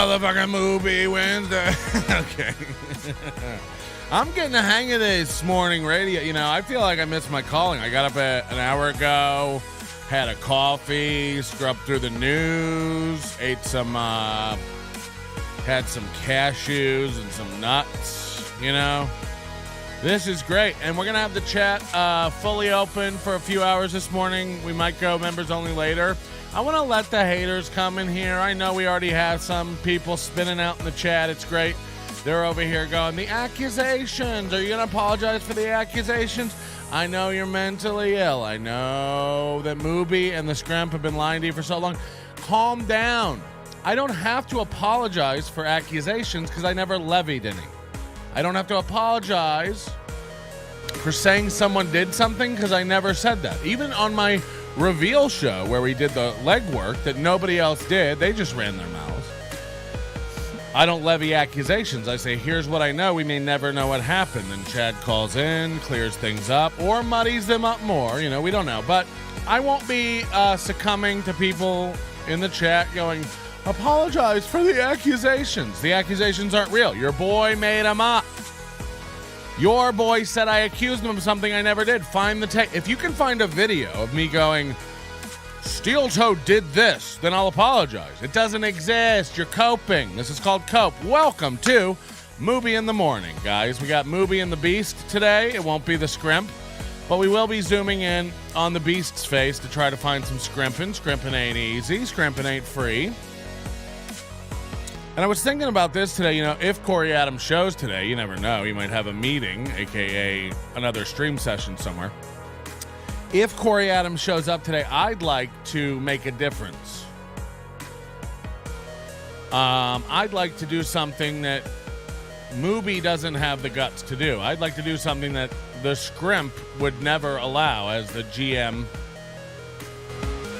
motherfucking Mooby Wednesday. Okay. I'm getting the hang of this morning radio. You know, I feel like I missed my calling. I got up an hour ago, had a coffee, scrubbed through the news, ate some, had some cashews and some nuts, you know. This is great. And we're going to have the chat fully open for a few hours this morning. We might go members only later. I want to let the haters come in here. I know we already have some people spinning out in the chat. It's great. They're over here going, the accusations. Are you going to apologize for the accusations? I know you're mentally ill. I know that Mooby and the Scrimp have been lying to you for so long. Calm down. I don't have to apologize for accusations because I never levied any. I don't have to apologize for saying someone did something because I never said that. Even on my reveal show where we did the legwork that nobody else did, they just ran their mouths. I don't levy accusations. I say, here's what I know. We may never know what happened. And Chad calls in, clears things up, or muddies them up more. You know, we don't know. But I won't be succumbing to people in the chat going, apologize for the accusations. The accusations aren't real. Your boy made them up. Your boy said I accused him of something I never did. Find the tape. If you can find a video of me going, Steel Toe did this, then I'll apologize. It doesn't exist. You're coping. This is called cope. Welcome to Mooby in the Morning, guys. We got Mooby and the Beast today. It won't be the Scrimp, but we will be zooming in on the Beast's face to try to find some scrimping. Scrimping ain't easy. Scrimping ain't free. And I was thinking about this today, you know, if Corey Adams shows today, you never know, he might have a meeting, a.k.a. another stream session somewhere. If Corey Adams shows up today, I'd like to make a difference. I'd like to do something that Mooby doesn't have the guts to do. I'd like to do something that the Scrimp would never allow as the GM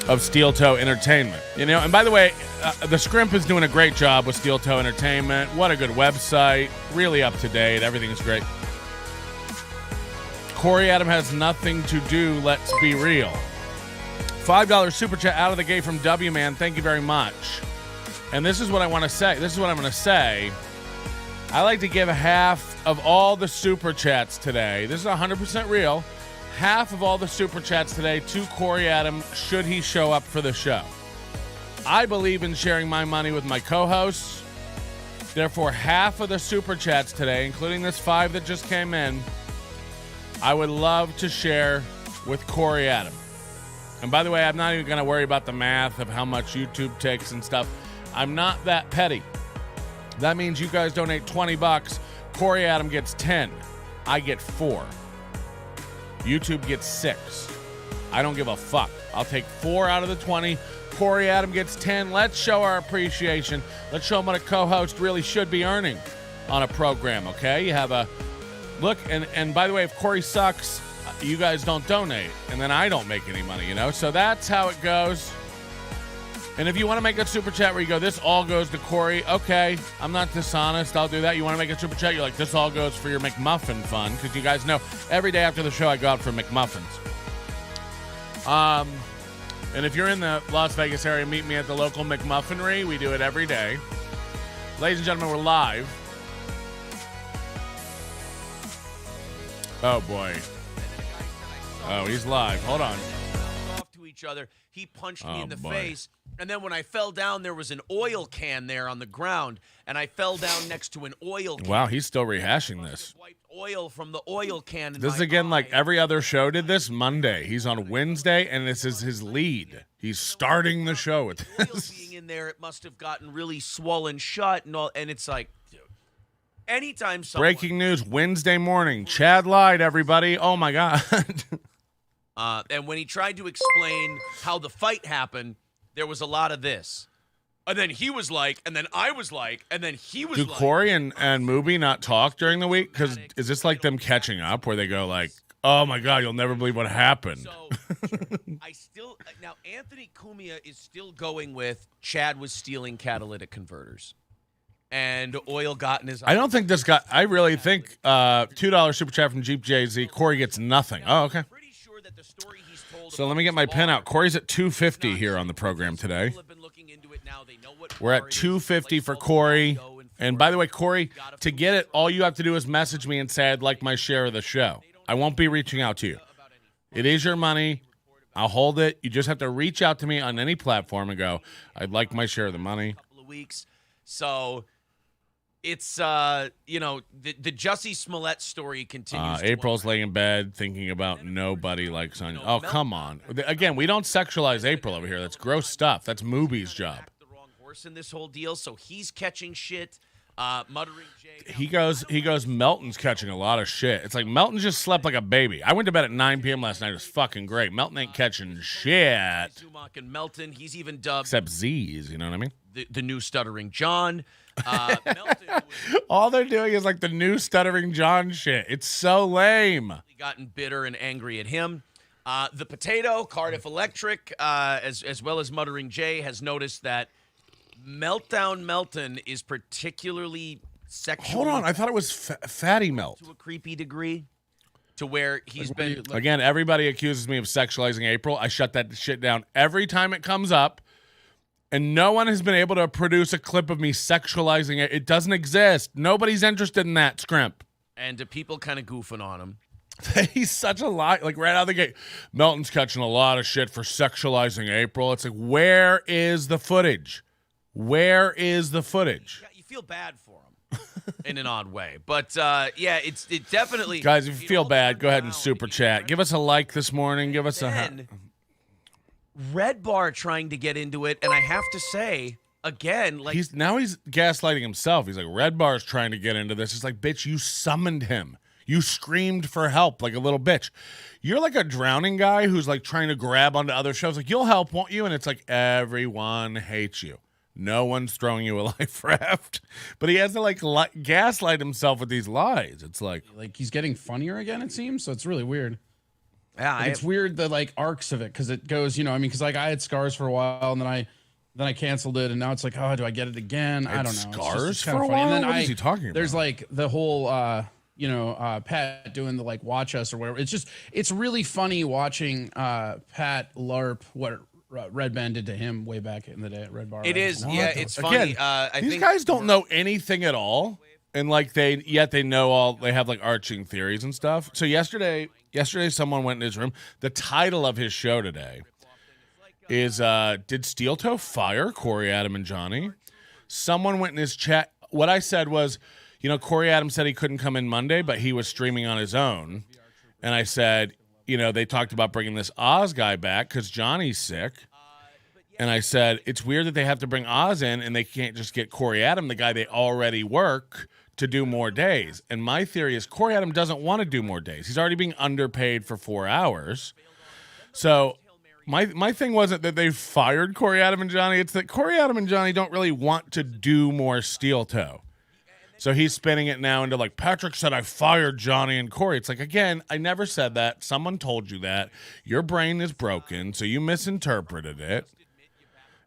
of Steel Toe Entertainment. You know, and by the way, the Scrimp is doing a great job with Steel Toe Entertainment. What a good website. Really up to date. Everything's great. Corey Adam has nothing to do. Let's be real. $5 super chat out of the gate from W Man. Thank you very much. And this is what I want to say. This is what I'm going to say. I like to give half of all the super chats today. This is 100% real. Half of all the super chats today to Corey Adam should he show up for the show. I believe in sharing my money with my co-hosts. Therefore, half of the super chats today, including this 5 that just came in, I would love to share with Corey Adam. And by the way, I'm not even going to worry about the math of how much YouTube takes and stuff. I'm not that petty. That means you guys donate $20. Corey Adam gets 10. I get 4. YouTube gets 6. I don't give a fuck. I'll take 4 out of the 20. Corey Adam gets 10. Let's show our appreciation. Let's show him what a co-host really should be earning on a program, okay? You have a look, and by the way, if Corey sucks, you guys don't donate, and then I don't make any money, you know? So that's how it goes. And if you want to make a super chat where you go, this all goes to Corey, okay, I'm not dishonest, I'll do that. You want to make a super chat, you're like, this all goes for your McMuffin fund, because you guys know every day after the show I go out for McMuffins. And if you're in the Las Vegas area, meet me at the local McMuffinery. We do it every day. Ladies and gentlemen, we're live. Oh, boy. Oh, he's live. Hold on. Off to each other. He punched me in the face. And then when I fell down, there was an oil can there on the ground. And I fell down next to an oil can. Wow, he's still rehashing this. Wiped oil from the oil can. This is again like every other show did this Monday. He's on Wednesday, and this is his lead. He's starting the show with this. Being in there, it must have gotten really swollen shut. And it's like, anytime someone... Breaking news Wednesday morning. Chad lied, everybody. Oh, my God. And when he tried to explain how the fight happened, there was a lot of this. And then he was like, and then I was like, and then he was like... Do Corey and Mooby not talk during the week? Because is this like them catching up where they go like, oh, my God, you'll never believe what happened? So, I still... Now, Anthony Cumia is still going with Chad was stealing catalytic converters. And oil got in his... I don't think this guy... I really think $2 super chat from Jeep Jay-Z. Corey gets nothing. Oh, okay. So let me get my pen out. Corey's at 250 here on the program today. We're at 250 for Corey. And by the way, Corey, to get it, all you have to do is message me and say I'd like my share of the show. I won't be reaching out to you. It is your money. I'll hold it. You just have to reach out to me on any platform and go, I'd like my share of the money. Couple of weeks. So it's, the Jussie Smollett story continues. April's laying in bed thinking about nobody likes Onion. Oh, come on. Again, we don't sexualize April over here. That's gross stuff. That's Mooby's job. The wrong horse in this whole deal, so he's catching shit. Muttering Jay. He goes, Melton's catching a lot of shit. It's like Melton just slept like a baby. I went to bed at 9 p.m. last night. It was fucking great. Melton ain't catching shit. Sumac and Melton. He's even dubbed. Except Z's, you know what I mean? The new Stuttering John. Melton all they're doing is like the new Stuttering John shit. It's so lame. Gotten bitter and angry at him. The Potato, Cardiff Electric, as well as Muttering Jay, has noticed that Meltdown Melton is particularly sexual. Hold on, I thought it was Fatty Melt. To a creepy degree, to where he's been... Again, everybody accuses me of sexualizing April. I shut that shit down every time it comes up, and no one has been able to produce a clip of me sexualizing it. It doesn't exist. Nobody's interested in that, Scrimp. And people kind of goofing on him. He's such a lie. Like, right out of the gate, Melton's catching a lot of shit for sexualizing April. It's like, where is the footage? Where is the footage? Yeah, you feel bad for him in an odd way. But, it definitely... Guys, if you feel bad, go ahead and super chat. Give us a like this morning. Give us a... Red Bar trying to get into it, and I have to say, again, like... He's gaslighting himself. He's like, Red Bar's trying to get into this. It's like, bitch, you summoned him. You screamed for help like a little bitch. You're like a drowning guy who's like trying to grab onto other shows. Like, you'll help, won't you? And it's like, everyone hates you. No one's throwing you a life raft, but he has to like gaslight himself with these lies. It's like he's getting funnier again, it seems. So it's really weird. Yeah, it's weird the like arcs of it, because it goes, because like I had scars for a while and then I canceled it, and now it's like, oh, do I get it again? I don't know. Scars for a while. And then what is he talking about? There's like the whole Pat doing the like watch us or whatever. It's really funny watching Pat LARP what Red Band did to him way back in the day at Red Bar. It is, yeah, it's funny. Again, these guys don't know anything at all, and like they know all. They have like arching theories and stuff. So yesterday, someone went in his room. The title of his show today is "Did Steel Toe fire Corey, Adam, and Johnny?" Someone went in his chat. What I said was, Corey Adam said he couldn't come in Monday, but he was streaming on his own, and I said, they talked about bringing this Oz guy back because Johnny's sick. And I said, it's weird that they have to bring Oz in and they can't just get Corey Adam, the guy they already work, to do more days. And my theory is Corey Adam doesn't want to do more days. He's already being underpaid for 4 hours. So my thing wasn't that they fired Corey Adam and Johnny. It's that Corey Adam and Johnny don't really want to do more Steel Toe. So he's spinning it now into like, Patrick said I fired Johnny and Corey. It's like, again, I never said that. Someone told you that. Your brain is broken, so you misinterpreted it.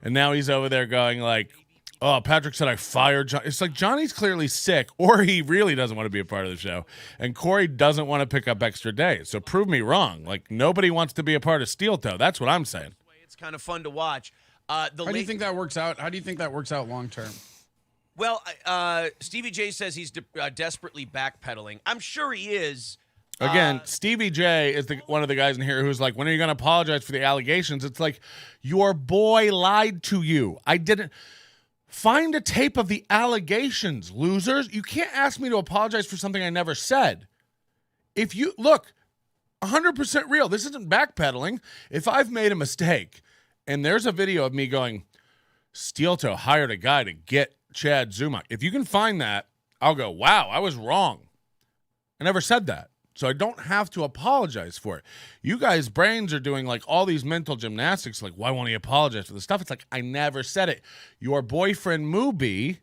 And now he's over there going like, oh, Patrick said I fired Johnny. It's like Johnny's clearly sick, or he really doesn't want to be a part of the show. And Corey doesn't want to pick up extra days. So prove me wrong. Like, nobody wants to be a part of Steel Toe. That's what I'm saying. It's kind of fun to watch. How do you think that works out? How do you think that works out long term? Well, Stevie J says he's desperately backpedaling. I'm sure he is. Again, Stevie J is one of the guys in here who's like, when are you going to apologize for the allegations? It's like, your boy lied to you. I didn't. Find a tape of the allegations, losers. You can't ask me to apologize for something I never said. If you, look, 100% real. This isn't backpedaling. If I've made a mistake and there's a video of me going, Steel Toe hired a guy to get Chad Zuma. If you can find that, I'll go, wow, I was wrong. I never said that. So I don't have to apologize for it. You guys' brains are doing like all these mental gymnastics. Like, why won't he apologize for the stuff? It's like, I never said it. Your boyfriend, Mooby,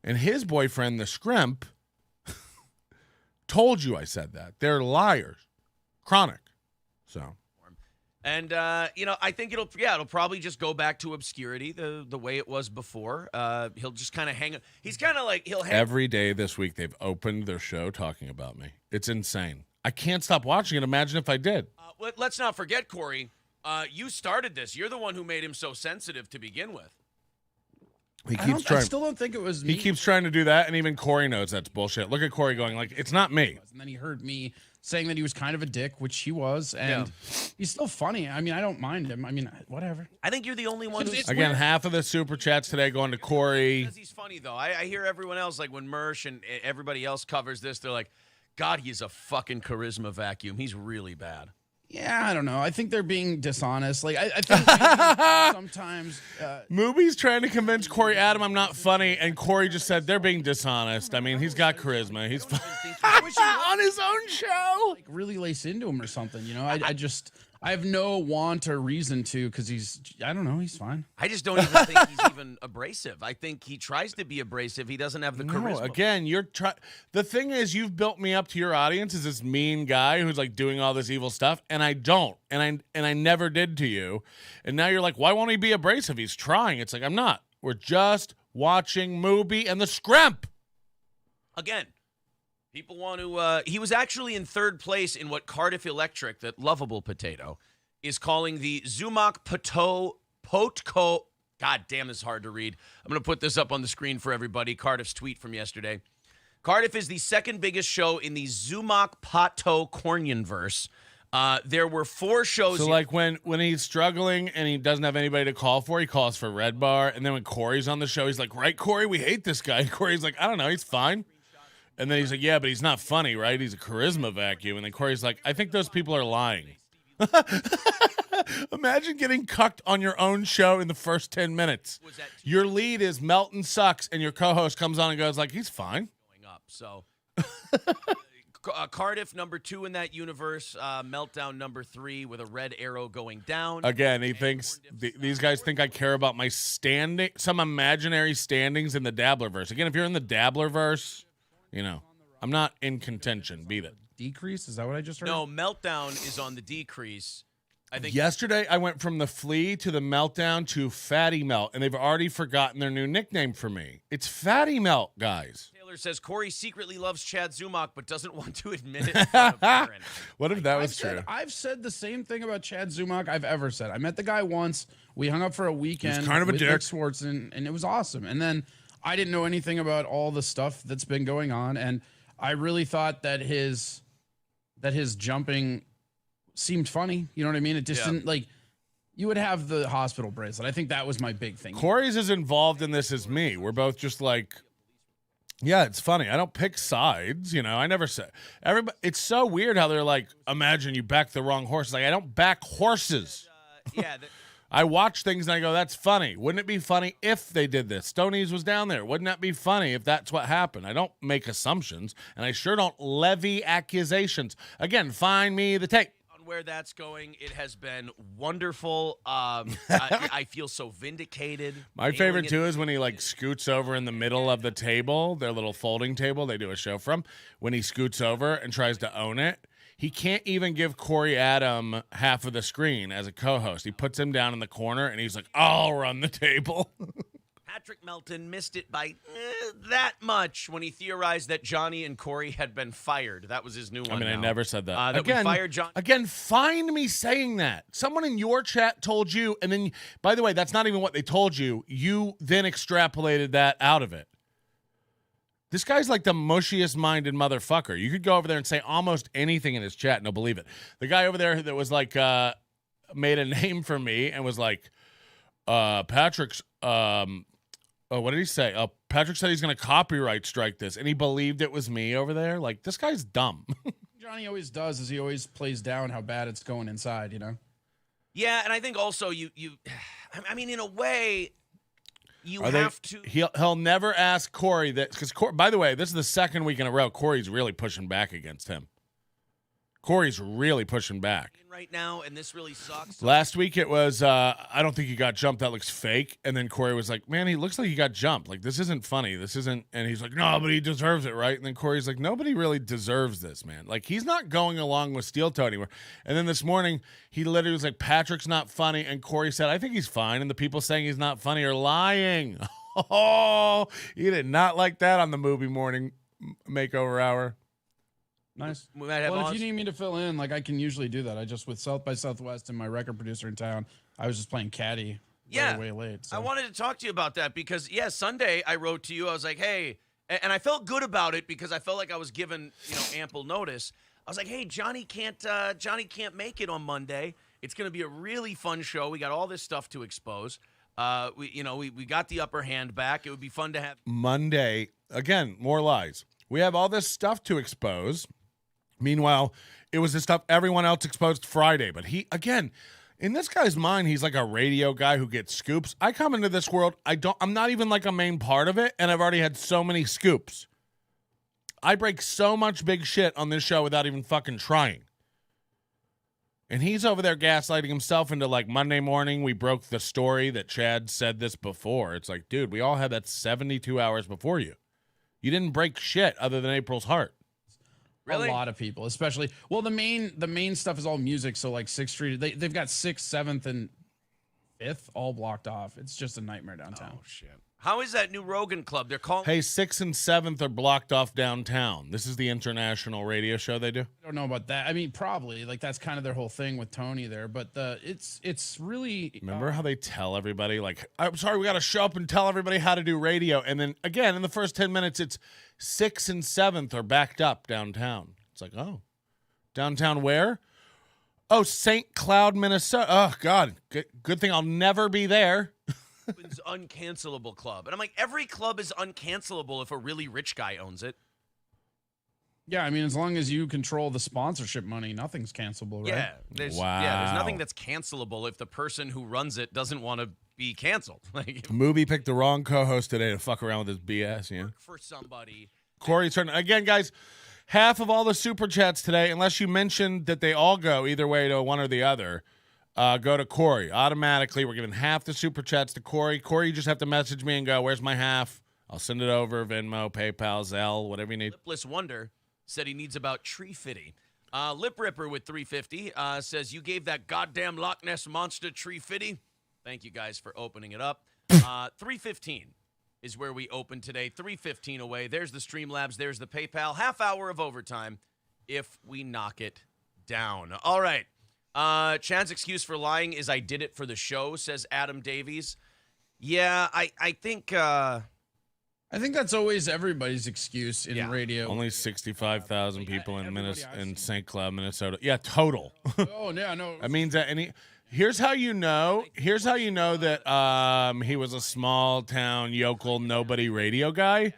and his boyfriend, the Scrimp, told you I said that. They're liars. Chronic. So. And, I think it'll probably just go back to obscurity the way it was before. He'll just kind of hang. He's kind of like, he'll hang. Every day this week, they've opened their show talking about me. It's insane. I can't stop watching it. Imagine if I did. Let's not forget, Corey, you started this. You're the one who made him so sensitive to begin with. He keeps trying. I still don't think it was me. He keeps trying to do that, and even Corey knows that's bullshit. Look at Corey going like, it's not me. And then he heard me saying that he was kind of a dick, which he was, and he's still funny. I mean, I don't mind him. I mean, whatever. I think you're the only one who's Again, half of the super chats today going to Corey. Because he's funny, though. I hear everyone else, like when Mersh and everybody else covers this, they're like, God, he's a fucking charisma vacuum. He's really bad. Yeah, I don't know. I think they're being dishonest. Like, I think sometimes... Mooby's trying to convince Corey Adam I'm not funny, and Corey just said they're being dishonest. I mean, he's got charisma. He's on his own show. Like, really lace into him or something, you know? I have no want or reason to, because I don't know, he's fine. I just don't even think he's even abrasive. I think he tries to be abrasive. He doesn't have the charisma. Again, the thing is, you've built me up to your audience as this mean guy who's like doing all this evil stuff, and I don't, and I never did to you. And now you're like, why won't he be abrasive? He's trying. It's like, I'm not. We're just watching Mooby and the Scrimp. Again, people want to... he was actually in third place in what Cardiff Electric, that lovable potato, is calling the Zumach Potco... God damn, this is hard to read. I'm going to put this up on the screen for everybody. Cardiff's tweet from yesterday. Cardiff is the second biggest show in the Zumach Pato Cornionverse. There were 4 shows... So, like, when he's struggling and he doesn't have anybody to call for, he calls for Red Bar. And then when Corey's on the show, he's like, right, Corey, we hate this guy. And Corey's like, I don't know, he's fine. And then he's like, yeah, but he's not funny, right? He's a charisma vacuum. And then Corey's like, I think those people are lying. Imagine getting cucked on your own show in the first 10 minutes. Your lead is Melton sucks, and your co-host comes on and goes like, he's fine. Going up, so... Cardiff, number 2 in that universe. Meltdown, number 3, with a red arrow going down. Again, he thinks these guys think I care about my standing, some imaginary standings in the Dabblerverse. Again, if you're in the Dabblerverse, you know, I'm not in contention. Beat it. Decrease? Is that what I just heard? No, Meltdown is on the decrease. I think yesterday I went from the Flea to the Meltdown to Fatty Melt, and they've already forgotten their new nickname for me. It's Fatty Melt, guys. Taylor says Corey secretly loves Chad Zumach but doesn't want to admit it in front of Brennan. What if that was true? I've said the same thing about Chad Zumach I've ever said. I met the guy once. We hung up for a weekend. He's kind of a with dick. Nick Swartz, and it was awesome. And then I didn't know anything about all the stuff that's been going on, and I really thought that his jumping seemed funny. You know what I mean? It just didn't, like, you would have the hospital bracelet. I think that was my big thing. Corey's as involved in this as me. We're both just like, yeah, it's funny. I don't pick sides, you know. I never say everybody. It's so weird how they're like, imagine you back the wrong horse. Like, I don't back horses. I watch things and I go, that's funny. Wouldn't it be funny if they did this? Stoney's was down there. Wouldn't that be funny if that's what happened? I don't make assumptions, and I sure don't levy accusations. Again, find me the tape. On where that's going, it has been wonderful. I feel so vindicated. My favorite, too, is when he, like, scoots over in the middle of the table, their little folding table they do a show from. When he scoots over and tries to own it, he can't even give Corey Adam half of the screen as a co-host. He puts him down in the corner, and he's like, I'll run the table. Patrick Melton missed it by that much when he theorized that Johnny and Corey had been fired. That was his new one. I mean, I never said that. That again, we fired John. Again, find me saying that. Someone in your chat told you, and then, by the way, that's not even what they told you. You then extrapolated that out of it. This guy's like the mushiest-minded motherfucker. You could go over there and say almost anything in his chat, and he'll believe it. The guy over there that was like, made a name for me and was like, Patrick's, what did he say? Patrick said he's going to copyright strike this, and he believed it was me over there. Like, this guy's dumb. Johnny always does is he always plays down how bad it's going inside, you know? Yeah, and I think also I mean, in a way... to. He'll never ask Corey that, because by the way, this is the second week in a row Corey's really pushing back against him. Corey's really pushing back right now, and this really sucks. Last week it was, I don't think he got jumped. That looks fake. And then Corey was like, man, he looks like he got jumped. Like, this isn't funny. This isn't. And he's like, no, but he deserves it, right? And then Corey's like, nobody really deserves this, man. Like, he's not going along with Steel Toe anymore. And then this morning, he literally was like, Patrick's not funny. And Corey said, I think he's fine. And the people saying he's not funny are lying. Oh, he did not like that on the Mooby morning makeover hour. Nice. Well, if you need me to fill in, like, I can usually do that. I just, with South by Southwest and my record producer in town, I was just playing caddy way late. So. I wanted to talk to you about that because, Sunday I wrote to you. I was like, hey, and I felt good about it because I felt like I was given, ample notice. I was like, hey, Johnny can't make it on Monday. It's going to be a really fun show. We got all this stuff to expose. We got the upper hand back. It would be fun to have Monday. Again, more lies. We have all this stuff to expose. Meanwhile, it was the stuff everyone else exposed Friday. But he, again, in this guy's mind, he's like a radio guy who gets scoops. I come into this world, I'm not even like a main part of it, and I've already had so many scoops. I break so much big shit on this show without even fucking trying. And he's over there gaslighting himself into like Monday morning, we broke the story that Chad said this before. It's like, dude, we all had that 72 hours before you. You didn't break shit other than April's heart. Really? A lot of people, especially. Well, the main stuff is all music. So like 6th Street, they've got 6th, 7th, and 5th all blocked off. It's just a nightmare downtown. Oh shit! How is that new Rogan Club? They're calling. Hey, 6th and 7th are blocked off downtown. This is the international radio show they do. I don't know about that. I mean, probably like that's kind of their whole thing with Tony there. But it's really. Remember how they tell everybody like, I'm sorry, we got to show up and tell everybody how to do radio, and then again in the first 10 minutes, it's 6th and 7th are backed up downtown. It's like, oh, downtown where? Oh, St. Cloud, Minnesota. Oh God, good thing I'll never be there. It's uncancelable club. And I'm like, every club is uncancelable if a really rich guy owns it. Yeah, I mean, as long as you control the sponsorship money, nothing's cancelable, right? Yeah, there's nothing that's cancelable if the person who runs it doesn't want to be canceled. Like, Mooby picked the wrong co-host today to fuck around with his BS. Yeah, for somebody. Corey's turn again, guys. Half of all the super chats today, unless you mentioned that they all go either way to one or the other. Go to Corey. Automatically, we're giving half the super chats to Corey. Corey, you just have to message me and go, where's my half? I'll send it over, Venmo, PayPal, Zelle, whatever you need. Lipless Wonder said he needs about tree fitty. Lip Ripper with 350 says, you gave that goddamn Loch Ness Monster tree fitty. Thank you guys for opening it up. 315 is where we open today. 315 away. There's the Streamlabs. There's the PayPal. Half hour of overtime if we knock it down. All right. Chad's excuse for lying is I did it for the show, says Adam Davies. Yeah, I think that's always everybody's excuse in radio. Only 65,000 people in St. Cloud, Minnesota. Yeah, total. Oh, yeah, no. That means that here's how you know that he was a small town yokel nobody radio guy.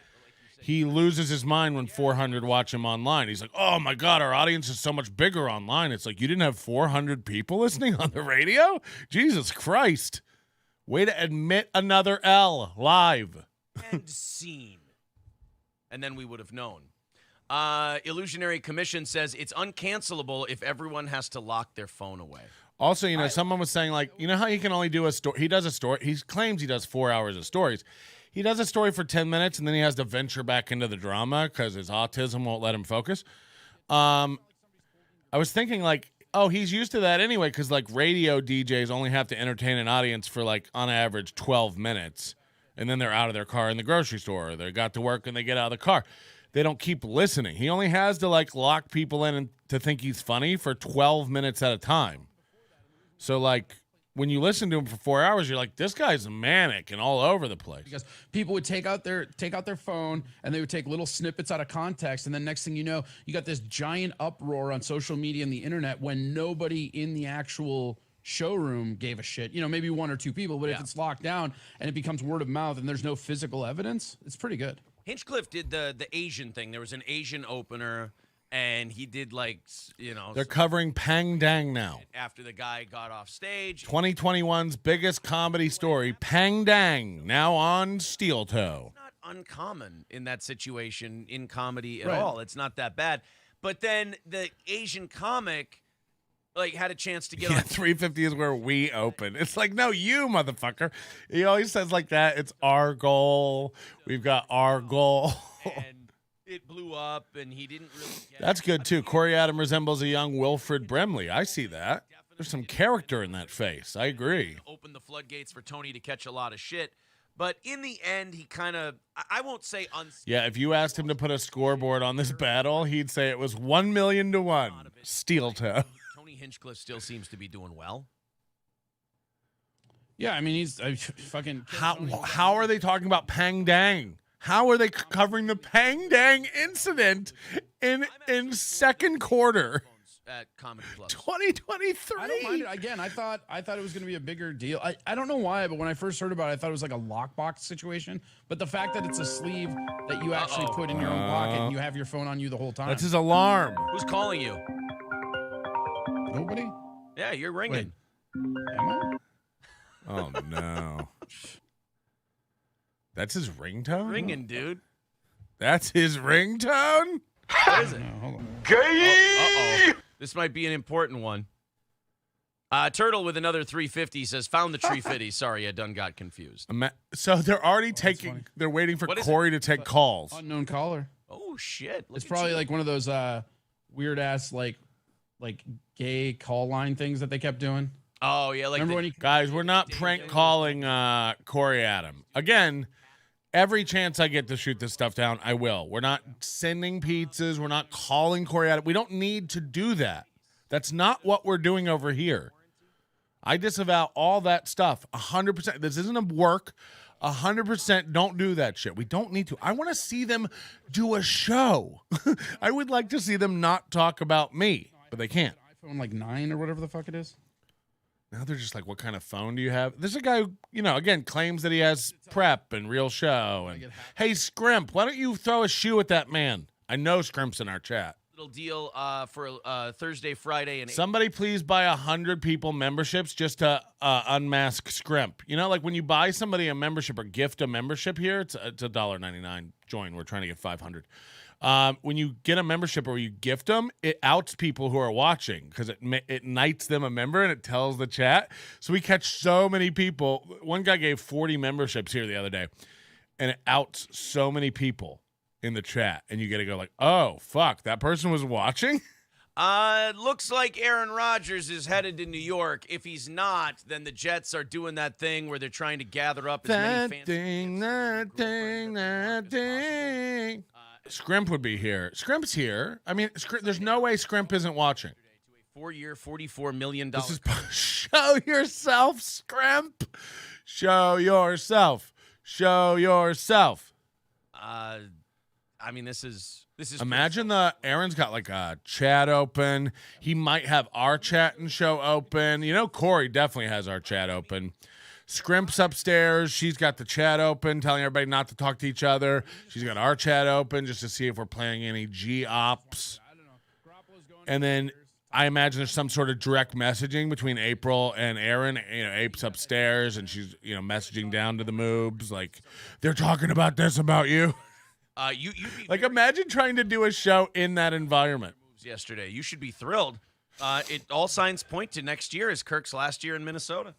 He loses his mind when 400 watch him online. He's like, oh, my God, our audience is so much bigger online. It's like, you didn't have 400 people listening on the radio? Jesus Christ. Way to admit another L live. And scene. And then we would have known. Illusionary Commission says it's uncancelable if everyone has to lock their phone away. Also, someone was saying, like, how he can only do a story? He does a story. He claims he does 4 hours of stories. He does a story for 10 minutes, and then he has to venture back into the drama because his autism won't let him focus. I was thinking, like, oh, he's used to that anyway because, like, radio DJs only have to entertain an audience for, like, on average 12 minutes, and then they're out of their car in the grocery store, or they got to work and they get out of the car. They don't keep listening. He only has to, like, lock people in and to think he's funny for 12 minutes at a time. So, like, when you listen to him for 4 hours, you're like, this guy's manic and all over the place. Because people would take out their phone and they would take little snippets out of context, and then next thing you know, you got this giant uproar on social media and the internet when nobody in the actual showroom gave a shit. Maybe one or two people, but if it's locked down and it becomes word of mouth and there's no physical evidence, it's pretty good. Hinchcliffe did the Asian thing. There was an Asian opener. And he did, like, They're covering Pang Dang now. After the guy got off stage. 2021's biggest comedy story, Pang Dang, now on Steel Toe. Not uncommon in that situation in comedy at all. It's not that bad. But then the Asian comic, like, had a chance to get on. 350 is where we open. It's like, no, you, motherfucker. He always says like that. It's our goal. We've got our goal. And it blew up, and he didn't really get That's good, too. Corey Adam resembles a young Wilfred Brimley. I see that. There's some character in that face. I agree. Opened the floodgates for Tony to catch a lot of shit. But in the end, he kind of, I won't say Yeah, if you asked him to put a scoreboard on this battle, he'd say it was 1,000,000 to 1. Steel Toe. Tony Hinchcliffe still seems to be doing well. Yeah, I mean, he's fucking. How are they talking about Pang Dang? How are they covering the Pang Dang incident in second quarter? At Comedy Club. 2023. I don't mind it. Again, I thought it was going to be a bigger deal. I don't know why, but when I first heard about it, I thought it was like a lockbox situation. But the fact that it's a sleeve that you actually put in your own pocket and you have your phone on you the whole time. That's his alarm. Who's calling you? Nobody? Yeah, you're ringing. Am I? Oh, no. That's his ringtone? Ringing, dude. That's his ringtone? What is it? No, hold on. Uh-oh. This might be an important one. Turtle with another 350 says, found the tree fitty. Sorry, I done got confused. So they're already they're waiting for Corey to take calls. Unknown caller. Oh, shit. It's probably like one of those weird ass like gay call line things that they kept doing. Oh, yeah. Like Remember when you Guys, we're not prank calling Corey Adam. Again, every chance I get to shoot this stuff down, I will. We're not sending pizzas. We're not calling Corey Adam. We don't need to do that. That's not what we're doing over here. I disavow all that stuff 100%. This isn't a work. 100% don't do that shit. We don't need to. I want to see them do a show. I would like to see them not talk about me, but they can't. iPhone like 9 or whatever the fuck it is. Now they're just like, what kind of phone do you have? There's a guy who, again, claims that he has prep and real show. And hey, Scrimp, why don't you throw a shoe at that man? I know Scrimp's in our chat. little deal for Thursday, Friday, and Somebody please buy 100 people memberships just to unmask Scrimp. Like when you buy somebody a membership or gift a membership here, it's $1.99. Join. We're trying to get 500. When you get a membership or you gift them, it outs people who are watching because it knights them a member and it tells the chat. So we catch so many people. One guy gave 40 memberships here the other day, and it outs so many people in the chat, and you get to go like, oh, fuck, that person was watching? Looks like Aaron Rodgers is headed to New York. If he's not, then the Jets are doing that thing where they're trying to gather up as many fans. That thing. Scrimp would be here. Scrimp's here. I mean, there's no way Scrimp isn't watching. 4-year, $44 million. This is show yourself, Scrimp. Show yourself. Show yourself. I mean, this is. Imagine Aaron's got like a chat open. He might have our chat and show open. Corey definitely has our chat open. Scrimp's upstairs. She's got the chat open, telling everybody not to talk to each other. She's got our chat open just to see if we're playing any G-Ops. And then I imagine there's some sort of direct messaging between April and Aaron. Ape's upstairs, and she's, messaging down to the Moobs. Like, they're talking about this about you. Imagine trying to do a show in that environment. Yesterday, you should be thrilled. All signs point to next year is Kirk's last year in Minnesota.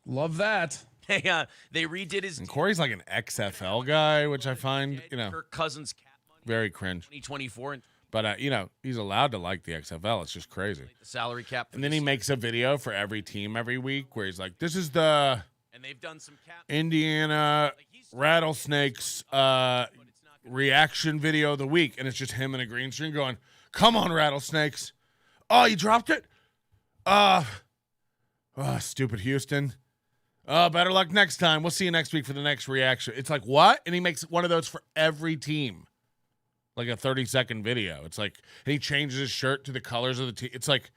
Love that. They redid his. And Corey's like an XFL guy, which I find, Kirk Cousins cap money very cringe. 2024. But he's allowed to like the XFL. It's just crazy. The salary cap. And then he makes a video for every team every week where he's like, "This is the and they've done some cap Indiana Rattlesnakes reaction video of the week," and it's just him in a green screen going, "Come on, Rattlesnakes! Oh, you dropped it? Stupid Houston. Better luck next time. We'll see you next week for the next reaction." It's like, what? And he makes one of those for every team. Like a 30-second video. It's like, and he changes his shirt to the colors of the team. It's like,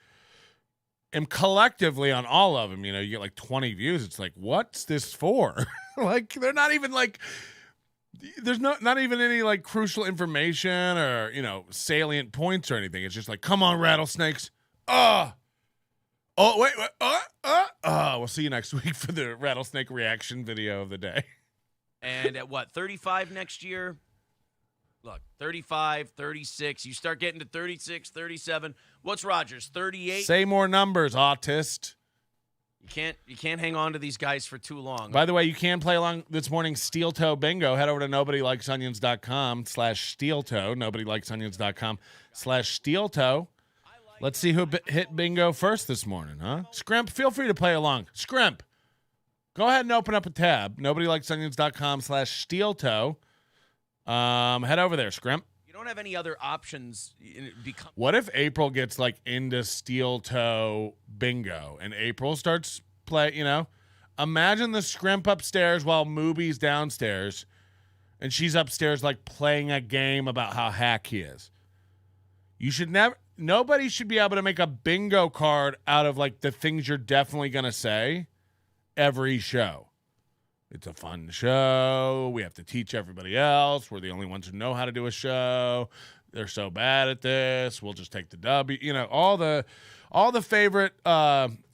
and collectively on all of them, you get like 20 views. It's like, what's this for? Like, they're not even like, there's not even any like crucial information or, salient points or anything. It's just like, come on, Rattlesnakes. Oh, wait. We'll see you next week for the Rattlesnake reaction video of the day. And at 35 next year? Look, 35, 36. You start getting to 36, 37. What's Rodgers? 38? Say more numbers, autist. You can't hang on to these guys for too long. By the way, you can play along this morning's Steel Toe Bingo. Head over to nobodylikesonions.com/steeltoe. nobodylikesonions.com/steeltoe. Let's see who hit bingo first this morning, huh? Scrimp, feel free to play along. Scrimp, go ahead and open up a tab. nobodylikesonions.com/steeltoe. Head over there, Scrimp. You don't have any other options. What if April gets like into Steel Toe Bingo and April starts play, Imagine the scrimp upstairs while Mooby's downstairs, and she's upstairs like playing a game about how hack he is. Nobody should be able to make a bingo card out of like the things you're definitely going to say every show. It's a fun show. We have to teach everybody else. We're the only ones who know how to do a show. They're so bad at this. We'll just take the W. You know, all the favorite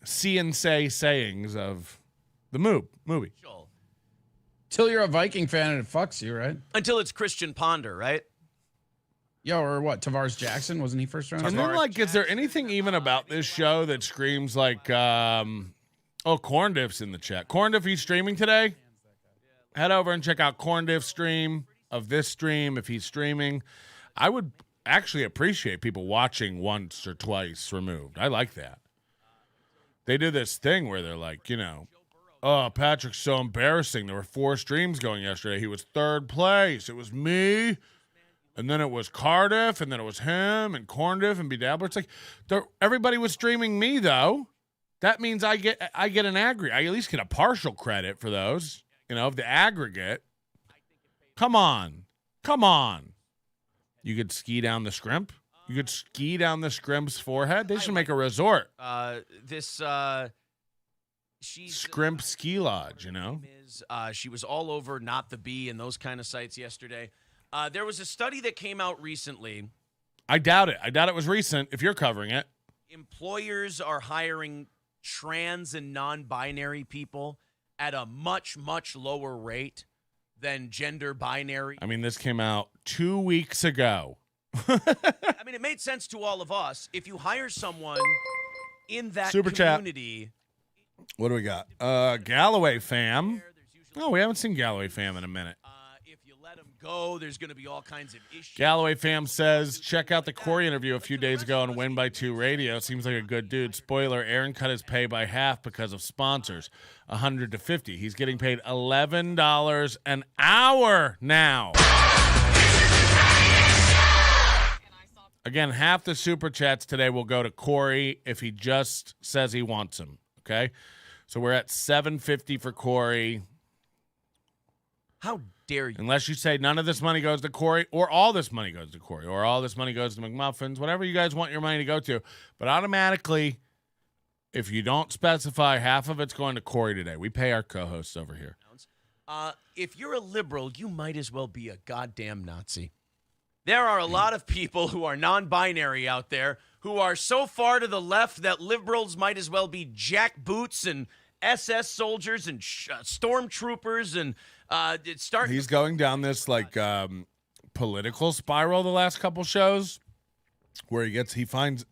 see and say sayings of the movie. Till you're a Viking fan and it fucks you, right? Until it's Christian Ponder, right? Yo, or what? Tavares Jackson, wasn't he first round? And then, like, is there anything even about this show that screams like, Corndiff's in the chat. Corndiff, he's streaming today? Head over and check out Corndiff's stream of this stream if he's streaming. I would actually appreciate people watching once or twice removed. I like that. They do this thing where they're like, you know, oh, Patrick's so embarrassing. There were 4 streams going yesterday. He was 3rd place. It was me, and then it was Cardiff, and then it was him, and Corndiff, and Bedabbler. It's like everybody was streaming me, though. That means I get an aggregate. I at least get a partial credit for those, you know, of the aggregate. Come on. You could ski down the scrimp. You could ski down the scrimp's forehead. They should make a resort. She's Scrimp Ski Lodge, you know? She was all over Not the Bee and those kind of sites yesterday. There was a study that came out recently. I doubt it. I doubt it was recent if you're covering it. Employers are hiring trans and non-binary people at a much, much lower rate than gender binary. I mean, this came out 2 weeks ago. I mean, it made sense to all of us. If you hire someone in that community. What do we got? Galloway fam. Oh, we haven't seen Galloway fam in a minute. If you let them go, there's going to be all kinds of issues. Galloway fam says, check out the Corey interview a few days ago on Win by 2 Radio. Seems like a good dude. Spoiler, Aaron cut his pay by half because of sponsors. 100 to 50. He's getting paid $11 an hour now. Again, half the super chats today will go to Corey if he just says he wants them. Okay? So we're at $7.50 for Corey. How dare you? Unless you say none of this money goes to Corey, or all this money goes to Corey, or all this money goes to McMuffins, whatever you guys want your money to go to. But automatically, if you don't specify, half of it's going to Corey today. We pay our co-hosts over here. If you're a liberal, you might as well be a goddamn Nazi. There are a lot of people who are non-binary out there who are so far to the left that liberals might as well be jackboots and SS soldiers and stormtroopers and He's going down this like political spiral the last couple shows where he finds.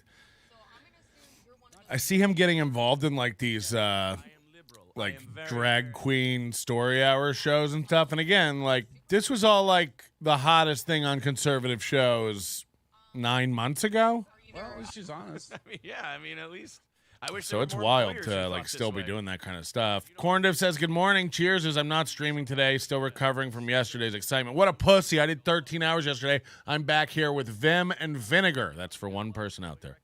I see him getting involved in like these like drag queen story hour shows and stuff. And again, like this was all like the hottest thing on conservative shows 9 months ago. Well, at least she's honest. At least I wish. So it's wild to like still be doing that kind of stuff. Corndiff says, good morning. Cheers, as I'm not streaming today. Still recovering from yesterday's excitement. What a pussy. I did 13 hours yesterday. I'm back here with Vim and Vinegar. That's for one person out there.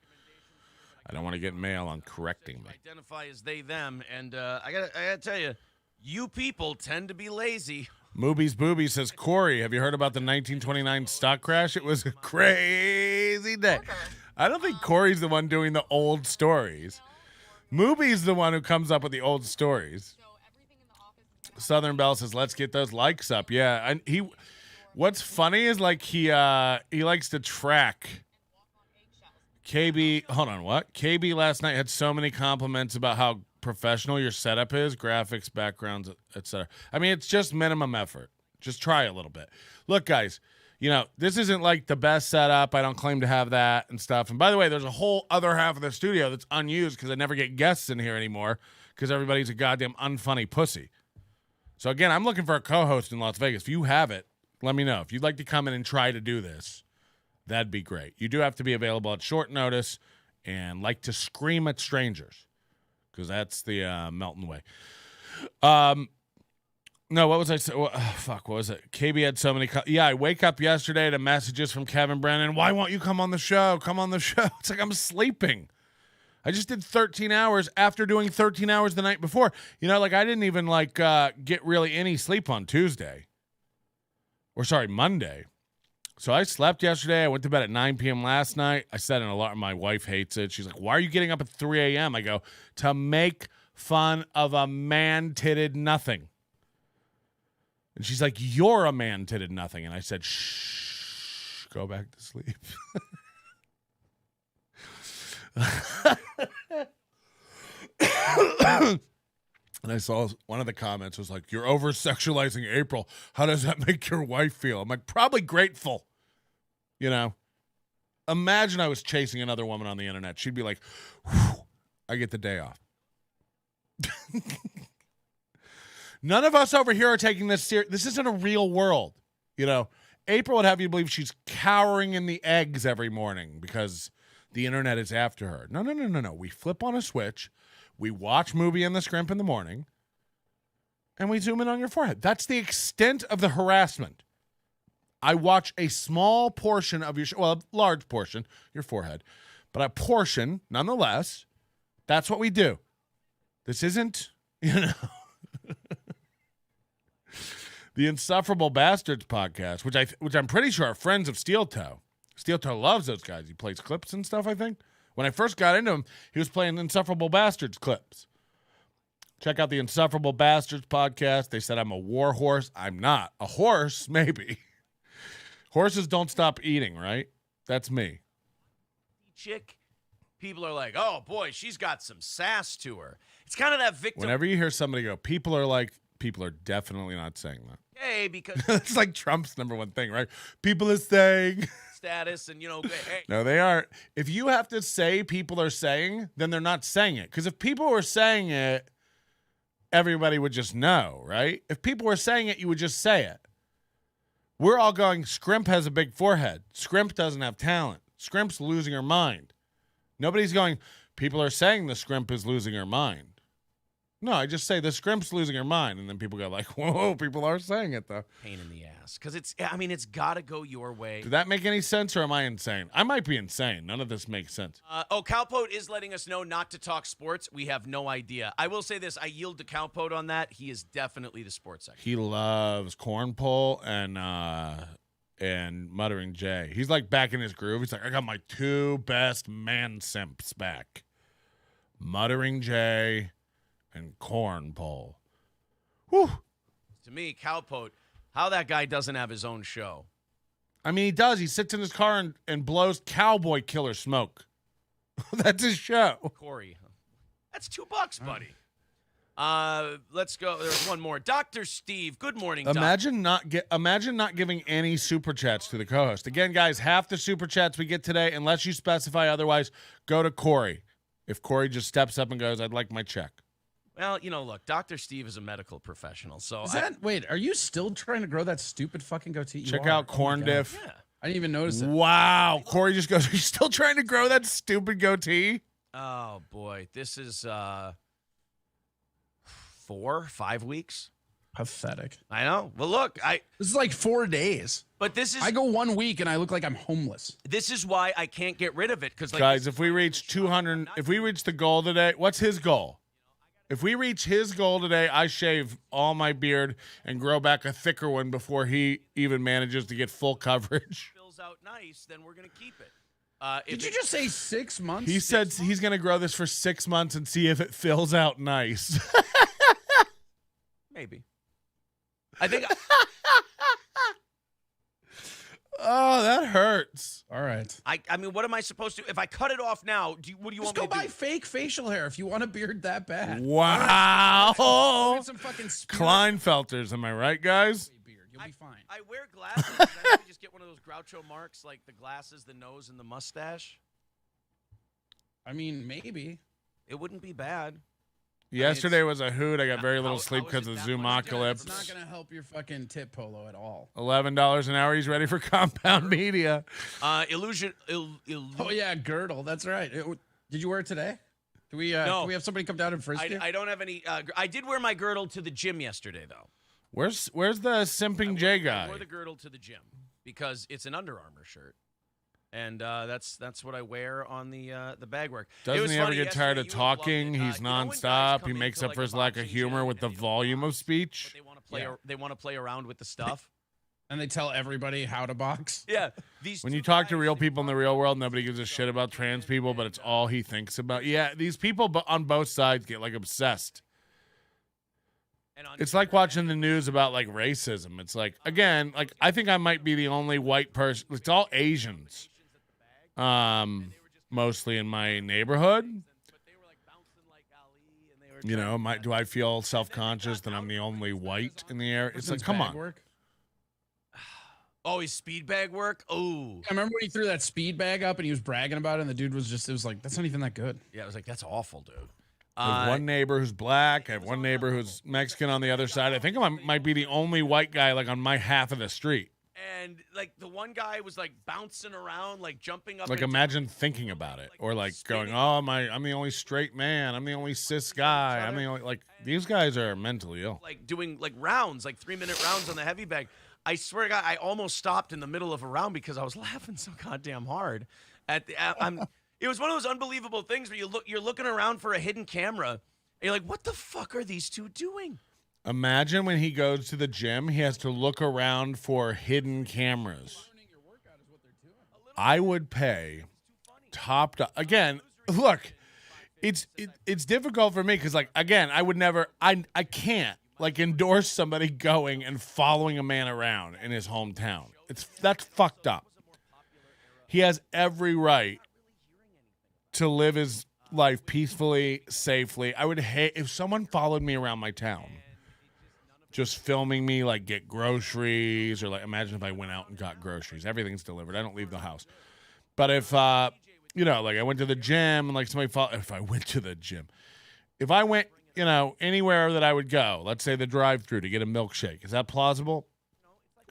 I don't want to get mail on correcting me. Identify as they, them. And I gotta tell you, you people tend to be lazy. Mooby's Booby says, Corey, have you heard about the 1929 stock crash? It was a crazy day. I don't think Corey's the one doing the old stories. Mooby's the one who comes up with the old stories. Southern Belle says, let's get those likes up. Yeah, and what's funny is like he likes to track. KB, hold on, what? KB last night had so many compliments about how professional your setup is, graphics, backgrounds, etc. I mean, it's just minimum effort. Just try a little bit. Look, guys, you know, this isn't like the best setup. I don't claim to have that and stuff. And by the way, there's a whole other half of the studio that's unused because I never get guests in here anymore because everybody's a goddamn unfunny pussy. So again, I'm looking for a co-host in Las Vegas. If you have it, let me know. If you'd like to come in and try to do this, that'd be great. You do have to be available at short notice and like to scream at strangers because that's the Melton way. No, what was I saying? What was it? KB had so many. I wake up yesterday to messages from Kevin Brennan. Why won't you come on the show? Come on the show. It's like I'm sleeping. I just did 13 hours after doing 13 hours the night before. You know, like I didn't even like get really any sleep on Tuesday. Or sorry, Monday. So I slept yesterday. I went to bed at 9 p.m. last night. I set an alarm. My wife hates it. She's like, why are you getting up at 3 a.m.? I go, to make fun of a man-titted nothing. And she's like, you're a man-titted nothing. And I said, shh, go back to sleep. And I saw one of the comments was like, you're over-sexualizing April. How does that make your wife feel? I'm like, probably grateful. You know? Imagine I was chasing another woman on the internet. She'd be like, I get the day off. None of us over here are taking this serious. This isn't a real world. You know? April would have you believe she's cowering in the eggs every morning because the internet is after her. No. We flip on a switch. We watch Mooby and the Scrimp in the morning, and we zoom in on your forehead. That's the extent of the harassment. I watch a small portion of your, well, a large portion, your forehead, but a portion, nonetheless. That's what we do. This isn't, you know, the Insufferable Bastards podcast, which I'm pretty sure are friends of Steel Toe. Steel Toe loves those guys. He plays clips and stuff, I think. When I first got into him, he was playing Insufferable Bastards clips. Check out the Insufferable Bastards podcast. They said I'm a war horse. I'm not. A horse, maybe. Horses don't stop eating, right? That's me. Chick, people are like, oh, boy, she's got some sass to her. It's kind of that victim. Whenever you hear somebody go, people are definitely not saying that. Hey, because it's like Trump's number one thing, right? People are saying status and, you know, hey. No, they aren't. If you have to say people are saying, then they're not saying it. Because if people were saying it, everybody would just know, right? If people were saying it, you would just say it. We're all going, Scrimp has a big forehead. Scrimp doesn't have talent. Scrimp's losing her mind. Nobody's going, people are saying the Scrimp is losing her mind. No, I just say the Scrimp's losing her mind, and then people go like, whoa, people are saying it, though. Pain in the ass. Because it's got to go your way. Did that make any sense, or am I insane? I might be insane. None of this makes sense. Cowpote is letting us know not to talk sports. We have no idea. I will say this. I yield to Cowpote on that. He is definitely the sports expert. He loves corn pole and Muttering Jay. He's like back in his groove. He's like, I got my two best man simps back. Muttering Jay and corn pole. Whew. To me, Cowpote, how that guy doesn't have his own show. I mean, he does. He sits in his car and blows cowboy killer smoke. That's his show. Corey. That's $2, buddy. Let's go. There's one more. Dr. Steve. Good morning, Imagine not giving any super chats to the co-host. Again, guys, half the super chats we get today, unless you specify otherwise, go to Corey. If Corey just steps up and goes, I'd like my check. Well, you know, look, Dr. Steve is a medical professional, so wait, are you still trying to grow that stupid fucking goatee? Check out Corn Diff. Yeah. I didn't even notice it. Wow. Corey just goes, are you still trying to grow that stupid goatee? Oh, boy. This is 4-5 weeks. Pathetic. I know. Well, look, this is like 4 days. But this is. I go 1 week and I look like I'm homeless. This is why I can't get rid of it. Because, guys, if we reach 200, if we reach the goal today, what's his goal? If we reach his goal today, I shave all my beard and grow back a thicker one before he even manages to get full coverage. Fills out nice, then we're gonna keep it. Did you just say 6 months? He said he's going to grow this for 6 months and see if it fills out nice. Maybe. I think. Oh, that hurts. All right. I mean, what am I supposed to? If I cut it off now, what do you want me to do? Just go buy fake facial hair if you want a beard that bad. Wow. Get some fucking Kleinfelters, am I right, guys? Beard. You'll be fine. I wear glasses. I maybe just get one of those Groucho Marx, like the glasses, the nose, and the mustache. I mean, maybe. It wouldn't be bad. Yesterday was a hoot. I got very little sleep because of Zoomocalypse. It's not going to help your fucking tip polo at all. $11 an hour. He's ready for Compound Media. Illusion. Oh, yeah, girdle. That's right. Did you wear it today? Do we have somebody come down and frisk you? I don't have any. I did wear my girdle to the gym yesterday, though. Where's the simping J guy? I wore the girdle to the gym because it's an Under Armour shirt. And that's what I wear on the bag work. It Doesn't was he ever funny get tired yesterday, of you would love talking? it. He's You know when guys nonstop. come He makes into, up like, for a his lack of boxing humor gym with the and they volume of box, speech. but they want to play. Yeah. They want to play around with the stuff. And they tell everybody how to box. Yeah. These When two you talk to guys, real they people in the talk real about world, these nobody gives a things shit about trans and- people, but it's all he thinks about. Yeah, these people on both sides get like obsessed. and on It's like watching the news about like racism. It's like, again, like I think I might be the only white person. It's all Asians, mostly in my neighborhood. You know, do I feel self-conscious that I'm the only white in the area? It's like, come on. Work. Oh, his speed bag work. Oh, I remember when he threw that speed bag up and he was bragging about it, and the dude was just, it was like, that's not even that good. yeah. I was like, that's awful, dude. I have one neighbor who's black. I have one neighbor who's Mexican on the other side. I think I might be the only white guy like on my half of the street. And like the one guy was like bouncing around, like jumping up. Like and imagine thinking about it, or like going, "Oh I'm the only straight man. I'm the only cis guy. I'm the only like these guys are mentally ill." like doing like rounds, like 3-minute rounds on the heavy bag. I swear to God, I almost stopped in the middle of a round because I was laughing so goddamn hard. It was one of those unbelievable things where you're looking around for a hidden camera, and you're like, "What the fuck are these two doing?" Imagine when he goes to the gym, he has to look around for hidden cameras. I would pay top to, again. Look, it's difficult for me because like again, I would never. I can't like endorse somebody going and following a man around in his hometown. That's fucked up. He has every right to live his life peacefully, safely. I would hate if someone followed me around my town, just filming me like get groceries, or like imagine if I went out and got groceries. Everything's delivered. I don't leave the house. But if you know, like I went to the gym and like somebody if I went to the gym, if I went, you know, anywhere that I would go, let's say the drive-thru to get a milkshake, is that plausible?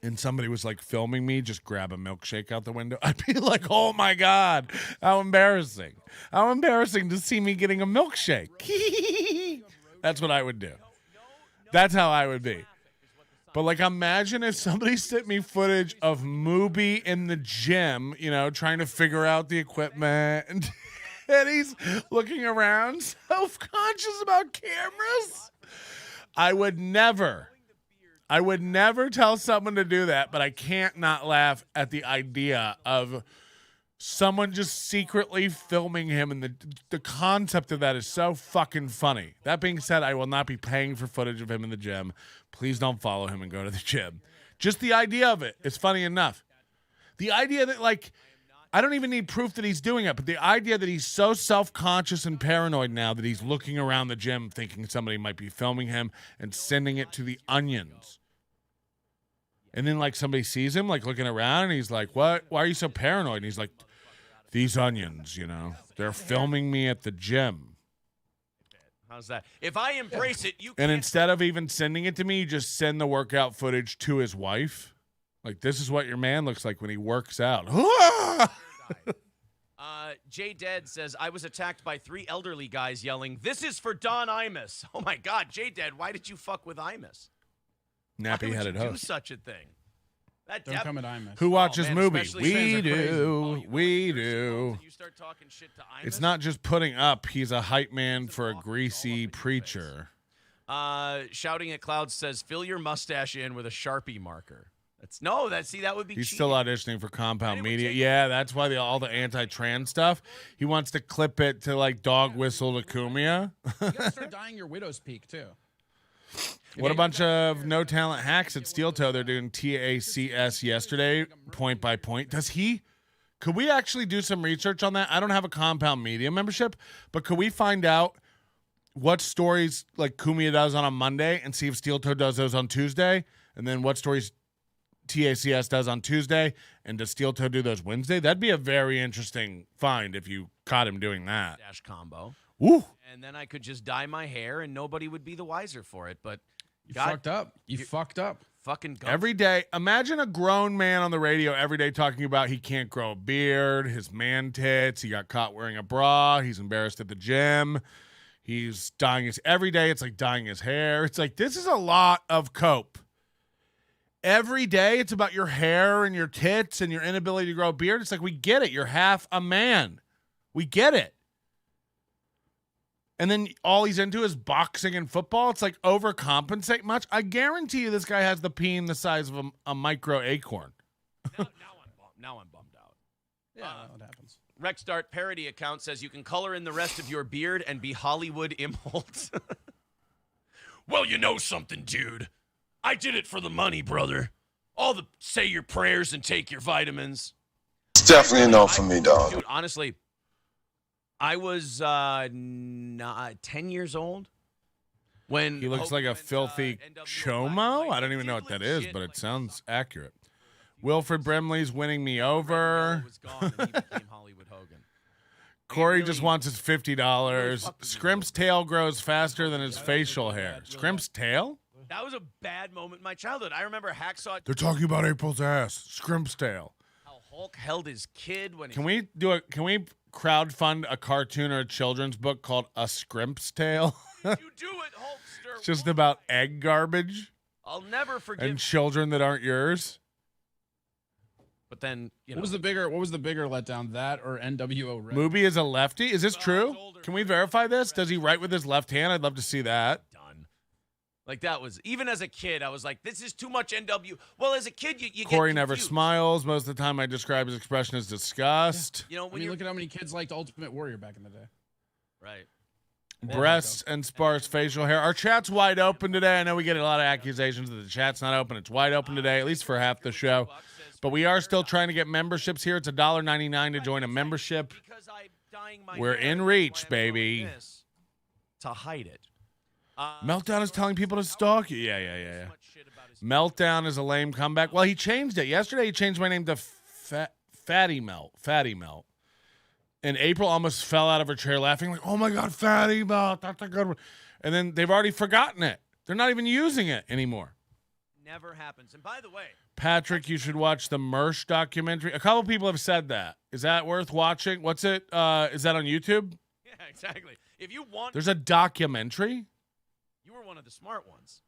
And somebody was like filming me, just grab a milkshake out the window, I'd be like, oh my God, how embarrassing. How embarrassing to see me getting a milkshake. That's what I would do. That's how I would be. But like, imagine if somebody sent me footage of Mooby in the gym, you know, trying to figure out the equipment, and he's looking around, self-conscious about cameras. I would never tell someone to do that, but I can't not laugh at the idea of someone just secretly filming him, and the concept of that is so fucking funny. That being said, I will not be paying for footage of him in the gym. Please don't follow him and go to the gym. Just the idea of it is funny enough. The idea that, like, I don't even need proof that he's doing it, but the idea that he's so self-conscious and paranoid now that he's looking around the gym thinking somebody might be filming him and sending it to the onions. And then, like, somebody sees him, like, looking around, and he's like, what? Why are you so paranoid? And he's like, these onions, you know, they're filming me at the gym. How's that? If I embrace it, you And can't. instead of even sending it to me, you just send the workout footage to his wife. Like, this is what your man looks like when he works out. Jay Dead says, I was attacked by 3 elderly guys yelling, "This is for Don Imus." Oh, my God, Jay Dead, why did you fuck with Imus? Nappy-headed Why would you do host. such a thing? That Don't come at Imus. Who watches man, Mooby? especially We fans are crazy. do. We do. You start talking shit to Imus? It's not just putting up. He's a hype man for a greasy preacher. Shouting at Clouds says, fill your mustache in with a Sharpie marker. That would be He's cheating. still auditioning for Compound And it would Media. take- Yeah, that's why all the anti-trans stuff. He wants to clip it to like dog whistle to Kumia. You gotta start dyeing your widow's peak too. What a bunch of no talent hacks at Steel Toe. They're doing TACS yesterday, point by point. Could we actually do some research on that? I don't have a Compound Media membership, but could we find out what stories like Kumia does on a Monday and see if Steel Toe does those on Tuesday? And then what stories TACS does on Tuesday, and does Steel Toe do those Wednesday? That'd be a very interesting find if you caught him doing that. Dash combo. Woo! And then I could just dye my hair and nobody would be the wiser for it. But You God, fucked up. You fucked up. fucking go. Every day, imagine a grown man on the radio every day talking about he can't grow a beard, his man tits, he got caught wearing a bra, he's embarrassed at the gym, he's dyeing every day it's like dyeing his hair. It's like, this is a lot of cope. every day it's about your hair and your tits and your inability to grow a beard. It's like, we get it. You're half a man. We get it. And then all he's into is boxing and football. It's like, overcompensate much. I guarantee you this guy has the peen the size of a micro acorn. Now I'm bummed out. Yeah, that happens. Rexdart parody account says you can color in the rest of your beard and be Hollywood Imholte. Well, you know something, dude. I did it for the money, brother. All the say your prayers and take your vitamins. It's definitely a no for me, dog. Dude, honestly, I was 10 years old when He looks Hogan like a went, filthy NWO chomo. Black. I don't even know what that is, Legit, but it like, sounds accurate. Wilfred Brimley's winning me over. Was gone and he became Hollywood Hogan. Corey really- just wants his $50. really fucking Scrimp's tail grows faster than his facial hair. Scrimp's tail? That was a bad moment in my childhood. I remember Hacksaw. They're talking about April's ass. Scrimp's tail. How Hulk held his kid when Can we crowdfund a cartoon or a children's book called A Scrimp's Tale? you do it, Hulkster? It's just Why? about egg garbage I'll never forgive. and children that aren't yours. But then, you know, What was the bigger letdown, that or NWO Red? Mooby is a lefty. Is this true? older. Can we verify this? Does he write with his left hand? I'd love to see that. done. Like that was even as a kid, I was like, "This is too much NW." Well, as a kid, you Corey get never confused. smiles. Most of the time, I describe his expression as disgust. You know, I when mean, you're look at how many kids liked Ultimate Warrior back in the day. right. Breasts and sparse facial hair. Our chat's wide open today. I know we get a lot of accusations that the chat's not open. It's wide open today, at least for half the show. But we are still trying to get memberships here. It's $1.99 to join a membership. Because I'm dyeing my We're hair, in that's reach, why I'm doing baby. this, to hide it. Meltdown is telling people to stalk you. Yeah. Meltdown is a lame comeback. Well, he changed it. Yesterday, he changed my name to Fatty Melt. Fatty Melt. And April almost fell out of her chair laughing, like, oh my God, Fatty Melt. That's a good one. And then they've already forgotten it. They're not even using it anymore. Never happens. And by the way, Patrick, you should watch the Mersh documentary. A couple people have said that. Is that worth watching? What's it? Is that on YouTube? yeah, exactly. If you want, There's a documentary. you were one of the smart ones.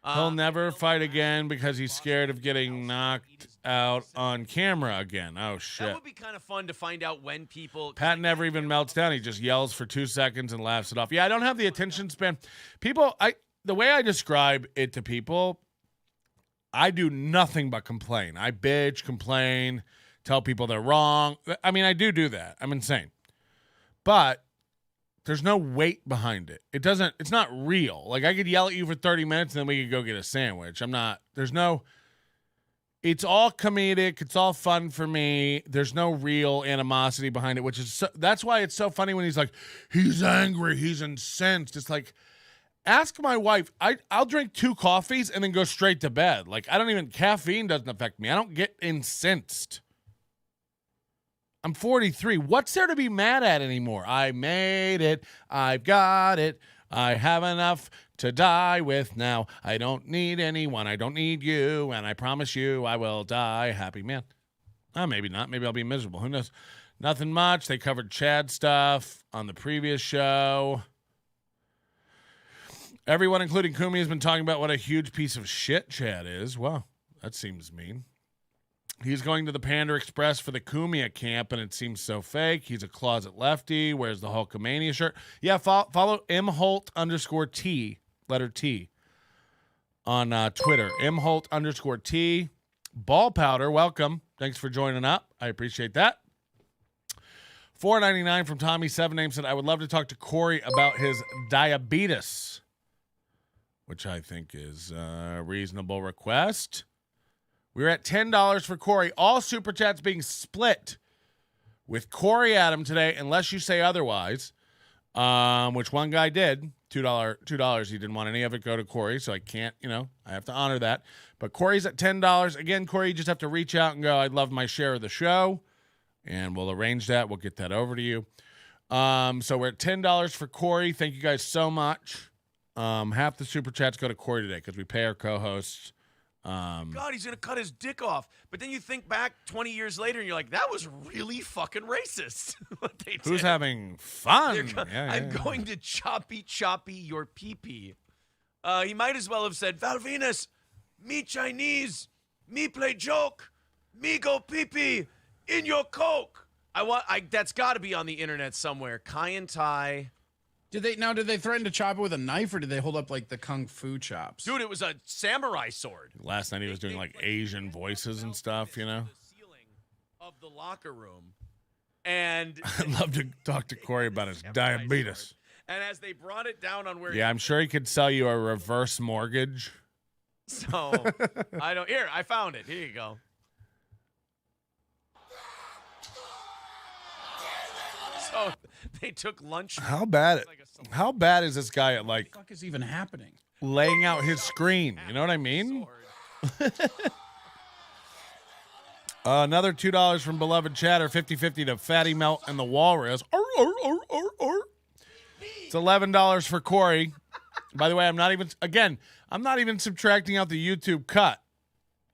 He'll never fight again because he's scared of getting knocked out on camera again. Oh, That shit. would be kind of fun to find out when people. Pat never even melts down. He just yells for 2 seconds and laughs it off. Yeah, I don't have the attention span. The way I describe it to people, I do nothing but complain. I bitch, complain, tell people they're wrong. I mean, I do that. I'm insane. But there's no weight behind it. It's not real. Like, I could yell at you for 30 minutes and then we could go get a sandwich. It's all comedic. It's all fun for me. There's no real animosity behind it, that's why it's so funny when he's like, he's angry, he's incensed. It's like, ask my wife. I'll drink 2 coffees and then go straight to bed. Like, caffeine doesn't affect me. I don't get incensed. I'm 43. What's there to be mad at anymore? I made it. I've got it. I have enough to die with now. I don't need anyone. I don't need you. And I promise you I will die happy. Man. Maybe not. Maybe I'll be miserable. Who knows? Nothing much. They covered Chad stuff on the previous show. Everyone, including Kumi, has been talking about what a huge piece of shit Chad is. Wow, that seems mean. He's going to the Panda Express for the Kumia camp, and it seems so fake. He's a closet lefty, wears the Hulkamania shirt. Yeah, follow Imholte_T, letter T, on Twitter. Imholte_T. Ball Powder, welcome. Thanks for joining up. I appreciate that. $4.99 from Tommy. 7 Name said, I would love to talk to Corey about his diabetes, which I think is a reasonable request. We're at $10 for Corey. All Super Chats being split with Corey Adam today, unless you say otherwise, which one guy did. $2. He didn't want any of it go to Corey, so I can't, I have to honor that. But Corey's at $10. Again, Corey, you just have to reach out and go, I'd love my share of the show, and we'll arrange that. We'll get that over to you. So we're at $10 for Corey. Thank you guys so much. Half the Super Chats go to Corey today because we pay our co-hosts. God, he's going to cut his dick off. But then you think back 20 years later and you're like, that was really fucking racist. What they Who's did. having fun? I'm going to choppy your pee-pee. He might as well have said, Val Venus, me Chinese. Me play joke. Me go pee-pee in your Coke. That's got to be on the internet somewhere. Kai and Tai. Did they threaten to chop it with a knife, or did they hold up like the kung fu chops? Dude, it was a samurai sword. Last night he was doing like Asian voices and stuff, you know? The ceiling of the locker room. And I'd love to talk to Corey about his diabetes. And as they brought it down on where Yeah, I'm sure he could sell you a reverse mortgage. So I found it. Here you go. So they took lunch. How bad is this guy at like What the fuck is even happening? laying out his screen? You know what I mean? Another $2 from Beloved Chatter, 50-50 to Fatty Melt and the Walrus. It's $11 for Corey. By the way, I'm not even subtracting out the YouTube cut.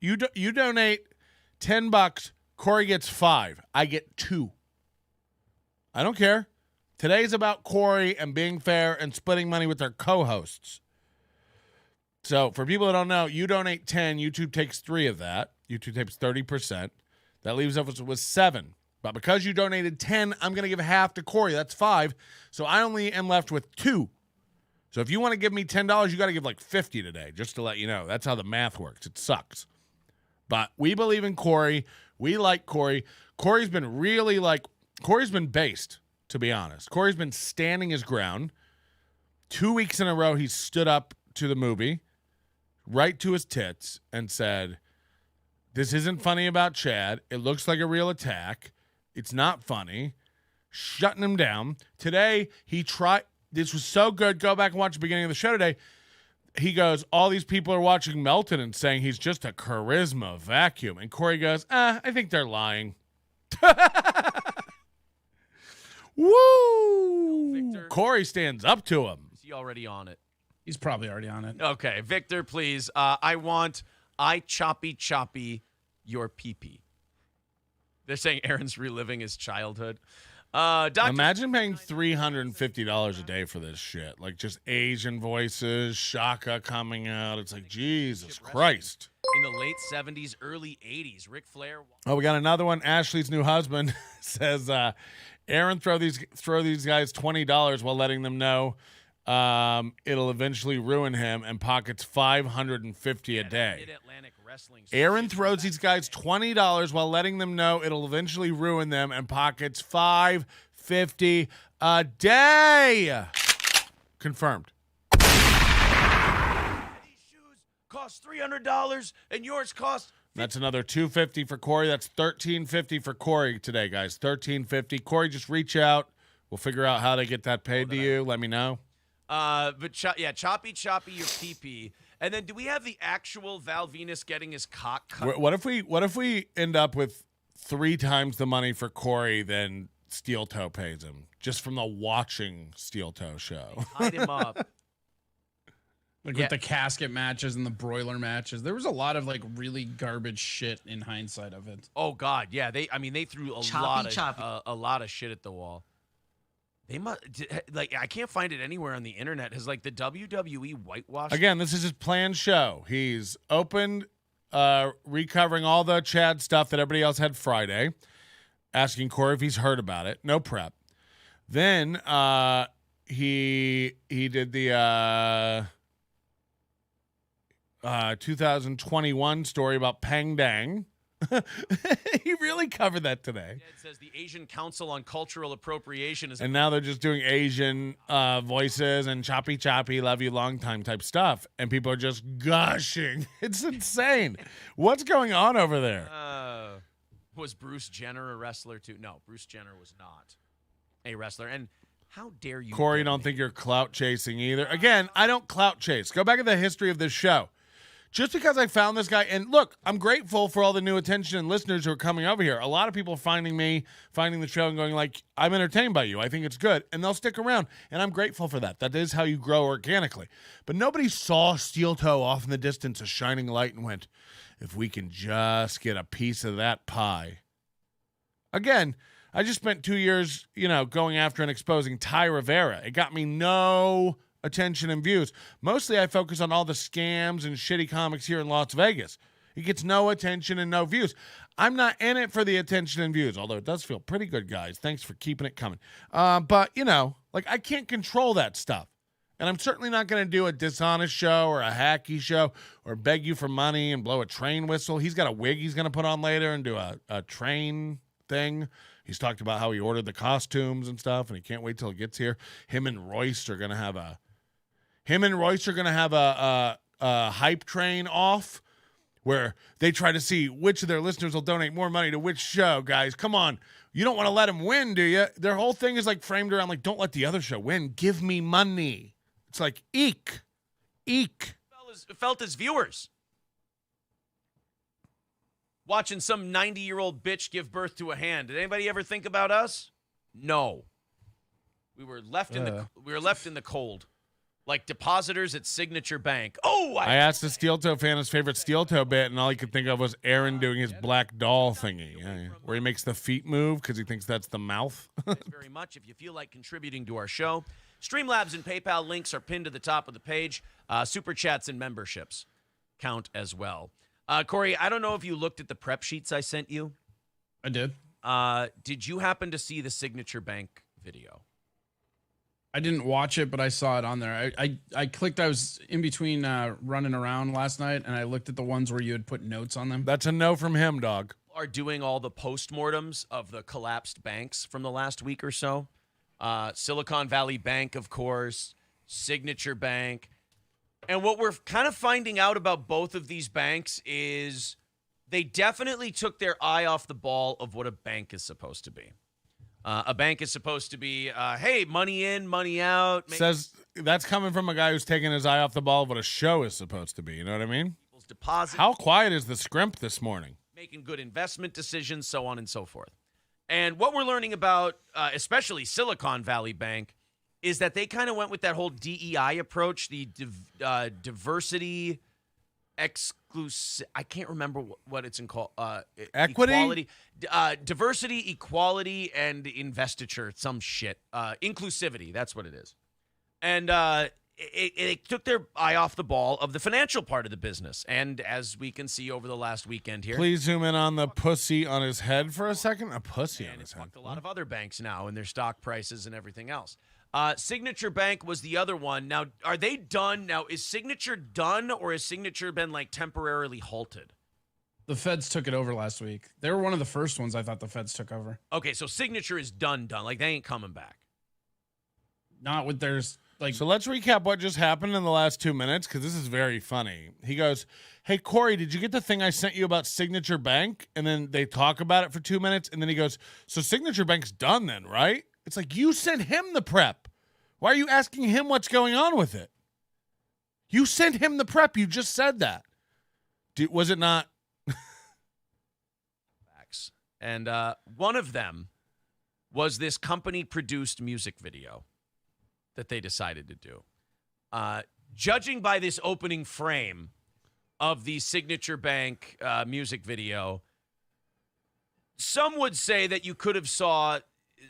You donate $10, Corey gets $5. I get $2. I don't care. Today's about Corey and being fair and splitting money with their co-hosts. So for people that don't know, you donate 10, YouTube takes 3 of that. YouTube takes 30%. That leaves us with 7. But because you donated 10, I'm going to give half to Corey. That's 5. So I only am left with 2. So if you want to give me $10, you got to give like 50 today, just to let you know. That's how the math works. It sucks. But we believe in Corey. We like Corey. Corey's been based, to be honest. Corey's been standing his ground. 2 weeks in a row, he stood up to the Mooby, right to his tits, and said, this isn't funny about Chad. It looks like a real attack. It's not funny. Shutting him down. Today, he tried. This was so good. Go back and watch the beginning of the show today. He goes, all these people are watching Melton and saying he's just a charisma vacuum. And Corey goes, I think they're lying. Woo! Victor. Corey stands up to him. Is he already on it? He's probably already on it. Okay, Victor, please. I choppy your pee-pee. They're saying Aaron's reliving his childhood. Dr. Imagine paying $350 a day for this shit. Like just Asian voices, Shaka coming out. It's like, Jesus Christ. In the late 70s, early 80s, Ric Flair. Oh, we got another one. Ashley's new husband says, Aaron, throw these guys $20 while letting them know it'll eventually ruin him and pockets $550 a day. Mid-Atlantic Wrestling. Aaron throws these guys $20 while letting them know it'll eventually ruin them and pockets $550 a day. Confirmed. These shoes cost $300 and yours cost. That's another $250 for Corey. That's $1350 for Corey today, guys. $1350. Corey, just reach out. We'll figure out how to get that paid to you. Let me know. Choppy your pee-pee. And then do we have the actual Val Venus getting his cock cut? What if we end up with 3 times the money for Corey than Steel Toe pays him, just from the watching Steel Toe show? Tied him up. Like with the casket matches and the broiler matches. There was a lot of like really garbage shit in hindsight of it. Oh God, yeah. They threw a lot of shit at the wall. They must I can't find it anywhere on the internet. Has like the WWE whitewashed? Again, this is his planned show. He's opened, recovering all the Chad stuff that everybody else had Friday, asking Corey if he's heard about it. No prep. Then he did the 2021 story about Pang Dang. He really covered that today. It says the Asian Council on Cultural Appropriation is. And now they're just doing Asian voices and choppy, love you long time type stuff. And people are just gushing. It's insane. What's going on over there? Was Bruce Jenner a wrestler too? No, Bruce Jenner was not a wrestler. And how dare you? Corey, you don't think you're clout chasing either? Again, I don't clout chase. Go back to the history of this show. Just because I found this guy, and look, I'm grateful for all the new attention and listeners who are coming over here. A lot of people finding me, finding the show and going like, I'm entertained by you. I think it's good. And they'll stick around. And I'm grateful for that. That is how you grow organically. But nobody saw Steel Toe off in the distance, a shining light, and went, if we can just get a piece of that pie. Again, I just spent 2 years, going after and exposing Ty Rivera. It got me no attention and views. Mostly I focus on all the scams and shitty comics here in Las Vegas. He gets no attention and no views. I'm not in it for the attention and views, although it does feel pretty good, guys. Thanks for keeping it coming. But, I can't control that stuff. And I'm certainly not going to do a dishonest show or a hacky show or beg you for money and blow a train whistle. He's got a wig he's going to put on later and do a train thing. He's talked about how he ordered the costumes and stuff, and he can't wait till it gets here. Him and Royce are going to have a hype train off where they try to see which of their listeners will donate more money to which show, guys. Come on. You don't want to let them win, do you? Their whole thing is framed around don't let the other show win. Give me money. It's eek. Felt as viewers. Watching some 90-year-old bitch give birth to a hand. Did anybody ever think about us? No. We were left in the cold. Like depositors at Signature Bank. Oh, I asked a Steel Toe fan his favorite Steel Toe bit, and all he could think of was Aaron doing his black doll thingy, where he makes the feet move because he thinks that's the mouth. Thanks very much. If you feel like contributing to our show, Streamlabs and PayPal links are pinned to the top of the page. Super chats and memberships count as well. Corey, I don't know if you looked at the prep sheets I sent you. I did. Did you happen to see the Signature Bank video? I didn't watch it, but I saw it on there. I clicked. I was in between running around last night, and I looked at the ones where you had put notes on them. That's a no from him, dog. Are doing all the postmortems of the collapsed banks from the last week or so. Silicon Valley Bank, of course, Signature Bank. And what we're kind of finding out about both of these banks is they definitely took their eye off the ball of what a bank is supposed to be. A bank is supposed to be, hey, money in, money out. Says that's coming from a guy who's taking his eye off the ball of what a show is supposed to be. You know what I mean? People's deposits. How quiet is the scrimp this morning? Making good investment decisions, so on and so forth. And what we're learning about, especially Silicon Valley Bank, is that they kind of went with that whole DEI approach, the diversity, exclusive. I can't remember what it's called. Equity? Equality, diversity, equality, and investiture. Some shit. Inclusivity. That's what it is. And it took their eye off the ball of the financial part of the business. And as we can see over the last weekend here. Please zoom in on the pussy on his head for a second. A pussy on his head. A lot of other banks now and their stock prices and everything else. Signature Bank was the other one. Now, are they done? Now, is Signature done, or has Signature been temporarily halted? The feds took it over last week. They were one of the first ones I thought the feds took over. Okay, so Signature is done. They ain't coming back. Not with theirs. So let's recap what just happened in the last 2 minutes, because this is very funny. He goes, hey, Corey, did you get the thing I sent you about Signature Bank? And then they talk about it for 2 minutes, and then he goes, so Signature Bank's done then, right? It's you sent him the prep. Why are you asking him what's going on with it? You sent him the prep. You just said that. Was it not? Facts. And one of them was this company-produced music video that they decided to do. Judging by this opening frame of the Signature Bank music video, some would say that you could have saw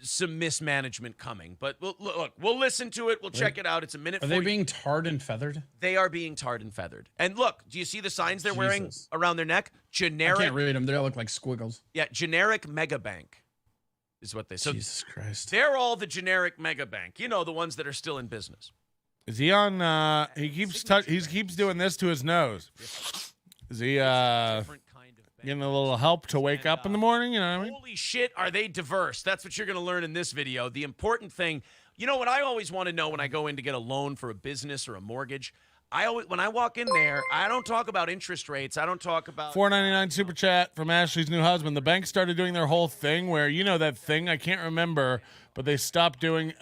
some mismanagement coming. But we'll listen to it. We'll check it out. It's a minute. Are they being tarred and feathered? They are being tarred and feathered. And look, do you see the signs they're wearing around their neck? Generic. I can't read them. They all look like squiggles. Yeah, generic mega bank is what they say. Jesus Christ. They're all the generic mega bank. You know, the ones that are still in business. Is he on? He keeps doing this to his nose. Is he getting a little help to wake up in the morning? You know what I mean? Holy shit, are they diverse? That's what you're going to learn in this video. The important thing, what I always want to know when I go in to get a loan for a business or a mortgage, when I walk in there, I don't talk about interest rates. I don't talk about $4.99 super chat from Ashley's new husband. The bank started doing their whole thing where that thing I can't remember, but they stopped doing.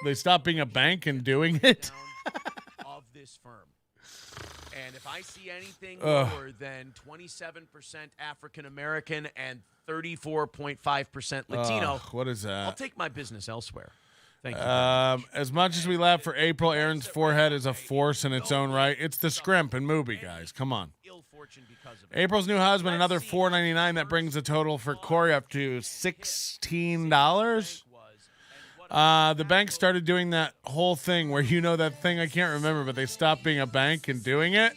They stopped being a bank and doing it. Of this firm. And if I see anything lower than 27% African American and 34.5% Latino, what is that? I'll take my business elsewhere. Thank you. As much as we laugh for April, Aaron's forehead is a force in its own right. It's the scrimp and Mooby, guys. Come on. April's new husband, another $4.99. That brings the total for Corey up to $16. The bank started doing that whole thing where that thing I can't remember, but they stopped being a bank and doing it.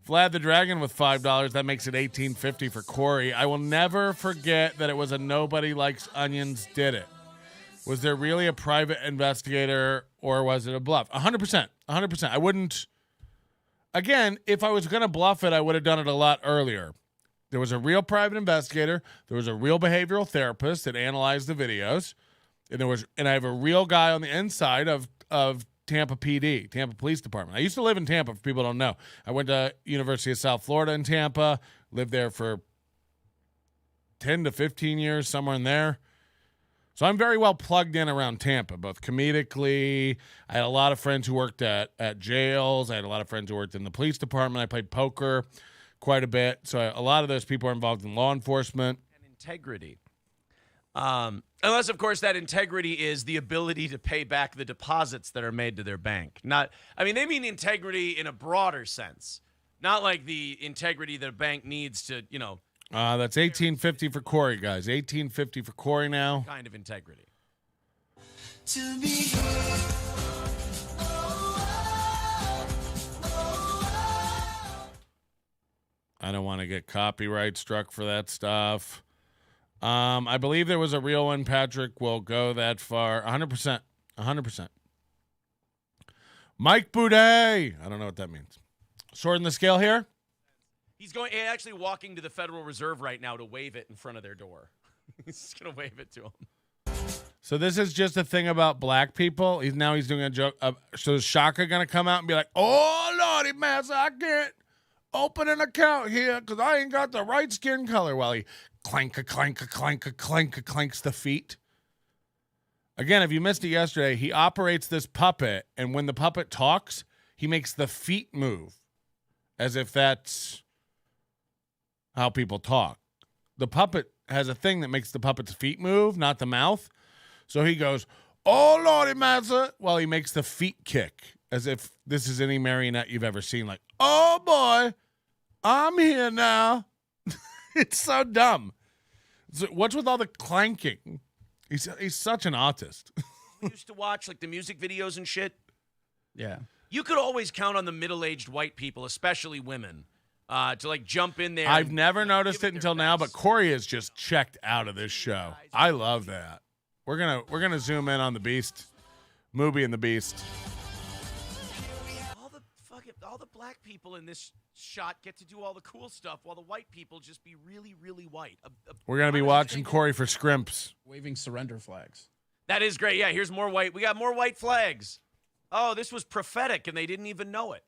Vlad the Dragon with $5. That makes it $18.50 for Corey. I will never forget that it was a Nobody Likes Onions did it. Was there really a private investigator or was it a bluff? 100%. 100%. I wouldn't. Again, if I was going to bluff it, I would have done it a lot earlier. There was a real private investigator. There was a real behavioral therapist that analyzed the videos. And I have a real guy on the inside of Tampa PD, Tampa Police Department. I used to live in Tampa, for people who don't know. I went to University of South Florida in Tampa, lived there for 10 to 15 years, somewhere in there. So I'm very well plugged in around Tampa, both comedically. I had a lot of friends who worked at jails. I had a lot of friends who worked in the police department. I played poker quite a bit. So a lot of those people are involved in law enforcement. And integrity. Unless, of course, that integrity is the ability to pay back the deposits that are made to their bank. They mean integrity in a broader sense. Not like the integrity that a bank needs to, That's $18.50 for Corey, guys. $18.50 for Corey now. kind of integrity. To be I don't want to get copyright struck for that stuff. I believe there was a real one. Patrick will go that far. 100%. 100%. Mike Boudet. I don't know what that means. Sword in the scale here. He's actually walking to the Federal Reserve right now to wave it in front of their door. He's just going to wave it to them. So this is just a thing about black people. He's doing a joke. So is Shaka going to come out and be like, oh, Lordy, master, I can't open an account here because I ain't got the right skin color, while he clanks the feet. Again, if you missed it yesterday, he operates this puppet, and when the puppet talks, he makes the feet move as if that's how people talk. The puppet has a thing that makes the puppet's feet move, not the mouth. So he goes, oh, Lordy, master, while he makes the feet kick, as if this is any marionette you've ever seen. Like, oh, boy, I'm here now. It's so dumb. So what's with all the clanking? He's such an autist. We used to watch like the music videos and shit. Yeah. You could always count on the middle-aged white people, especially women, to like jump in there. I've never noticed it until now, but Corey is just checked out of this show. I love that. We're gonna zoom in on the Beast, Mooby and the Beast. All the black people in this shot get to do all the cool stuff, while the white people just be really, really white. We're gonna be watching Corey for scrimps. Waving surrender flags. That is great. Yeah, here's more white. We got more white flags. Oh, this was prophetic, and they didn't even know it.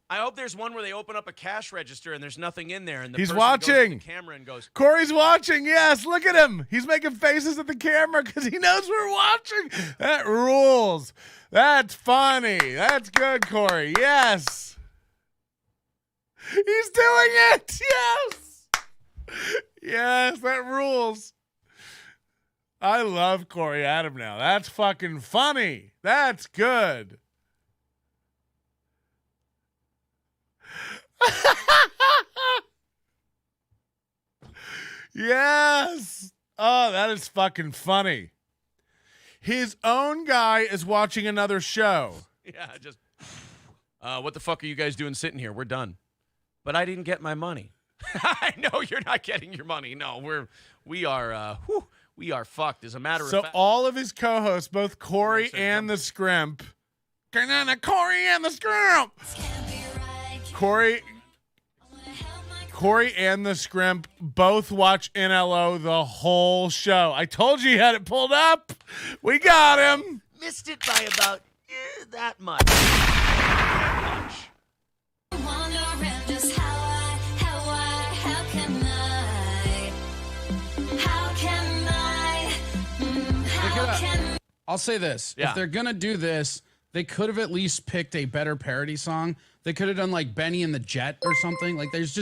I hope there's one where they open up a cash register and there's nothing in there, and the He's person watching. goes to the camera and goes, Corey's watching. Yes, look at him. He's making faces at the camera because he knows we're watching. That rules. That's funny. That's good, Corey. Yes. He's doing it. Yes. Yes, that rules. I love Corey Adam now. That's fucking funny. That's good. Yes. Oh, that is fucking funny. His own guy is watching another show. yeah, just, what the fuck are you guys doing sitting here? We're done. But I didn't get my money. I know you're not getting your money. No, we are fucked. As a matter of So fact. all of his co-hosts, both Corey and the Scrimp, Corey and the Scrimp, Corey and the Scrimp both watch NLO the whole show. I told you had it pulled up. We got him. Missed it by about that much. That much. I'll say this. Yeah. If they're going to do this, they could have at least picked a better parody song. They could have done like Benny and the Jet or something. Like there's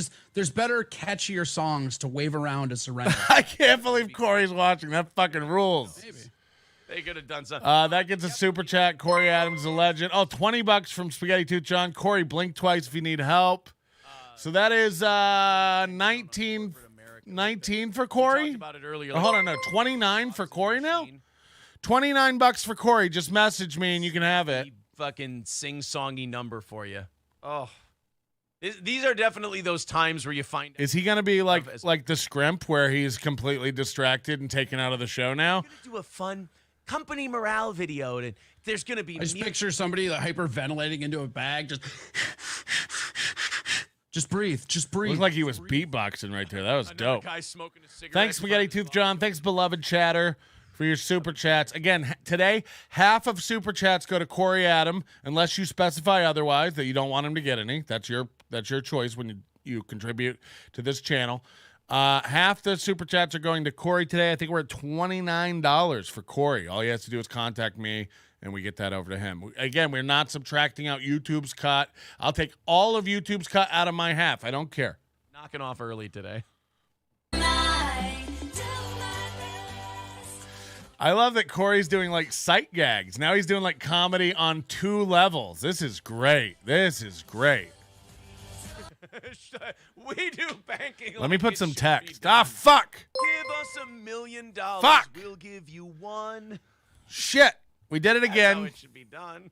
better, catchier songs to wave around to surrender. I can't believe Corey's watching. That fucking rules. Maybe. They could have done something. That gets a super chat. Corey Adams, a legend. Oh, $20 from Spaghetti Tooth John. Corey, blink twice if you need help. So that is 19 for Corey. We talked about it earlier. Oh, hold on, no, 29 for Corey now. $29 for Corey. Just message me and you can have it. Fucking sing-songy number for you. Oh, These are definitely those times where you find. Is he gonna be like the Scrimp, where he's completely distracted and taken out of the show now? I'm gonna do a fun company morale video, and there's gonna be. I just picture somebody like hyperventilating into a bag, just breathe, Looked like he was beatboxing right there. That was dope. Guy smoking a cigarette. Thanks, Spaghetti Tooth John. Thanks, beloved chatter, for your super chats. Again, today, half of super chats go to Corey Adam, unless you specify otherwise that you don't want him to get any. That's your choice when you contribute to this channel. Half the super chats are going to Corey today. I think we're at $29 for Corey. All he has to do is contact me, and we get that over to him. Again, we're not subtracting out YouTube's cut. I'll take all of YouTube's cut out of my half. I don't care. Knocking off early today. I love that Corey's doing like sight gags. Now he's doing like comedy on 2 levels. This is great. We do banking. Let me like put it some should be text. done. Fuck. Give us $1 million. Fuck. We'll give you one. Shit. We did it That's again. how it should be done.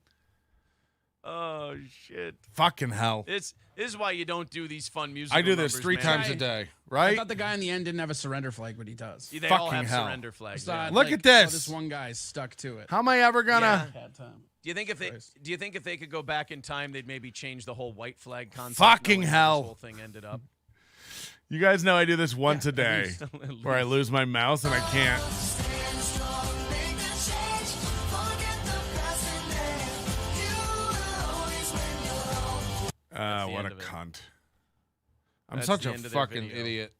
Oh shit. Fucking hell. This is why you don't do these fun music. I do this 3 times a day, right? I thought the guy in the end didn't have a surrender flag, but he does. They all Fucking have hell. surrender flags. It's not Look like, at this. oh, this one guy's stuck to it. How am I ever gonna? Bad time. Do you think if they could go back in time, they'd maybe change the whole white flag concept? Fucking knowing how hell. This whole thing ended up. You guys know I do this once a day, where I lose my mouse and I can't. What a cunt. I'm That's such the a end of their fucking video. idiot.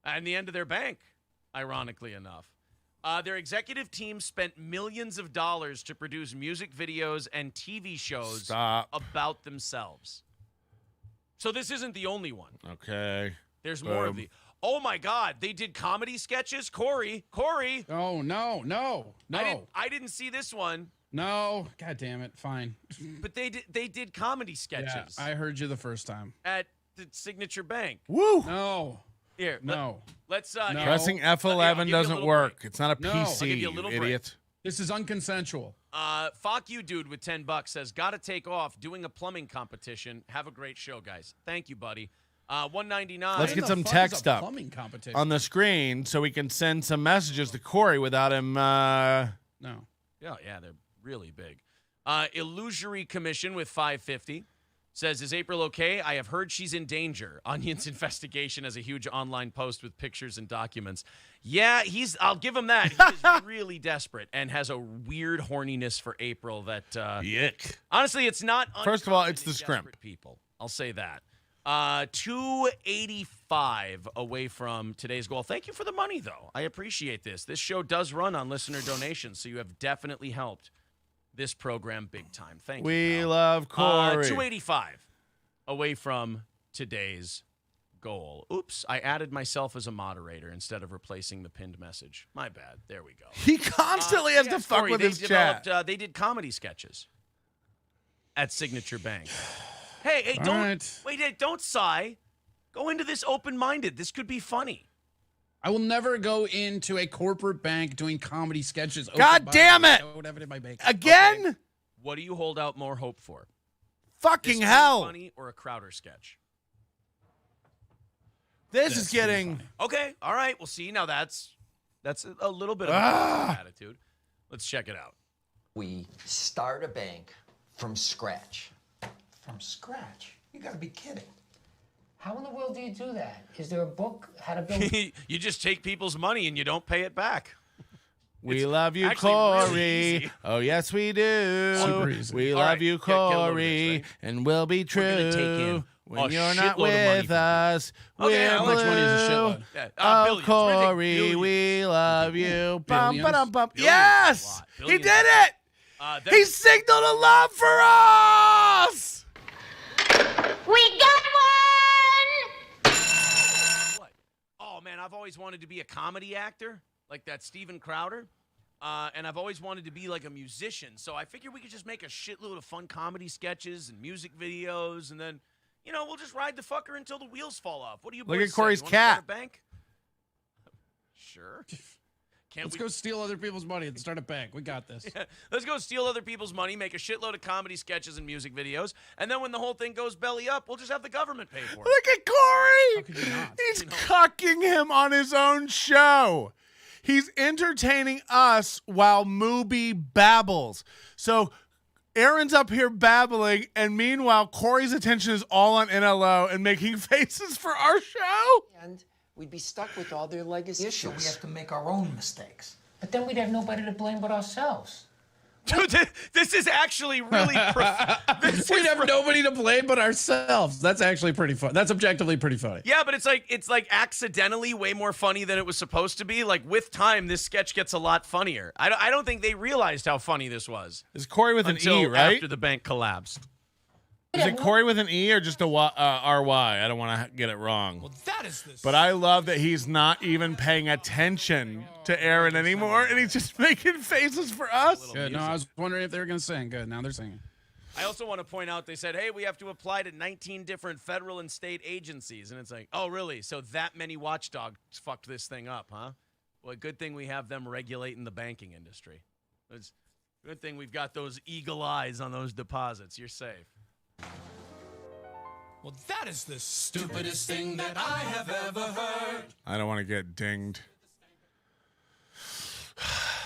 And the end of their bank, ironically enough. Their executive team spent millions of dollars to produce music videos and TV shows Stop. about themselves. So this isn't the only one. Okay. There's more of Boom. the. Oh my God! They did comedy sketches. Corey. Oh no. I didn't see this one, No. God damn it. Fine. but they did comedy Yeah, sketches I heard you the first time. at the Signature Bank. Woo! No. Here, No. let's. No. here, Pressing I'll give you a F11 doesn't little work. break. It's not a No. PC, I'll give you a you little break. idiot. This is unconsensual. Fuck you, dude, with $10 says, gotta take off doing a plumbing competition. Have a great show, guys. Thank you, buddy. $199. Let's get What some the fuck text is a up plumbing competition? on the screen so we can send some messages to Corey without him. No. Yeah, they're really big. Illusory Commission with $5.50 says, is April okay? I have heard she's in danger. Onion's investigation has a huge online post with pictures and documents. Yeah, I'll give him that. He is really desperate and has a weird horniness for April that, Yuck. honestly, it's not. First of all, uncommon it's the in scrimp. desperate people. I'll say that. 285 away from today's goal. Thank you for the money, though. I appreciate this. This show does run on listener donations, so you have definitely helped this program big time. Thank you. We pal. love Corey. 285 away from today's goal. Oops, I added myself as a moderator instead of replacing the pinned message. My bad. There we go. He constantly has to Yes, fuck Corey, with they his chat. developed, they did comedy sketches at Signature Bank. Hey, All don't right. wait. Hey, don't sigh. Go into this open-minded. This could be funny. I will never go into a corporate bank doing comedy sketches. God damn it! I don't have it in my bank. Again? Okay. What do you hold out more hope for? Fucking This hell. funny or a Crowder sketch? This is getting. Okay, all right. We'll see. Now that's a little bit of Ah. attitude. Let's check it out. We start a bank from scratch. From scratch? You gotta be kidding. How in the world do you do that? Is there a book how to build? You just take people's money and you don't pay it back. We love you, actually really Corey. easy. Oh, yes, we do. Super easy. We All love right, you, get a load of this, Corey. right? And we'll be true. We're gonna take in when a you're not shitload of money with from us. Okay, we're how How much money is a blue. shitload? Yeah, Oh, billions. We're gonna take Corey, billions. we love you. Bum, Billions? ba-dum, bum. Billions is a Yes! lot. He Billions did is a it! That- He signaled a love for us! We got one! What? Oh man, I've always wanted to be a comedy actor, like that Steven Crowder. And I've always wanted to be like a musician. So I figured we could just make a shitload of fun comedy sketches and music videos, and then, we'll just ride the fucker until the wheels fall off. What do you boys Look at say? Corey's You wanna start cat. a bank? Sure. Let's go steal other people's money and start a bank. We got this. Let's go steal other people's money, make a shitload of comedy sketches and music videos, and then when the whole thing goes belly up, we'll just have the government pay for it. Look at Corey. could you not? He's cucking him on his own show. He's entertaining us while Mooby babbles. So Aaron's up here babbling, and meanwhile, Corey's attention is all on NLO and making faces for our show. And we'd be stuck with all their legacy issues. We have to make our own mistakes. But then we'd have nobody to blame but ourselves. Dude, this is actually really... We'd have nobody to blame but ourselves. That's actually pretty fun. That's objectively pretty funny. Yeah, but it's like accidentally way more funny than it was supposed to be. Like, with time, this sketch gets a lot funnier. I don't think they realized how funny this was. Is Corey with an E, right? After the bank collapsed. Is it Corey with an E or just a R-Y? I don't want to get it wrong. Well, that is this. But I love that he's not even paying attention to Aaron anymore, and he's just making faces for us. Good. No, I was wondering if they were going to sing. Good. Now they're singing. I also want to point out, they said, hey, we have to apply to 19 different federal and state agencies. And it's like, oh, really? So that many watchdogs fucked this thing up, huh? Well, good thing we have them regulating the banking industry. It's good thing we've got those eagle eyes on those deposits. You're safe. Well, that is the stupidest thing that I have ever heard. I don't want to get dinged.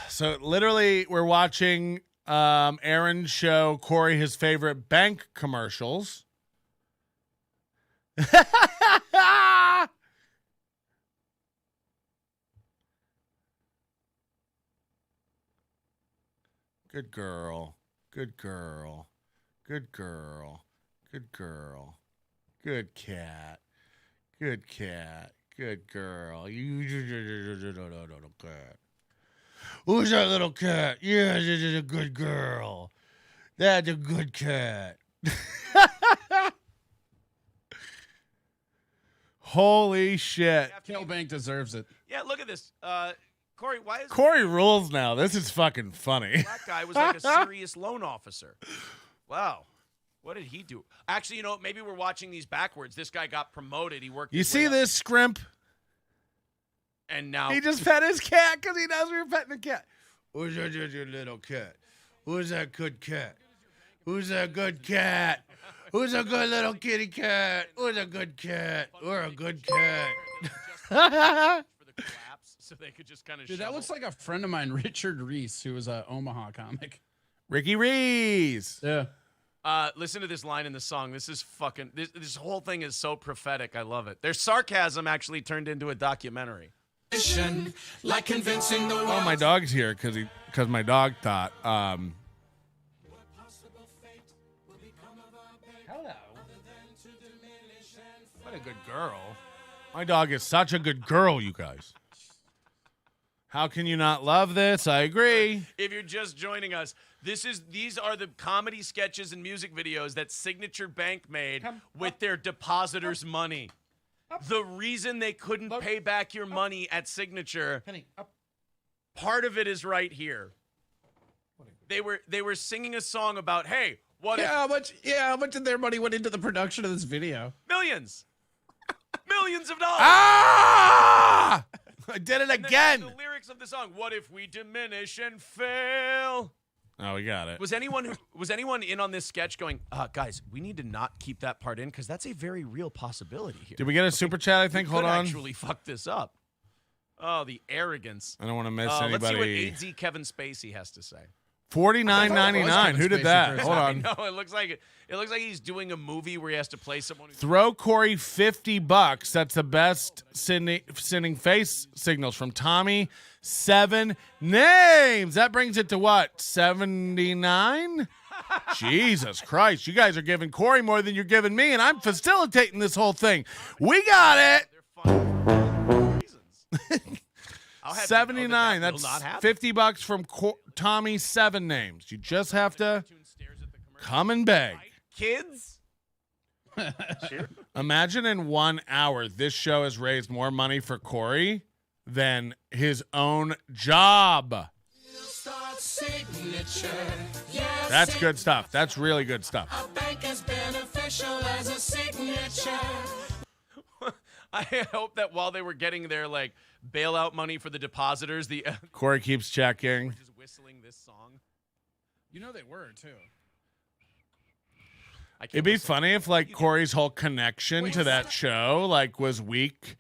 So literally, we're watching Aaron show Corey his favorite bank commercials. Good girl. Good girl. Good girl. Good girl. Good cat. Good cat. Good girl. You little cat. Who's that little cat? Yeah, this is a good girl. That's a good cat. Holy shit. Kill Bank deserves it. Yeah, look at this. Corey, why is Corey rules now. This is fucking funny. that guy was like a serious loan officer? Wow. What did he do? Actually, you know, maybe we're watching these backwards. This guy got promoted. He worked. You his way see up, this, Scrimp? and now He just pet his cat because he knows we were petting the cat. Who's that little cat? Who's that good cat? Who's that good cat? Who's a good little kitty cat? Who's a good cat? We're a good cat. for the collapse, so they could just kind of. Dude, that looks like a friend of mine, Richard Reese, who was an Omaha comic. Ricky Reese. Yeah. Listen to this line in the song. This is fucking. This whole thing is so prophetic. I love it. Their sarcasm actually turned into a documentary. Like convincing the world. Oh, my dog's here because my dog thought. Hello. What a good girl. My dog is such a good girl, you guys. How can you not love this? I agree. If you're just joining us, these are the comedy sketches and music videos that Signature Bank made with their depositors' money. The reason they couldn't pay back your money at Signature, part of it is right here. They were singing a song about, hey, what if How much of their money went into the production of this video? millions of dollars. Ah! I did it And then again. the lyrics of the song, what if we diminish and fail? Oh, we got it. Was anyone in on this sketch going, guys, we need to not keep that part in because that's a very real possibility here. Did we get a super chat? I think. We Hold could on. actually fuck this up. Oh, the arrogance. I don't want to miss Let's see what anybody. AZ Kevin Spacey has to say. $49.99. Who did that? Hold on. No, it looks like he's doing a movie where he has to play someone who's Throw Corey $50. That's the best sending face signals from Tommy. 7 names. That brings it to what? 79? Jesus Christ. You guys are giving Corey more than you're giving me, and I'm facilitating this whole thing. We got it. they're fun for reasons. I'll have you know 79. that will That's not happen. $50 from Tommy. 7 names. You just have to come and beg. Kids? Imagine in 1 hour, this show has raised more money for Corey than his own job. That's good stuff. That's really good stuff. I hope that while they were getting their like bailout money for the depositors. The Corey keeps checking. just whistling this song. You know they were too. I can't It'd be whistle. funny if like Corey's whole connection to that show like was weak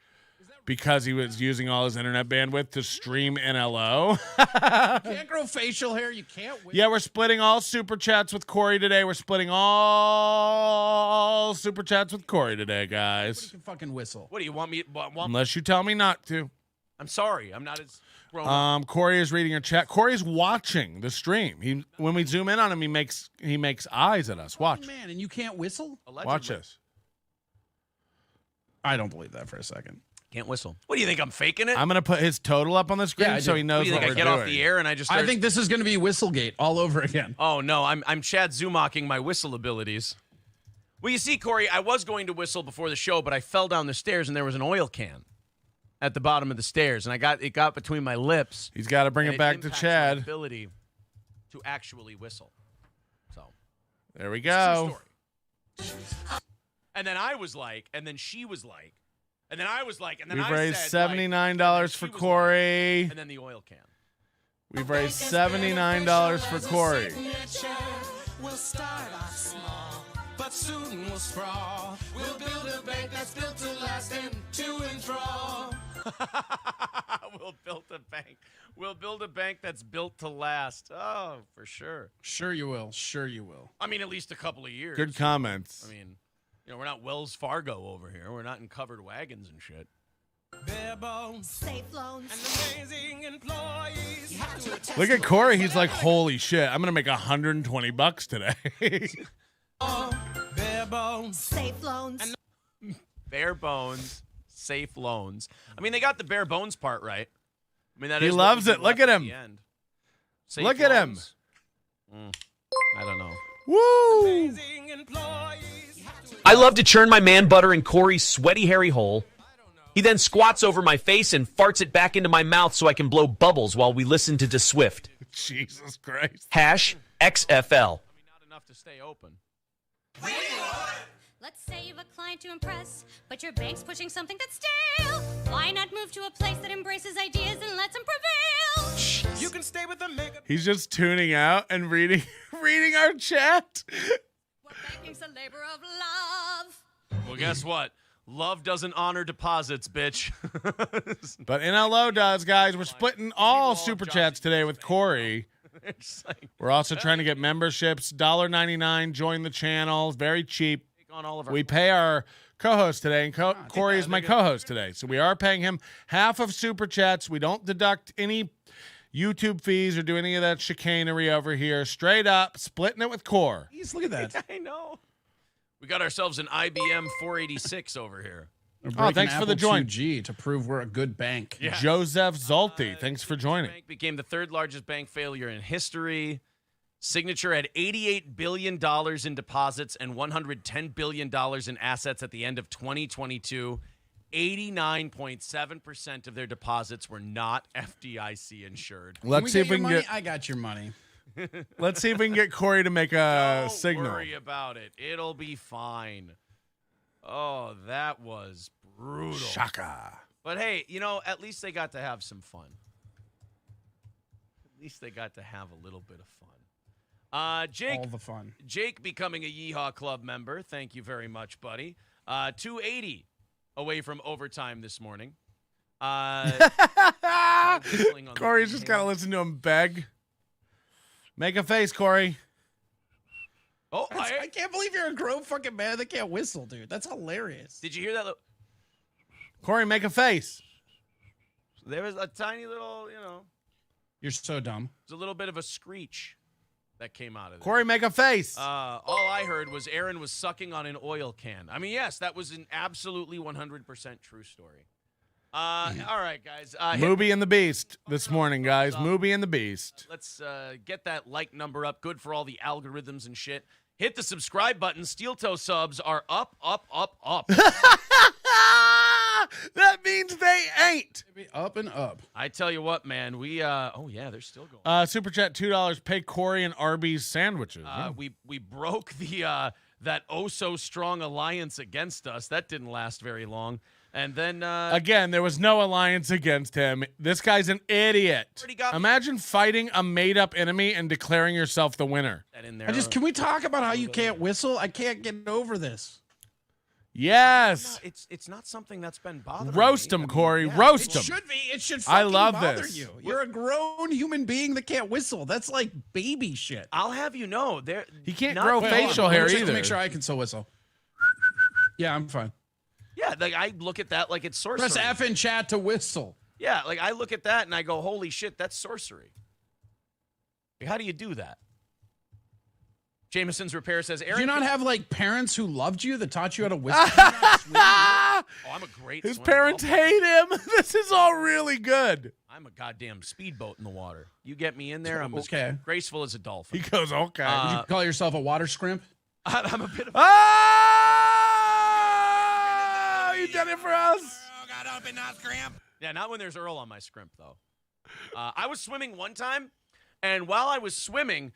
because he was using all his internet bandwidth to stream NLO. You can't grow facial hair. You can't. Yeah, we're splitting all super chats with Corey today. We're splitting all super chats with Corey today, You guys. can fucking whistle. What do you want me? Unless you tell me not to. I'm sorry. I'm not as grown up. Corey is reading a chat. Corey's watching the stream. When we zoom in on him, he makes eyes at us. Watch. Man, and you can't whistle? Allegedly. Watch this. I don't believe that for a second. Can't whistle. What do you think? I'm faking it? I'm gonna put his total up on the screen Yeah, I so do. he What knows do you what think? I we're get doing. off the air and I just start. I think this is going to be Whistlegate all over again. Oh no, I'm Chad Zumocking my whistle abilities. Well, you see, Corey, I was going to whistle before the show, but I fell down the stairs and there was an oil can at the bottom of the stairs, and it got between my lips. He's got to bring and it back to impacts my Chad. ability to actually whistle. So There we true go. story. And then I was like, and then she was like, and then I was like, and then We've I raised said, like, $79 and then for she was Corey. like, and then the oil can. We've raised $79 for Corey. We'll start off small, but soon we'll sprawl. We'll build a bank that's built to last and to enthrall. We'll build a bank. We'll build a bank that's built to last. Oh, for sure. Sure you will. Sure you will. I mean, at least a couple of years. Good comments. I mean, we're not Wells Fargo over here. We're not in covered wagons and shit. Bare bones Safe loans. and amazing employees. You have to attest Look at to Corey. it. He's like, holy shit, I'm gonna make $120 today. Bare bones. Safe loans. Bare bones, safe loans. I mean, they got the bare bones part right. I mean, that He is what loves we it. do Look left at at him. the end. Safe Look at him. loans. I don't know. Woo! Amazing employees. I love to churn my man butter in Corey's sweaty, hairy hole. He then squats over my face and farts it back into my mouth so I can blow bubbles while we listen to DeSwift. Jesus Christ. #XFL. I mean, not enough to stay open. Let's say you've a client to impress, but your bank's pushing something that's stale. Why not move to a place that embraces ideas and lets them prevail? You can stay with the mega. He's just tuning out and reading our chat. What banking's a labor of love. Well, guess what? Love doesn't honor deposits, bitch. But NLO does, guys. We're splitting all super chats today with Corey. It's like, We're also trying to get memberships. $1.99. Join the channel. Very cheap. take on all of our. We pay our co-host today, and Corey is my co-host today. So we are paying him half of super chats. We don't deduct any YouTube fees or do any of that chicanery over here. Straight up, splitting it with Core. Jeez, look at that. I know. We got ourselves an IBM 486 over here. We're Oh, breaking thanks for the Apple join. 2G to prove we're a good bank. Yeah. Joseph Zolti, thanks for joining. Bank became the third largest bank failure in history. Signature had $88 billion in deposits and $110 billion in assets at the end of 2022. 89.7% of their deposits were not FDIC insured. Let's see if we can money? get. I got your money. Let's see if we can get Corey to make a Don't signal. worry about it. It'll be fine. Oh, that was brutal. Shaka. But hey, at least they got to have some fun. At least they got to have a little bit of fun. Jake, All the fun. Jake becoming a Yeehaw Club member. Thank you very much, buddy. 280 away from overtime this morning. Corey's just got to listen to him beg. Make a face, Corey. Oh, I can't believe you're a grown fucking man that can't whistle, dude. That's hilarious. did you hear that? Corey, make a face. There was a tiny little, You're so dumb. there's a little bit of a screech that came out of it. Corey, make a face. All I heard was Aaron was sucking on an oil can. I mean, yes, that was an absolutely 100% true story. All right, guys. Mooby and the Beast this morning, guys. Mooby and the Beast. Let's get that like number up. Good for all the algorithms and shit. Hit the subscribe button. Steel toe subs are up, up, up, up. That means they ain't. Up and up. I tell you what, man. We oh yeah, they're still going. Super chat $2. Pay Corey and Arby's sandwiches. We broke the that oh so strong alliance against us. That didn't last very long. And then Again, there was no alliance against him. This guy's an idiot. Already got me. Imagine fighting a made-up enemy and declaring yourself the winner. that in there. Can we talk about how you can't whistle? I can't get over this. Yes. It's not something that's been bothering Roast me. him, I mean, Corey. yeah, Roast It him. should be. It should I fucking love bother this. you. You're a grown human being that can't whistle. That's like baby shit. I'll have you know, there He can't not- grow Wait, hold on. facial Let me hair check to either. Make sure I can still whistle. Yeah, I'm fine. Yeah, like I look at that like it's sorcery. Press F in chat to whistle. Yeah, like I look at that and I go, holy shit, that's sorcery. Like, how do you do that? Jameson's Repair says, Aaron. Do you not have like parents who loved you that taught you how to whistle? Oh, I'm a great His swimmer. parents Oh, hate him. This is all really good. I'm a goddamn speedboat in the water. You get me in there, I'm as Okay. graceful as a dolphin. He goes, okay. Would you call yourself a water scrimp? I'm a bit of Oh! You did it for us. Yeah, not when there's Earl on my scrimp, though. I was swimming one time, and while I was swimming,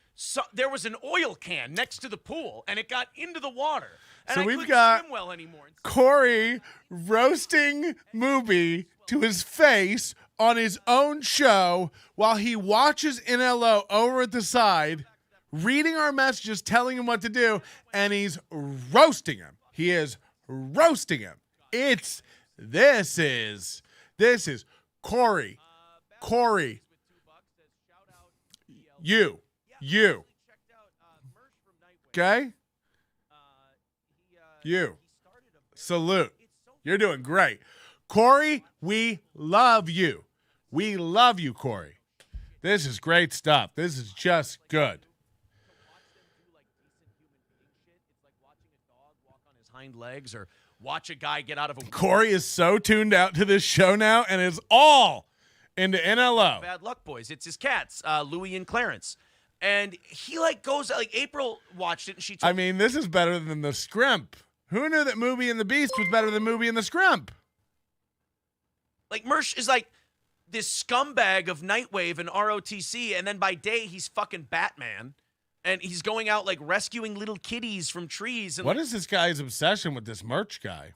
there was an oil can next to the pool, and it got into the water. And So I we've couldn't got swim well anymore. Corey roasting Mooby to his face on his own show while he watches NLO over at the side, reading our messages, telling him what to do, and he's roasting him. He is roasting him. This is Corey. You. Okay? You. Salute. You're doing great. Corey, we love you. We love you, Corey. This is great stuff. This is just good. Hind legs, or watch a guy get out of a Corey is so tuned out to this show now and is all into NLO. Bad Luck Boys. It's his cats, Louie and Clarence. And he goes, April watched it and she told I mean, this is better than the Scrimp. Who knew that Mooby and the Beast was better than Mooby and the Scrimp? Mersh is like this scumbag of Nightwave and ROTC, and then by day he's fucking Batman. And he's going out rescuing little kitties from trees. And What is this guy's obsession with this merch guy?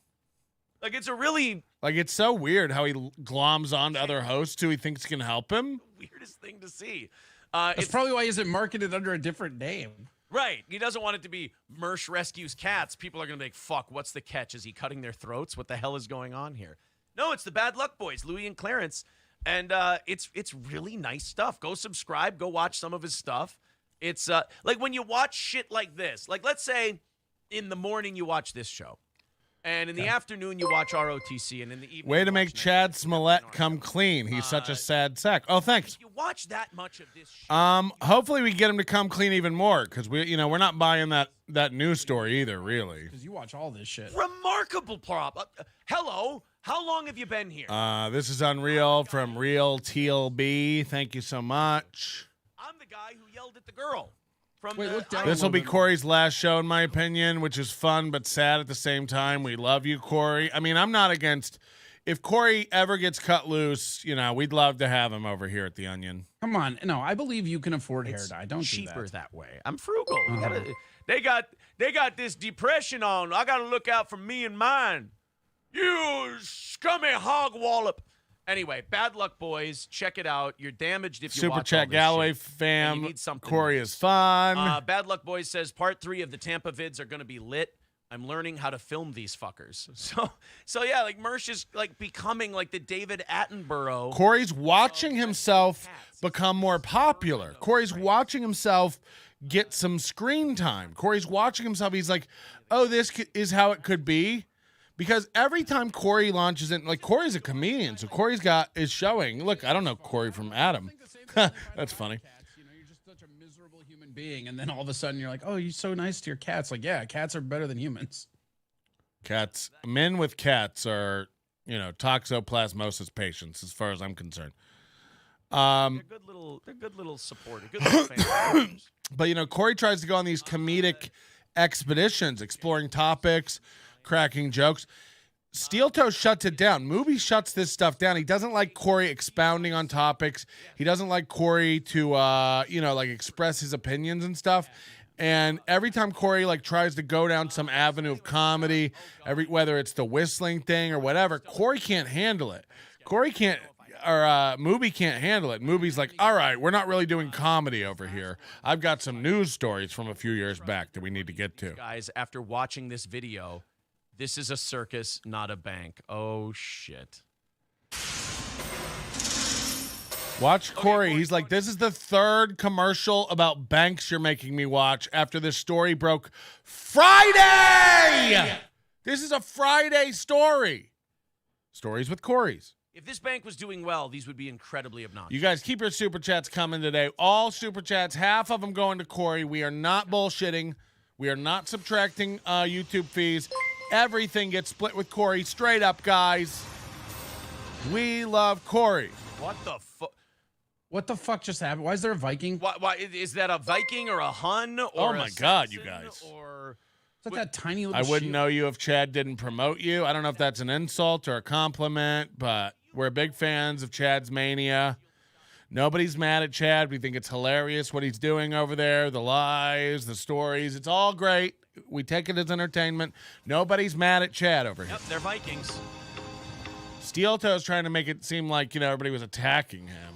It's a really It's so weird how he gloms on to other hosts who he thinks can help him. weirdest thing to see. That's It's probably why he isn't marketed under a different name. right. He doesn't want it to be Mersh rescues cats. People are going to be like, fuck, what's the catch? Is he cutting their throats? What the hell is going on here? No, it's the Bad Luck Boys, Louie and Clarence. And it's really nice stuff. Go subscribe. Go watch some of his stuff. It's when you watch shit like this. Let's say in the morning you watch this show. And in the afternoon you watch ROTC. And in the evening Way to you make watch Chad Nightwave. Smollett come clean. He's such a sad sack. Oh, thanks. If you watch that much of this shit. Hopefully we get him to come clean even more because we're not buying that news story either, really. Because you watch all this shit. Remarkable prop. Hello. How long have you been here? This is Unreal from Real TLB. Thank you so much. I'm the guy who yelled at the girl. Wait, look down. This will be Corey's last show, in my opinion, which is fun but sad at the same time. We love you, Corey. I mean, I'm not against. If Corey ever gets cut loose, we'd love to have him over here at the Onion. Come on. No, I believe you can afford hair dye. Don't cheaper do that. way. I'm frugal. They got this depression on. I got to look out for me and mine. You scummy hog wallop. Anyway, Bad Luck Boys, check it out. You're damaged if you Super watch all Chat this Galloway shit. And fam. you need something Corey nice. is fun. Bad Luck Boys says part 3 of the Tampa vids are going to be lit. I'm learning how to film these fuckers. So yeah, Mersh is becoming the David Attenborough. Corey's watching himself become more popular. Corey's watching himself get some screen time. Corey's watching himself. He's like, oh, this is how it could be. Because every time Corey launches in, Corey's a comedian, so Corey's is showing. Look, I don't know Corey from Adam. That's funny. You're just such a miserable human being, and then all of a sudden you're like, oh, you're so nice to your cats. Yeah, cats are better than humans. Men with cats are, toxoplasmosis patients, as far as I'm concerned. They're good little supporters. Good little fans. But, Corey tries to go on these comedic expeditions, exploring topics, cracking jokes. Steel Toe shuts it down. Mooby shuts this stuff down. He doesn't like Corey expounding on topics. He doesn't like Corey to, express his opinions and stuff. And every time Corey like tries to go down some avenue of comedy, whether it's the whistling thing or whatever, Corey can't handle it. Corey can't, or Mooby can't handle it. Mooby's like, all right, we're not really doing comedy over here. I've got some news stories from a few years back that we need to get to. Guys, after watching this video, this is a circus, not a bank. Oh, shit. Watch Corey. He's like, this is the third commercial about banks you're making me watch after this story broke Friday. This is a Friday story. Stories with Corey's. If this bank was doing well, these would be incredibly obnoxious. You guys keep your super chats coming today. All super chats, half of them going to Corey. We are not bullshitting. We are not subtracting YouTube fees. Everything gets split with Corey. Straight up, guys. We love Corey. What the fuck? What the fuck just happened? Why is there a Viking? Why is that a Viking or a Hun? Or Oh my God, you guys. Or Is that tiny little I wouldn't shield? know you if Chad didn't promote you. I don't know if that's an insult or a compliment, but we're big fans of Chad's Mania. Nobody's mad at Chad. We think it's hilarious what he's doing over there, the lies, the stories. It's all great. We take it as entertainment. Nobody's mad at Chad over here. Yep, they're Vikings. Steel Toe's trying to make it seem like, everybody was attacking him.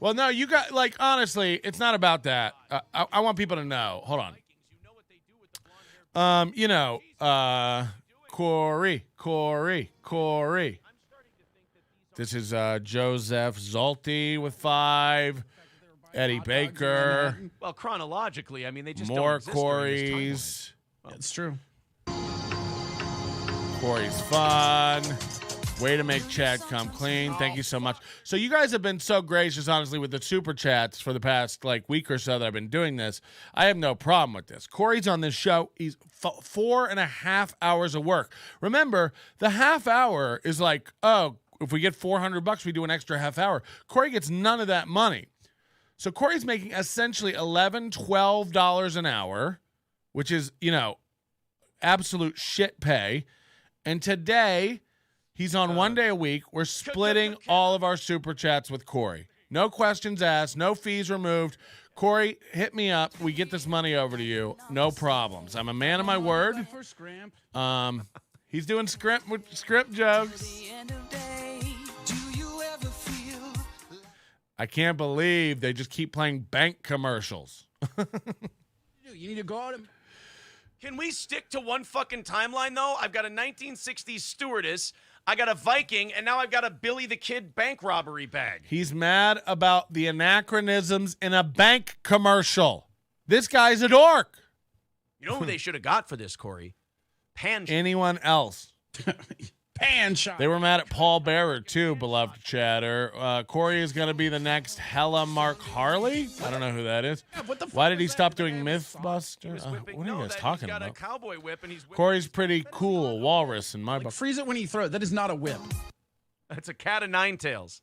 Well, no, you got, honestly, it's not about that. I want people to know. Hold on. Corey. This is Joseph Zolti with 5. Eddie Baker. Well, chronologically, I mean, they just More don't exist during this Corey's. It's true. Corey's fun. Way to make Chad come clean. Thank you so much. So you guys have been so gracious, honestly, with the super chats for the past week or so that I've been doing this. I have no problem with this. Corey's on this show. He's 4.5 hours of work. Remember, the half hour is if we get $400, we do an extra half hour. Corey gets none of that money. So Corey's making essentially $11, $12 an hour, which is, absolute shit pay. And today, he's on 1 day a week. We're splitting all of our super chats with Corey. No questions asked, no fees removed. Corey, hit me up. We get this money over to you. No problems. I'm a man of my word. He's doing script jokes. I can't believe they just keep playing bank commercials. You need to go out and... Can we stick to one fucking timeline, though? I've got a 1960s stewardess, I got a Viking, and now I've got a Billy the Kid bank robbery bag. He's mad about the anachronisms in a bank commercial. This guy's a dork. You know who they should have got for this, Corey? Anyone else? Pan shot. They were mad at Paul Bearer, too, beloved chatter. Corey is going to be the next Hella Mark Harley? I don't know who that is. Why did he stop doing Mythbuster? What are you guys talking he's got about? A cowboy whip and he's Corey's pretty cool. Walrus in my book. Freeze it when you throw it. That is not a whip. That's a cat of nine tails.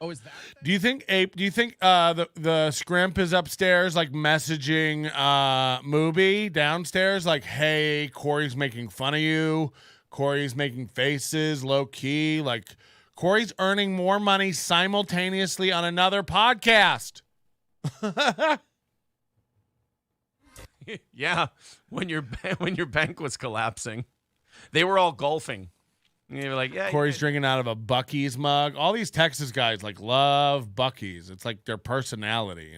Oh, is that? Do you think the scrimp is upstairs, messaging Mooby downstairs, hey, Corey's making fun of you. Corey's making faces, low key. Corey's earning more money simultaneously on another podcast. Yeah, when your bank was collapsing, they were all golfing. And you were like, yeah. Corey's drinking out of a Buc-ee's mug. All these Texas guys love Buc-ee's. It's their personality,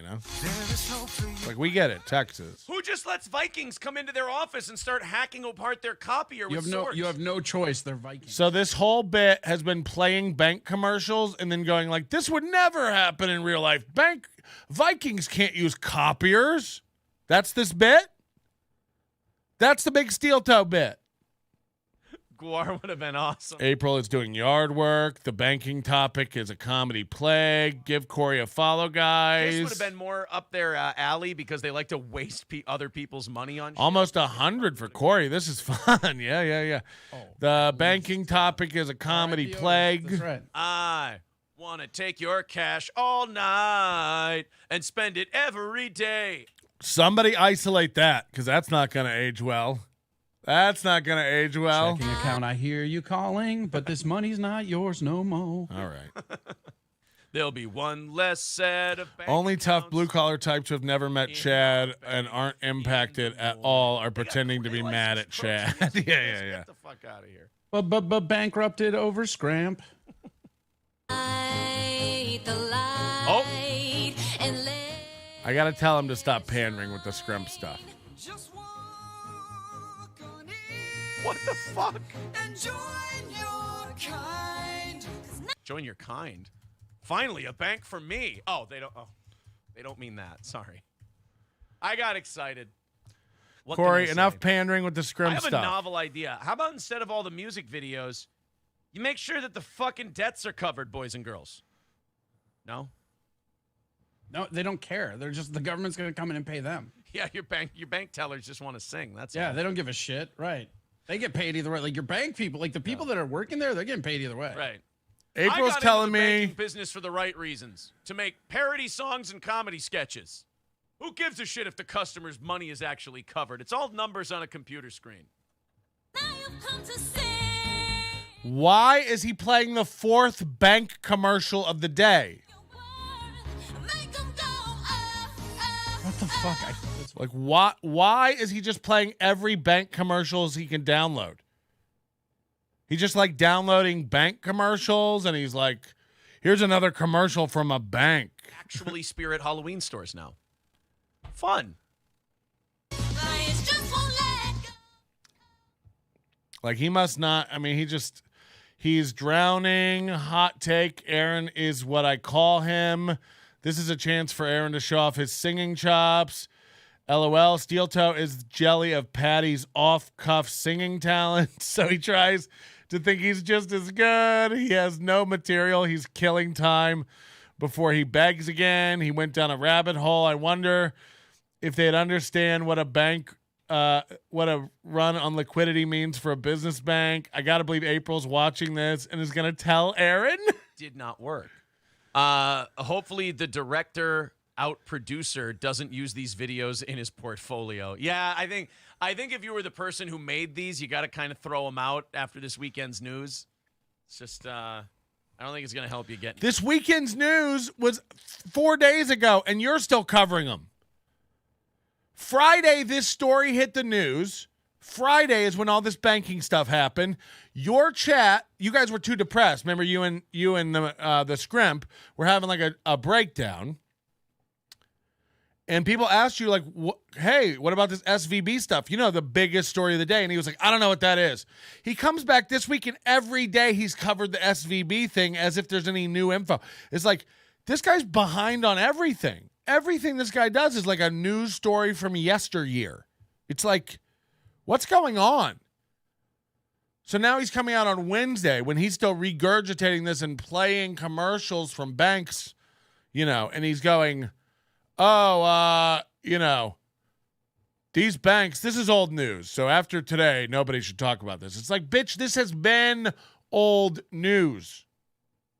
we get it, Texas. Who just lets Vikings come into their office and start hacking apart their copier with swords? You have no choice. They're Vikings. So this whole bit has been playing bank commercials and then going this would never happen in real life. Vikings can't use copiers. That's this bit? That's the big steel toe bit. Guar would have been awesome. April is doing yard work. The banking topic is a comedy plague. Give Corey a follow, guys. This would have been more up their alley because they like to waste other people's money on shit. Almost 100 for Corey. This is fun. Yeah. Oh, the banking topic is a comedy plague. That's right. I want to take your cash all night and spend it every day. Somebody isolate that because that's not going to age well. That's not going to age well. Checking account, I hear you calling, but this money's not yours no more. All right. There'll be one less set of bank Only tough accounts. blue-collar types who have never met Chad and aren't impacted at all are pretending to be mad at Chad. yeah. Get the fuck out of here. But bankrupted over Scramp. Oh, I gotta tell him to stop pandering with the scrimp stuff. what the fuck? Join your kind. Finally, a bank for me. Oh, they don't mean that. Sorry. I got excited. What Corey, can I enough say? pandering with the I scrimp have stuff. a novel idea. How about instead of all the music videos, you make sure that the fucking debts are covered, boys and girls? No? No, they don't care. They're just the government's going to come in and pay them. Yeah, your bank tellers just want to sing. That's Yeah, all. they don't give a shit. Right. They get paid either way. Like your bank people, like the people that are working there, they're getting paid either way. Right. April's I got telling into the me banking business for the right reasons, to make parody songs and comedy sketches. Who gives a shit if the customer's money is actually covered? It's all numbers on a computer screen. why is he playing the fourth bank commercial of the day? What the fuck? Like, why is he just playing every bank commercials he can download? He's just like downloading bank commercials, and he's like, here's another commercial from a bank. Actually, Spirit Halloween stores now. Fun. Like, he must not, I mean, he's drowning. Hot take, Aaron is what I call him. This is a chance for Aaron to show off his singing chops. LOL, Steel Toe is jelly of Patty's off-cuff singing talent, so he tries to think he's just as good. He has no material. He's killing time before he begs again. He went down a rabbit hole. I wonder if they'd understand what a bank, what a run on liquidity means for a business bank. I got to believe April's watching this and is going to tell Aaron. Did not work. Hopefully the director out producer doesn't use these videos in his portfolio. Yeah, I think if you were the person who made these, you got to kind of throw them out after this weekend's news. It's just I don't think it's going to help you get This weekend's news was 4 days ago, and you're still covering them. Friday, this story hit the news. Friday is when all this banking stuff happened. Your chat, you guys were too depressed. Remember, you and the scrimp were having like a breakdown. And people asked you, like, hey, what about this SVB stuff? You know, the biggest story of the day. And he was like, I don't know what that is. He comes back this week, and every day he's covered the SVB thing as if there's any new info. It's like, this guy's behind on everything. Everything this guy does is like a news story from yesteryear. It's like, what's going on? So now he's coming out on Wednesday when he's still regurgitating this and playing commercials from banks, you know, and he's going, these banks, this is old news. So after today, nobody should talk about this. It's like, bitch, this has been old news.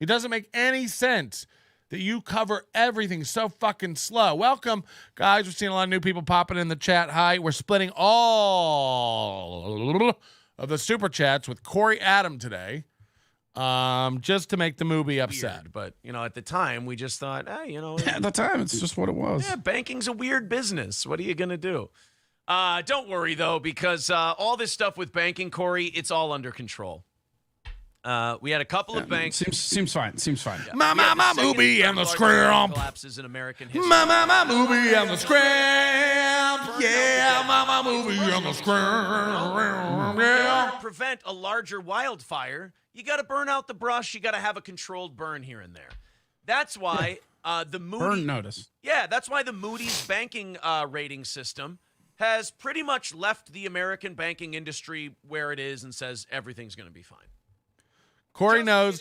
It doesn't make any sense that you cover everything so fucking slow. Welcome, guys. We're seeing a lot of new people popping in the chat. Hi. We're splitting all of the super chats with Corey Adam today. Just to make the movie upset. weird, but at the time we just thought, At the time, it's just what it was. yeah, banking's a weird business. What are you gonna do? Don't worry though, because all this stuff with banking, Corey, it's all under control. We had a couple of banks. Seems fine. Seems fine. Yeah. My We had the second movie and the largest scrimp. collapses in American history. My movie and the scrimp. Yeah, my movie and the scrimp. Yeah. To prevent a larger wildfire, you got to burn out the brush. You got to have a controlled burn here and there. That's why the Moody Burn notice. Yeah, that's why the Moody's banking rating system has pretty much left the American banking industry where it is and says everything's going to be fine. Corey knows.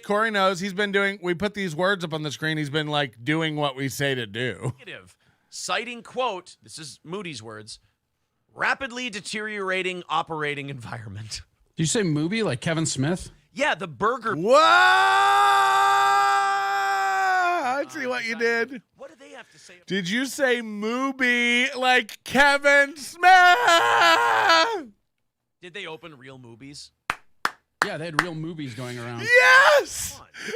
He's been doing, we put these words up on the screen. He's been like doing what we say to do. Negative. Citing, quote, this is Moody's words, rapidly deteriorating operating environment. Did you say Mooby like Kevin Smith? Yeah, the burger. Whoa! I see what you did. What do they have to say? Did you say Mooby like Kevin Smith? Did they open real Moobies? Yeah, they had real movies going around. Yes! Get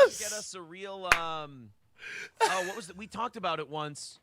Yes! us surreal. What was it? We talked about it once.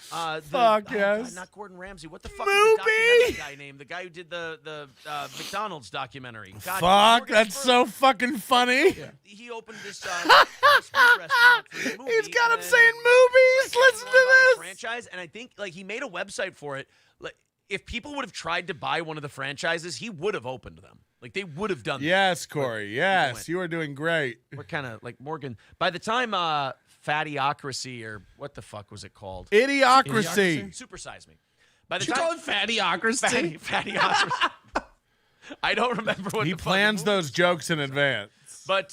Fuck yes. God, not Gordon Ramsay. What the fuck Mooby! is the documentary guy named? The guy who did the McDonald's documentary. God, Fuck, Morgan that's Spurlock. so fucking funny. He opened this food restaurant for the movie. He's got him and saying movies. Listen to this. Franchise, and I think like he made a website for it. Like, if people would have tried to buy one of the franchises, he would have opened them. Like they would have done. Yes, Corey. Yes, went. you are doing great. We're kind of like Morgan. By the time Fattyocracy or what the fuck was it called? Idiocracy. Supersize Me. By the Did you time call it Fattyocracy? Fattyocracy. I don't remember what He the fuck plans the movie those jokes in advance. But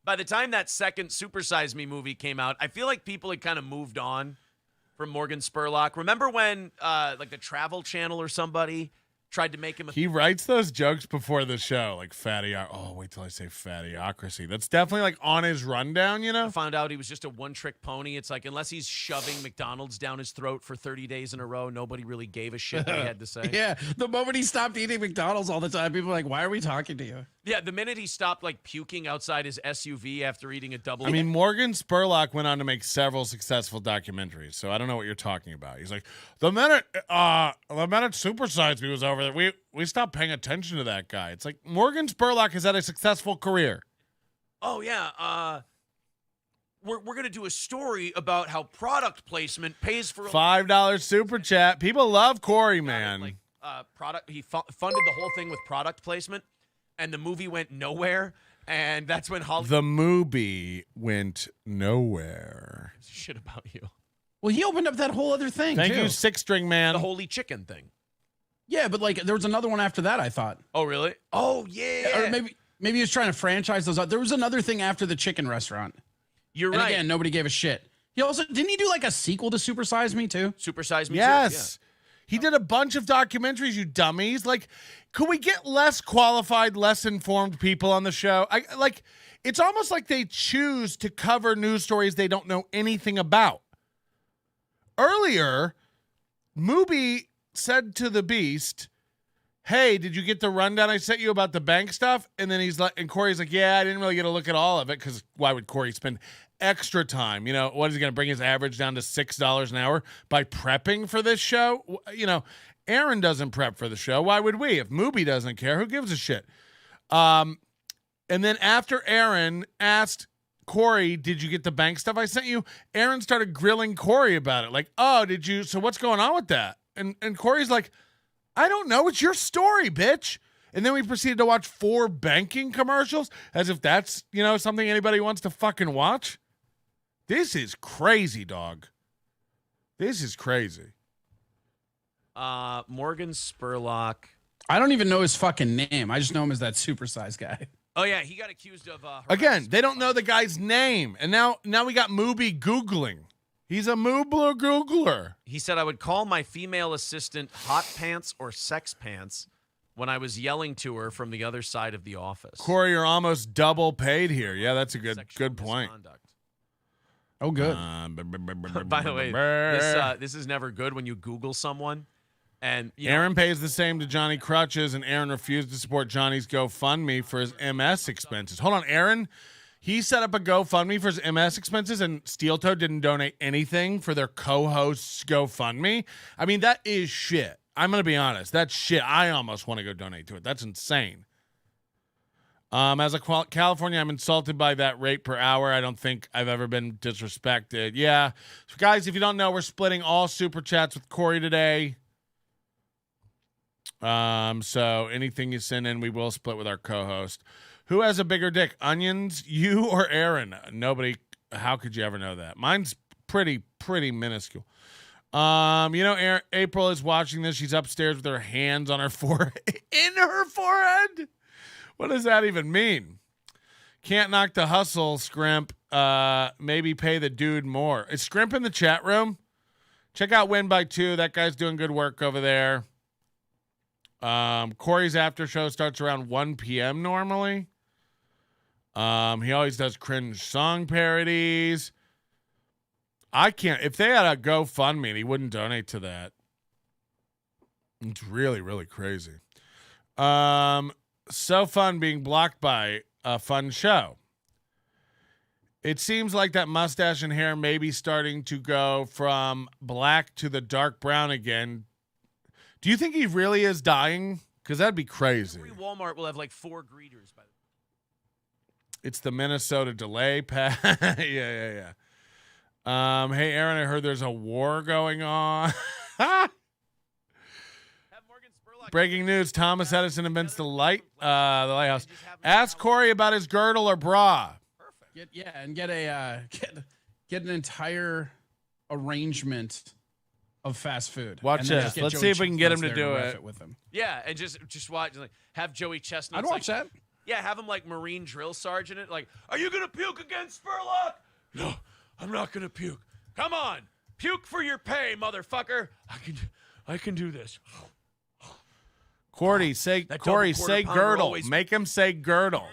by the time that second Supersize Me movie came out, I feel like people had kind of moved on from Morgan Spurlock. Remember when like the Travel Channel or somebody tried to make him He writes those jokes before the show, like oh, wait till I say Fattyocracy. That's definitely like on his rundown, you know? found out he was just a one-trick pony. It's like, unless he's shoving McDonald's down his throat for 30 days in a row, nobody really gave a shit what he had to say. Yeah, the moment he stopped eating McDonald's all the time, people were like, why are we talking to you? Yeah, the minute he stopped like puking outside his SUV after eating a double. I mean, Morgan Spurlock went on to make several successful documentaries, so I don't know what you're talking about. He's like, the minute Supersize Me was over there, we stopped paying attention to that guy. It's like Morgan Spurlock has had a successful career. oh yeah, we're gonna do a story about how product placement pays for $5 super chat. People love Corey, man. like product. He funded the whole thing with product placement, and the movie went nowhere. And that's when Hollywood The Mooby went nowhere. shit about you. Well, he opened up that whole other thing, Thank too. you, Six String Man. The holy chicken thing. Yeah, but like there was another one after that, I thought. Oh really? Oh yeah. Or maybe he was trying to franchise those out. There was another thing after the chicken restaurant. You're And right. again, nobody gave a shit. He also didn't he do like a sequel to Supersize Me too? Supersize Me. Yes. He did a bunch of documentaries, you dummies. Like, could we get less qualified, less informed people on the show? It's almost like they choose to cover news stories they don't know anything about. Earlier, Mooby said to the Beast, hey, did you get the rundown I sent you about the bank stuff? And then Corey's like, yeah, I didn't really get a look at all of it, because why would Corey spend extra time? You know, what is he going to bring his average down to $6 an hour by prepping for this show? You know, Aaron doesn't prep for the show. Why would we? If Mooby doesn't care, who gives a shit? And then after Aaron asked Corey, did you get the bank stuff I sent you? Aaron started grilling Corey about it. Like, oh, did you? So what's going on with that? And Corey's like, I don't know. It's your story, bitch. And then we proceeded to watch 4 banking commercials as if that's, you know, something anybody wants to fucking watch. This is crazy, dog. This is crazy. Morgan Spurlock. I don't even know his fucking name. I just know him as that supersized guy. Oh yeah, he got accused of Again, they don't know the guy's name. And now we got Mooby Googling. He's a Moobler Googler. He said I would call my female assistant hot pants or sex pants when I was yelling to her from the other side of the office. Corey, you're almost double paid here. Yeah, that's a Sexual good point. misconduct. Oh, good. By the way, this is never good when you Google someone. And you know, Aaron pays the same to Johnny Crutches, and Aaron refused to support Johnny's GoFundMe for his MS expenses. Hold on, Aaron. He set up a GoFundMe for his MS expenses, and Steel Toe didn't donate anything for their co-host's GoFundMe. I mean, that is shit. I'm going to be honest. That's shit. I almost want to go donate to it. That's insane. As a California, I'm insulted by that rate per hour. I don't think I've ever been disrespected. Yeah. So guys, if you don't know, we're splitting all Super Chats with Corey today. So anything you send in, we will split with our co-host. Who has a bigger dick, Onions, you or Aaron? Nobody. How could you ever know that? Mine's pretty minuscule. You know, April is watching this. She's upstairs with her hands on her forehead. In her forehead? What does that even mean? Can't knock the hustle, Scrimp. Maybe pay the dude more. Is Scrimp in the chat room? Check out Win by 2. That guy's doing good work over there. Corey's after show starts around 1 p.m. normally. He always does cringe song parodies. I can't. If they had a GoFundMe, he wouldn't donate to that. It's really, really crazy. So fun being blocked by a fun show. It seems like that mustache and hair may be starting to go from black to the dark brown again. Do you think he really is dying? Because that'd be crazy. Every Walmart will have like 4 greeters by the It's the Minnesota delay pass. yeah. Hey, Aaron, I heard there's a war going on. Breaking news: Thomas Edison invents the lighthouse. Ask Corey about his girdle or bra. Get an entire arrangement of fast food. Watch And then this. just get Let's Joey see if we can get him to Chestnuts there do riff it. with him. Yeah, and just watch, like, have Joey Chestnut. I'd watch that. Yeah, have him like Marine drill sergeant it. Like, are you gonna puke again, Spurlock? No, I'm not gonna puke. Come on, puke for your pay, motherfucker. I can do this. Corey, say girdle. always- Make him say girdle.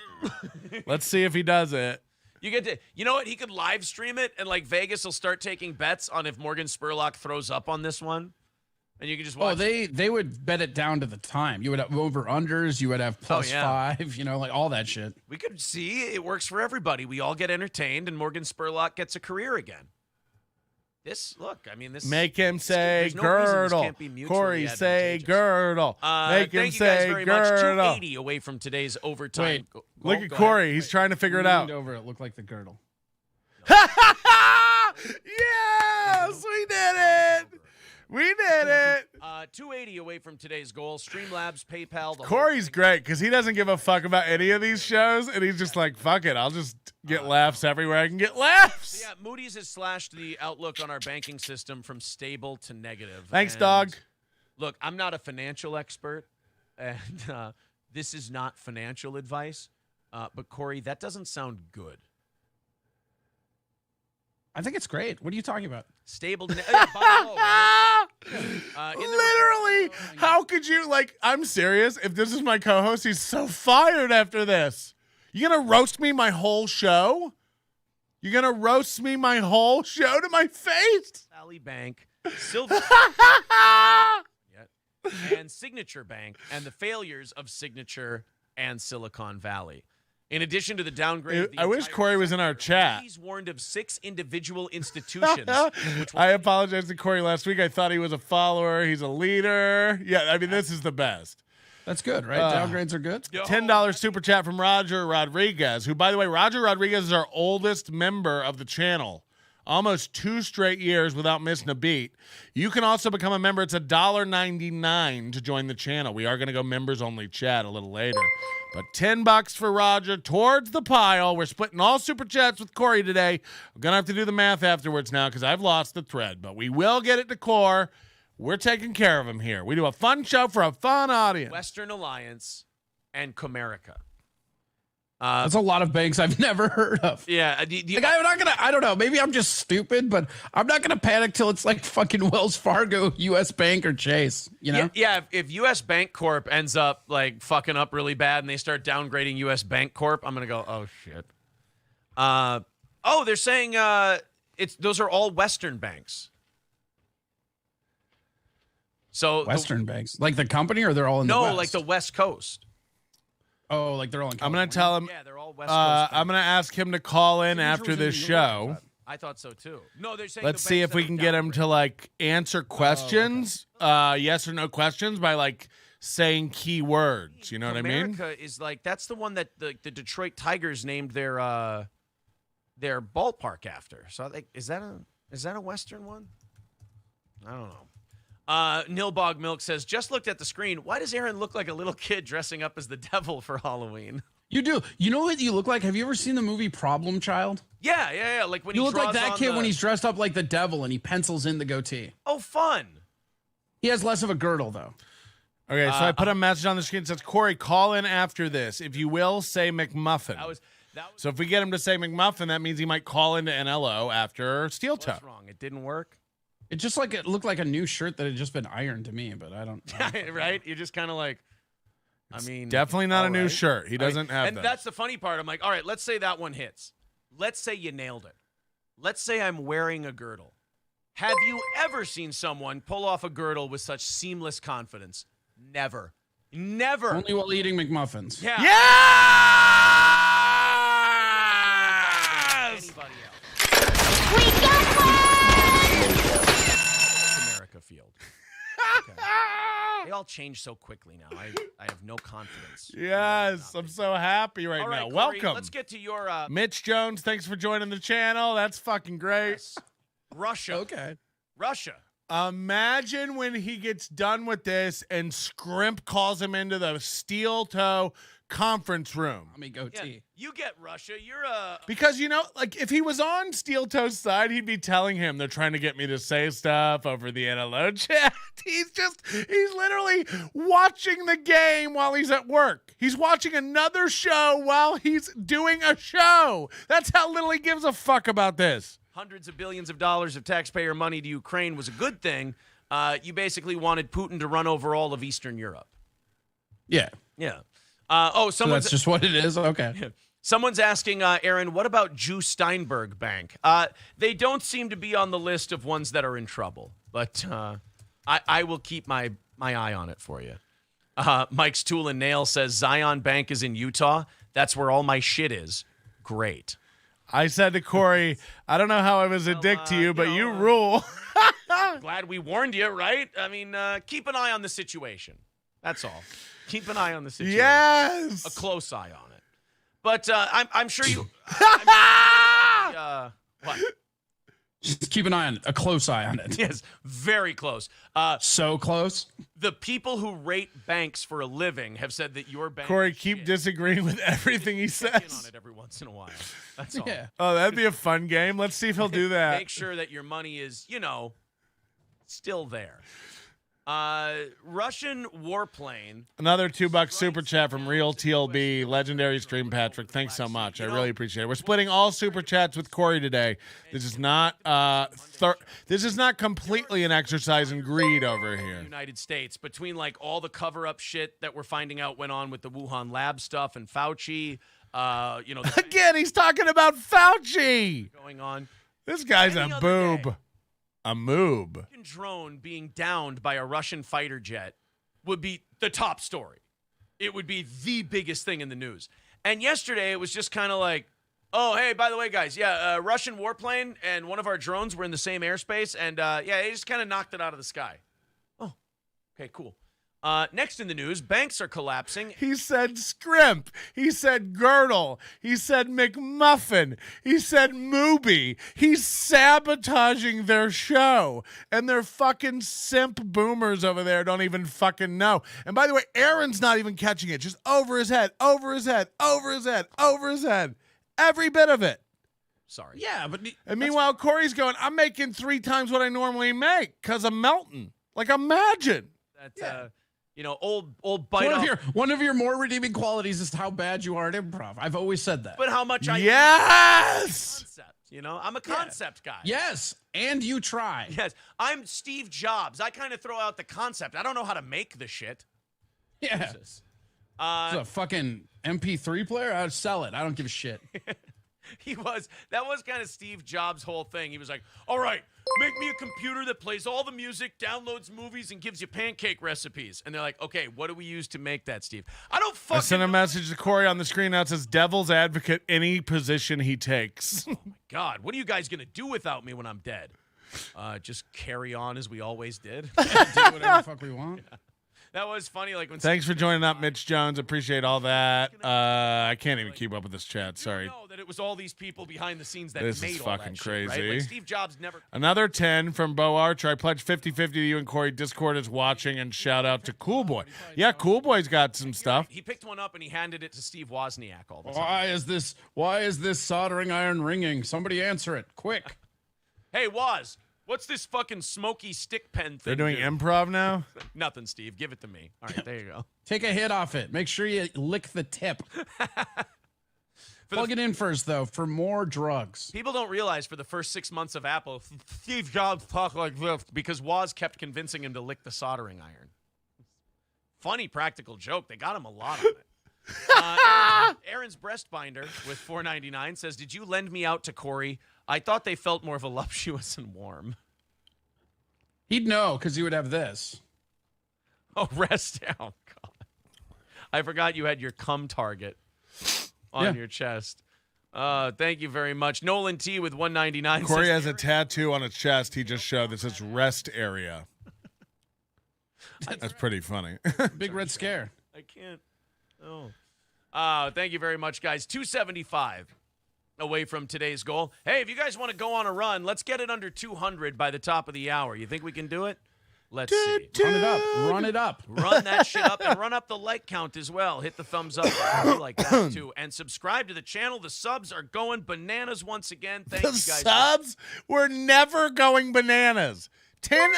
Let's see if he does it. You know what? He could live stream it, and like Vegas will start taking bets on if Morgan Spurlock throws up on this one, and you can just watch. Oh, they would bet it down to the time. You would have over unders. You would have +5. You know, like all that shit. We could see it works for everybody. We all get entertained, and Morgan Spurlock gets a career again. This Make him say there's no reason this girdle. can't be mutually Corey, say advantageous. girdle. Make him Thank you guys say very much. girdle. 280 away from today's overtime. Wait, goal. Look at Go Corey. ahead. He's trying to figure it Leaned out. over, it looked like the girdle. Yes, we did it. We did it. 280 away from today's goal. Streamlabs, PayPal. The Corey's great because he doesn't give a fuck about any of these shows, and he's just like, fuck it. I'll just get laughs everywhere I can get laughs. Yeah, Moody's has slashed the outlook on our banking system from stable to negative. Thanks, And dog. Look, I'm not a financial expert, and this is not financial advice. But Corey, that doesn't sound good. I think it's great. What are you talking about? Stable to right? Literally, how could you, like, I'm serious. If this is my co-host, he's so fired after this. You gonna roast me my whole show? You gonna roast me my whole show to my face? Valley Bank, Silver, and Signature Bank, and the failures of Signature and Silicon Valley. In addition to the downgrade, of the I wish entire Corey was in our chat. Moody's warned of 6 individual institutions. which will I apologized to Corey last week. I thought he was a follower. He's a leader. Yeah, I mean, this is the best. That's good, right? Downgrades are good. $10 super chat from Roger Rodriguez, who, by the way, Roger Rodriguez is our oldest member of the channel. Almost 2 straight years without missing a beat. You can also become a member. It's $1.99 to join the channel. We are going to go members only chat a little later. But $10 for Roger towards the pile. We're splitting all super chats with Corey today. I'm going to have to do the math afterwards now because I've lost the thread. But we will get it to Core. We're taking care of him here. We do a fun show for a fun audience. Western Alliance and Comerica. That's a lot of banks I've never heard of. Yeah. Like, I'm not gonna. I don't know. Maybe I'm just stupid, but I'm not gonna panic till it's like fucking Wells Fargo, U.S. Bank, or Chase. You know? Yeah. If U.S. Bank Corp ends up like fucking up really bad and they start downgrading U.S. Bank Corp, I'm gonna go, oh shit. They're saying those are all Western banks. So Western banks, like the company, or they're all in the West? like the West Coast. Oh, like they're all in I'm California. going to tell him. Yeah, they're all West Coast. I'm going to ask him to call in after this show. I thought so too. No, they're saying. Let's the see banks if we that can are get him to downgraded. like answer questions, yes or no questions by like saying key words. You know what I mean? America is like that's the one that the Detroit Tigers named their ballpark after. So is that a Western one? I don't know. Nilbog Milk says, just looked at the screen. Why does Aaron look like a little kid dressing up as the devil for Halloween? You do. You know what you look like? Have you ever seen the movie Problem Child? Yeah. Like when You he look like draws that on kid when he's dressed up like the devil and he pencils in the goatee. Oh, fun. He has less of a girdle though. Okay, so I put a message on the screen that says, Corey, call in after this. If you will, say McMuffin. That was So if we get him to say McMuffin, that means he might call into NLO after Steel Toe. what's wrong. It didn't work. It just like it looked like a new shirt that had just been ironed to me, but I don't. Right? You're just kind of like, I mean, Definitely not a new right. shirt. He doesn't have and that. that's the funny part. I'm like, all right, let's say that one hits. Let's say you nailed it. Let's say I'm wearing a girdle. Have you ever seen someone pull off a girdle with such seamless confidence? Never. Never. Only while eating McMuffins. Yeah. Yes! Anybody. all change so quickly now. I have no confidence. Yes, I'm so happy right All right, now. Corey, Welcome. Let's get to your Mitch Jones, thanks for joining the channel. That's fucking great. yes. Russia. Okay. Russia. Imagine when he gets done with this and Scrimp calls him into the steel toe conference room. Let me go Yeah, tea. you get Russia. You're a Because, like if he was on Steel Toe's side, he'd be telling him they're trying to get me to say stuff over the NLO chat. He's literally watching the game while he's at work. He's watching another show while he's doing a show. That's how little he gives a fuck about this. hundreds of billions of dollars of taxpayer money to Ukraine was a good thing. You basically wanted Putin to run over all of Eastern Europe. Yeah. Yeah. So Someone's that's just what it is. Okay. Someone's asking, Aaron, what about Jew Steinberg Bank? They don't seem to be on the list of ones that are in trouble, but I will keep my eye on it for you. Mike's Tool and Nail says Zion Bank is in Utah. That's where all my shit is. Great. I said to Corey, I don't know how I was a dick to you, but you rule. Glad we warned you, right? I mean, keep an eye on the situation. That's all. Keep an eye on the situation. Yes. A close eye on it. But I'm sure you. What? Just keep an eye on it, a close eye on it. Yes, very close. So close. The people who rate banks for a living have said that your bank. Corey, is keep shit. disagreeing with everything he Check in on says. it every once in a while. That's all. Yeah. Oh, that'd be a fun game. Let's see if he'll do that. Make sure that your money is, still there. Russian warplane. Another $2 super chat from Real TLB, legendary stream Patrick. Thanks so much. I really appreciate it. We're splitting all super chats with Corey today. This is not this is not completely an exercise in greed over here. United States, between like all the cover-up shit that we're finding out went on with the Wuhan lab stuff and Fauci, Again, he's talking about Fauci. going on. This guy's Any a other day. boob. A moob. American drone being downed by a Russian fighter jet would be the top story. It would be the biggest thing in the news. And yesterday it was just kind of like, oh, hey, by the way, guys, Russian warplane and one of our drones were in the same airspace, and they just kind of knocked it out of the sky. Oh, okay, cool. Next in the news, banks are collapsing. He said scrimp. He said girdle. He said McMuffin. He said Mooby. He's sabotaging their show. And their fucking simp boomers over there don't even fucking know. And by the way, Aaron's not even catching it. Just over his head, over his head, over his head, over his head. Every bit of it. Sorry. Yeah, but And meanwhile, Corey's going, I'm making 3 times what I normally make because I'm melting. Like, imagine. Old bite off. one of your more redeeming qualities is how bad you are at improv. I've always said that. But how much I Yes. concept, I'm a concept guy. Yes, and you try. Yes, I'm Steve Jobs. I kind of throw out the concept. I don't know how to make the shit. Yeah. Jesus. It's a fucking MP3 player. I'd sell it. I don't give a shit. That was kind of Steve Jobs' whole thing. He was like, all right, make me a computer that plays all the music, downloads movies, and gives you pancake recipes. And they're like, okay, what do we use to make that, Steve? I don't fucking I sent a know. message to Corey on the screen now. It says devil's advocate any position he takes. God, what are you guys going to do without me when I'm dead? Just carry on as we always did. Do whatever the fuck we want. That was funny. Like when Thanks for joining up, Mitch Jones. Appreciate all that. I can't even keep up with this chat. Sorry. You know that it was all these people behind the scenes that This made is all that fucking shit, right? crazy. Like Steve Jobs never. Another 10 from Bo Archer. I pledge 50-50 to you and Corey. Discord is watching, and shout out to Cool Boy. Yeah, Cool Boy's got some stuff. He picked one up and he handed it to Steve Wozniak all the time. Why is this soldering iron ringing? Somebody answer it quick. Hey, Woz, what's this fucking smoky stick pen thing? They're doing do? improv now? Nothing, Steve. Give it to me. All right, there you go. Take a hit off it. Make sure you lick the tip. Plug it in first, though, for more drugs. People don't realize for the first 6 months of Apple, Steve Jobs talked like this because Woz kept convincing him to lick the soldering iron. Funny practical joke. They got him a lot on it. Aaron's breast binder with $4.99 says, "Did you lend me out to Corey? I thought they felt more voluptuous and warm." He'd know because he would have this. Oh, rest down. God. I forgot you had your cum target on your chest. Thank you very much. Nolan T with $1.99. Corey says, has a tattoo on his chest he just showed that says rest area. That's pretty funny. Big red scare. I can't. Oh. Thank you very much, guys. 275 away from today's goal. Hey, if you guys want to go on a run, let's get it under 200 by the top of the hour. You think we can do it? Let's see. Run it up. Run it up. Run that shit up and run up the like count as well. Hit the thumbs up if you like that too. And subscribe to the channel. The subs are going bananas once again. Thank you guys. The subs were never going bananas. 10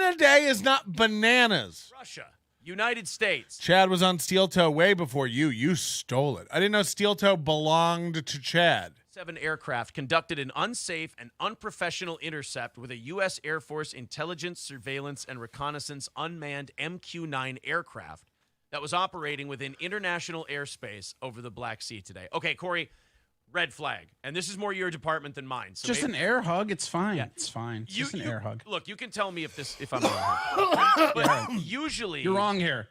a day is not bananas. Russia, United States. Chad was on Steel Toe way before you. You stole it. I didn't know Steel Toe belonged to Chad. 7 aircraft conducted an unsafe and unprofessional intercept with a U.S. Air Force intelligence, surveillance, and reconnaissance unmanned MQ-9 aircraft that was operating within international airspace over the Black Sea today. Okay, Corey, red flag. And this is more your department than mine. So Just an air hug. It's fine. Yeah. It's fine. It's just an air hug. Look, you can tell me if I'm wrong. But usually... You're wrong here.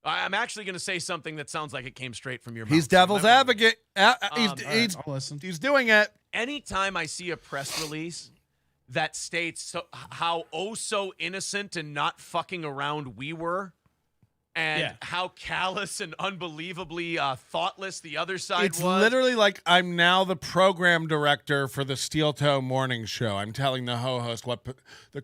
I'm actually going to say something that sounds like it came straight from your mouth. He's devil's advocate. I'll listen. He's doing it. Anytime I see a press release that states how so innocent and not fucking around we were, and how callous and unbelievably thoughtless the other side It's was. literally like I'm now the program director for the Steel Toe Morning Show. I'm telling the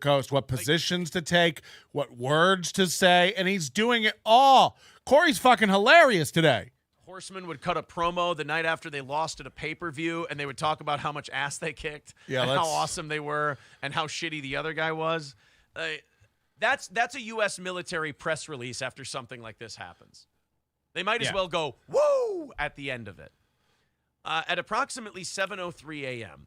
co-host what positions to take, what words to say, and he's doing it all. Corey's fucking hilarious today. Horsemen would cut a promo the night after they lost at a pay-per-view, and they would talk about how much ass they kicked, and how awesome they were, and how shitty the other guy was. That's a U.S. military press release after something like this happens. They might as well go, woo, at the end of it. At approximately 7:03 a.m.,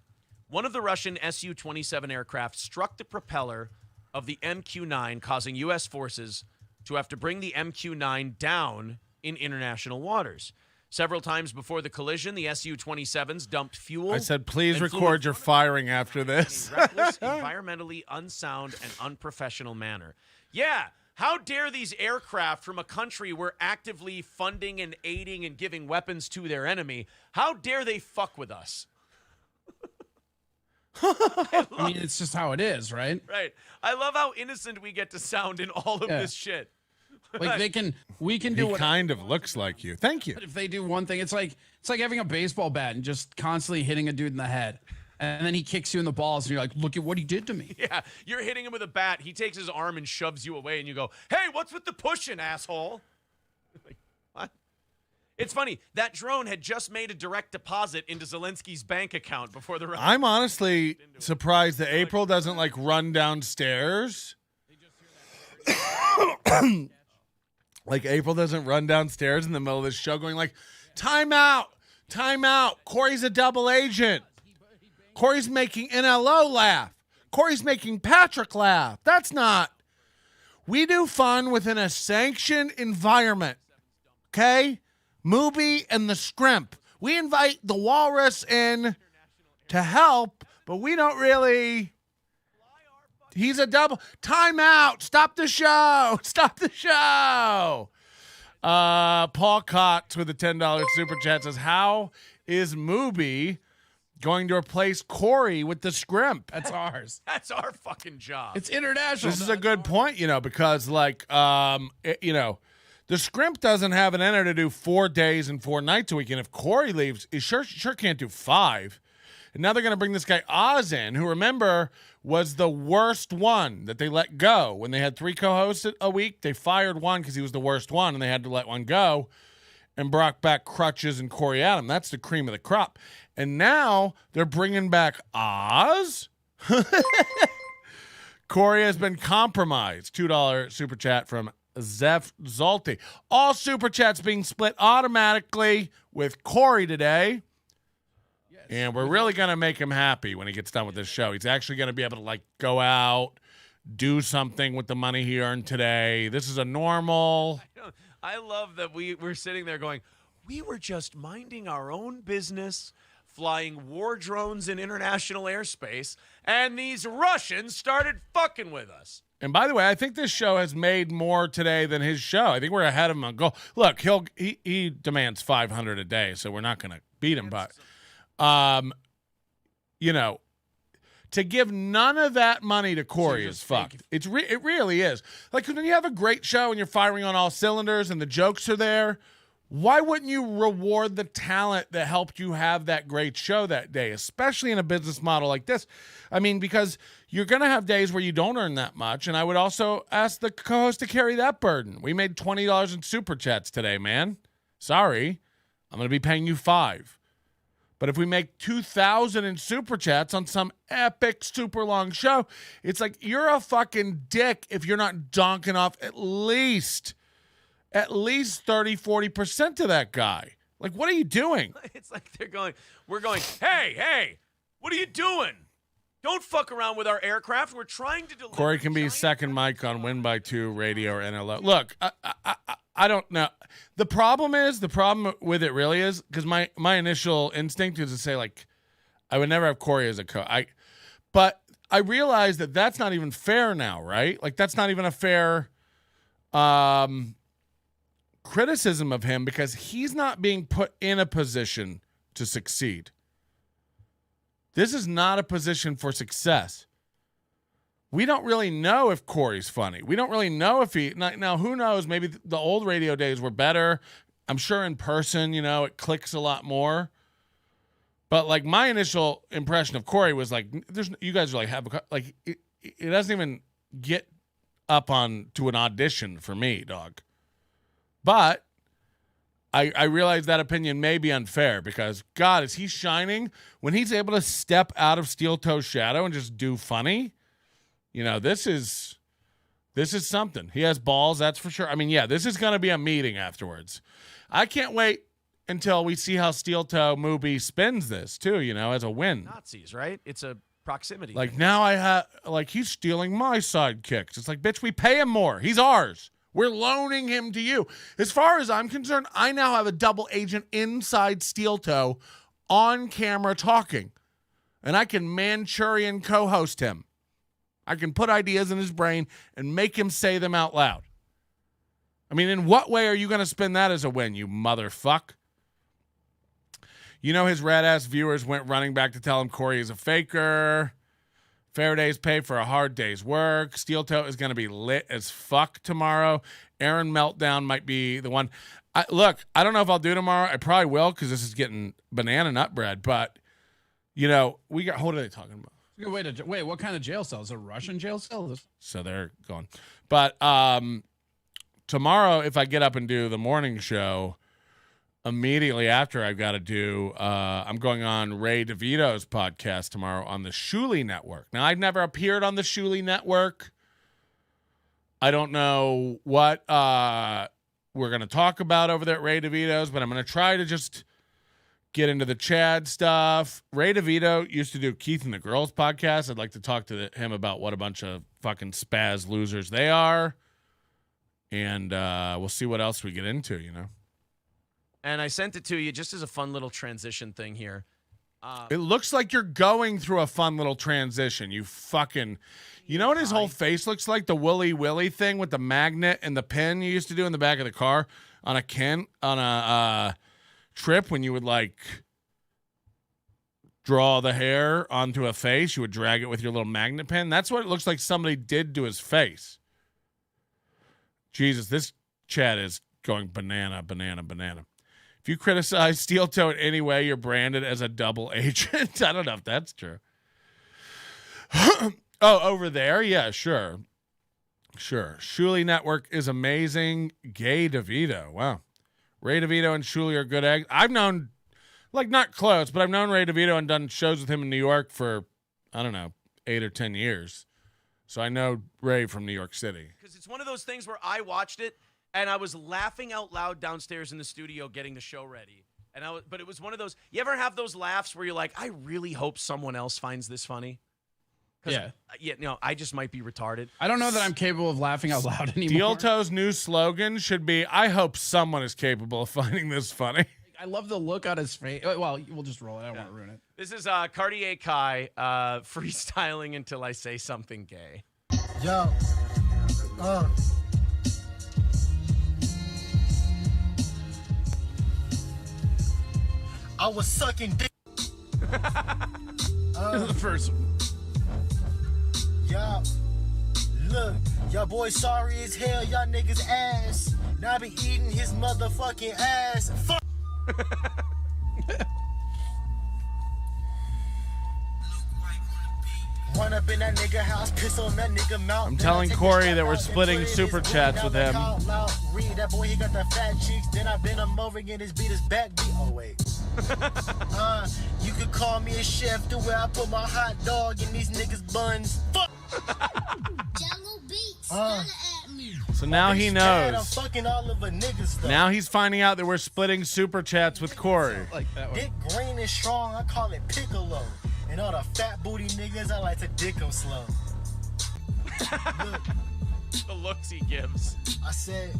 one of the Russian Su-27 aircraft struck the propeller of the MQ-9, causing U.S. forces to have to bring the MQ-9 down in international waters. Several times before the collision, the Su-27s dumped fuel. I said, please record your firing after this. In a reckless, environmentally unsound, and unprofessional manner. Yeah, how dare these aircraft from a country we're actively funding and aiding and giving weapons to their enemy, how dare they fuck with us? I mean, it's just how it is, right? Right. I love how innocent we get to sound in all of this shit. Like we can do He what kind of looks like you. Thank you. But if they do one thing, it's like having a baseball bat and just constantly hitting a dude in the head. And then he kicks you in the balls and you're like, look at what he did to me. Yeah, you're hitting him with a bat. He takes his arm and shoves you away and you go, hey, what's with the pushing, asshole? Like, what? It's funny. That drone had just made a direct deposit into Zelensky's bank account before the I'm honestly surprised that April doesn't like run downstairs. Like April doesn't run downstairs in the middle of this show going like, time out. Corey's a double agent. Corey's making NLO laugh. Corey's making Patrick laugh. That's not. We do fun within a sanctioned environment. Okay? Mooby and the Scrimp. We invite the Walrus in to help, but we don't really. He's a double. Time out. Stop the show. Paul Cox with a $10 super chat says, how is Mooby going to replace Corey with the Scrimp? That's ours. That's our fucking job. It's international. This is a good point, because the Scrimp doesn't have an enter to do 4 days and 4 nights a week. And if Corey leaves, he sure can't do 5. And now they're going to bring this guy Oz in, who, remember, was the worst one that they let go. When they had 3 co-hosts a week, they fired one because he was the worst one, and they had to let one go and brought back Crutches and Corey Adam. That's the cream of the crop. And now they're bringing back Oz. Corey has been compromised. $2 super chat from Zeph Zolti. All super chats being split automatically with Corey today. And we're really going to make him happy when he gets done with this show. He's actually going to be able to, go out, do something with the money he earned today. This is a normal. I love that we're sitting there going, we were just minding our own business, flying war drones in international airspace, and these Russians started fucking with us. And by the way, I think this show has made more today than his show. I think we're ahead of him on goal. Look, he demands 500 a day, so we're not going to beat him. But, To give none of that money to Corey is fucked. It really is. Like, when you have a great show and you're firing on all cylinders and the jokes are there, why wouldn't you reward the talent that helped you have that great show that day, especially in a business model like this? I mean, because you're going to have days where you don't earn that much, and I would also ask the co-host to carry that burden. We made $20 in super chats today, man. Sorry. I'm going to be paying you $5. But if we make 2,000 in super chats on some epic super long show, it's like you're a fucking dick if you're not donking off at least 30-40% to that guy. Like, what are you doing? It's like we're going, hey, what are you doing? Don't fuck around with our aircraft. We're trying to deliver. Corey can be second mic on Win by 2 radio or NLO. Look, I don't know. The problem with it really is, because my initial instinct is to say, like, I would never have Corey as a but I realize that that's not even fair now, right? Like, that's not even a fair criticism of him, because he's not being put in a position to succeed. This is not a position for success. We don't really know if Corey's funny. We don't really know if now who knows, maybe the old radio days were better. I'm sure in person, it clicks a lot more. But like, my initial impression of Corey was like, you guys are like, it doesn't even get up on to an audition for me, dog. But I realize that opinion may be unfair, because, God, is he shining when he's able to step out of Steel Toe's shadow and just do funny? This is something. He has balls, that's for sure. I mean, yeah, this is going to be a meeting afterwards. I can't wait until we see how Steel Toe Mooby spins this, too, as a win. Nazis, right? It's a proximity. Like, thing. now I have, like, he's stealing my sidekicks. It's like, bitch, we pay him more. He's ours. We're loaning him to you. As far as I'm concerned, I now have a double agent inside Steel Toe on camera talking. And I can Manchurian co-host him. I can put ideas in his brain and make him say them out loud. I mean, in what way are you going to spin that as a win, you motherfuck? His rad-ass viewers went running back to tell him Corey is a faker. Fair day's pay for a hard day's work. Steel Toe is going to be lit as fuck tomorrow. Aaron Meltdown might be the one. I don't know if I'll do tomorrow. I probably will, because this is getting banana nut bread. But, we got, what are they talking about? Wait, what kind of jail cell? Is it a Russian jail cell? So they're going. But tomorrow, if I get up and do the morning show, immediately after, I've got to do, I'm going on Ray DeVito's podcast tomorrow on the Shuley Network. Now, I've never appeared on the Shuley Network. I don't know what we're going to talk about over there at Ray DeVito's, but I'm going to try to just get into the Chad stuff. Ray DeVito used to do Keith and the Girls podcast. I'd like to talk to him about what a bunch of fucking spaz losers they are. And we'll see what else we get into, And I sent it to you just as a fun little transition thing here. It looks like you're going through a fun little transition. You know what his whole face looks like? The Wooly Willy thing with the magnet and the pin you used to do in the back of the car on a trip when you would like draw the hair onto a face. You would drag it with your little magnet pen. That's what it looks like somebody did to his face. Jesus, this chat is going banana. If you criticize Steel Toe in any way, you're branded as a double agent. I don't know if that's true. Oh, over there? Yeah, sure. Shuley Network is amazing. Gay DeVito. Wow. Ray DeVito and Shuley are good eggs. I've known, like, not close, but I've known Ray DeVito and done shows with him in New York for, 8 or 10 years. So I know Ray from New York City. Because it's one of those things where I watched it, and I was laughing out loud downstairs in the studio getting the show ready. But it was one of those, you ever have those laughs where you're like, I really hope someone else finds this funny? Yeah. I just might be retarded. I don't know that I'm capable of laughing out loud anymore. Steel Toe's new slogan should be, I hope someone is capable of finding this funny. I love the look on his face. Well, we'll just roll it. I don't want to ruin it. This is Cartier Kai freestyling until I say something gay. Yo. I was sucking dick. This is the first one. Y'all, look, y'all boys sorry as hell, y'all niggas ass. Now I be eating his motherfucking ass. Fuck. Run up in that nigga house, piss on that nigga mouth. I'm telling Corey that we're splitting super chats with him. Read that boy, he got the fat cheeks. Then I bend him over again, his beat his back beat. Oh wait. You could call me a chef the way I put my hot dog in these niggas' buns. Fuck. Jungle Beats, at me. So now he I'm knows. fucking all of a niggas though. Now he's finding out that we're splitting super chats with Corey. Like that one. Dick green and strong, I call it piccolo. And all the fat booty niggas, I like to dick them slow. Look, The looks he gives. I said,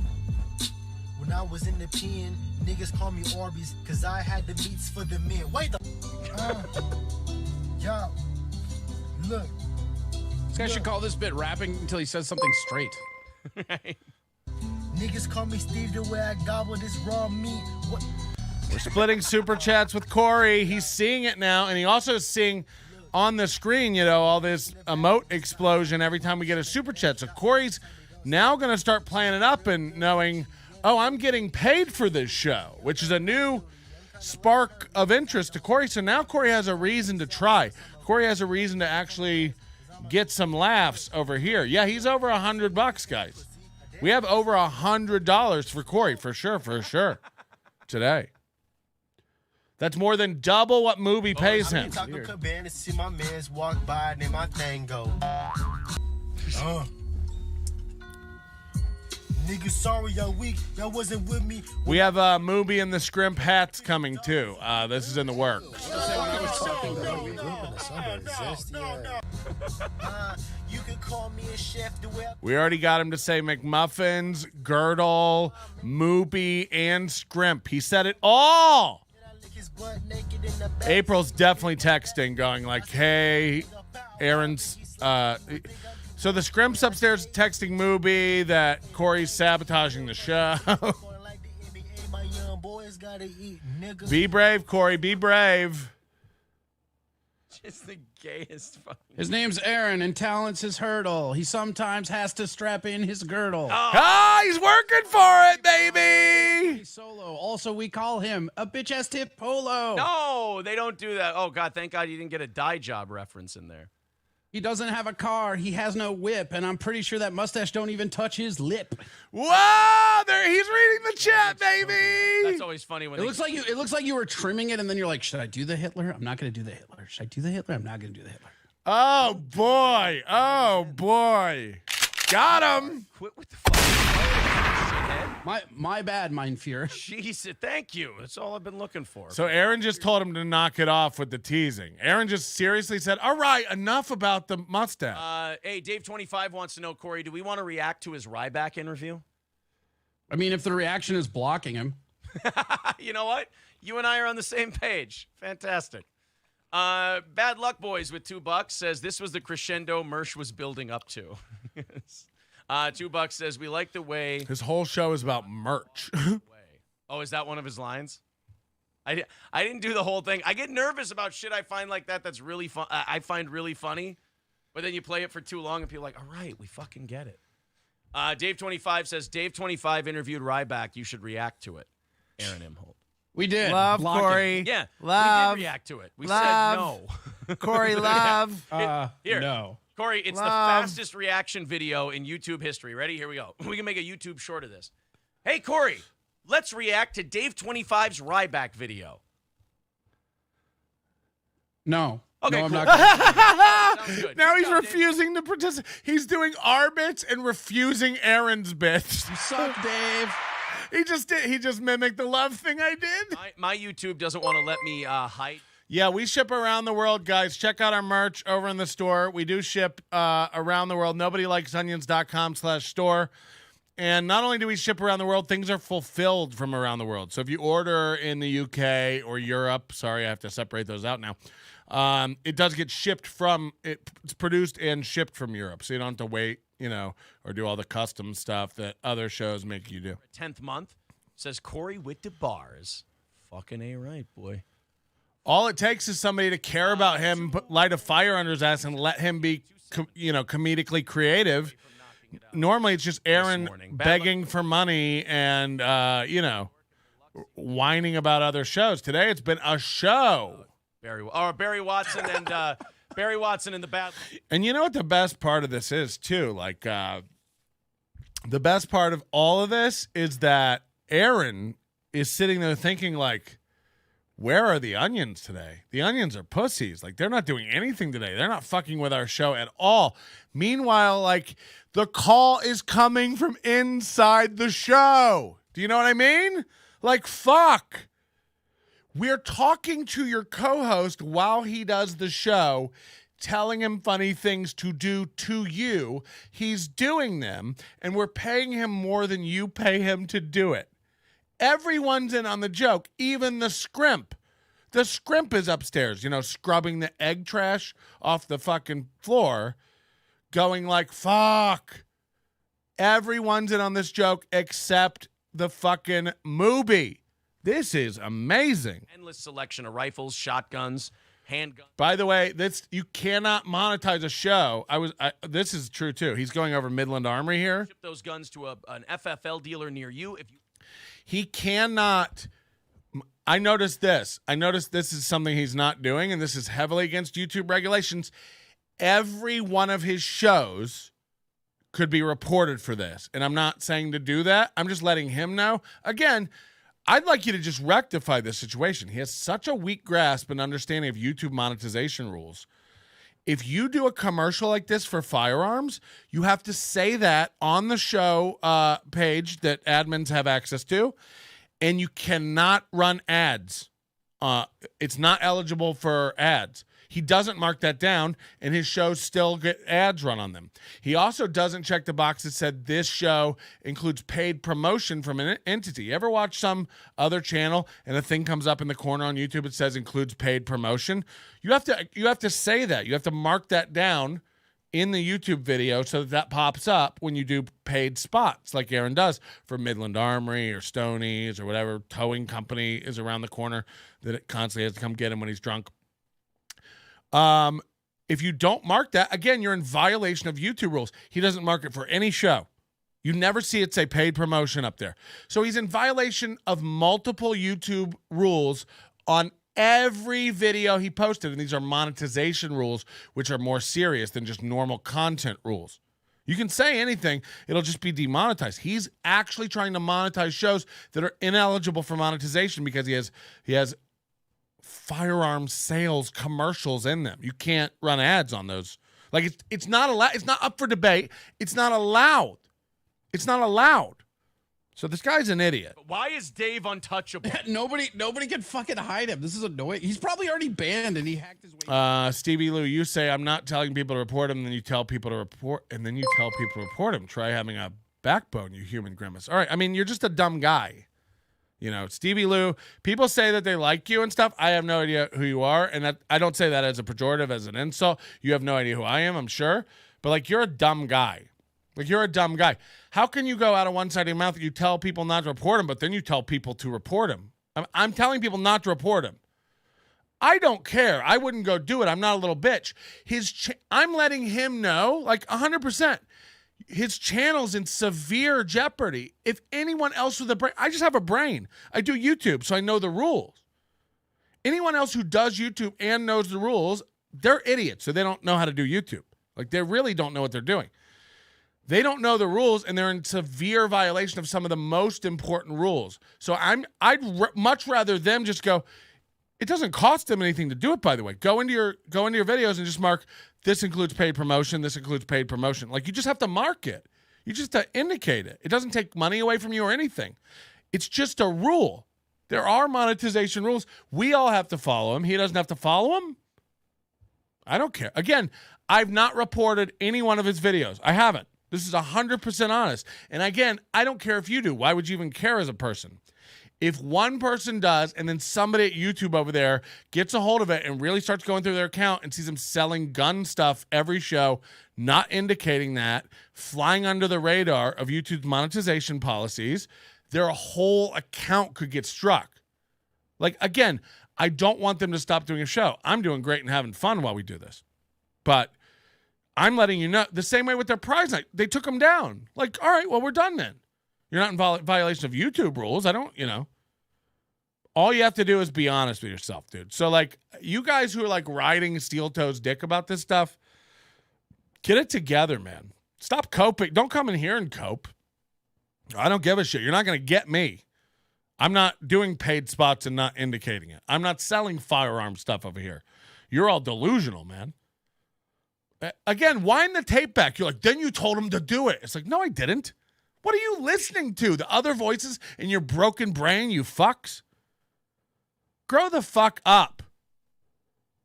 when I was in the pen, niggas call me Orbeez, cause I had the meats for the men. Wait the yo, look. This guy should call this bit rapping until he says something straight. Right. Niggas call me Steve the way I gobble this raw meat. What? We're splitting super chats with Corey. He's seeing it now, and he also is seeing on the screen, you know, all this emote explosion every time we get a super chat. So Corey's now going to start playing it up and knowing, oh, I'm getting paid for this show, which is a new spark of interest to Corey. So now Corey has a reason to try. Corey has a reason to actually get some laughs over here. Yeah, he's over $100, guys. We have over $100 for Corey, for sure, today. That's more than double what Mooby pays him. Taco Cabana, see my mans walk by, and then my thing go. Niggas sorry y'all weak, y'all wasn't with me. We have Mooby and the Scrimp hats coming too. This is in the works. You can call me a chef the way We already got him to say McMuffins, Girdle, Mooby, and Scrimp. He said it all. April's definitely texting, going like, hey, Aaron's... So the Scrimp's upstairs texting Mooby that Corey's sabotaging the show. Be brave, Corey. Be brave. Just the gayest fucking... His name's Aaron, and talent's his hurdle. He sometimes has to strap in his girdle. Ah, he's working for it, baby. He's solo. Also, we call him a bitch-ass tip polo. No, they don't do that. Oh, God, thank God you didn't get a dye job reference in there. He doesn't have a car. He has no whip, and I'm pretty sure that mustache don't even touch his lip. Whoa, there he's reading the chat, baby. That's always funny when It looks like you were trimming it, and then you're like, should I do the Hitler? I'm not going to do the Hitler. Should I do the Hitler? I'm not going to do the Hitler. Oh boy. Got him. Quit with the fucking shithead. My bad, Mein Führer. Jesus, thank you. That's all I've been looking for. So Aaron just told him to knock it off with the teasing. Aaron just seriously said, all right, enough about the mustache. Hey, Dave25 wants to know, Corey, do we want to react to his Ryback interview? I mean, if the reaction is blocking him. You know what? You and I are on the same page. Fantastic. Bad Luck Boys with $2 says this was the crescendo Mersh was building up to. $2 says we like the way. His whole show is about merch. Oh, is that one of his lines? I didn't do the whole thing. I get nervous about shit I find like that that's really fun. I find really funny, but then you play it for too long and people are like, all right, we fucking get it. Dave25 says Dave25 interviewed Ryback. You should react to it. Aaron Imholte. We did. Love, Block Corey. it. Yeah, Love. we did react to it. We Love. said no. Corey, love. Here. No. Corey, it's the fastest reaction video in YouTube history. Ready? Here we go. We can make a YouTube short of this. Hey, Corey, let's react to Dave25's Ryback video. No. Okay, no, I'm cool. not Sounds good. Now Good he's job, Dave. refusing to participate. He's doing our bits and refusing Aaron's bits. You suck, Dave. He just mimicked the love thing I did. My YouTube doesn't want to let me hide. Yeah, we ship around the world, guys. Check out our merch over in the store. We do ship around the world. NobodyLikesOnions.com/store. And not only do we ship around the world, things are fulfilled from around the world. So if you order in the UK or Europe, sorry, I have to separate those out now. It does get shipped from, it's produced and shipped from Europe. So you don't have to wait, or do all the custom stuff that other shows make you do. 10th month says Corey with the bars. Fucking A right, boy. All it takes is somebody to care about him, light a fire under his ass, and let him be comedically creative. Normally, it's just Aaron begging for money and whining about other shows. Today, it's been a show. Barry Watson and Barry Watson in the bad. And you know what the best part of this is too? Like the best part of all of this is that Aaron is sitting there thinking like, where are the onions today? The onions are pussies. Like, they're not doing anything today. They're not fucking with our show at all. Meanwhile, like, the call is coming from inside the show. Do you know what I mean? Like, fuck. We're talking to your co-host while he does the show, telling him funny things to do to you. He's doing them, and we're paying him more than you pay him to do it. Everyone's in on the joke, even the scrimp. The scrimp is upstairs, scrubbing the egg trash off the fucking floor, going like, fuck. Everyone's in on this joke except the fucking Mooby. This is amazing. Endless selection of rifles, shotguns, handguns. By the way, you cannot monetize a show. This is true too. He's going over Midland Armory here. Ship those guns to an FFL dealer near you. He cannot. I noticed this. This is something he's not doing, and this is heavily against YouTube regulations. Every one of his shows could be reported for this, and I'm not saying to do that. I'm just letting him know. Again, I'd like you to just rectify this situation. He has such a weak grasp and understanding of YouTube monetization rules. If you do a commercial like this for firearms, you have to say that on the show page that admins have access to, and you cannot run ads. It's not eligible for ads. He doesn't mark that down, and his shows still get ads run on them. He also doesn't check the box that said this show includes paid promotion from an entity. You ever watch some other channel and a thing comes up in the corner on YouTube that says includes paid promotion? You have to say that. You have to mark that down in the YouTube video so that pops up when you do paid spots like Aaron does for Midland Armory or Stoney's or whatever towing company is around the corner that it constantly has to come get him when he's drunk. If you don't mark that, again, you're in violation of YouTube rules. He doesn't mark it for any show. You never see it say paid promotion up there. So he's in violation of multiple YouTube rules on every video he posted. And these are monetization rules, which are more serious than just normal content rules. You can say anything, it'll just be demonetized. He's actually trying to monetize shows that are ineligible for monetization because he has firearm sales commercials in them. You can't run ads on those. Like it's not allowed. It's not up for debate. It's not allowed. It's not allowed. So this guy's an idiot. Why is Dave untouchable? Nobody can fucking hide him. This is annoying. He's probably already banned and he hacked his way. Stevie Lou, you say I'm not telling people to report him, and then you tell people to report, and then you tell people to report him. Try having a backbone, you human grimace. All right, I mean, you're just a dumb guy. Stevie Lou, people say that they like you and stuff. I have no idea who you are, and I don't say that as a pejorative, as an insult. You have no idea who I am, I'm sure. But, you're a dumb guy. You're a dumb guy. How can you go out of one side of your mouth that you tell people not to report him, but then you tell people to report him? I'm telling people not to report him. I don't care. I wouldn't go do it. I'm not a little bitch. I'm letting him know, 100%. His channel's in severe jeopardy. If anyone else with a brain, I just have a brain. I do YouTube, so I know the rules. Anyone else who does YouTube and knows the rules, they're idiots, so they don't know how to do YouTube. They really don't know what they're doing. They don't know the rules, and they're in severe violation of some of the most important rules. So I'd much rather them just go. It doesn't cost them anything to do it, by the way. Go into your videos and just mark, this includes paid promotion, this includes paid promotion. You just have to mark it. You just have to indicate it. It doesn't take money away from you or anything. It's just a rule. There are monetization rules. We all have to follow them. He doesn't have to follow them. I don't care. Again, I've not reported any one of his videos. I haven't. This is 100% honest. And again, I don't care if you do. Why would you even care as a person? If one person does, and then somebody at YouTube over there gets a hold of it and really starts going through their account and sees them selling gun stuff every show, not indicating that, flying under the radar of YouTube's monetization policies, their whole account could get struck. Again, I don't want them to stop doing a show. I'm doing great and having fun while we do this. But I'm letting you know. The same way with their prize night. They took them down. Like, all right, well, we're done then. You're not in violation of YouTube rules. I don't, all you have to do is be honest with yourself, dude. So, like, you guys who are, like, riding Steel Toe's dick about this stuff, get it together, man. Stop coping. Don't come in here and cope. I don't give a shit. You're not going to get me. I'm not doing paid spots and not indicating it. I'm not selling firearm stuff over here. You're all delusional, man. Again, wind the tape back. You're like, then you told him to do it. It's like, no, I didn't. What are you listening to? The other voices in your broken brain, you fucks? Grow the fuck up.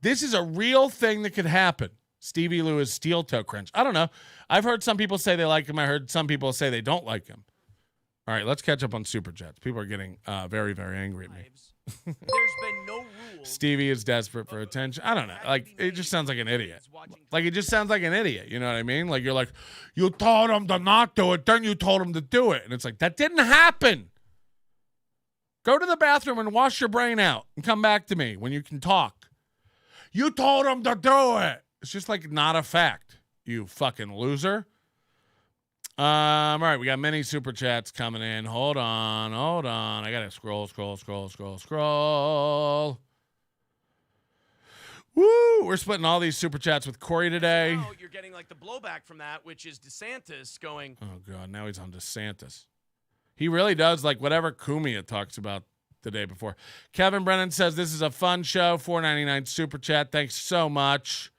This is a real thing that could happen. Stevie Lewis Steel Toe cringe. I don't know. I've heard some people say they like him. I heard some people say they don't like him. All right, let's catch up on Super Chats. People are getting very, very angry at me. There's been no rule. Stevie is desperate for attention. I don't know. Like, it just sounds like an idiot. Like, it just sounds like an idiot. You know what I mean? Like, you're like, you told him to not do it, then you told him to do it. And it's like, that didn't happen. Go to the bathroom and wash your brain out and come back to me when you can talk. You told him to do it. It's just like not a fact, you fucking loser. All right, we got many Super Chats coming in. Hold on. I got to scroll. Woo! We're splitting all these Super Chats with Corey today. Now you're getting like the blowback from that, which is DeSantis going. Oh, God, now he's on DeSantis. He really does like whatever Cumia talks about the day before. Kevin Brennan says, this is a fun show. $4.99 Super Chat. Thanks so much.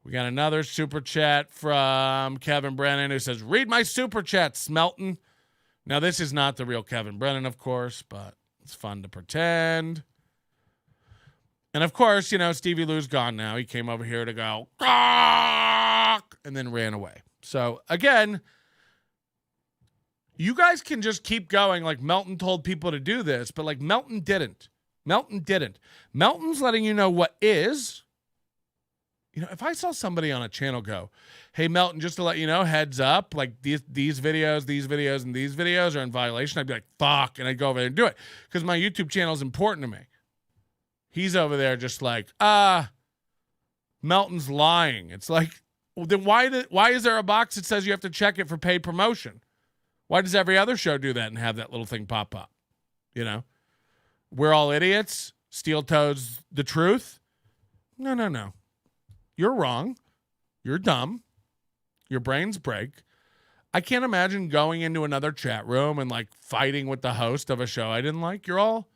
We got another Super Chat from Kevin Brennan who says, read my Super Chat, Smelton. Now, this is not the real Kevin Brennan, of course, but it's fun to pretend. And, of course, Stevie Lou's gone now. He came over here to go, Gawk! And then ran away. So, again, you guys can just keep going like Melton told people to do this, but, like, Melton didn't. Melton's letting you know what is. If I saw somebody on a channel go, hey, Melton, just to let you know, heads up, like these videos, and these videos are in violation, I'd be like, fuck, and I'd go over there and do it because my YouTube channel is important to me. He's over there just like, Melton's lying. It's like, well, then why is there a box that says you have to check it for paid promotion? Why does every other show do that and have that little thing pop up? We're all idiots. Steel Toe's the truth. No. You're wrong. You're dumb. Your brains break. I can't imagine going into another chat room and like fighting with the host of a show I didn't like. You're all,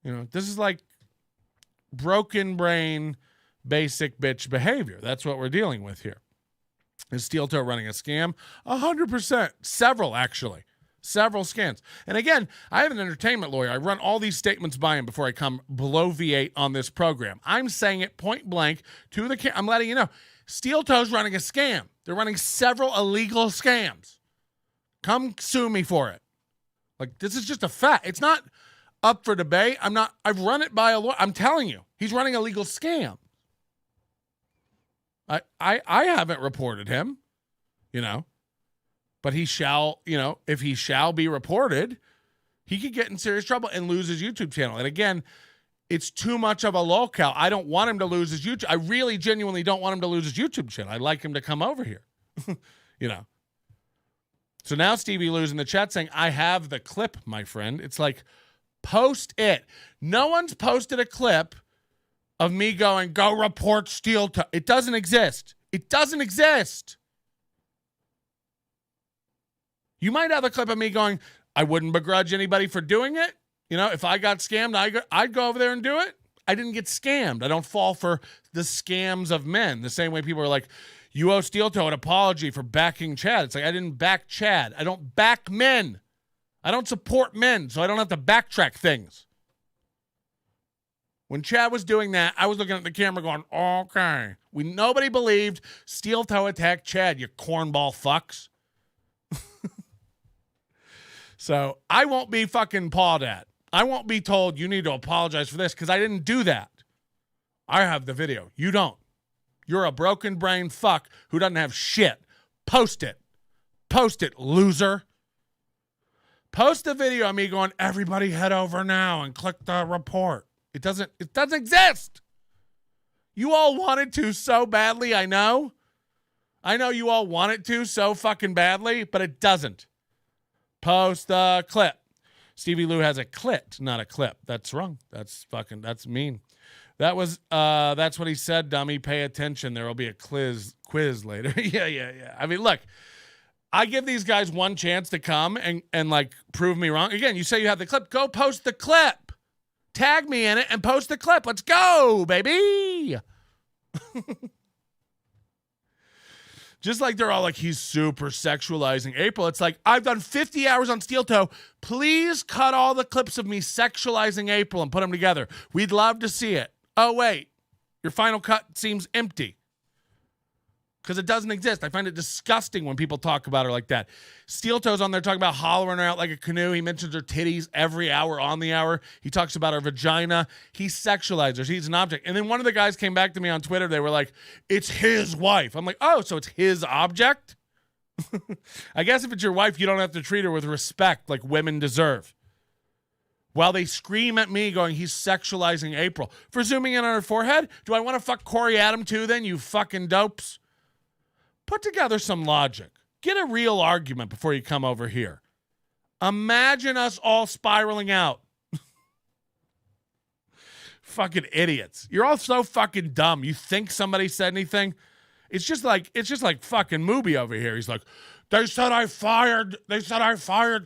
this is like broken brain, basic bitch behavior. That's what we're dealing with here. Is Steel Toe running a scam? 100%. Several, actually. Several scams. And again, I have an entertainment lawyer. I run all these statements by him before I come below V8 on this program. I'm saying it point blank to the I'm letting you know. Steel Toe's running a scam. They're running several illegal scams. Come sue me for it. Like, this is just a fact. It's not up for debate. I've run it by a lawyer. I'm telling you, he's running a legal scam. I haven't reported him, but he shall, if he shall be reported, he could get in serious trouble and lose his YouTube channel. And again, it's too much of a locale. I don't want him to lose his YouTube. I really genuinely don't want him to lose his YouTube channel. I'd like him to come over here, So now Stevie Lou's in the chat saying, I have the clip, my friend. It's like, post it. No one's posted a clip of me going, go report Steel Toe. It doesn't exist. It doesn't exist. You might have a clip of me going, I wouldn't begrudge anybody for doing it. If I got scammed, I'd go over there and do it. I didn't get scammed. I don't fall for the scams of men. The same way people are like, you owe Steel Toe an apology for backing Chad. It's like, I didn't back Chad. I don't back men. I don't support men, so I don't have to backtrack things. When Chad was doing that, I was looking at the camera going, okay. Nobody believed Steel Toe attacked Chad, you cornball fucks. So I won't be fucking pawed at. I won't be told you need to apologize for this because I didn't do that. I have the video. You don't. You're a broken brain fuck who doesn't have shit. Post it. Post it, loser. Post the video of me going, everybody head over now and click the report. It doesn't exist. You all wanted to so badly, I know. I know you all want it to so fucking badly, but it doesn't. Post the clip. Stevie Lou has a clit, not a clip. That's wrong. That's mean. That's what he said, dummy. Pay attention. There will be a quiz later. Yeah. I mean, look, I give these guys one chance to come and like prove me wrong. Again, you say you have the clip. Go post the clip. Tag me in it and post the clip. Let's go, baby. Just like they're all like, he's super sexualizing April. It's like, I've done 50 hours on Steel Toe. Please cut all the clips of me sexualizing April and put them together. We'd love to see it. Oh, wait. Your final cut seems empty. Because it doesn't exist. I find it disgusting when people talk about her like that. Steel Toe's on there talking about hollowing her out like a canoe. He mentions her titties every hour on the hour. He talks about her vagina. He sexualizes her. She's an object. And then one of the guys came back to me on Twitter. They were like, it's his wife. I'm like, oh, so it's his object? I guess if it's your wife, you don't have to treat her with respect like women deserve. While they scream at me going, he's sexualizing April. For zooming in on her forehead? Do I want to fuck Corey Adam too then, you fucking dopes? Put together some logic. Get a real argument before you come over here. Imagine us all spiraling out. Fucking idiots. You're all so fucking dumb. You think somebody said anything? It's just like fucking Mooby over here. He's like, they said I fired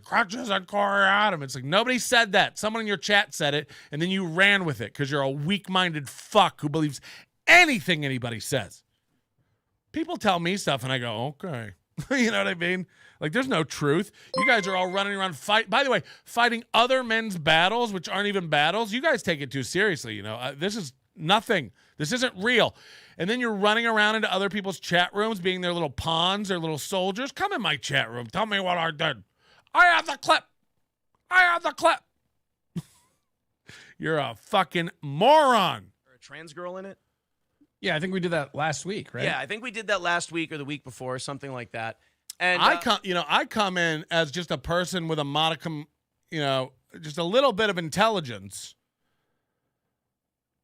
Crutches and Corey Adam. It's like, nobody said that. Someone in your chat said it, and then you ran with it because you're a weak-minded fuck who believes anything anybody says. People tell me stuff, and I go, okay. You know what I mean? Like, there's no truth. You guys are all running around fighting other men's battles, which aren't even battles. You guys take it too seriously, you know. This is nothing. This isn't real. And then you're running around into other people's chat rooms, being their little pawns, their little soldiers. Come in my chat room. Tell me what I did. I have the clip. You're a fucking moron. A trans girl in it? Yeah, I think we did that last week, right? Yeah, I think we did that last week or the week before, something like that. And I come in as just a person with a modicum, just a little bit of intelligence.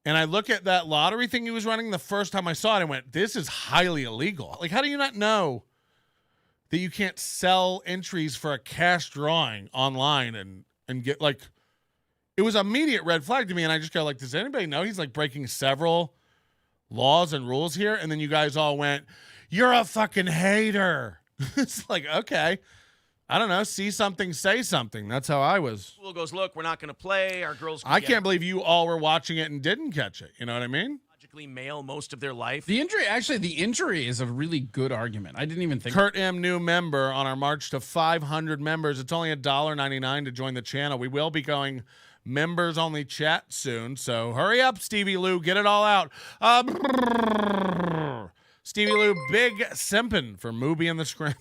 And I look at that lottery thing he was running the first time I saw it and went, this is highly illegal. Like, how do you not know that you can't sell entries for a cash drawing online and get, like, it was an immediate red flag to me. And I just go, like, does anybody know he's, like, breaking several laws and rules here? And then you guys all went, you're a fucking hater. It's like, okay, I don't know, see something, say something. That's how I was. School goes, look, we're not going to play. Our girls I can't believe you all were watching it and didn't catch it. You know what I mean? Logically male most of their life. The injury is a really good argument. I didn't even think. Kurt M, new member on our march to 500 members. It's only $1.99 to join the channel. We will be going members only chat soon, so hurry up, Stevie Lou, get it all out. Stevie Lou, big simpin' for Mooby and the Scrimp.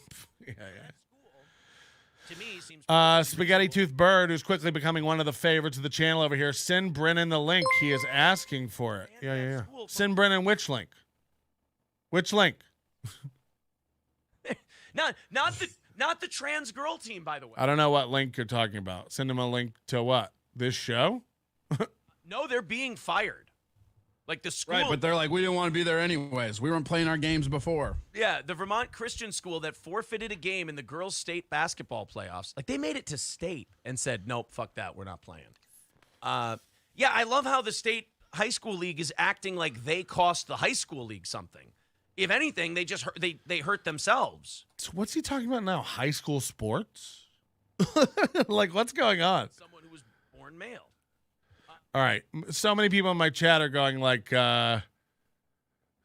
Yeah. To me, seems Spaghetti Tooth Bird, who's quickly becoming one of the favorites of the channel over here. Send Brennan the link. He is asking for it. Yeah. Send Brennan which link? Which link? not the trans girl team, by the way. I don't know what link you're talking about. Send him a link to what? This show? No, they're being fired. Like the school. Right, but they're like, we didn't want to be there anyways. We weren't playing our games before. Yeah, the Vermont Christian school that forfeited a game in the girls' state basketball playoffs. Like, they made it to state and said, nope, fuck that, we're not playing. Yeah, I love how the state high school league is acting like they cost the high school league something. If anything, they just they hurt themselves. So what's he talking about now? High school sports? Like, what's going on? Someone who was born male. All right. So many people in my chat are going like,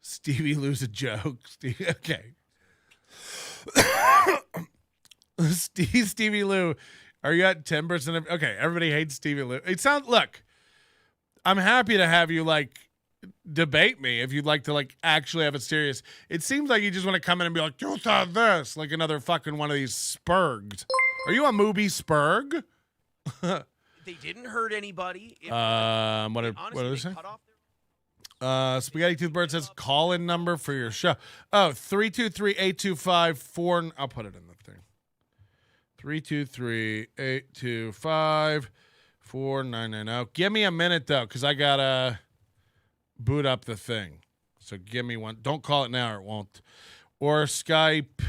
Stevie Lou's a joke. Okay. Stevie Lou, are you at 10%? Okay, everybody hates Stevie Lou. Look, I'm happy to have you, like, debate me if you'd like to, like, actually have it serious. It seems like you just want to come in and be like, you said this, like another fucking one of these spurgs. Are you a Mooby spurg? They didn't hurt anybody. What did it say? Spaghetti Toothbird says call-in number for your show. Oh, 323-825-4. I'll put it in the thing. 323-825-4990. Give me a minute though, because I gotta boot up the thing. So give me one. Don't call it now, or it won't. or Skype.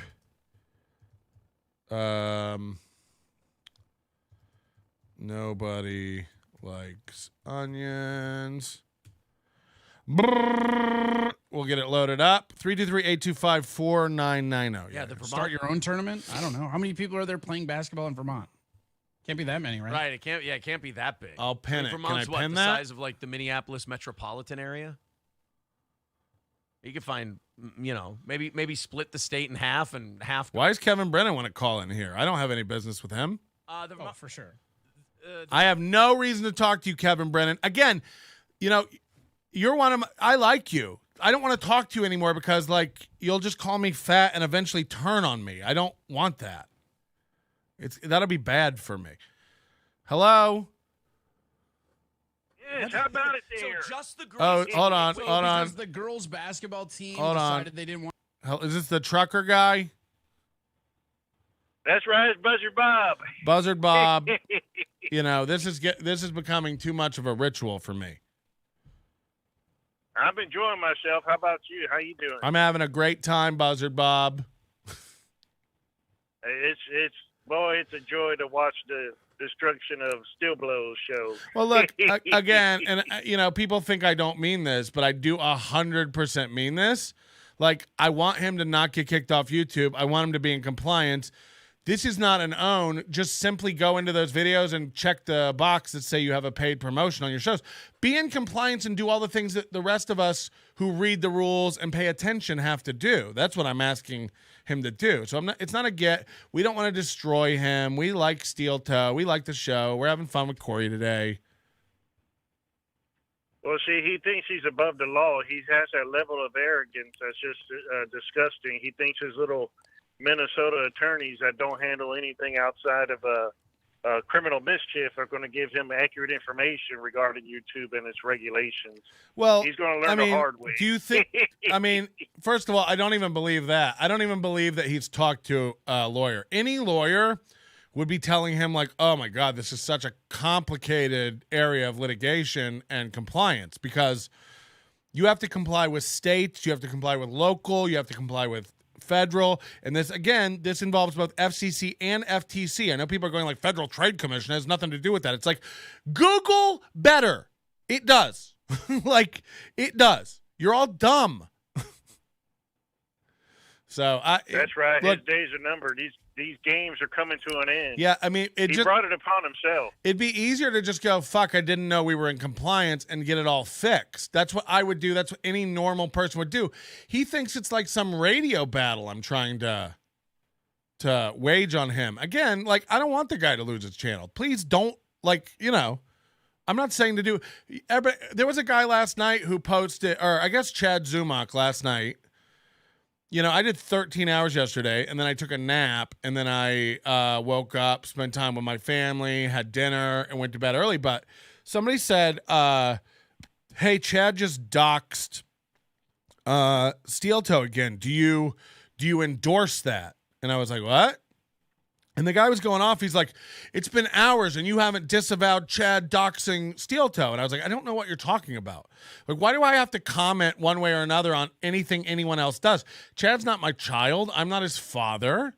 Nobody likes onions. Brrr. We'll get it loaded up. 323-825-4990. Yeah, the Vermont. Start your own tournament? I don't know. How many people are there playing basketball in Vermont? Can't be that many, right? Right. It can't be that big. I'll pin it. Vermont's Can I pin the that? size of like the Minneapolis metropolitan area. You could find, maybe split the state in half and half. Why does Kevin Brennan want to call in here? I don't have any business with him. For sure. I have no reason to talk to you, Kevin Brennan. Again, you're one of my, I like you. I don't want to talk to you anymore because, like, you'll just call me fat and eventually turn on me. I don't want that. That'll be bad for me. Hello? Yes, how about it there? So just the girls. Oh, hold on. Because the girls' basketball team decided they didn't want. Is this the trucker guy? That's right, it's Buzzard Bob. Buzzard Bob. This is becoming too much of a ritual for me. I'm enjoying myself. How about you? How you doing? I'm having a great time, Buzzard Bob. It's a joy to watch the destruction of Steel Blows show. Well, look, again, and people think I don't mean this, but I do 100% mean this. Like, I want him to not get kicked off YouTube. I want him to be in compliance. This is not an own. Just simply go into those videos and check the box that say you have a paid promotion on your shows. Be in compliance and do all the things that the rest of us who read the rules and pay attention have to do. That's what I'm asking him to do. So it's not a get. We don't want to destroy him. We like Steel Toe. We like the show. We're having fun with Corey today. Well, see, he thinks he's above the law. He has that level of arrogance that's just disgusting. He thinks his little Minnesota attorneys that don't handle anything outside of criminal mischief are going to give him accurate information regarding YouTube and its regulations. Well, he's going to learn the hard way. Do you think? First of all, I don't even believe that. I don't even believe that he's talked to a lawyer. Any lawyer would be telling him, like, oh my God, this is such a complicated area of litigation and compliance, because you have to comply with states, you have to comply with local, you have to comply with federal, and this involves both FCC and FTC. I know people are going like Federal Trade Commission has nothing to do with that. It's like, Google better. It does. Like, it does. You're all dumb. That's right. Look, his days are numbered. These games are coming to an end. Yeah, he brought it upon himself. It'd be easier to just go, fuck, I didn't know we were in compliance, and get it all fixed. That's what I would do. That's what any normal person would do. He thinks it's like some radio battle I'm trying to wage on him. Again, like, I don't want the guy to lose his channel. Please don't, I'm not saying to do. There was a guy last night who posted, or I guess Chad Zumach last night. I did 13 hours yesterday, and then I took a nap, and then I woke up, spent time with my family, had dinner, and went to bed early. But somebody said, hey, Chad just doxed Steel Toe again. Do you endorse that? And I was like, what? And the guy was going off. He's like, it's been hours and you haven't disavowed Chad doxing Steel Toe. And I was like, I don't know what you're talking about. Like, why do I have to comment one way or another on anything anyone else does? Chad's not my child. I'm not his father.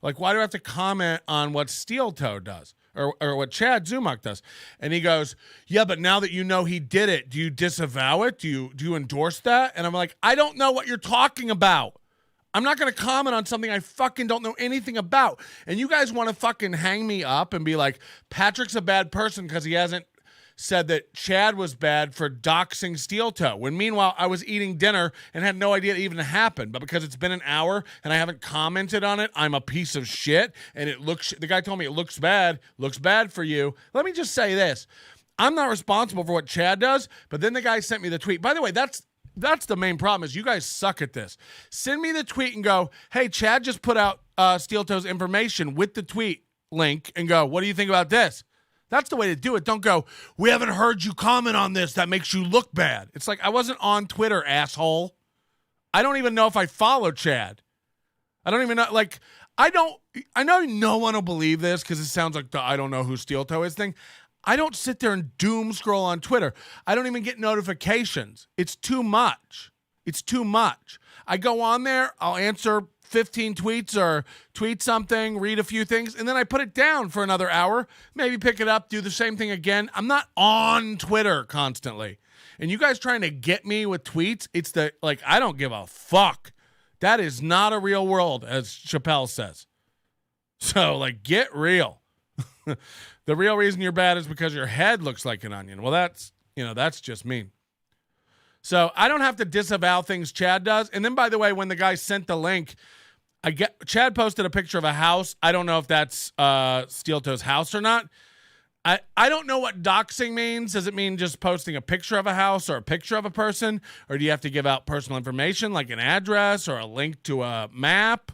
Like, why do I have to comment on what Steel Toe does or what Chad Zumach does? And he goes, yeah, but now that you know he did it, do you disavow it? Do you endorse that? And I'm like, I don't know what you're talking about. I'm not going to comment on something I fucking don't know anything about. And you guys want to fucking hang me up and be like, Patrick's a bad person because he hasn't said that Chad was bad for doxing Steel Toe. When meanwhile, I was eating dinner and had no idea it even happened. But because it's been an hour and I haven't commented on it, I'm a piece of shit. And the guy told me it looks bad for you. Let me just say this. I'm not responsible for what Chad does. But then the guy sent me the tweet. By the way, that's the main problem is you guys suck at this. Send me the tweet and go, hey, Chad just put out Steel Toe's information with the tweet link and go, what do you think about this? That's the way to do it. Don't go, we haven't heard you comment on this. That makes you look bad. It's like, I wasn't on Twitter, asshole. I don't even know if I follow Chad. I don't even know. Like, I know no one will believe this because it sounds like the I don't know who Steel Toe is thing. I don't sit there and doom scroll on Twitter. I don't even get notifications. It's too much. It's too much. I go on there, I'll answer 15 tweets or tweet something, read a few things, and then I put it down for another hour, maybe pick it up, do the same thing again. I'm not on Twitter constantly. And you guys trying to get me with tweets, it's I don't give a fuck. That is not a real world, as Chappelle says. So, get real. The real reason you're bad is because your head looks like an onion. Well, that's just mean. So I don't have to disavow things Chad does. And then, by the way, when the guy sent the link, Chad posted a picture of a house. I don't know if that's Steel Toe's house or not. I don't know what doxing means. Does it mean just posting a picture of a house or a picture of a person? Or do you have to give out personal information like an address or a link to a map?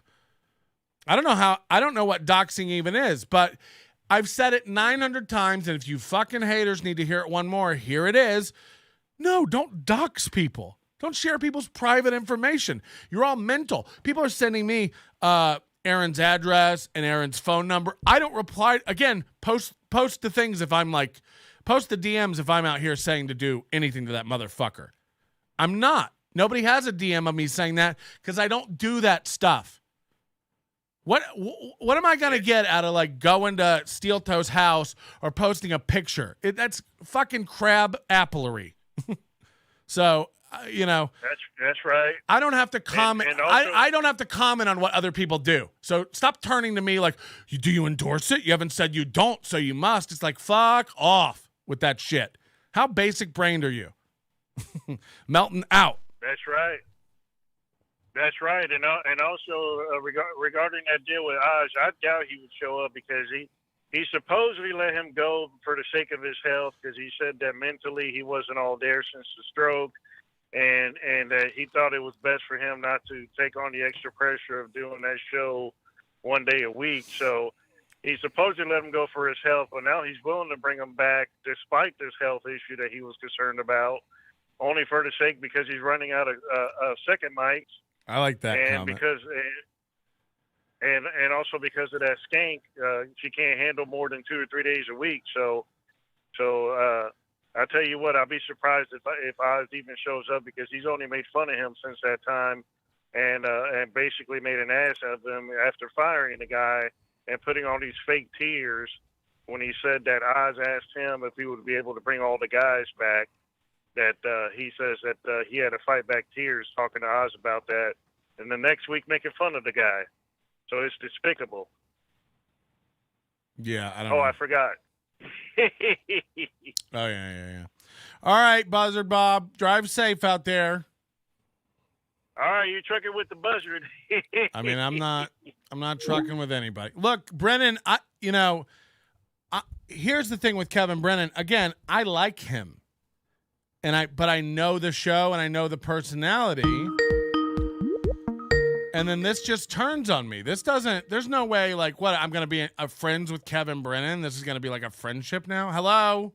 I don't know what doxing even is, but I've said it 900 times. And if you fucking haters need to hear it one more, here it is. No, don't dox people. Don't share people's private information. You're all mental. People are sending me Aaron's address and Aaron's phone number. I don't reply. Again, post the things if I'm post the DMs if I'm out here saying to do anything to that motherfucker. I'm not. Nobody has a DM of me saying that because I don't do that stuff. What am I going to get out of going to Steel Toe's house or posting a picture? That's fucking crab applery. So, That's right. I don't have to comment. And also, I don't have to comment on what other people do. So stop turning to me do you endorse it? You haven't said you don't, so you must. It's fuck off with that shit. How basic brained are you? Melting out. That's right. That's right. And also regarding that deal with Oz, I doubt he would show up because he supposedly let him go for the sake of his health because he said that mentally he wasn't all there since the stroke. And he thought it was best for him not to take on the extra pressure of doing that show one day a week. So he supposedly let him go for his health, but now he's willing to bring him back despite this health issue that he was concerned about, only for the sake because he's running out of second mics. I like that and comment. Because and also because of that skank, she can't handle more than 2 or 3 days a week. So I tell you what, I'll be surprised if Oz even shows up because he's only made fun of him since that time, and basically made an ass of him after firing the guy and putting all these fake tears when he said that Oz asked him if he would be able to bring all the guys back. That he says that he had to fight back tears talking to Oz about that, and the next week making fun of the guy. So it's despicable. Yeah, I don't know. I forgot. Oh, yeah. All right, Buzzard Bob. Drive safe out there. All right, you're trucking with the buzzard. I mean, I'm not trucking with anybody. Look, Brennan, here's the thing with Kevin Brennan. Again, I like him. But I know the show and I know the personality. And then this just turns on me. There's no way I'm going to be friends with Kevin Brennan. This is going to be a friendship now. Hello?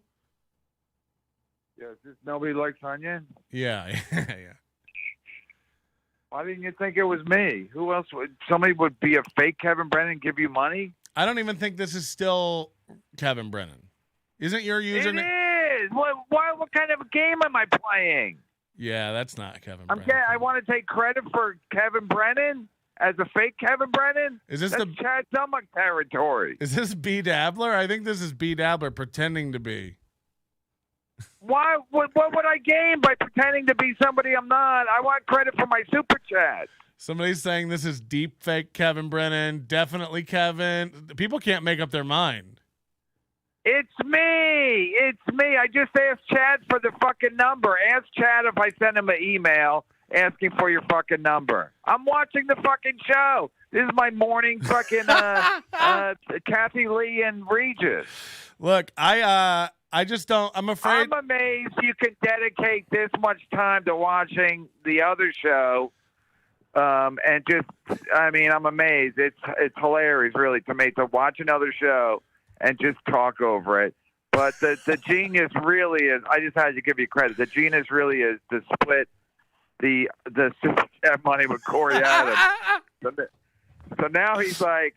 Yeah, just nobody likes Onion? Yeah. Why didn't you think it was me? Who else somebody would be a fake Kevin Brennan and give you money? I don't even think this is still Kevin Brennan. Isn't your username? It is. What kind of a game am I playing? Yeah, that's not Kevin Brennan. I want to take credit for Kevin Brennan as a fake Kevin Brennan. Is this That's Chad Dummuk territory? Is this B Dabbler? I think this is B Dabbler pretending to be. Why? What would I gain by pretending to be somebody I'm not? I want credit for my super chat. Somebody's saying this is deep fake Kevin Brennan. Definitely Kevin. People can't make up their mind. It's me. I just asked Chad for the fucking number. Ask Chad if I send him an email asking for your fucking number. I'm watching the fucking show. This is my morning fucking Kathy Lee and Regis. Look, I just don't. I'm afraid. I'm amazed you can dedicate this much time to watching the other show. I'm amazed. It's hilarious, really, to me, to watch another show and just talk over it. But the genius really is, I just had to give you credit. The genius really is to split the money with Corey Adams. So now he's like,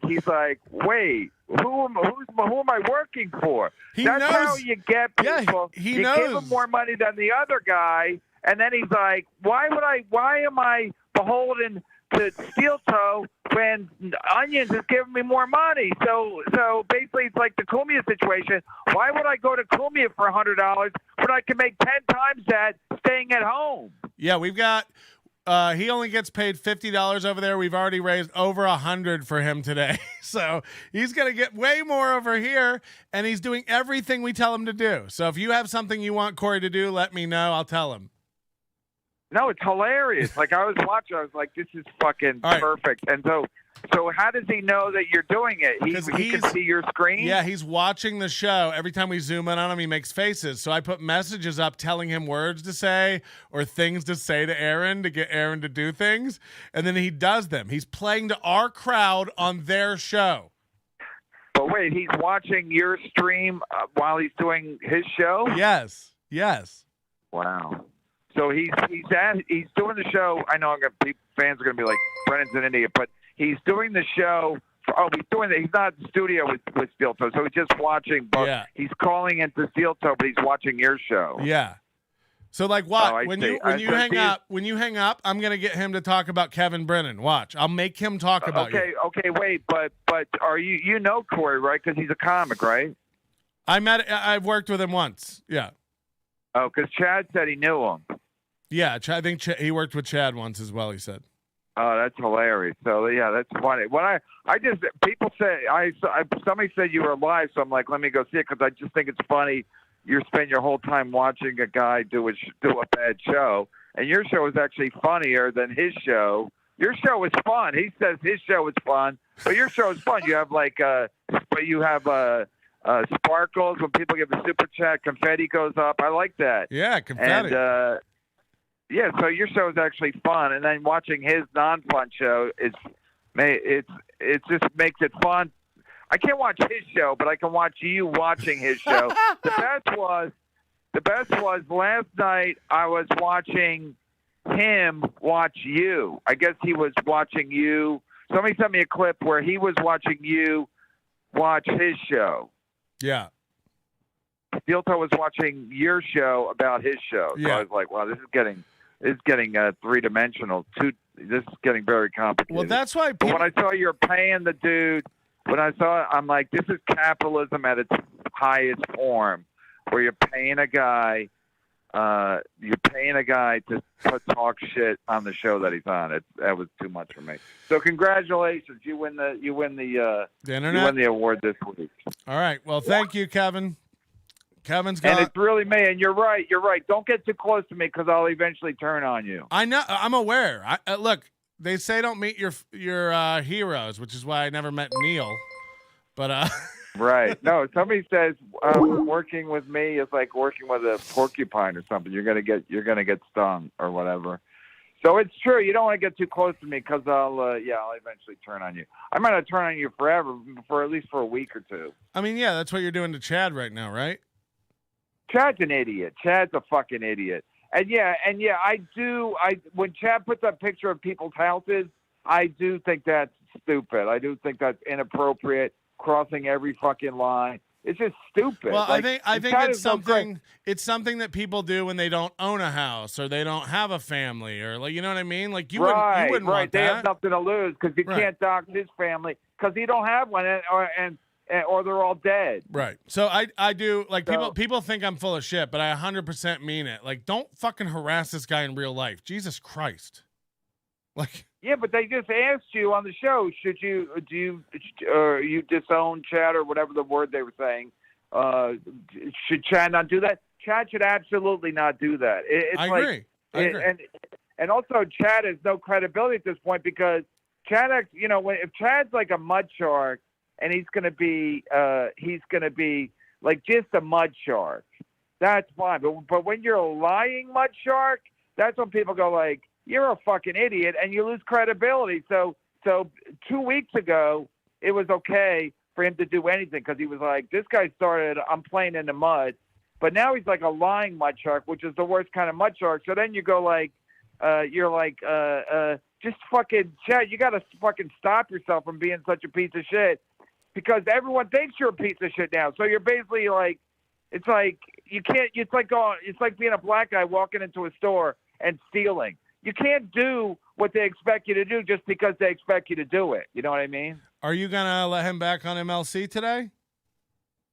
wait, who am I working for? That's how you get people. Yeah, he you knows. give him more money than the other guy, And then he's like, why am I beholden to Steel Toe when Onions is giving me more money? So basically it's like the Cumia situation. Why would I go to Cumia for $100 when I can make 10 times that staying at home? Yeah, we've got he only gets paid $50 over there. We've already raised over $100 for him today. So he's going to get way more over here, and he's doing everything we tell him to do. So if you have something you want Corey to do, let me know. I'll tell him. No, it's hilarious. Like, I was watching, I was like, this is fucking perfect. And so how does he know that you're doing it? He can see your screen? Yeah, he's watching the show. Every time we zoom in on him, he makes faces. So I put messages up telling him words to say or things to say to Aaron to get Aaron to do things. And then he does them. He's playing to our crowd on their show. But wait, he's watching your stream while he's doing his show? Yes. Wow. So he's doing the show. I know fans are going to be like, Brennan's an idiot, but he's doing the show. He's not in the studio with Steel Toe, so he's just watching. But he's calling into Steel Toe, but he's watching your show. Yeah. So like, watch when you hang up, I'm going to get him to talk about Kevin Brennan. Watch, I'll make him talk about you. Okay, wait, but are you know Corey, right? Because he's a comic, right? I've worked with him once. Yeah. Oh, because Chad said he knew him. Yeah, I think he worked with Chad once as well, he said. Oh, that's hilarious. So, yeah, that's funny. When people say, somebody said you were live, so I'm like, let me go see it, because I just think it's funny. You spend your whole time watching a guy do a bad show, and your show is actually funnier than his show. Your show is fun. He says his show is fun, but your show is fun. You have sparkles when people give a super chat, confetti goes up. I like that. Yeah, confetti. And so your show is actually fun, and then watching his non-fun show it just makes it fun. I can't watch his show, but I can watch you watching his show. The best was last night. I was watching him watch you. I guess he was watching you. Somebody sent me a clip where he was watching you watch his show. Yeah. Steel Toe was watching your show about his show. So I was like, wow, this is getting three-dimensional. This is getting very complicated. Well, that's why But when I saw you're paying the dude, I'm like, this is capitalism at its highest form, where you're paying a guy to talk shit on the show that he's on. That was too much for me. So congratulations, you win the award this week. All right. Well, thank you, Kevin. Kevin's got. And it's really me. And you're right. Don't get too close to me, because I'll eventually turn on you. I know. I'm aware. Look, they say don't meet your heroes, which is why I never met Neil. But Right. No, somebody says working with me is like working with a porcupine or something. You're gonna get stung or whatever. So it's true. You don't want to get too close to me, because I'll eventually turn on you. I might not turn on you forever, for at least for a week or two. I mean, yeah, that's what you're doing to Chad right now, right? Chad's an idiot. Chad's a fucking idiot. And when Chad puts up picture of people's houses, I do think that's stupid. I do think that's inappropriate, crossing every fucking line. It's just stupid. Well, I think it's something. It's something that people do when they don't own a house or they don't have a family, or like, you know what I mean. Like you wouldn't want They that. have nothing to lose, because you can't dox his family because he don't have one, or they're all dead. Right. So I do, like, people think I'm full of shit, but I 100% mean it. Like, don't fucking harass this guy in real life. Jesus Christ. Like. Yeah, but they just asked you on the show, you disown Chad, or whatever the word they were saying. Should Chad not do that? Chad should absolutely not do that. I agree. And also Chad has no credibility at this point, because Chad, if Chad's like a mud shark, and he's going to be like just a mud shark, that's fine. But when you're a lying mud shark, that's when people go like, you're a fucking idiot, and you lose credibility. So 2 weeks ago, it was okay for him to do anything, because he was like, this guy started, I'm playing in the mud. But now he's like a lying mud shark, which is the worst kind of mud shark. So then you go like, just fucking, Chad, you got to fucking stop yourself from being such a piece of shit, because everyone thinks you're a piece of shit now. So you're basically like It's like you can't. It's like being a black guy walking into a store and stealing. You can't do what they expect you to do just because they expect you to do it. You know what I mean? Are you gonna let him back on MLC today?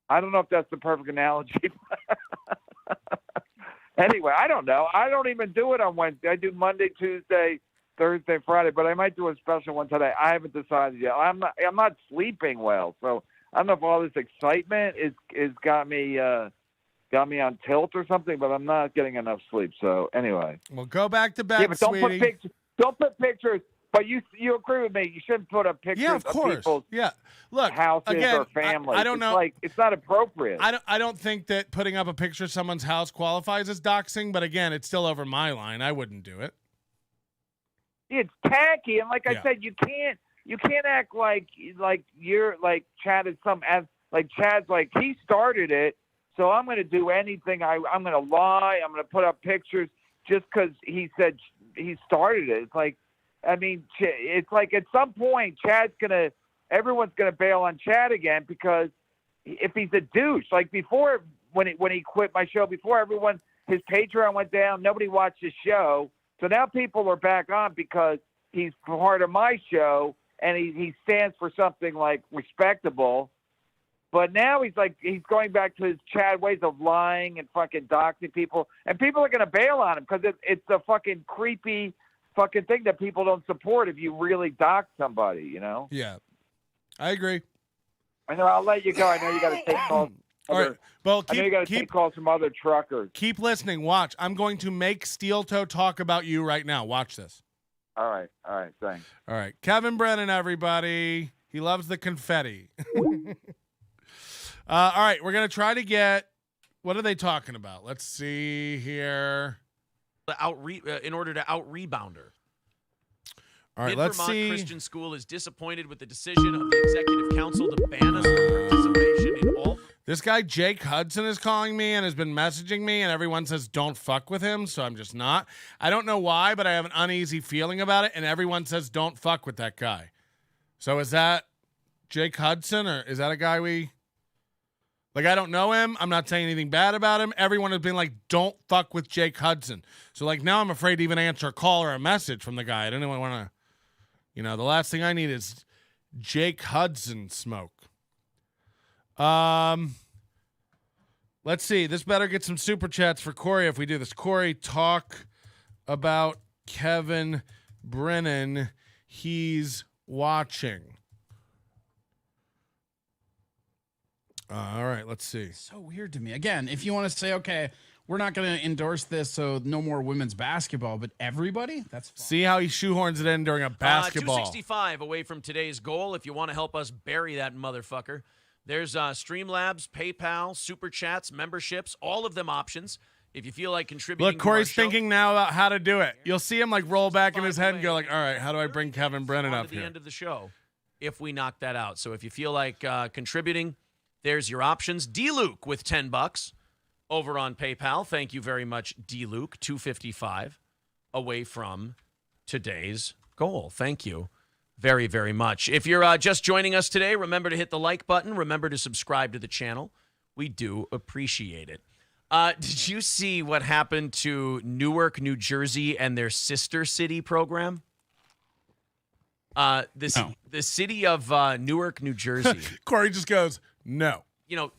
I don't know if that's the perfect analogy. Anyway, I don't know. I don't even do it on Wednesday. I do Monday, Tuesday, Thursday, Friday, but I might do a special one today. I haven't decided yet. I'm not sleeping well, so I don't know if all this excitement is got me on tilt or something, but I'm not getting enough sleep. So anyway, Well, go back to bed, yeah, but don't sweetie. don't put pictures. But you agree with me? You shouldn't put up pictures Yeah, of course. people's Yeah. Look, houses again, or families. I don't know. It's not appropriate. I don't think that putting up a picture of someone's house qualifies as doxing, but again, it's still over my line. I wouldn't do it. It's tacky, and like I Yeah. said, you can't act like you're like Chad is like Chad's like he started it, so I'm going to do anything. I'm going to lie. I'm going to put up pictures just because he said he started it. It's like, I mean, it's like at some point everyone's gonna bail on Chad again because if he's a douche, like before when he quit my show, before his Patreon went down, nobody watched his show. So now people are back on because he's part of my show and he stands for something like respectable. But now he's going back to his Chad ways of lying and fucking doxing people, and people are gonna bail on him because it's a fucking creepy fucking thing that people don't support if you really dox somebody, you know? Yeah, I agree. I know. I'll let you go. I know you got to take calls. All right. Well, I know you got to take calls from other truckers. Keep listening. Watch. I'm going to make Steel Toe talk about you right now. Watch this. All right. Thanks. All right. Kevin Brennan, everybody. He loves the confetti. All right. We're going to try to get, what are they talking about? Let's see here. In order to out-rebounder. All right, let's Mid-Vermont see. Christian School is disappointed with the decision of the Executive Council to ban us from participation in all... This guy, Jake Hudson, is calling me and has been messaging me, and everyone says don't fuck with him, so I'm just not. I don't know why, but I have an uneasy feeling about it, and everyone says don't fuck with that guy. So is that Jake Hudson, or is that a guy we... Like, I don't know him. I'm not saying anything bad about him. Everyone has been like, don't fuck with Jake Hudson. So, like, now I'm afraid to even answer a call or a message from the guy. I don't even want to, the last thing I need is Jake Hudson smoke. Let's see. This better get some super chats for Corey if we do this. Corey, talk about Kevin Brennan. He's watching. All right, let's see. So weird to me. Again, if you want to say, okay, we're not going to endorse this, so no more women's basketball, but everybody, that's fine. See how he shoehorns it in during a basketball. 265 away from today's goal. If you want to help us bury that motherfucker, there's Streamlabs, PayPal, Super Chats, memberships, all of them options. If you feel like contributing, Look, Corey's to our show, thinking now about how to do it. You'll see him like roll back in his head and go like, all right, how do I bring Kevin Brennan up to the here? end of the show if we knock that out. So if you feel like contributing, there's your options. D-Luke with $10 over on PayPal. Thank you very much, D-Luke. 255 away from today's goal. Thank you very, very much. If you're just joining us today, remember to hit the like button. Remember to subscribe to the channel. We do appreciate it. Did you see what happened to Newark, New Jersey and their sister city program? The city of Newark, New Jersey. Corey just goes, no.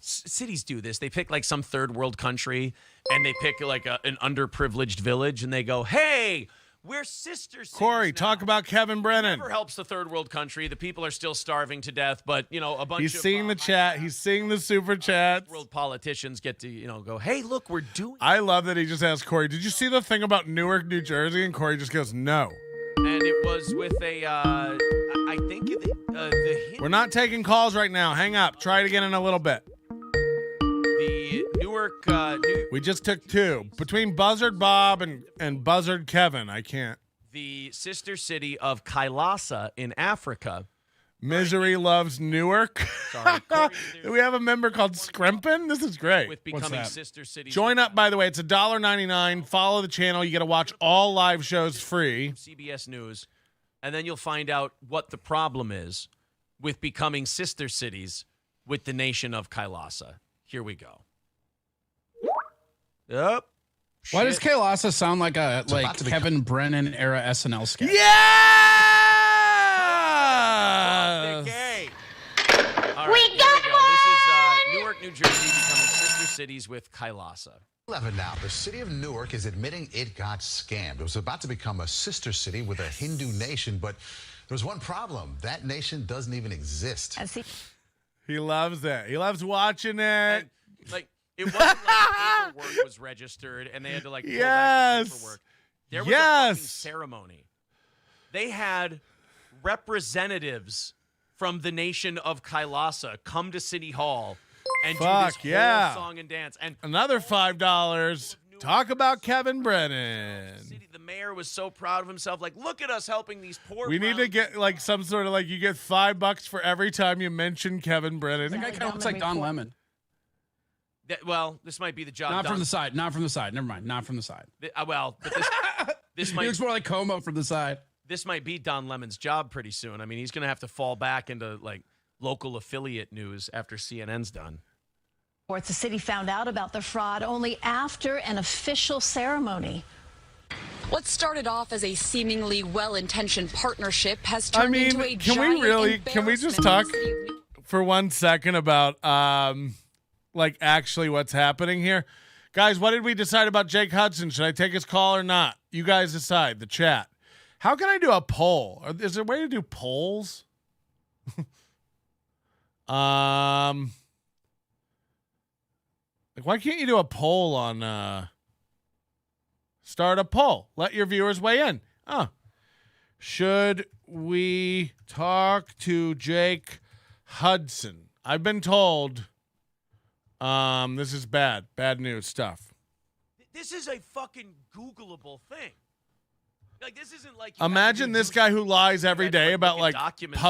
Cities do this. They pick like some third world country and they pick like an underprivileged village and they go, hey, we're sister cities. Corey, now. talk about Kevin Brennan. Never helps the third world country. The people are still starving to death, but a bunch He's of seeing the chat. He's seeing the super chats. world politicians get to go, hey, look, we're doing. I love that he just asked Corey, did you see the thing about Newark, New Jersey? And Corey just goes, no. And it was with I think the hint. We're not taking calls right now. Hang up. Try it again in a little bit. The Newark. We just took two. Between Buzzard Bob and Buzzard Kevin, I can't. The sister city of Kailasa in Africa. Misery loves Newark. Sorry. Do we have a member called Scrimpin? This is great. With becoming sister cities. Join up, by the way. It's $1.99. Follow the channel. You get to watch all live shows free. CBS News. And then you'll find out what the problem is with becoming sister cities with the nation of Kailasa. Here we go. Yep. Why does Shit. Kailasa sound like a about to become- Kevin Brennan era SNL sketch? Yeah! Okay. All right, here we go. This is Newark, New Jersey becoming sister cities with Kailasa. 11 now. The city of Newark is admitting it got scammed. It was about to become a sister city with a Hindu nation, but there's one problem. That nation doesn't even exist. He loves it. He loves watching it. And, like, it wasn't like paperwork was registered and they had to like pull back the Yes. paperwork. There was a Yes. fucking ceremony. They had representatives from the nation of Kailasa come to City Hall and do Fuck, this whole yeah. song and dance. And Another $5. Talk about Kevin Brennan. the mayor was so proud of himself. Like, look at us helping these poor. We need to get like some sort of like you get $5 for every time you mention Kevin Brennan. That guy kind of looks like Don Lemon. Well, this might be the job. Not done. from the side. Not from the side. Never mind. Not from the side. Well, but this He might looks more like Como from the side. this might be Don Lemon's job pretty soon. I mean, he's going to have to fall back into like local affiliate news after CNN's done. The city found out about the fraud only after an official ceremony. What started off as a seemingly well-intentioned partnership has turned into a can we just talk for 1 second about like actually what's happening here? Guys, what did we decide about Jake Hudson? Should I take his call or not? You guys decide, the chat. How can I do a poll? Is there a way to do polls? Like, why can't you do a poll on start a poll? Let your viewers weigh in. Should we talk to Jake Hudson? I've been told this is bad news stuff. This is a fucking Googleable thing. Like, this isn't like Imagine this guy who lies every day about like documents.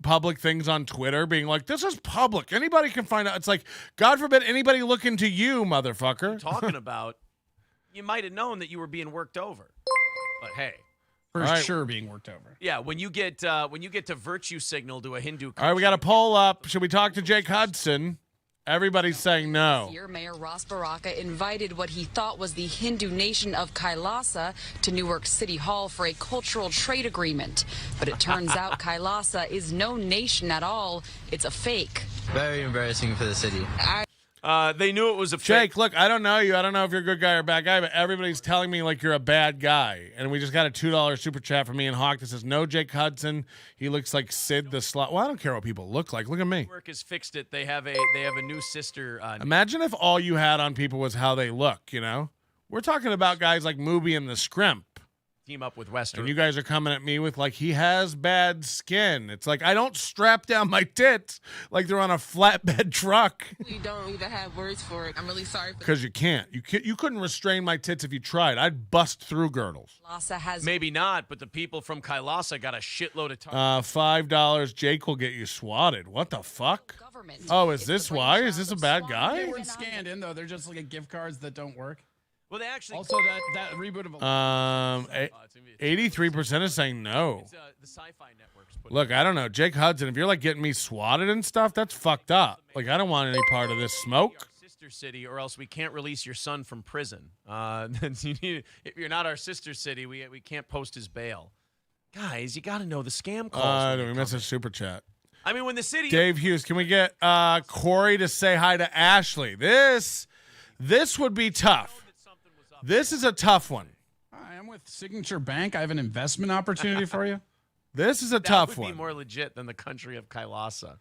public things on Twitter being like, this is public. Anybody can find out. It's like, God forbid anybody look into you, motherfucker. Talking about, you might have known that you were being worked over. But hey. For sure being worked over. Yeah, when you get to virtue signal to a Hindu All right, we got a poll up. Should we talk to Jake Hudson? Everybody's saying no. Year, Mayor Ross Baraka invited what he thought was the Hindu nation of Kailasa to Newark City Hall for a cultural trade agreement. But it turns out Kailasa is no nation at all. It's a fake. Very embarrassing for the city. They knew it was a fake. Jake, look, I don't know you. I don't know if you're a good guy or a bad guy, but everybody's telling me like you're a bad guy. And we just got a $2 super chat from me and Hawk that says, no Jake Hudson. He looks like Sid the Slut. Well, I don't care what people look like. Look at me. Newark has fixed it. They have a new sister. Imagine if all you had on people was how they look, you know? We're talking about guys like Mooby and the Scrimp. Team up with Western. And you guys are coming at me with like, he has bad skin. It's like, I don't strap down my tits like they're on a flatbed truck. You don't even have words for it. I'm really sorry. Because you can't. You couldn't restrain my tits if you tried. I'd bust through girdles. Maybe not, but the people from Kailasa got a shitload of time. $5. Jake will get you swatted. What the fuck? Oh, is this why? Is this a bad guy? They weren't scanned in though. They're just like gift cards that don't work. Well, they actually also that reboot of 83% is saying no. It's, the Sci-Fi Network's Look, I don't know, Jake Hudson. If you're like getting me swatted and stuff, that's fucked up. Like I don't want any part of this smoke. Sister city, or else we can't release your son from prison. If you're not our sister city, we can't post his bail. Guys, you got to know the scam calls. Did we miss a super chat? I mean, when the city. Dave Hughes, can we get Corey to say hi to Ashley? This would be tough. This is a tough one. Hi, I'm with Signature Bank. I have an investment opportunity for you. This is a tough That would one. be more legit than the country of Kailasa.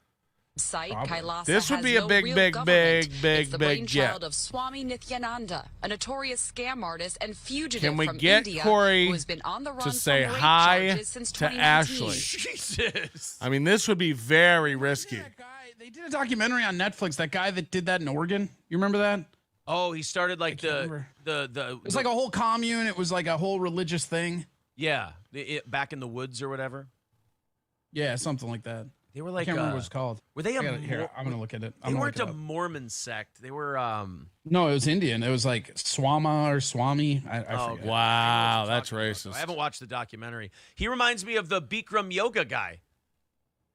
Kailasa This would has be a no big, real big, government. big, It's the big, brainchild yeah. of Swami Nityananda, a notorious scam artist and fugitive Can we from get India Corey who has been on the run to say from rape hi charges since to 2019. Ashley? Jesus. I mean, this would be very risky. They did a documentary on Netflix. That guy that did that in Oregon. You remember that? Oh, he started like the. It was like a whole commune. It was like a whole religious thing. Yeah, back in the woods or whatever. Yeah, something like that. They were like. I can't remember what it's called. Were they Here, I'm gonna look at it. They weren't a Mormon sect. They were. No, it was Indian. It was like Swama or Swami. I forget. Wow, that's racist. I haven't watched the documentary. He reminds me of the Bikram yoga guy.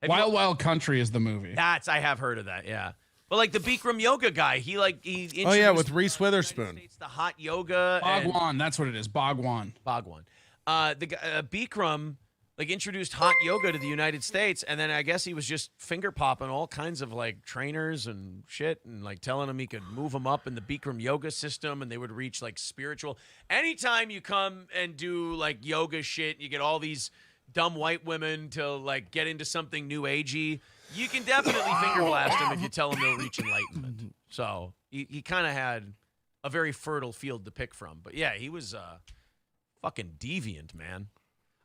Wild Country is the movie. I have heard of that. Yeah. But like the Bikram yoga guy, he Oh yeah, with Reese Witherspoon. the hot yoga. Bhagwan, that's what it is. Bhagwan. The guy, Bikram introduced hot yoga to the United States, and then I guess he was just finger popping all kinds of like trainers and shit, and like telling him he could move them up in the Bikram yoga system, and they would reach like spiritual. Anytime you come and do like yoga shit, you get all these dumb white women to like get into something new agey. You can definitely finger blast them if you tell them they'll reach enlightenment. So he kind of had a very fertile field to pick from. But yeah, he was fucking deviant, man.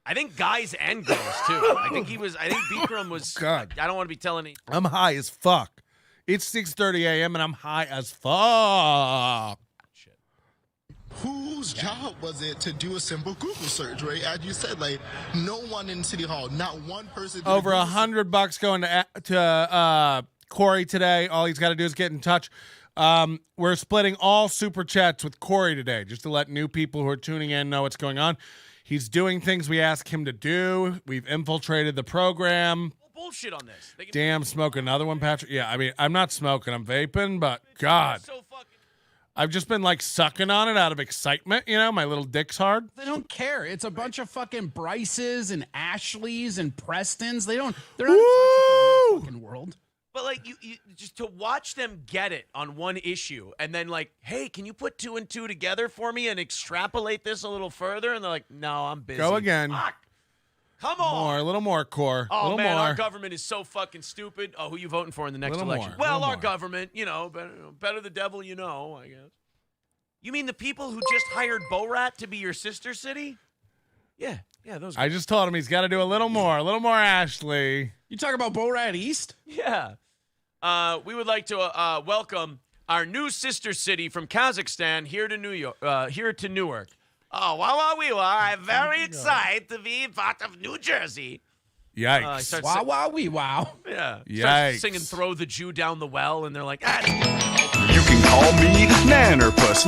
I think guys and girls too. I think Bikram was. God. I don't want to be telling you. I'm high as fuck. It's 6:30 a.m. and I'm high as fuck. Whose job was it to do a simple Google search, right? As you said, like no one in City Hall, not one person. Did Over $100 going to Corey today. All he's got to do is get in touch. We're splitting all super chats with Corey today, just to let new people who are tuning in know what's going on. He's doing things we ask him to do. We've infiltrated the program. Bullshit on this. Damn, smoke another one, Patrick. Yeah, I mean, I'm not smoking. I'm vaping, but God. I've just been like sucking on it out of excitement. You know, my little dick's hard. They don't care. It's a bunch of fucking Bryces and Ashleys and Prestons. They're not in touch with the real fucking world. But like you just to watch them get it on one issue, and then like, hey, can you put 2 and 2 together for me and extrapolate this a little further? And they're like, no, I'm busy. Go again. Fuck. Come on. A little more, Core. Oh, a little man, more. our government is so fucking stupid. Oh, who you voting for in the next Little election? more, Well, little our more. government, you know, better the devil you know, I guess. You mean the people who just hired Borat to be your sister city? Yeah, those I just told him he's got to do a little more, Ashley. You talk about Borat East? Yeah. We would like to welcome our new sister city from Kazakhstan here to Newark. Oh, wow. I'm very excited to be part of New Jersey. Yikes. Wow. Yeah. Yikes. Starts singing Throw the Jew Down the Well, and they're like, You can call me Nannerpuss.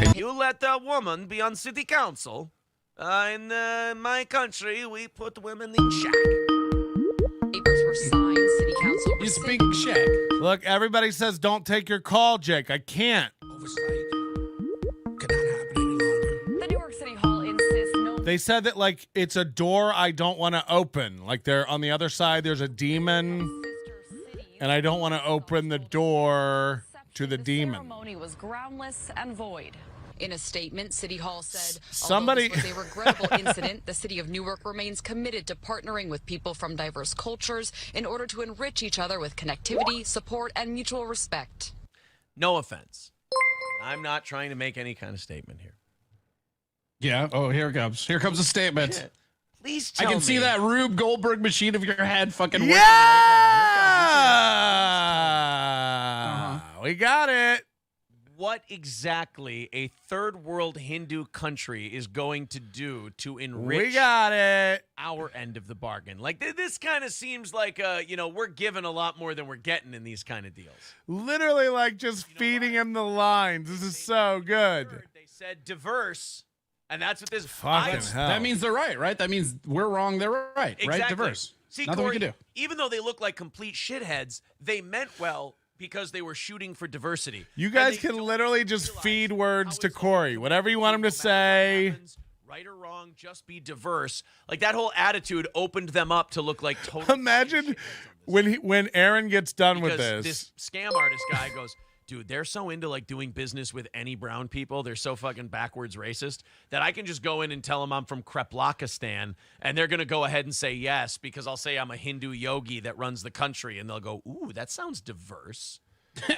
And you let a woman be on city council. In my country, we put women in check. Papers were signed. City council. You speak check. Look, everybody says don't take your call, Jake. I can't. The Newark City Hall insists no. They said that like it's a door I don't want to open. Like they're on the other side, there's a demon, and I don't want to open the door to the demon. Ceremony was groundless and void. In a statement, City Hall said, Somebody- although this was a regrettable incident, the city of Newark remains committed to partnering with people from diverse cultures in order to enrich each other with connectivity, support, and mutual respect. No offense. I'm not trying to make any kind of statement here. Yeah. Oh, here it comes. Here comes a statement. Yeah. Please I tell can see me- that Rube Goldberg machine of your head fucking working Yeah! right now. We got it. What exactly a third world Hindu country is going to do to enrich We got it. our end of the bargain? Like this kind of seems like we're giving a lot more than we're getting in these kind of deals. Literally like just feeding him the lines. This is so good. They said diverse, and that's what this Fucking hell. That means they're right? That means we're wrong, they're right, Exactly. right? Diverse. See, Nothing Corey, we can do. even though they look like complete shitheads, they meant well because they were shooting for diversity. You And guys they can don't literally just realize feed how words to it's Corey. Whatever you want him to say. happens, right or wrong, just be diverse. Like that whole attitude opened them up to look like total. Imagine when Aaron gets done with Because this. this scam artist guy goes, dude, they're so into like doing business with any brown people. They're so fucking backwards racist that I can just go in and tell them I'm from Kreplakistan, and they're gonna go ahead and say yes because I'll say I'm a Hindu yogi that runs the country, and they'll go, ooh, that sounds diverse.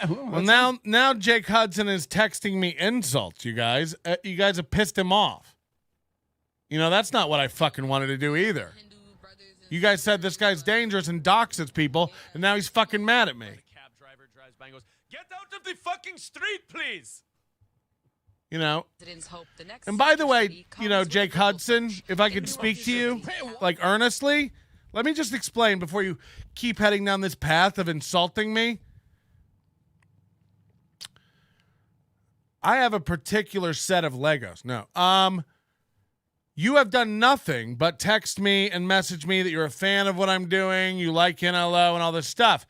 Well, now Jake Hudson is texting me insults, you guys. You guys have pissed him off. You know, that's not what I fucking wanted to do either. You guys said this guy's dangerous and doxes people, and now he's fucking mad at me. Cab driver drives by and goes, get out of the fucking street, please. You know. Residents hope the next And by the sister way, city you know, comes Jake with Hudson, if I could speak to you, like, earnestly, let me just explain before you keep heading down this path of insulting me. I have a particular set of Legos. No. You have done nothing but text me and message me that you're a fan of what I'm doing, you like NLO and all this stuff.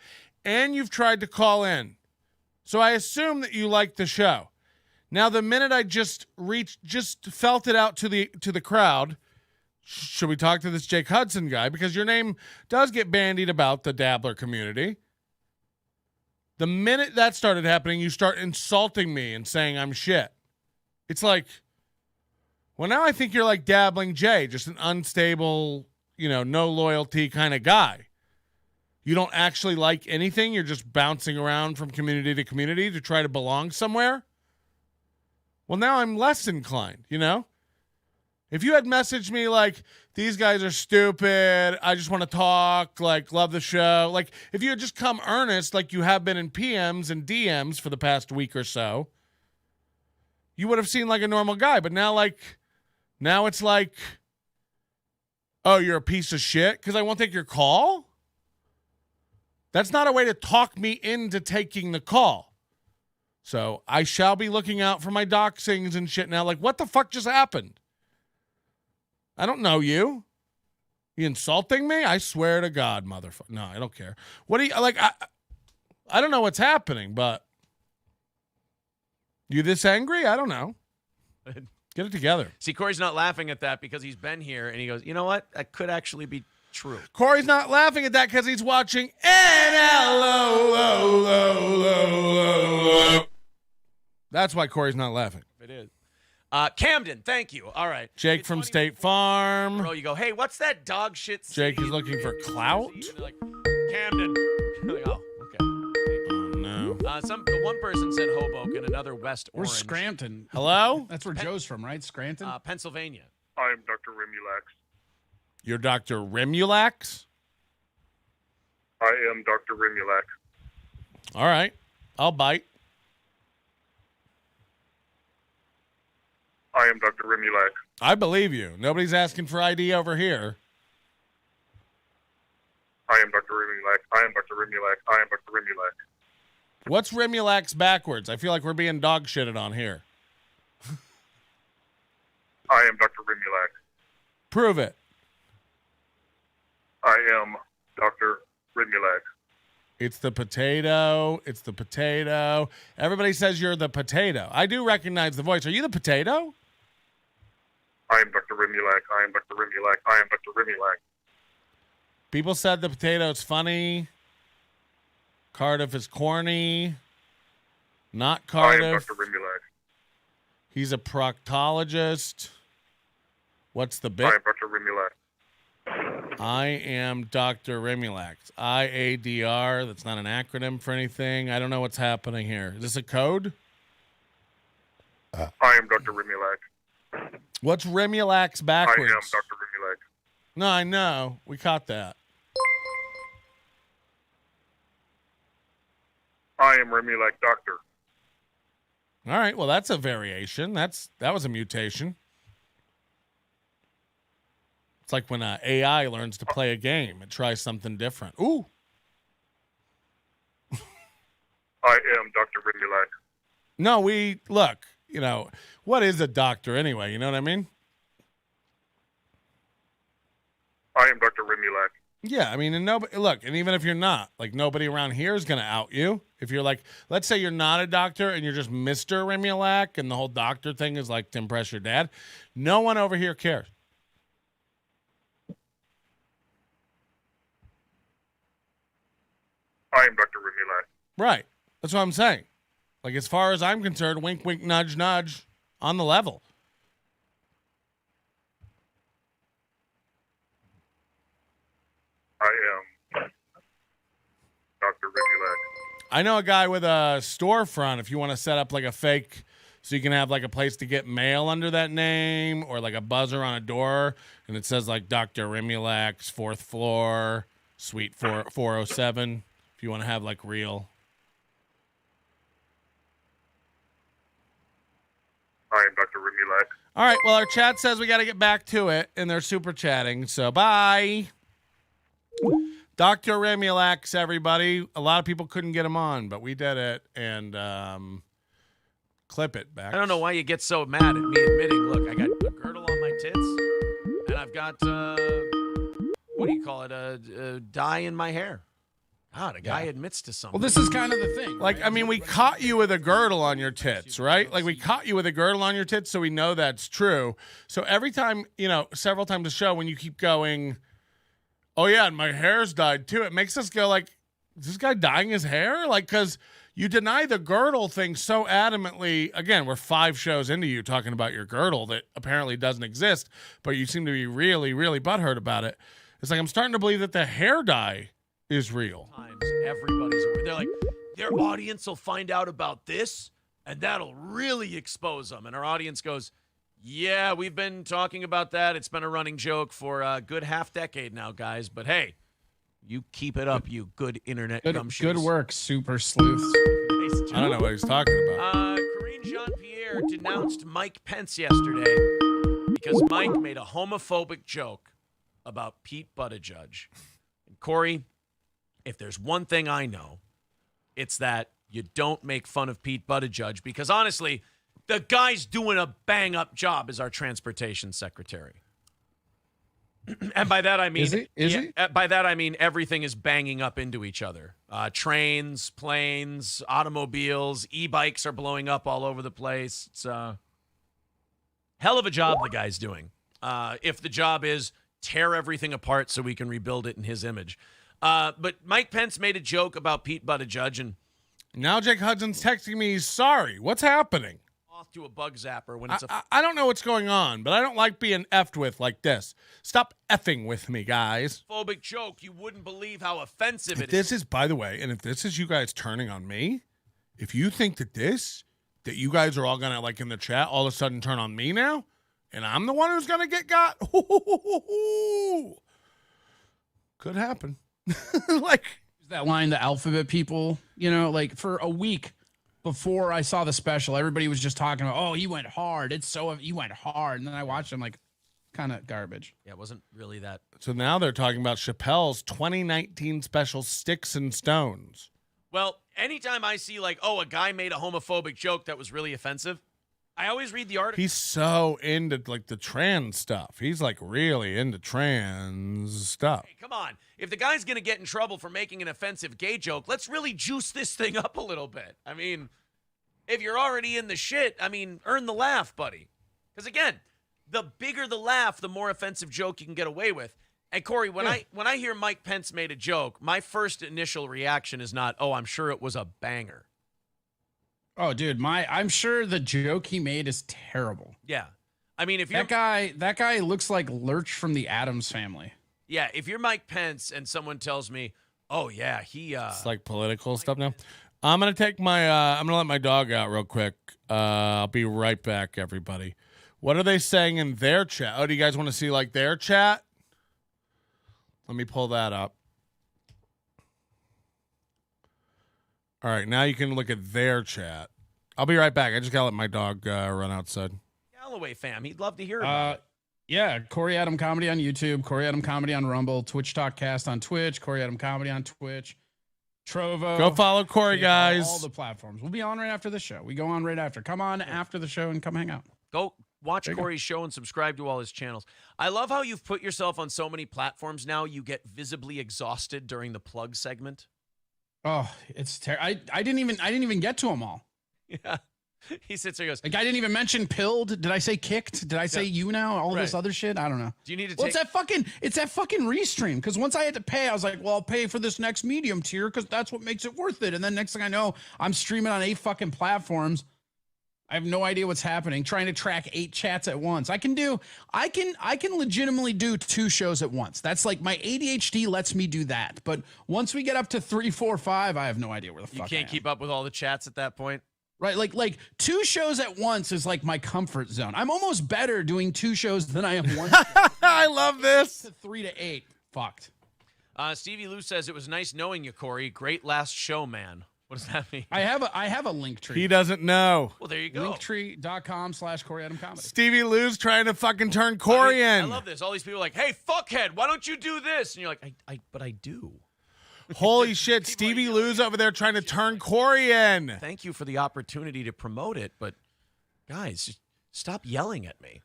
and you've tried to call in. So I assume that you like the show. Now, the minute I just felt it out to the crowd, should we talk to this Jake Hudson guy? Because your name does get bandied about the dabbler community. The minute that started happening, you start insulting me and saying I'm shit. It's like, well, now I think you're like Dabbling Jay, just an unstable, no loyalty kind of guy. You don't actually like anything. You're just bouncing around from community to community to try to belong somewhere. Well, now I'm less inclined, If you had messaged me like, these guys are stupid, I just want to talk, like, love the show. Like, if you had just come earnest like you have been in PMs and DMs for the past week or so, you would have seemed like a normal guy. But now it's like, oh, you're a piece of shit because I won't take your call? That's not a way to talk me into taking the call. So I shall be looking out for my doxings and shit now. Like, what the fuck just happened? I don't know you. You insulting me? I swear to God, motherfucker. No, I don't care. What do you, like, I don't know what's happening, but you this angry? I don't know. Get it together. See, Corey's not laughing at that because he's been here, and he goes, you know what? That could actually be true. Corey's not laughing at that because he's watching NLO. That's why Corey's not laughing. It is. Camden, thank you. All right. Jake from State Farm. Bro, you go, hey, what's that dog shit? Jake is looking for clout. Like, Camden. Like, oh, okay. Oh, no. One person said Hoboken, another West Orange. Where's Scranton? Hello? That's where Joe's from, right? Scranton? Pennsylvania. I am Dr. Remulax. You're Dr. Remulax? I am Dr. Remulax. All right. I'll bite. I am Dr. Remulax. I believe you. Nobody's asking for ID over here. I am Dr. Remulax. I am Dr. Remulax. I am Dr. Remulax. What's Remulax backwards? I feel like we're being dog shitted on here. I am Dr. Remulax. Prove it. I am Dr. Remulax. It's the potato. It's the potato. Everybody says you're the potato. I do recognize the voice. Are you the potato? I am Dr. Remulax. I am Dr. Remulax. I am Dr. Remulax. People said the potato's funny. Cardiff is corny. Not Cardiff. I am Dr. Remulax. He's a proctologist. What's the bit? I am Dr. Remulax. I am Dr. Remulax. IADR. That's not an acronym for anything. I don't know what's happening here. Is this a code? I am Dr. Remulax. What's Remulax backwards? I am Dr. Remulax. No, I know. We caught that. I am Remulax Doctor. All right. Well, that's a variation. That was a mutation. It's like when AI learns to play a game. It tries something different. Ooh. I am Dr. Remulax. No, look, what is a doctor anyway? You know what I mean? I am Dr. Remulax. Yeah, I mean, and even if you're not, like, nobody around here is going to out you. If you're like, let's say you're not a doctor and you're just Mr. Remulax and the whole doctor thing is like to impress your dad, no one over here cares. I am Dr. Remulax. Right. That's what I'm saying. Like, as far as I'm concerned, wink, wink, nudge, nudge, on the level. I am Dr. Remulax. I know a guy with a storefront, if you want to set up like a fake, so you can have like a place to get mail under that name, or like a buzzer on a door, and it says like Dr. Remulax, 4th floor, suite 407, if you want to have like real. I am Dr. Remulax. All right, well, our chat says we got to get back to it, and they're super chatting, so bye. Dr. Remulax, everybody. A lot of people couldn't get him on, but we did it, and clip it back. I don't know why you get so mad at me admitting, look, I got a girdle on my tits, and I've got, what do you call it, a dye in my hair. God, a guy admits to something. Well, this is kind of the thing. Like, I mean, we caught you with a girdle on your tits, right? Like, we caught you with a girdle on your tits, so we know that's true. So every time, several times a show, when you keep going, oh, yeah, and my hair's dyed, too, it makes us go, like, is this guy dyeing his hair? Like, because you deny the girdle thing so adamantly. Again, we're 5 shows into you talking about your girdle that apparently doesn't exist, but you seem to be really, really butthurt about it. It's like I'm starting to believe that the hair dye is real. Everybody's aware. They're like, their audience will find out about this, and that'll really expose them. And our audience goes, yeah, we've been talking about that. It's been a running joke for a good half decade now, guys. But hey, you keep it up, you good internet gumshoes. Good work, super sleuths. I don't know what he's talking about. Karine Jean-Pierre denounced Mike Pence yesterday because Mike made a homophobic joke about Pete Buttigieg. And Corey, if there's one thing I know, it's that you don't make fun of Pete Buttigieg because, honestly, the guy's doing a bang-up job as our transportation secretary. And by that I mean, Is he? By that I mean everything is banging up into each other. Trains, planes, automobiles, e-bikes are blowing up all over the place. It's a hell of a job the guy's doing. If the job is tear everything apart so we can rebuild it in his image. But Mike Pence made a joke about Pete Buttigieg, and now Jake Hudson's texting me he's sorry. What's happening? Off to a bug zapper when it's I don't know what's going on, but I don't like being effed with like this. Stop effing with me, guys. phobic joke. You wouldn't believe how offensive If this is, by the way, and if this is you guys turning on me, if you think that you guys are all gonna, like, in the chat all of a sudden turn on me now, and I'm the one who's gonna get got, could happen. Like that line, the alphabet people, like for a week before I saw the special, everybody was just talking about, oh, he went hard. He went hard. And then I watched him, like, kind of garbage. Yeah, it wasn't really that. So now they're talking about Chappelle's 2019 special, Sticks and Stones. Well, anytime I see, like, oh, a guy made a homophobic joke that was really offensive, I always read the article. He's so into, like, the trans stuff. He's, like, really into trans stuff. Hey, come on. If the guy's going to get in trouble for making an offensive gay joke, let's really juice this thing up a little bit. I mean, if you're already in the shit, earn the laugh, buddy. Because, again, the bigger the laugh, the more offensive joke you can get away with. And, Corey, when I hear Mike Pence made a joke, my first initial reaction is not, oh, I'm sure it was a banger. Oh, dude, I'm sure the joke he made is terrible. Yeah. If you're that guy looks like Lurch from the Addams Family. Yeah, if you're Mike Pence and someone tells me, oh, yeah, it's like political stuff now. I'm going to take I'm going to let my dog out real quick. I'll be right back, everybody. What are they saying in their chat? Oh, do you guys want to see, like, their chat? Let me pull that up. All right, now you can look at their chat. I'll be right back. I just got to let my dog run outside. Galloway fam, he'd love to hear about it. Yeah, Corey Adam Comedy on YouTube, Corey Adam Comedy on Rumble, Twitch Talk Cast on Twitch, Corey Adam Comedy on Twitch, Trovo. Go follow Corey, guys. All the platforms. We'll be on right after the show. We go on right after. Come on after the show and come hang out. Go watch Corey's show and subscribe to all his channels. I love how you've put yourself on so many platforms now. You get visibly exhausted during the plug segment. Oh, it's terrible. I didn't even get to them all. Yeah. He sits there and goes, like, I didn't even mention pilled. Did I say kicked? Did I say you now? All this other shit? I don't know. Do you need to it's that fucking restream. Because once I had to pay, I was like, well, I'll pay for this next medium tier because that's what makes it worth it. And then next thing I know, I'm streaming on 8 fucking platforms. I have no idea what's happening. Trying to track 8 chats at once. I can legitimately do 2 shows at once. That's like my ADHD lets me do that. But once we get up to 3, 4, 5, I have no idea where the fuck you can't keep up with all the chats at that point. Right, like 2 shows at once is like my comfort zone. I'm almost better doing 2 shows than I am one. I love this. 3 to 8, fucked. Stevie Lou says it was nice knowing you, Corey. Great last show, man. What does that mean? I have a link tree. He doesn't know. Well, there you go. Linktree.com/Corey Adam Comedy. Stevie Lou's trying to fucking turn Corey in. I love this. All these people are like, hey, fuckhead, why don't you do this? And you're like, but I do. Holy shit, Stevie Lou's over there trying to turn Corey in. Thank you for the opportunity to promote it, but guys, just stop yelling at me.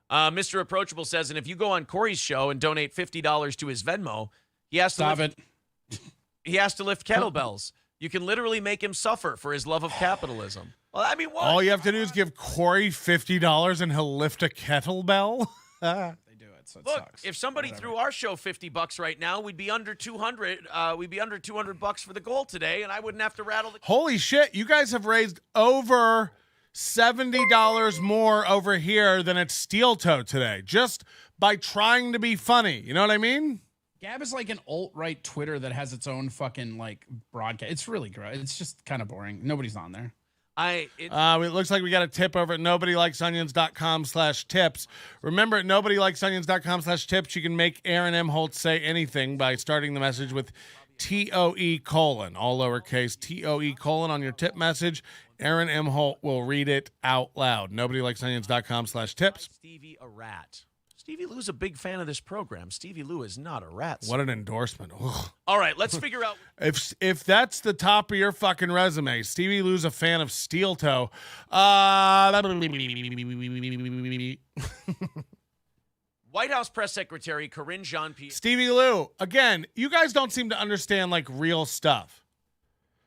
Mr. Approachable says, and if you go on Corey's show and donate $50 to his Venmo, he has to Stop it. He has to lift kettlebells. You can literally make him suffer for his love of capitalism. Well, I mean, what? All you have to do is give Corey $50 and he'll lift a kettlebell. They do it, so it Look, sucks. if somebody threw our show $50 right now, we'd be under 200. We'd be under $200 for the goal today, and I wouldn't have to rattle the. Holy shit! You guys have raised over $70 more over here than at Steel Toe today, just by trying to be funny. You know what I mean? Gab is like an alt-right Twitter that has its own fucking like broadcast. It's really gross. It's just kind of boring. Nobody's on there. It looks like we got a tip over at nobodylikesonions.com/tips. Remember, at nobodylikesonions.com/tips, you can make Aaron Imholte say anything by starting the message with TOE colon, all lowercase, TOE colon on your tip message. Aaron Imholte will read it out loud. nobodylikesonions.com/tips. Stevie a rat. Stevie Lou's a big fan of this program. Stevie Lou is not a rat. What an endorsement. Ugh. All right, let's figure out. If that's the top of your fucking resume, Stevie Lou's a fan of Steel Toe. White House Press Secretary Karine Jean-Pierre. Stevie Lou, again, you guys don't seem to understand like real stuff.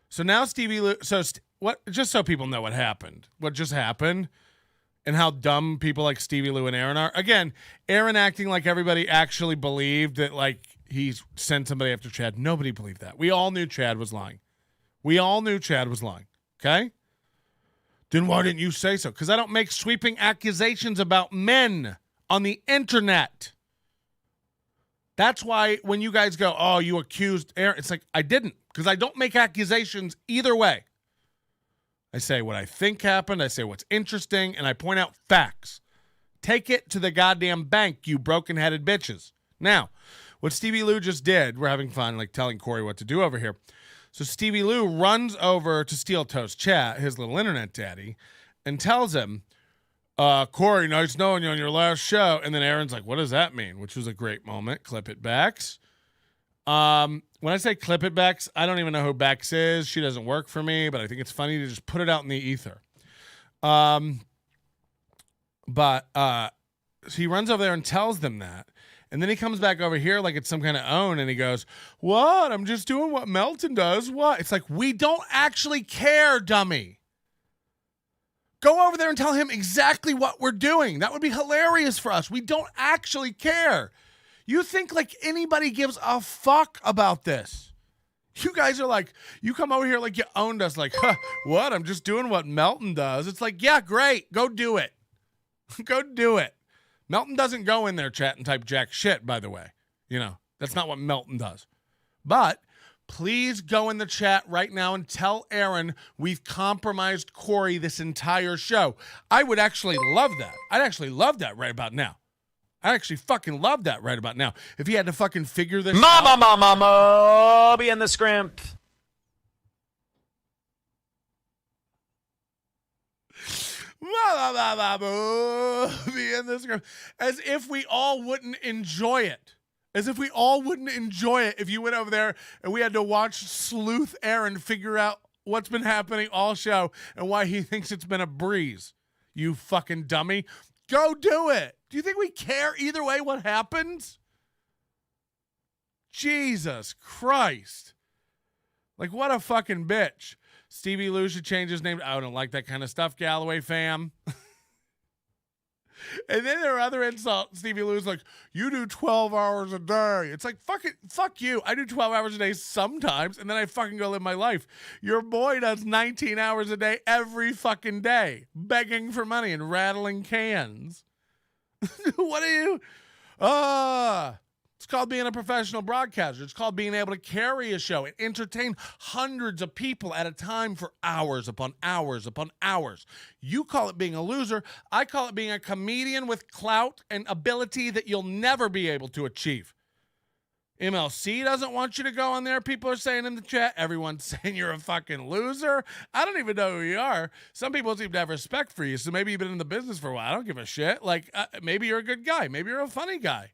So now Stevie Lou, what? Just so people know what happened, what just happened, and how dumb people like Stevie Lou and Aaron are. Again, Aaron acting like everybody actually believed that like he sent somebody after Chad. Nobody believed that. We all knew Chad was lying. Okay? Then why didn't you say so? Because I don't make sweeping accusations about men on the internet. That's why when you guys go, oh, you accused Aaron, it's like, I didn't, because I don't make accusations either way. I say what I think happened, I say what's interesting, and I point out facts. Take it to the goddamn bank, you broken-headed bitches. Now, what Stevie Lou just did, we're having fun, like telling Corey what to do over here. So Stevie Lou runs over to Steel Toe's chat, his little internet daddy, and tells him, Corey, nice knowing you on your last show. And then Aaron's like, what does that mean? Which was a great moment. Clip it backs. When I say clip it backs, I don't even know who Bex is. She doesn't work for me, but I think it's funny to just put it out in the ether. But so he runs over there and tells them that. And then he comes back over here like it's some kind of own, and he goes, what? I'm just doing what Melton does. What? It's like, we don't actually care, dummy. Go over there and tell him exactly what we're doing. That would be hilarious for us. We don't actually care. You think like anybody gives a fuck about this. You guys are like, you come over here like you owned us. Like, what? I'm just doing what Melton does. It's like, yeah, great. Go do it. Go do it. Melton doesn't go in there chat and type jack shit, by the way. You know, that's not what Melton does. But please go in the chat right now and tell Aaron we've compromised Corey this entire show. I would actually love that. I'd actually love that right about now. I actually fucking love that right about now. If he had to fucking figure this out. Mooby in the scrimp. As if we all wouldn't enjoy it. As if we all wouldn't enjoy it if you went over there and we had to watch Sleuth Aaron figure out what's been happening all show and why he thinks it's been a breeze. You fucking dummy. Go do it. Do you think we care either way what happens? Jesus Christ. Like, what a fucking bitch. Stevie Lou should change his name. I don't like that kind of stuff, Galloway fam. And then there are other insults. Stevie Lou's like, you do 12 hours a day. It's like, fuck you. I do 12 hours a day sometimes, and then I fucking go live my life. Your boy does 19 hours a day every fucking day, begging for money and rattling cans. What are you? It's called being a professional broadcaster. It's called being able to carry a show and entertain hundreds of people at a time for hours upon hours upon hours. You call it being a loser. I call it being a comedian with clout and ability that you'll never be able to achieve. MLC doesn't want you to go on there. People are saying in the chat, everyone's saying you're a fucking loser. I don't even know who you are. Some people seem to have respect for you, so maybe you've been in the business for a while. I don't give a shit. Like, maybe you're a good guy. Maybe you're a funny guy.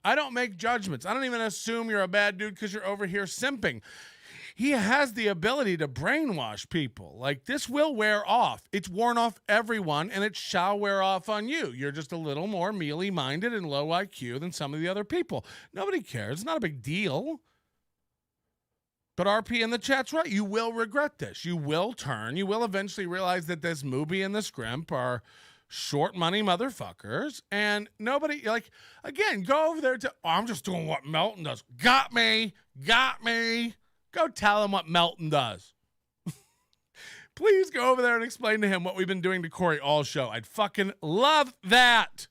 I don't make judgments. I don't even assume you're a bad dude because you're over here simping. He has the ability to brainwash people. Like, this will wear off. It's worn off everyone, and it shall wear off on you. You're just a little more mealy-minded and low IQ than some of the other people. Nobody cares. It's not a big deal. But RP in the chat's right. You will regret this. You will turn. You will eventually realize that this Mooby and the Scrimp are short money motherfuckers. And nobody, like, again, go over there to, I'm just doing what Melton does. Got me. Go tell him what Melton does. Please go over there and explain to him what we've been doing to Corey all show. I'd fucking love that.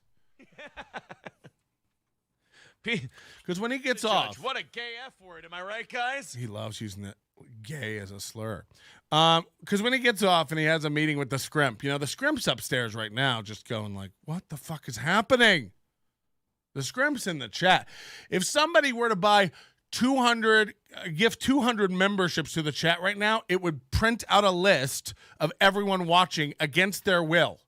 Because when he gets off. What a gay F word. Am I right, guys? He loves using that gay as a slur. Because when he gets off and he has a meeting with the Scrimp, you know, the Scrimp's upstairs right now just going like, what the fuck is happening? The Scrimp's in the chat. If somebody were to buy 200 memberships to the chat right now, it would print out a list of everyone watching against their will.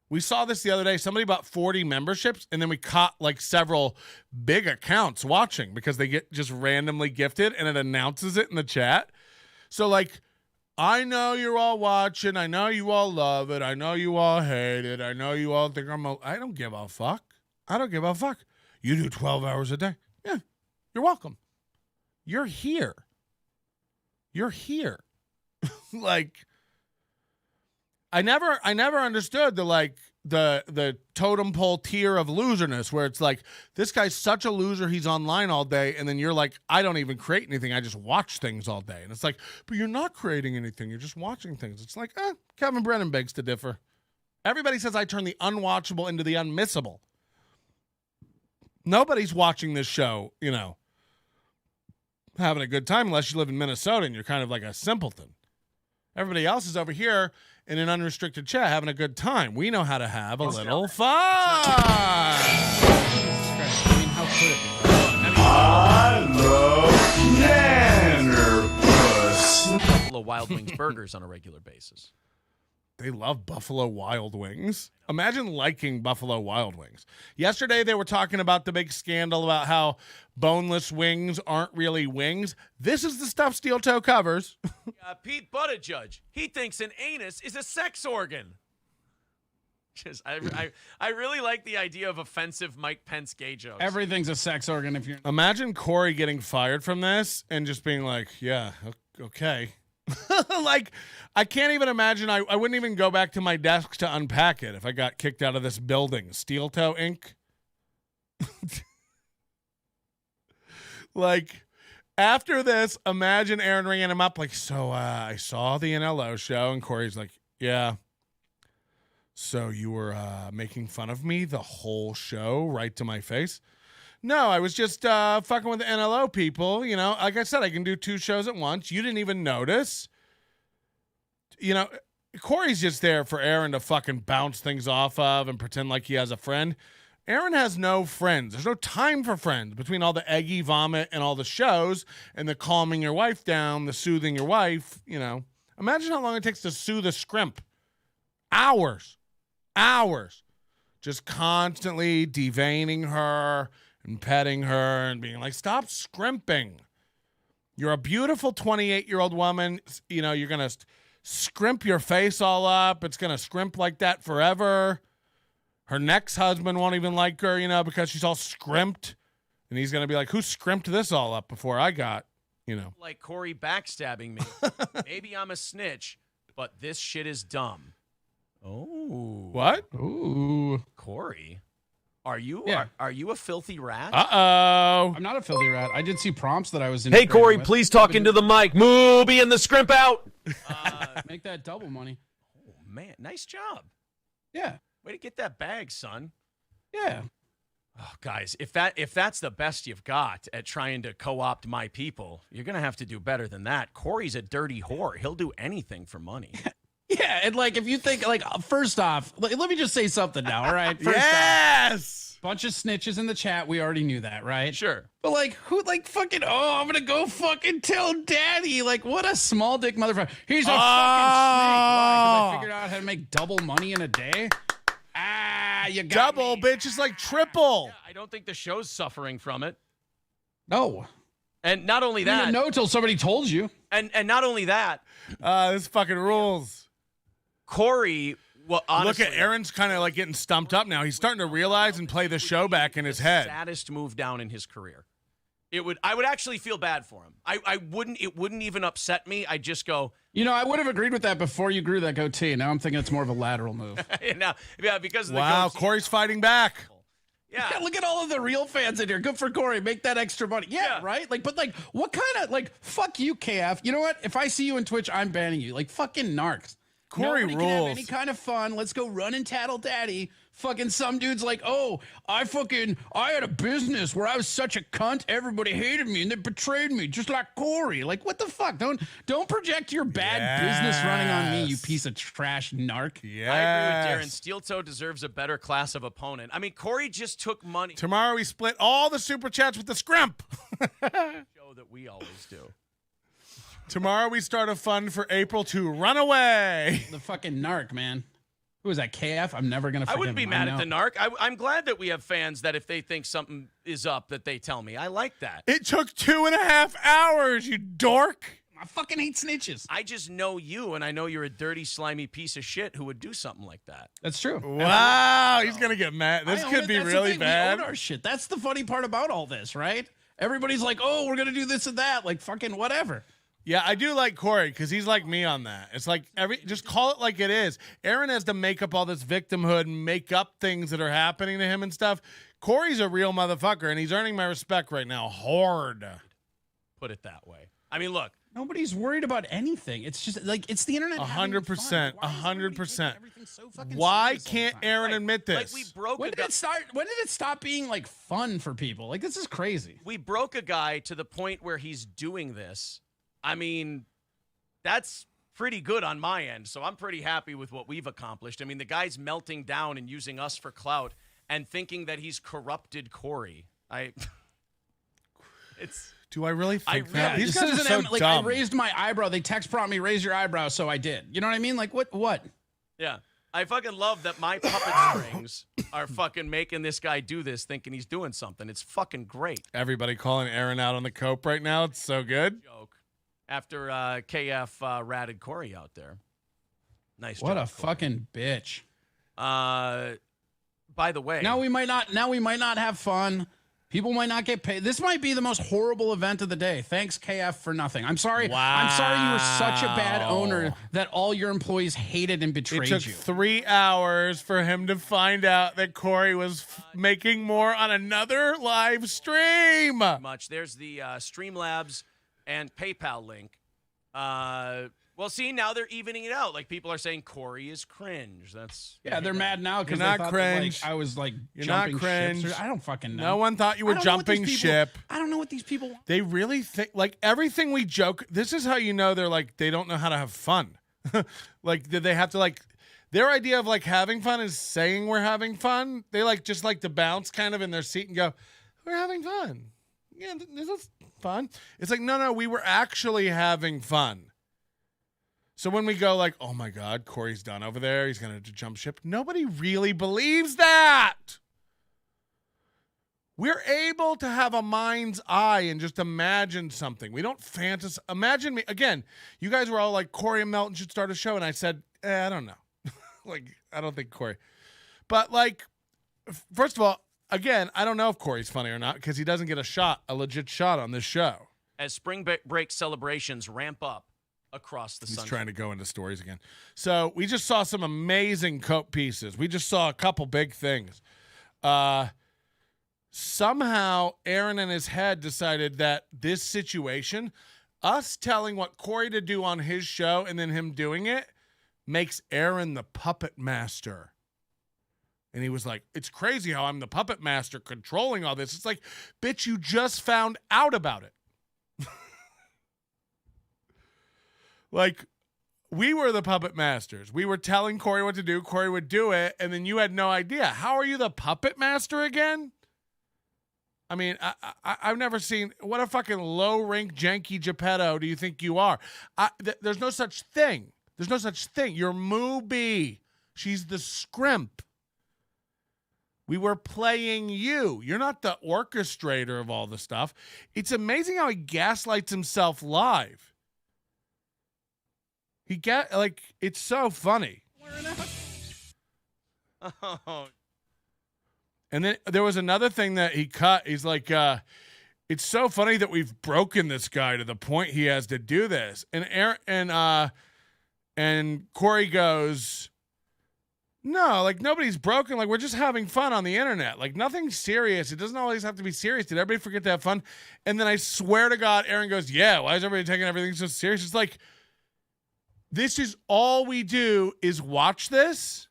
We saw this the other day. Somebody bought 40 memberships, and then we caught like several big accounts watching because they get just randomly gifted, and it announces it in the chat. So like, I know you're all watching. I know you all love it. I know you all hate it. I know you all think I don't give a fuck. I don't give a fuck. You do 12 hours a day. Yeah, you're welcome. You're here. You're here. Like, I never understood the totem pole tier of loserness where it's like, this guy's such a loser, he's online all day, and then you're like, I don't even create anything, I just watch things all day. And it's like, but you're not creating anything, you're just watching things. It's like, Kevin Brennan begs to differ. Everybody says I turn the unwatchable into the unmissable. Nobody's watching this show, you know, having a good time unless you live in Minnesota and you're kind of like a simpleton. Everybody else is over here in an unrestricted chat having a good time. We know how to have a little fun. How could it be? I love Nannerpuss. Buffalo Wild Wings burgers on a regular basis. They love Buffalo Wild Wings. Imagine liking Buffalo Wild Wings. Yesterday, they were talking about the big scandal about how boneless wings aren't really wings. This is the stuff Steel Toe covers. Pete Buttigieg, he thinks an anus is a sex organ. I really like the idea of offensive Mike Pence gay jokes. Everything's a sex organ if you're... Imagine Corey getting fired from this and just being like, yeah, okay. Like, I can't even imagine. I wouldn't even go back to my desk to unpack it if I got kicked out of this building. Steel Toe Inc. Like, after this, imagine Aaron ringing him up like, so I saw the NLO show, and Corey's like, yeah. So you were making fun of me the whole show right to my face? No, I was just fucking with the NLO people. You know, like I said, I can do 2 shows at once. You didn't even notice. You know, Corey's just there for Aaron to fucking bounce things off of and pretend like he has a friend. Aaron has no friends. There's no time for friends between all the eggy vomit and all the shows and the calming your wife down, the soothing your wife, you know. Imagine how long it takes to soothe a Scrimp. Hours. Just constantly deveining her and petting her and being like, stop scrimping. You're a beautiful 28-year-old woman. You know, you're going to scrimp your face all up. It's going to scrimp like that forever. Her next husband won't even like her, you know, because she's all scrimped. And he's going to be like, who scrimped this all up before I got, you know. Like Corey backstabbing me. Maybe I'm a snitch, but this shit is dumb. Oh. What? Ooh. Corey. Are you a filthy rat? Uh-oh. I'm not a filthy rat. I did see prompts that I was in. Hey, Corey, please talk into the mic. Mooby and the Scrimp out. Make that double money. Oh, man. Nice job. Yeah. Way to get that bag, son. Yeah. Oh, guys, if that's the best you've got at trying to co-opt my people, you're going to have to do better than that. Corey's a dirty whore. He'll do anything for money. Yeah, and like if you think like first off, let me just say something now, all right? First yes. Off, bunch of snitches in the chat. We already knew that, right? Sure. But like who like fucking I'm gonna go fucking tell daddy. Like what a small dick motherfucker. He's a fucking snake. Why? Because I figured out how to make double money in a day. You got double, bitch. It's like triple. Yeah, I don't think the show's suffering from it. No. And not only that. You didn't know till somebody told you. And not only that. This fucking rules. Corey, well, honestly, look at Aaron's kind of like getting stumped up now. He's starting to realize and play the show back in his head. Saddest move down in his career I would actually feel bad for him. It wouldn't even upset me. I'd just go, I would have agreed with that before you grew that goatee. Now I'm thinking it's more of a lateral move. Because of the wow, goatee. Corey's fighting back. Yeah. Look at all of the real fans in here. Good for Corey. Make that extra money. Yeah, right? What kind of, fuck you, KF. You know what? If I see you in Twitch, I'm banning you. Fucking narcs. Corey Nobody rules. can have any kind of fun. Let's go run and tattle daddy. Fucking some dude's like, oh, I had a business where I was such a cunt, everybody hated me and they betrayed me, just like Corey. What the fuck? Don't project your bad business running on me, you piece of trash narc. Yes. I agree with Darren. Steel Toe deserves a better class of opponent. I mean, Corey just took money. Tomorrow we split all the super chats with the scrimp. Show that we always do. Tomorrow we start a fund for April to run away. The fucking narc, man. Who is that, KF? I'm never going to forgive I wouldn't be him. mad at the narc. I'm glad that we have fans that if they think something is up, that they tell me. I like that. It took 2.5 hours, you dork. I fucking hate snitches. I just know you, and I know you're a dirty, slimy piece of shit who would do something like that. That's true. Wow, he's going to get mad. This could be That's really the thing. bad. We own our shit. That's the funny part about all this, right? Everybody's like, oh, we're going to do this and that. Fucking whatever. Yeah, I do like Corey because he's like me on that. It's just call it like it is. Aaron has to make up all this victimhood and make up things that are happening to him and stuff. Corey's a real motherfucker, and he's earning my respect right now hard. Put it that way. I mean, look. Nobody's worried about anything. It's just it's the internet. 100%. 100%. Why can't Aaron admit this? We broke when did it stop being fun for people? This is crazy. We broke a guy to the point where he's doing this. I mean, that's pretty good on my end, so I'm pretty happy with what we've accomplished. I mean, the guy's melting down and using us for clout and thinking that he's corrupted Corey. Do I really think that? Yeah, These this guys are isn't so dumb. I raised my eyebrow. They text prompt me, raise your eyebrow, so I did. You know what I mean? What? Yeah. I fucking love that my puppet strings are fucking making this guy do this, thinking he's doing something. It's fucking great. Everybody calling Aaron out on the cope right now. It's so good. Joke. After KF ratted Corey out there. Nice job. What a fucking bitch. By the way. Now we might not have fun. People might not get paid. This might be the most horrible event of the day. Thanks, KF, for nothing. I'm sorry. Wow. I'm sorry you were such a bad owner that all your employees hated and betrayed you. It took you. 3 hours for him to find out that Corey was making more on another live stream. Much. There's the Streamlabs and PayPal link. Well, see, now they're evening it out. People are saying Corey is cringe. They're mad now because You're they not thought cringe. That, I was You're jumping not cringe. ships. I don't fucking know. No one thought you were jumping ship. I don't know what these people want. They really think everything we joke. This is how you know they're they don't know how to have fun. They have to their idea of having fun is saying we're having fun. They just like to bounce kind of in their seat and go, we're having fun. Yeah, this is fun. It's no, we were actually having fun. So when we go oh my God, Corey's done over there, he's going to jump ship. Nobody really believes that. We're able to have a mind's eye and just imagine something. We don't fantasize. Imagine me. Again, you guys were all Corey and Melton should start a show. And I said, I don't know. I don't think Corey. But first of all, again, I don't know if Corey's funny or not because he doesn't get a legit shot on this show. As spring break celebrations ramp up across the sun. He's trying to go into stories again. So we just saw some amazing coat pieces. We just saw a couple big things. Somehow Aaron in his head decided that this situation, us telling what Corey to do on his show and then him doing it, makes Aaron the puppet master. And he was like, it's crazy how I'm the puppet master controlling all this. It's bitch, you just found out about it. We were the puppet masters. We were telling Corey what to do. Corey would do it, and then you had no idea. How are you the puppet master again? I mean, I've never seen... What a fucking low-rink, janky Geppetto do you think you are? There's no such thing. There's no such thing. You're Mooby. She's the scrimp. We were playing you. You're not the orchestrator of all the stuff. It's amazing how he gaslights himself live. It's so funny. Oh. And then there was another thing that he cut. He's it's so funny that we've broken this guy to the point he has to do this. And Aaron and Corey goes, no, like nobody's broken. Like we're just having fun on the internet. Like nothing's serious. It doesn't always have to be serious. Did everybody forget to have fun? And then I swear to God, Aaron goes, yeah, why is everybody taking everything so serious? It's like, this is all we do is watch this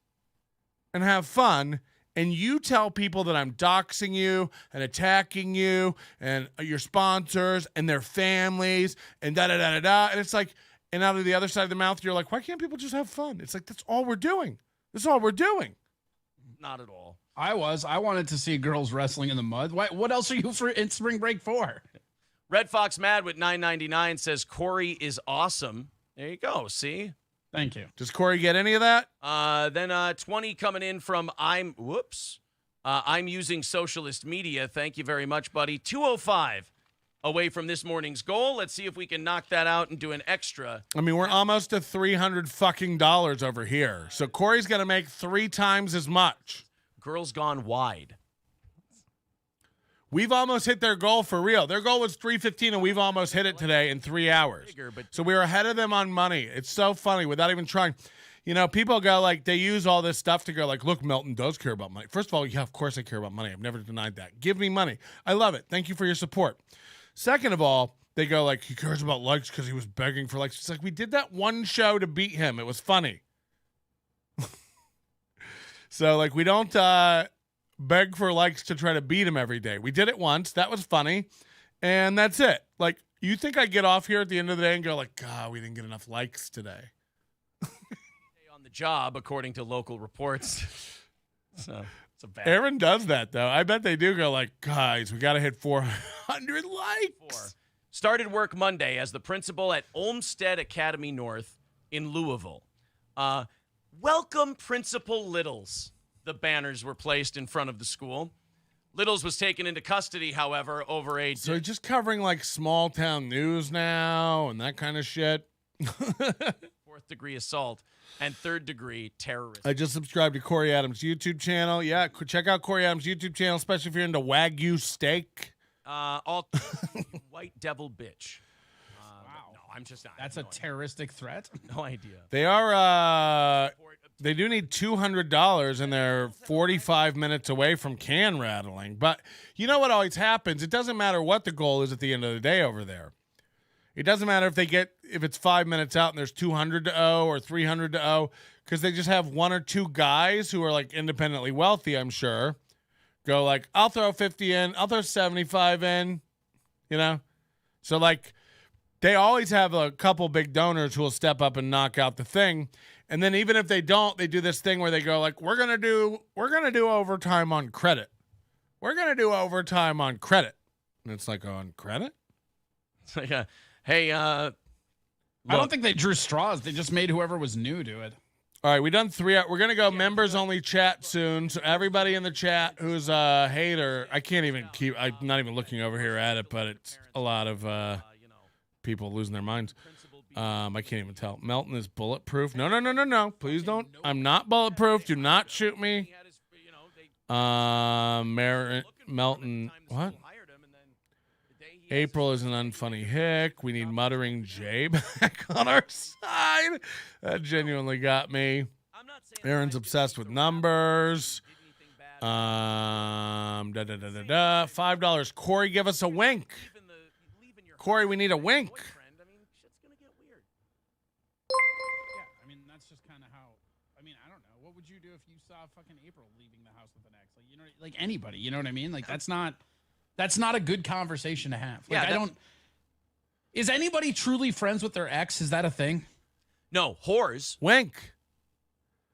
and have fun. And you tell people that I'm doxing you and attacking you and your sponsors and their families and da-da-da-da-da. And it's like, and out of the other side of the mouth, you're like, why can't people just have fun? It's like, that's all we're doing. That's all we're doing. Not at all. I wanted to see girls wrestling in the mud. What else are you in spring break for? Red Fox Mad with $9.99 says Corey is awesome. There you go. See? Thank you. Does Corey get any of that? Then 20 coming in from I'm using socialist media. Thank you very much, buddy. 205 away from this morning's goal. Let's see if we can knock that out and do an extra. I mean, we're almost to $300 fucking dollars over here. So Corey's got to make 3 times as much. Girls Gone Wide. We've almost hit their goal for real. Their goal was 315, and we've almost hit it today in 3 hours. So we were ahead of them on money. It's so funny without even trying. You know, people go like, they use all this stuff to go like, look, Melton does care about money. First of all, yeah, of course I care about money. I've never denied that. Give me money. I love it. Thank you for your support. Second of all, they go like, he cares about likes because he was begging for likes. It's like, we did that one show to beat him. It was funny. So like, we don't beg for likes to try to beat him every day. We did it once. That was funny. And that's it. Like, you think I get off here at the end of the day and go like, God, we didn't get enough likes today. On the job, according to local reports. So it's a bad. Aaron does that, though. I bet they do go like, guys, we got to hit 400 likes. Started work Monday as the principal at Olmsted Academy North in Louisville. Welcome, Principal Littles. The banners were placed in front of the school. Littles was taken into custody, however, over a... So just covering like small town news now and that kind of shit. 4th degree assault and 3rd degree terrorism. I just subscribed to Corey Adams' YouTube channel. Yeah, check out Corey Adams' YouTube channel, especially if you're into Wagyu steak. All white devil bitch. Wow. No, I'm just not. That's a terroristic threat? No idea. They are... They do need $200, and they're 45 minutes away from can rattling. But you know what always happens? It doesn't matter what the goal is at the end of the day over there. It doesn't matter if it's 5 minutes out and there's 200 to owe or 300 to owe, because they just have 1 or 2 guys who are like independently wealthy, I'm sure, go like, I'll throw 50 in, I'll throw 75 in, you know? So like, they always have a couple big donors who will step up and knock out the thing. And then even if they don't, they do this thing where they go like, we're gonna do overtime on credit. We're gonna do overtime on credit. And it's like, on credit? It's like, hey, I don't think they drew straws. They just made whoever was new do it. All right, we done 3 hours. We're gonna go members only chat soon. So everybody in the chat who's a hater, I can't even keep. I'm not even looking over here at it, but it's a lot of people losing their minds. I can't even tell. Melton is bulletproof. No. Please don't. I'm not bulletproof. Do not shoot me. Melton. What? April is an unfunny hick. We need muttering Jay back on our side. That genuinely got me. Aaron's obsessed with numbers. $5. Corey, give us a wink. Corey, we need a wink. Fucking April leaving the house with an ex, like, you know, like anybody, you know what I mean? Like that's not a good conversation to have. Like, yeah, is anybody truly friends with their ex? Is that a thing? No, whores. Wink.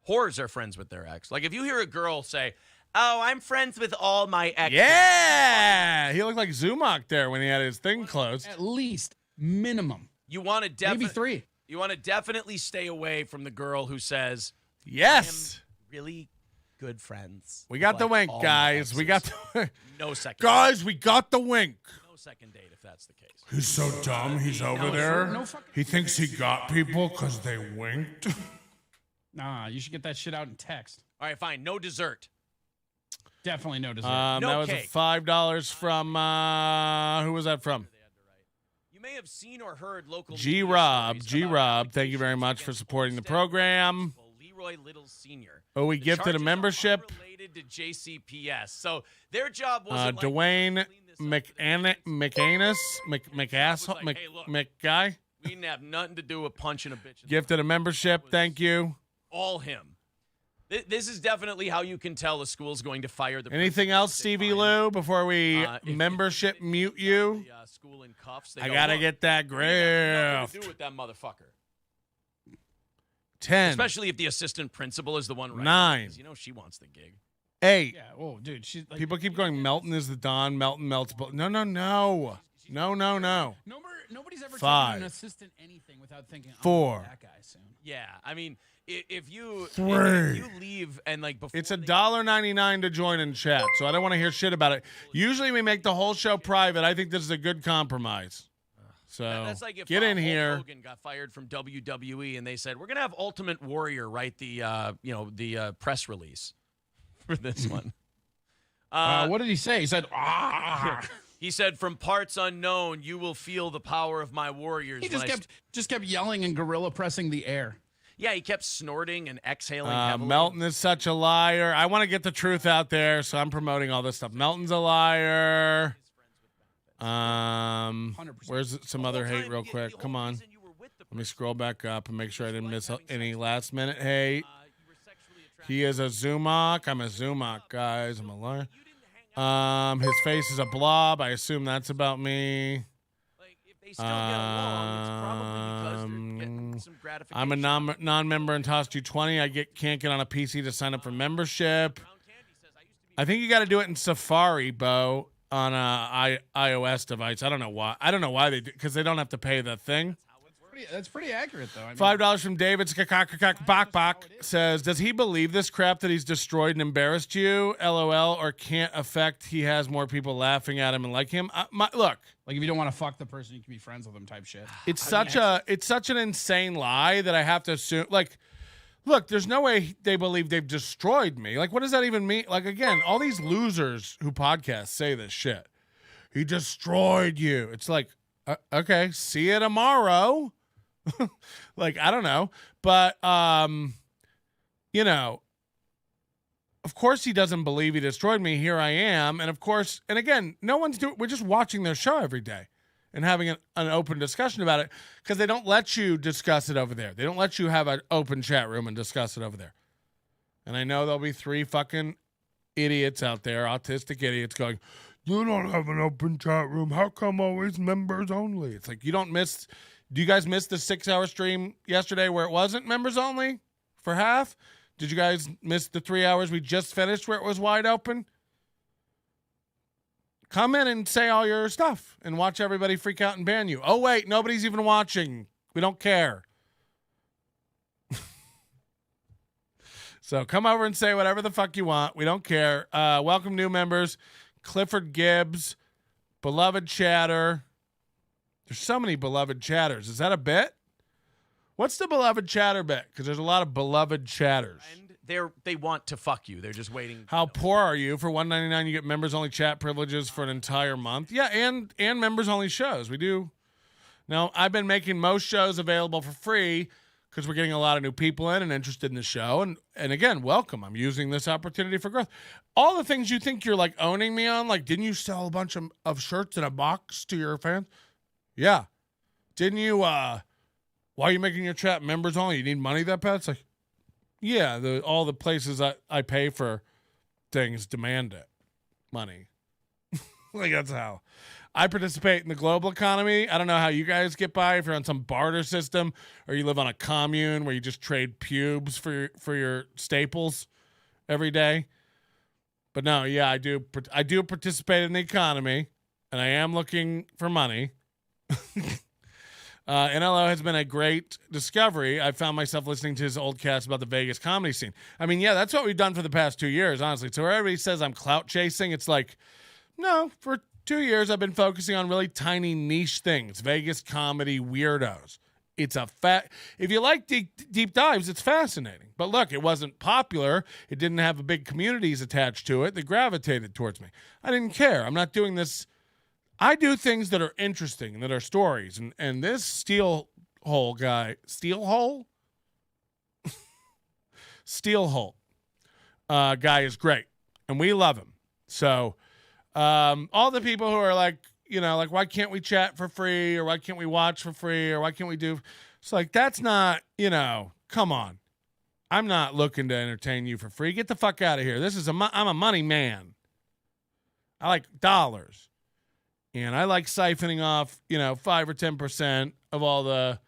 Whores are friends with their ex. Like if you hear a girl say, "Oh, I'm friends with all my exes." Yeah, he looked like Zumach there when he had his thing closed. At least minimum. You want to maybe 3. You want to definitely stay away from the girl who says, "Yes, really good friends." We got the wink, guys. We got the no second. Guys, we got the wink. No second date if that's the case. He's so dumb. He's over there. He thinks he got people because they winked. Nah, you should get that shit out in text. All right, fine. No dessert. Definitely no dessert. No that was cake. $5 from, who was that from? You may have seen or heard local G-Rob. G-Rob, thank you very much for supporting the program. Leroy Little Sr. Oh, we The gifted a charges are membership. unrelated to JCPS. So their job wasn't like Dwayne McAnus, McGuy, we didn't have nothing to do with punching a bitch. gifted a membership. Thank you. All him. This is definitely how you can tell a school's going to fire the Anything principal else, if they Stevie find Lou, before we if membership mute you? the, school in cuffs. They I go, got to "Look, get that we have nothing grift. to do with that motherfucker. 10, Especially if the assistant principal is the one writing. 9, Because, you know she wants the gig. 8. Yeah. Oh, dude. She's like, People keep going, Melton is the Don, Melton melts. No. Nobody's ever 5, told an assistant anything without thinking, 4, that guy soon. Yeah, I mean, if you 3. if you leave and like before It's $1.99 to join in chat, so I don't want to hear shit about it. Usually we make the whole show private. I think this is a good compromise. So that's like if get in Hulk here. Hogan got fired from WWE and they said we're gonna have Ultimate Warrior write the press release for this one. What did he say? He said, He said, "From parts unknown, you will feel the power of my warriors." He just kept yelling and gorilla pressing the air. Yeah, he kept snorting and exhaling heavily. Melton is such a liar. I want to get the truth out there, so I'm promoting all this stuff. Melton's a liar. Where's some other hate real quick? Come on. Let me scroll back up and make sure I didn't miss any last minute hate. He is a Zumok. I'm a Zumok, guys. I'm a liar. His face is a blob. I assume that's about me. They still get along. It's probably because they're getting some gratification. I'm a non-member and tossed you 20. I can't get on a PC to sign up for membership. I think you got to do it in Safari, Bo, on a iOS device. I don't know why. I don't know why they do, because they don't have to pay the thing. That's pretty accurate, though. I mean, $5 from David Bok says, does he believe this crap that he's destroyed and embarrassed you? LOL, or can't affect he has more people laughing at him and like him? Look. Like if you don't want to fuck the person, you can be friends with them type shit. It's such an insane lie that I have to assume. Like, look, there's no way they believe they've destroyed me. Like, what does that even mean? Like, again, all these losers who podcast say this shit. He destroyed you. It's like, okay, see you tomorrow. Like, I don't know. But, you know, of course he doesn't believe he destroyed me. Here I am. And of course, and again, no one's doing, we're just watching their show every day and having an open discussion about it because they don't let you discuss it over there. They don't let you have an open chat room and discuss it over there. And I know there'll be 3 fucking idiots out there, autistic idiots going, you don't have an open chat room. How come always members only? It's like, do you guys miss the 6-hour stream yesterday where it wasn't members only for half? Did you guys miss the 3 hours we just finished where it was wide open? Come in and say all your stuff and watch everybody freak out and ban you. Oh, wait, nobody's even watching. We don't care. So come over and say whatever the fuck you want. We don't care. Welcome new members. Clifford Gibbs, Beloved Chatter. There's so many beloved chatters. Is that a bit? What's the beloved chatter bit? Because there's a lot of beloved chatters. And they want to fuck you. They're just waiting. How poor are you? For $1.99, you get members-only chat privileges for an entire month. Yeah, and members-only shows. We do. Now, I've been making most shows available for free because we're getting a lot of new people in and interested in the show. And again, welcome. I'm using this opportunity for growth. All the things you think you're like owning me on, like didn't you sell a bunch of shirts in a box to your fans? Yeah. Didn't you, why are you making your chat members only? You need money that bad? It's like, yeah, all the places I pay for things demand it. Money. Like, that's how. I participate in the global economy. I don't know how you guys get by, if you're on some barter system or you live on a commune where you just trade pubes for your staples every day. But no, yeah, I do participate in the economy, and I am looking for money. NLO has been a great discovery. I found myself listening to his old cast about the Vegas comedy scene. I mean, yeah, that's what we've done for the past 2 years, honestly. So where everybody says I'm clout chasing, it's like, no, for 2 years I've been focusing on really tiny niche things, Vegas comedy weirdos, It's a if you like deep dives, it's fascinating. But look, it wasn't popular. It didn't have a big communities attached to it that gravitated towards me. I didn't care. I'm not doing this. I do things that are interesting and that are stories. And this Steelhole guy, Steelhole guy is great. And we love him. So all the people who are like, you know, like, why can't we chat for free, or why can't we watch for free, or why can't we do? It's like, that's not, you know, come on. I'm not looking to entertain you for free. Get the fuck out of here. I'm a money man. I like dollars. And I like siphoning off, you know, 5 or 10% of all the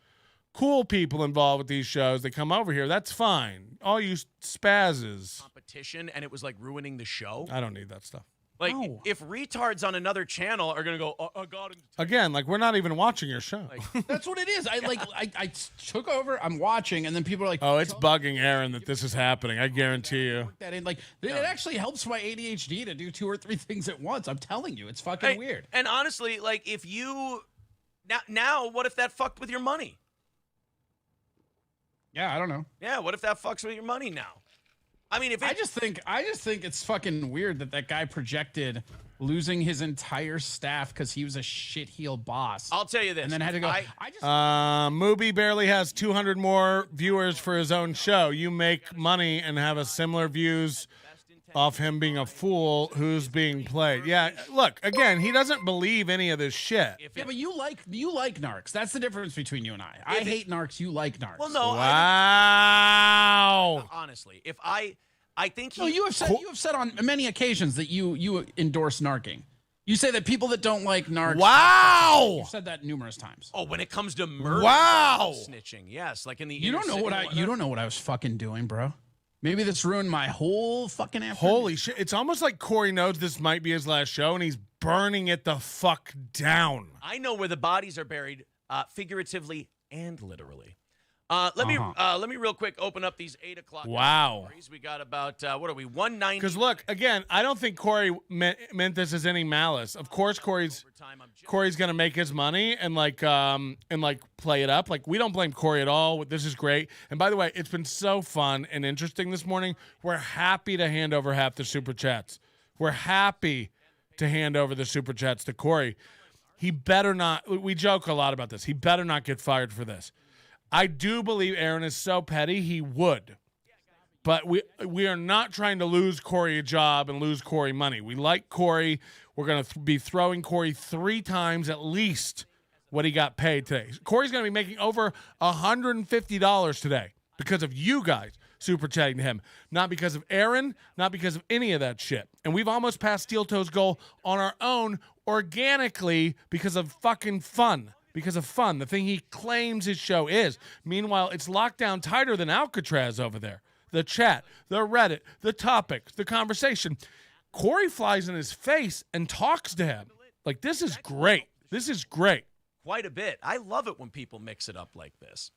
cool people involved with these shows that come over here. That's fine. All you spazzes. Competition, and it was like ruining the show. I don't need that stuff. Like, if retards on another channel are going to go, oh, God. Again, like, we're not even watching your show. That's what it is. I took over. I'm watching, and then people are like, oh, it's bugging Aaron that this is happening. I guarantee you. It actually helps my ADHD to do 2 or 3 things at once. I'm telling you, it's fucking weird. And honestly, like, if you now, what if that fucked with your money? Yeah, I don't know. Yeah, what if that fucks with your money now? I mean, if I just think it's fucking weird that guy projected losing his entire staff because he was a shitheel boss. I'll tell you this, and then had to go. Mooby barely has 200 more viewers for his own show. You make money and have a similar views off him being a fool who's being played. Yeah, look, again, he doesn't believe any of this shit. Yeah, but you like narcs. That's the difference between you and I. I hate narcs. You like narcs. Well, no. Wow. Honestly, if I think he. No, you have said on many occasions that you endorse narking. You say that people that don't like narcs. Wow. You've said that numerous times. Oh, when it comes to murder. Wow. Snitching. Yes, like in the. You don't know what I was fucking doing, bro. Maybe this ruined my whole fucking afternoon. Holy shit. It's almost like Corey knows this might be his last show, and he's burning it the fuck down. I know where the bodies are buried, figuratively and literally. Let me real quick open up these 8 o'clock. Wow. Stories. We got about, what are we, 190? Because look, again, I don't think Corey meant this as any malice. Of course, Corey's gonna make his money and play it up. Like, we don't blame Corey at all. This is great. And by the way, it's been so fun and interesting this morning. We're happy to hand over half the super chats. We're happy to hand over the super chats to Corey. He better not. We joke a lot about this. He better not get fired for this. I do believe Aaron is so petty he would. But we are not trying to lose Corey a job and lose Corey money. We like Corey. We're going to be throwing Corey 3 times at least what he got paid today. Corey's going to be making over $150 today because of you guys super chatting to him. Not because of Aaron, not because of any of that shit. And we've almost passed Steel Toe's goal on our own organically because of fucking fun. Because of fun, the thing he claims his show is. Meanwhile, it's locked down tighter than Alcatraz over there. The chat, the Reddit, the topics, the conversation. Corey flies in his face and talks to him. Like, this is great. This is great. Quite a bit. I love it when people mix it up like this.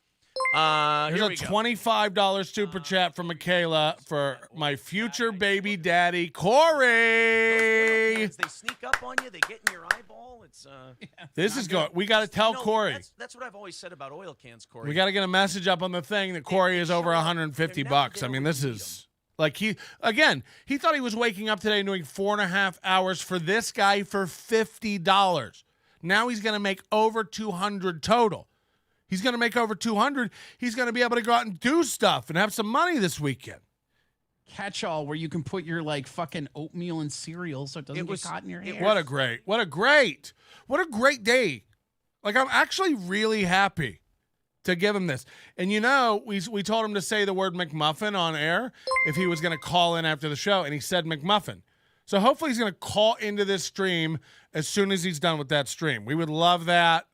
Here's a $25 super chat from Michaela for my future baby daddy, Corey. They sneak up on you. They get in your eyeball. It's this is going. We got to tell Corey. That's what I've always said about oil cans, Corey. We got to get a message up on the thing that Corey is over $150. I mean, this is like he thought he was waking up today doing 4.5 hours for this guy for $50. Now he's going to make over 200 total. He's going to make over 200. He's going to be able to go out and do stuff and have some money this weekend. Catch-all where you can put your fucking oatmeal and cereal so it doesn't get caught in your hair. What a great day. Like, I'm actually really happy to give him this. And we told him to say the word McMuffin on air if he was going to call in after the show, and he said McMuffin. So hopefully he's going to call into this stream as soon as he's done with that stream. We would love that.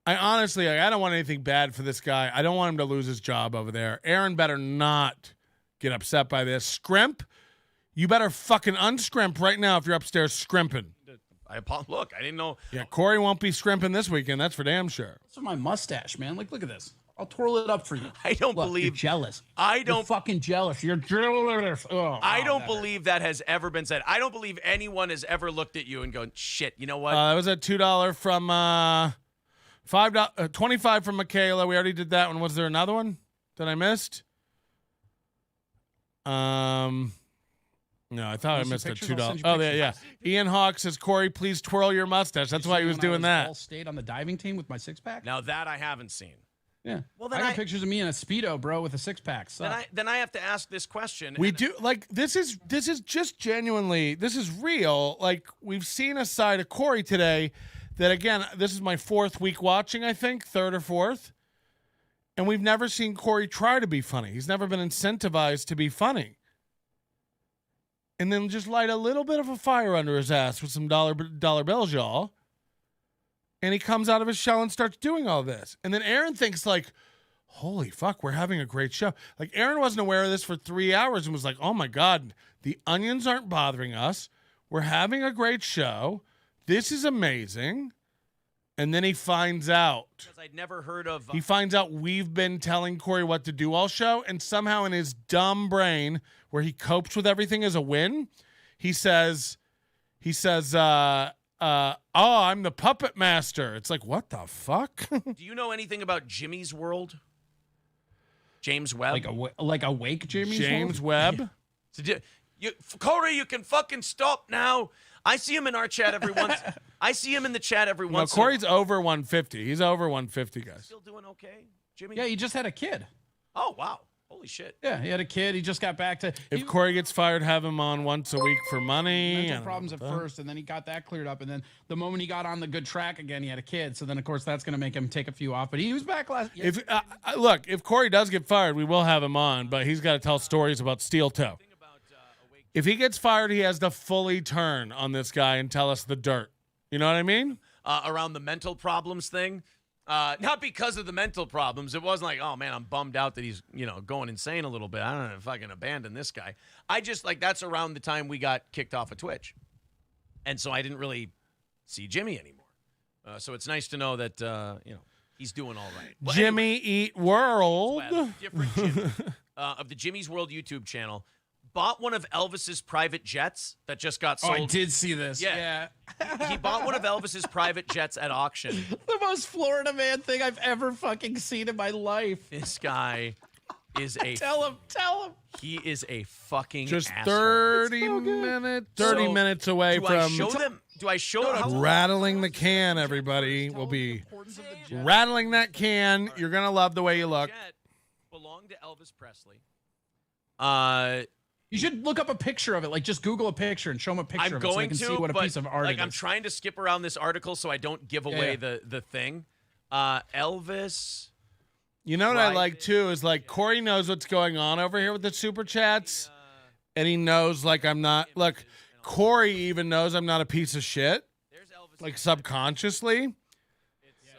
I honestly, I don't want anything bad for this guy. I don't want him to lose his job over there. Aaron better not get upset by this. Scrimp, you better fucking unscrimp right now if you're upstairs scrimping. Look, I didn't know. Yeah, Corey won't be scrimping this weekend. That's for damn sure. That's my mustache, man. Look at this. I'll twirl it up for you. I don't believe. You're jealous. You're fucking jealous. You're jealous. I don't believe that has ever been said. I don't believe anyone has ever looked at you and gone, shit, you know what? That was a $2 $25 from Michaela. We already did that one. Was there another one that I missed? No, I thought I missed a $2. Oh, yeah. Ian Hawk says, Corey, please twirl your mustache. That's why he was doing that. All state on the diving team with my six-pack. Now that I haven't seen. Yeah. Well, I got pictures of me in a Speedo, bro, with a six-pack. Then I have to ask this question. We do like this is just genuinely, this is real. Like, we've seen a side of Corey today that, again, this is my 4th week watching, I think, 3rd or 4th. And we've never seen Corey try to be funny. He's never been incentivized to be funny. And then just light a little bit of a fire under his ass with some dollar bills, y'all. And he comes out of his shell and starts doing all this. And then Aaron thinks, like, holy fuck, we're having a great show. Like, Aaron wasn't aware of this for 3 hours and was like, oh my God, the onions aren't bothering us. We're having a great show. This is amazing. And then he finds out. Because I'd never heard of. He finds out we've been telling Corey what to do all show. And somehow in his dumb brain, where he copes with everything as a win, he says, oh, I'm the puppet master. It's like, what the fuck? Do you know anything about Jimmy's World? James Webb? Like a wake James Webb? Corey, you can fucking stop now. I see him in our chat every once. I see him in the chat every once. No, Corey's over 150. He's over 150, guys. Still doing okay, Jimmy? Yeah, he just had a kid. Oh, wow. Holy shit. Yeah, he had a kid. He just got back to... If Corey gets fired, have him on once a week for money. Mental problems at first, and then he got that cleared up. And then the moment he got on the good track again, he had a kid. So then, of course, that's going to make him take a few off. But he was back last... Yeah. Look, if Corey does get fired, we will have him on, but he's got to tell stories about steel toe. If he gets fired, he has to fully turn on this guy and tell us the dirt. You know what I mean? Around the mental problems thing. Not because of the mental problems. It wasn't like, oh, man, I'm bummed out that he's, going insane a little bit. I don't know if I can abandon this guy. I just, that's around the time we got kicked off of Twitch. And so I didn't really see Jimmy anymore. So it's nice to know that, he's doing all right. Well, Jimmy Eat World. Different Jimmy of the Jimmy's World YouTube channel. Bought one of Elvis's private jets that just got sold. Oh, I did see this. Yeah. He bought one of Elvis's private jets at auction. The most Florida man thing I've ever fucking seen in my life. This guy is a... Tell him. He is a fucking just asshole. 30 minutes away from... Do I show them? How rattling the can, everybody. We'll be rattling that can. You're going to love the way you look. Jet belonged to Elvis Presley. You should look up a picture of it. Just Google a picture and show them a picture of it so they can see what a piece of art it is. I'm trying to skip around this article so I don't give away the thing. Elvis. You know what I like, too, is, Corey knows what's going on over here with the Super Chats, and he knows, I'm not... Look, Corey even knows I'm not a piece of shit, subconsciously,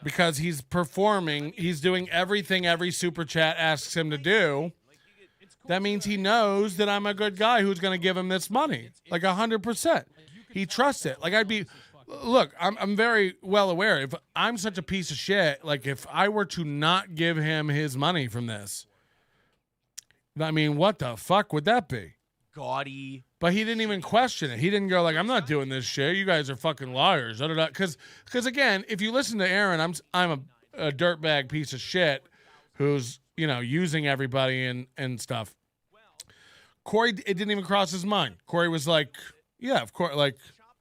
because he's performing. He's doing everything every Super Chat asks him to do. That means he knows that I'm a good guy who's going to give him this money, 100%. He trusts it. Look, I'm very well aware. If I'm such a piece of shit, if I were to not give him his money from this, I mean, what the fuck would that be? Gaudy. But he didn't even question it. He didn't go I'm not doing this shit. You guys are fucking liars. Because again, if you listen to Aaron, I'm a dirtbag piece of shit who's using everybody and stuff. Corey, it didn't even cross his mind. Corey was yeah, of course,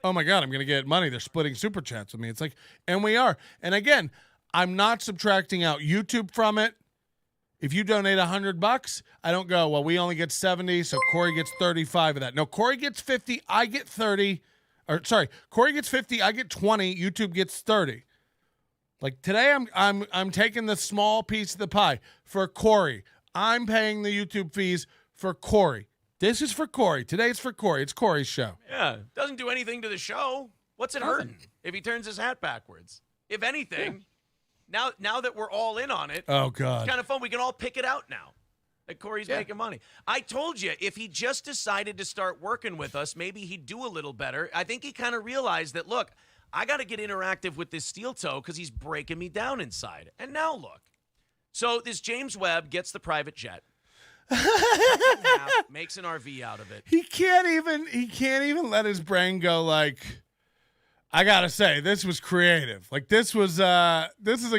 oh my God, I'm going to get money. They're splitting Super Chats with me. It's and we are. And again, I'm not subtracting out YouTube from it. If you donate $100, I don't go, well, we only get 70, so Corey gets 35 of that. No, Corey gets 50, I get 30. Corey gets 50, I get 20, YouTube gets 30. Today, I'm taking the small piece of the pie for Corey. I'm paying the YouTube fees for Corey. This is for Corey. Today it's for Corey. It's Corey's show. Yeah, doesn't do anything to the show. What's it hurting if he turns his hat backwards? If anything, now that we're all in on it, oh God, it's kind of fun. We can all pick it out now that Corey's making money. I told you, if he just decided to start working with us, maybe he'd do a little better. I think he kind of realized that, look, I got to get interactive with this steel toe because he's breaking me down inside. And now look. So this James Webb gets the private jet. Makes an RV out of it. He can't even let his brain go I gotta say, this was creative. Like this is a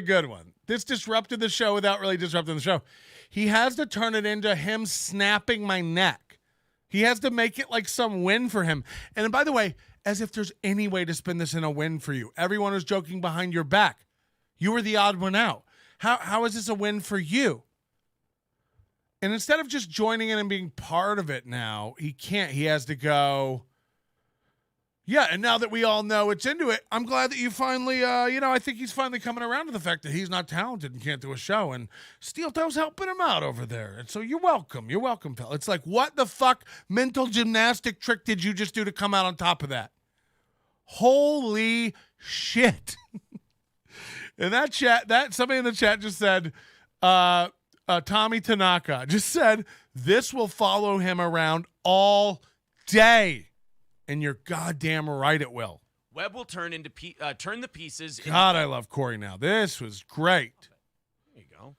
good one. This disrupted the show without really disrupting the show. He has to turn it into him snapping my neck. He has to make it like some win for him. And by the way, as if there's any way to spin this in a win for you. Everyone was joking behind your back. You were the odd one out. How is this a win for you? And instead of just joining in and being part of it now, he can't. He has to go, yeah, and now that we all know it's into it, I'm glad that you finally, I think he's finally coming around to the fact that he's not talented and can't do a show, and Steel Toe's helping him out over there. And so you're welcome. You're welcome, pal. It's like, what the fuck mental gymnastic trick did you just do to come out on top of that? Holy shit. In that chat, somebody in the chat just said, Tommy Tanaka just said, this will follow him around all day. And you're goddamn right it will. Webb will turn the pieces. God, I love Corey now. This was great. There you go.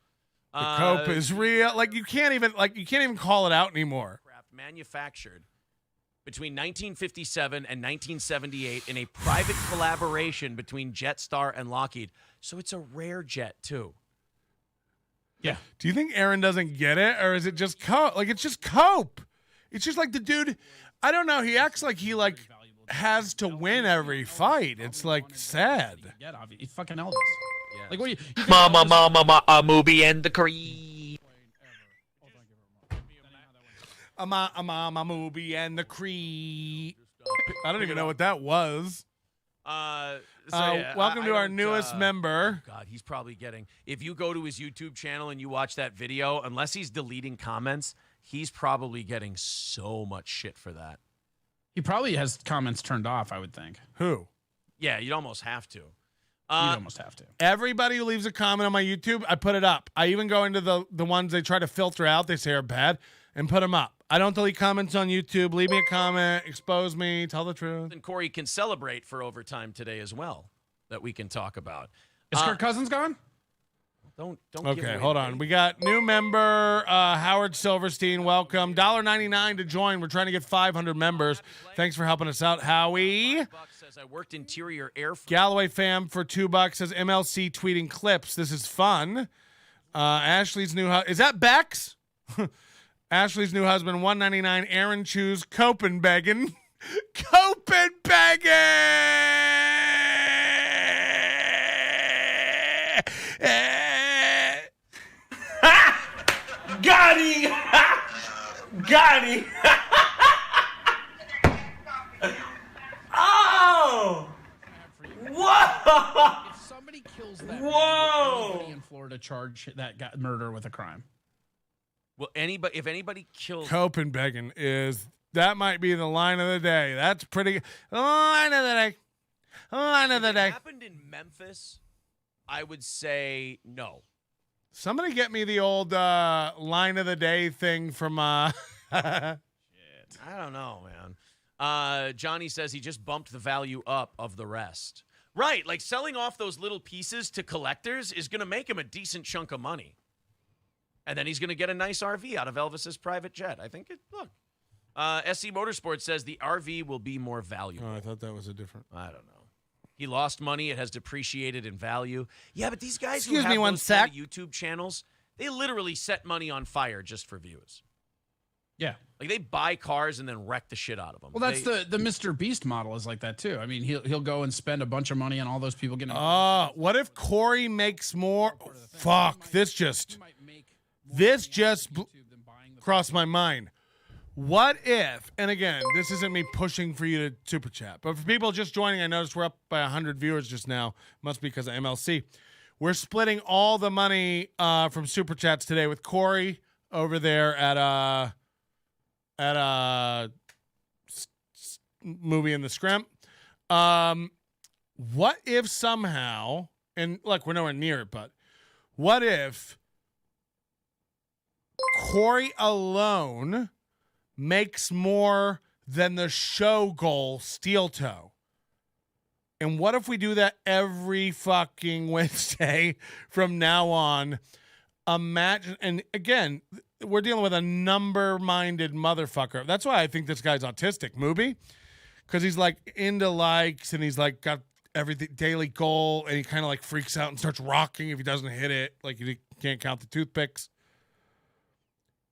The cope is real. Like you can't even call it out anymore. Manufactured between 1957 and 1978 in a private collaboration between Jetstar and Lockheed. So it's a rare jet too. Yeah. Do you think Aaron doesn't get it, or is it just cope? Like it's just cope. It's just like the dude. I don't know. He acts like he has to win every fight. It's like sad. He's fucking Elvis. Yeah. Like what? Mooby and the Creed. Mooby and the Creed. I don't even know what that was. Welcome to our newest member. God, he's probably getting. If you go to his YouTube channel and you watch that video, unless he's deleting comments, he's probably getting so much shit for that. He probably has comments turned off, I would think. Who? Yeah, you'd almost have to. You'd almost have to. Everybody who leaves a comment on my YouTube, I put it up. I even go into the ones they try to filter out, they say are bad, and put them up. I don't delete comments on YouTube. Leave me a comment, expose me, tell the truth. And Corey can celebrate for overtime today as well, that we can talk about. Is Kirk Cousins gone? Don't. Okay, hold on. We got new member Howard Silverstein. Welcome. $1.99 to join. We're trying to get 500 members. Thanks for helping us out, Howie. Says I worked interior air. Galloway fam for $2 says MLC tweeting clips. This is fun. Ashley's new is that Bex? Ashley's new husband $1.99. Aaron Chews Copenhagen. Copenhagen. Got him! Got him! Oh! Whoa! If somebody kills that Whoa! in Florida, charge that guy murder with a crime. Well, if anybody kills Copenhagen that might be the line of the day. That's pretty line of the day. Line of the day. If it happened in Memphis, I would say no. Somebody get me the old line of the day thing from Shit. I don't know, man. Johnny says he just bumped the value up of the rest. Right, like selling off those little pieces to collectors is going to make him a decent chunk of money. And then he's going to get a nice RV out of Elvis's private jet. I think look. SC Motorsports says the RV will be more valuable. Oh, I thought that was a different. I don't know. He lost money. It has depreciated in value. Yeah, but these guys Excuse who have me one those sec. kind of YouTube channels, they literally set money on fire just for views. Yeah. Like they buy cars and then wreck the shit out of them. Well, that's the Mr. Beast model is like that too. I mean, he'll go and spend a bunch of money on all those people getting. What if Corey makes more? Fuck! This just crossed my mind. What if? And again, this isn't me pushing for you to super chat, but for people just joining, I noticed we're up by 100 viewers just now. Must be because of MLC. We're splitting all the money from super chats today with Corey over there at Movie in the Scrimp. What if somehow, and look, we're nowhere near it, but what if Corey alone makes more than the show goal Steel Toe? And what if we do that every fucking Wednesday from now on? Imagine, and again, we're dealing with a number-minded motherfucker. That's why I think this guy's autistic, Mooby. because he's like into likes and he's like got everything daily goal, and he kind of like freaks out and starts rocking if he doesn't hit it. Like he can't count the toothpicks.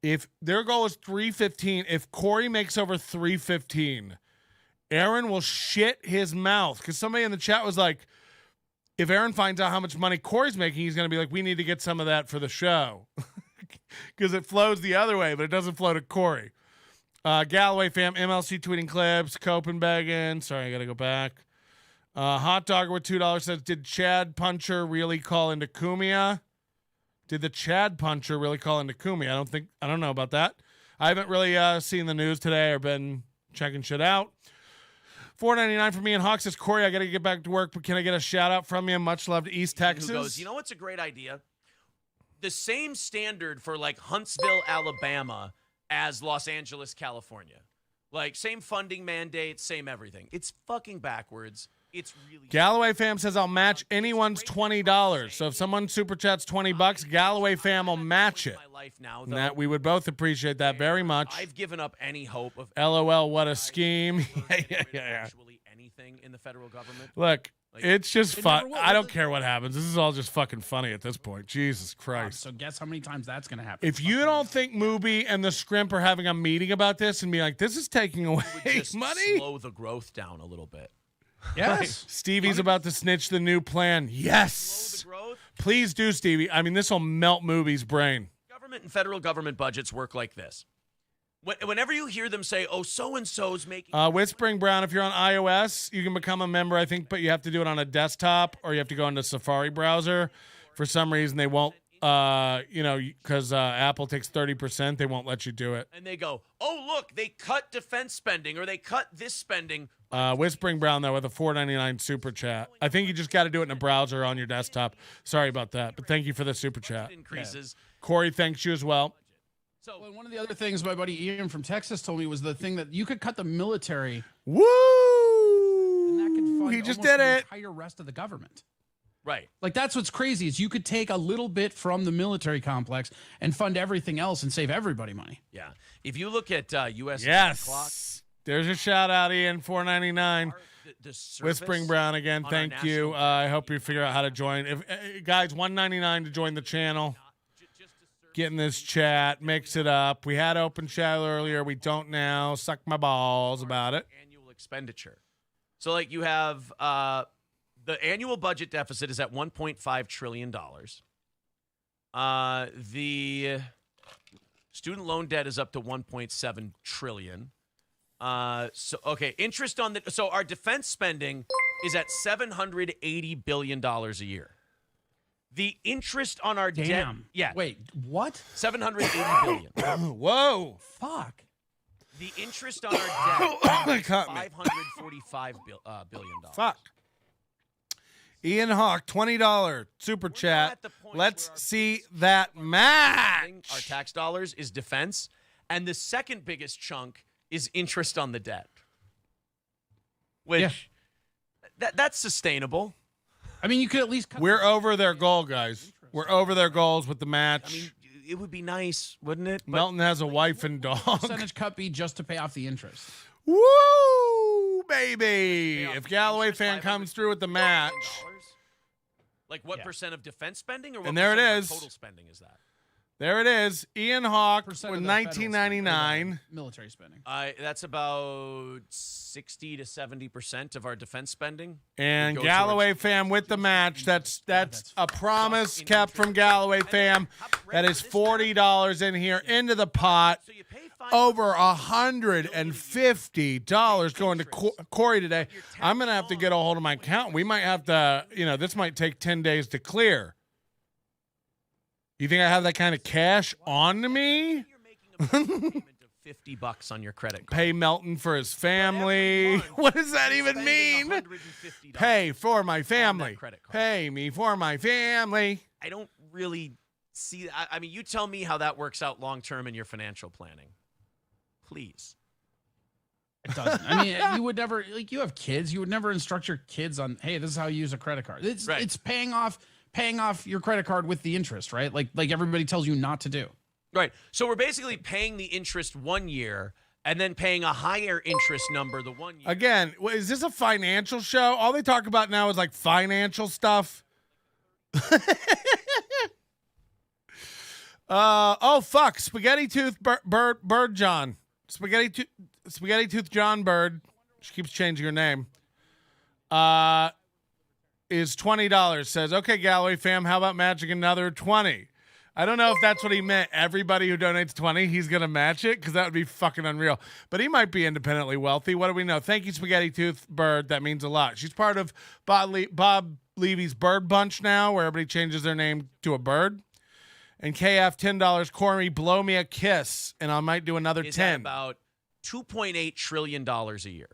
If their goal is 315, if Corey makes over 315, Aaron will shit his mouth. Because somebody in the chat was like, if Aaron finds out how much money Corey's making, he's going to be like, we need to get some of that for the show. Because it flows the other way, but it doesn't flow to Corey. Galloway fam, MLC tweeting clips, Copenhagen. Sorry, I got to go back. Hot Dogger with $2 says, did Chad Puncher really call into Cumia? Did the Chad Puncher really call into Cumia? I don't know about that. I haven't really seen the news today or been checking shit out. $4.99 for me and Hawk says, Corey, I got to get back to work, but can I get a shout out from you? Much love to East Texas. Who goes, you know what's a great idea? The same standard for like Huntsville, Alabama as Los Angeles, California. Like same funding mandate, same everything. It's fucking backwards. It's really Galloway fam says I'll match anyone's $20. So if someone super chats $20, Galloway fam will match it. my life now, And though. that we would both appreciate that very much. I've given up any hope of LOL, what a scheme. yeah. actually anything in the federal government. Look, it's just fun. never will. I don't care what happens. This is all just fucking funny at this point. Jesus Christ. So guess how many times that's going to happen? If you don't think Mooby and the Scrimp are having a meeting about this and be like, this is taking away Just money. slow the growth down a little bit. Yes. Stevie's about to snitch the new plan. Yes. Please do, Stevie. I mean, this will melt Mooby's brain. Government and federal government budgets work like this. Whenever you hear them say, oh, so-and-so's making... Whispering Brown, if you're on iOS, you can become a member, I think, but you have to do it on a desktop or you have to go into Safari browser. For some reason, they won't, because Apple takes 30%, they won't let you do it. And they go, oh, look, they cut defense spending or they cut this spending. Whispering Brown, though, with a $4.99 super chat. I think you just got to do it in a browser on your desktop. Sorry about that, but thank you for the super chat. Increases. Corey, thanks you as well. So one of the other things my buddy Ian from Texas told me was the thing that you could cut the military. Woo! And that could fund He just almost did the it. entire rest of the government. Right. Like that's what's crazy is you could take a little bit from the military complex and fund everything else and save everybody money. Yeah. If you look at U.S. Yes. clock, There's a shout out, Ian, $4.99. the service Whispering Brown again, on our thank you. national- I hope you figure out how to join. If guys, $1.99 to join the channel. Get in this chat, mix it up. We had open chat earlier. We don't now. Suck my balls about it. Annual expenditure. So, like, you have the annual budget deficit is at $1.5 trillion. The student loan debt is up to $1.7 trillion. Interest on so our defense spending is at $780 billion a year. The interest on our debt, Wait, what? $780 billion. Whoa. Fuck. The interest on our debt is Caught me. $545 billion. Fuck. Ian Hawk, $20 super chat. Let's see that match. Our tax dollars is defense, and the second biggest chunk is interest on the debt. Which that's sustainable. I mean, you could at least cut We're over their goal, guys. We're over their goals with the match. I mean, it would be nice, wouldn't it? Melton has a wife and dog. percentage cut be just to pay off the interest. Woo, baby. If Galloway fan comes through with the match. Like what percent of defense spending or what And there it percent of is. total spending is that? There it is. Ian Hawk with Percent of the federal spending, $19.99. military spending. That's about 60 to 70% of our defense spending. And would go Galloway towards- fam with the match. That's a promise kept from Galloway fam. That is $40 in here into the pot. Over $150 going to Corey today. I'm going to have to get a hold of my accountant. We might have to, this might take 10 days to clear. You think I have that kind of cash on to me? $50 on your credit card. Pay Melton for his family. What does that even mean? Pay for my family. Pay me for my family. I don't really see. I mean, you tell me how that works out long term in your financial planning, please. It doesn't. I mean, you would never, like, you have kids. You would never instruct your kids on, hey, this is how you use a credit card. It's paying off your credit card with the interest, right? Like everybody tells you not to do. Right. So we're basically paying the interest 1 year and then paying a higher interest number the 1 year. Again, is this a financial show? All they talk about now is like financial stuff. Oh fuck! Spaghetti Tooth Bird John. Spaghetti Tooth John Bird. She keeps changing her name. Is $20. Says, okay, Galloway fam, how about matching another 20? I don't know if that's what he meant. Everybody who donates 20, he's gonna match it, because that would be fucking unreal. But he might be independently wealthy. What do we know? Thank you, Spaghetti Tooth Bird. That means a lot. She's part of Bob Levy's Bird Bunch now, where everybody changes their name to a bird. And KF, $10. Corey, blow me a kiss, and I might do another Is 10. about $2.8 trillion a year.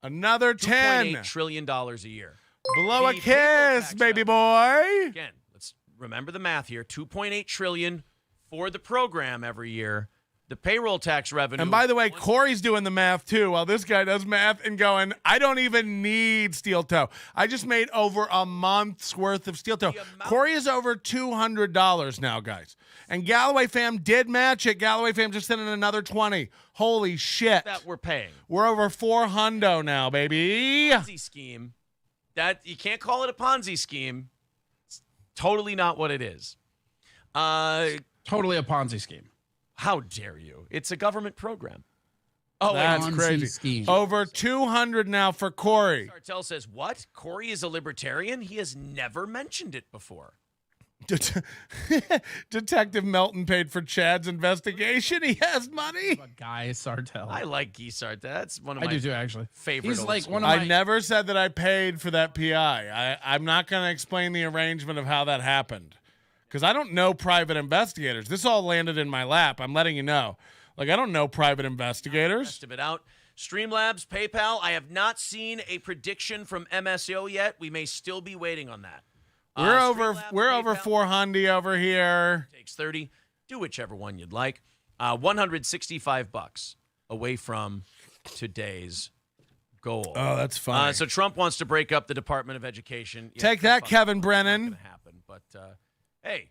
Another 10. $2.8 trillion a year. Blow a The kiss, baby boy. Again, let's remember the math here. $2.8 trillion for the program every year. The payroll tax revenue. And by the way, Corey's doing the math too, while this guy does math and going, I don't even need steel toe. I just made over a month's worth of steel toe. Corey is over $200 now, guys. And Galloway fam did match it. Galloway fam just sent in another 20. Holy shit. That we're paying. We're over $400 now, baby. Ponzi scheme. That you can't call it a Ponzi scheme. It's totally not what it is. Totally a Ponzi scheme. How dare you? It's a government program. Oh, that's Ponzi crazy. scheme. Over 200 now for Corey. Sartell says, what? Corey is a libertarian? He has never mentioned it before. Detective Melton paid for Chad's investigation. He has money. Guy Sartell. I like Guy Sartell. That's one of I my do too, actually. favorite. He's old like school. one of my. I never said that I paid for that PI. I'm not going to explain the arrangement of how that happened, because I don't know private investigators. This all landed in my lap. I'm letting you know. Like, I don't know private investigators. Rest of it out. Streamlabs, PayPal. I have not seen a prediction from MSO yet. We may still be waiting on that. We're over PayPal, 400 over here. Takes 30. Do whichever one you'd like. $165 away from today's goal. Oh, that's funny. So Trump wants to break up the Department of Education. Yeah, Take that, Kevin Brennan. Not gonna happen, but hey,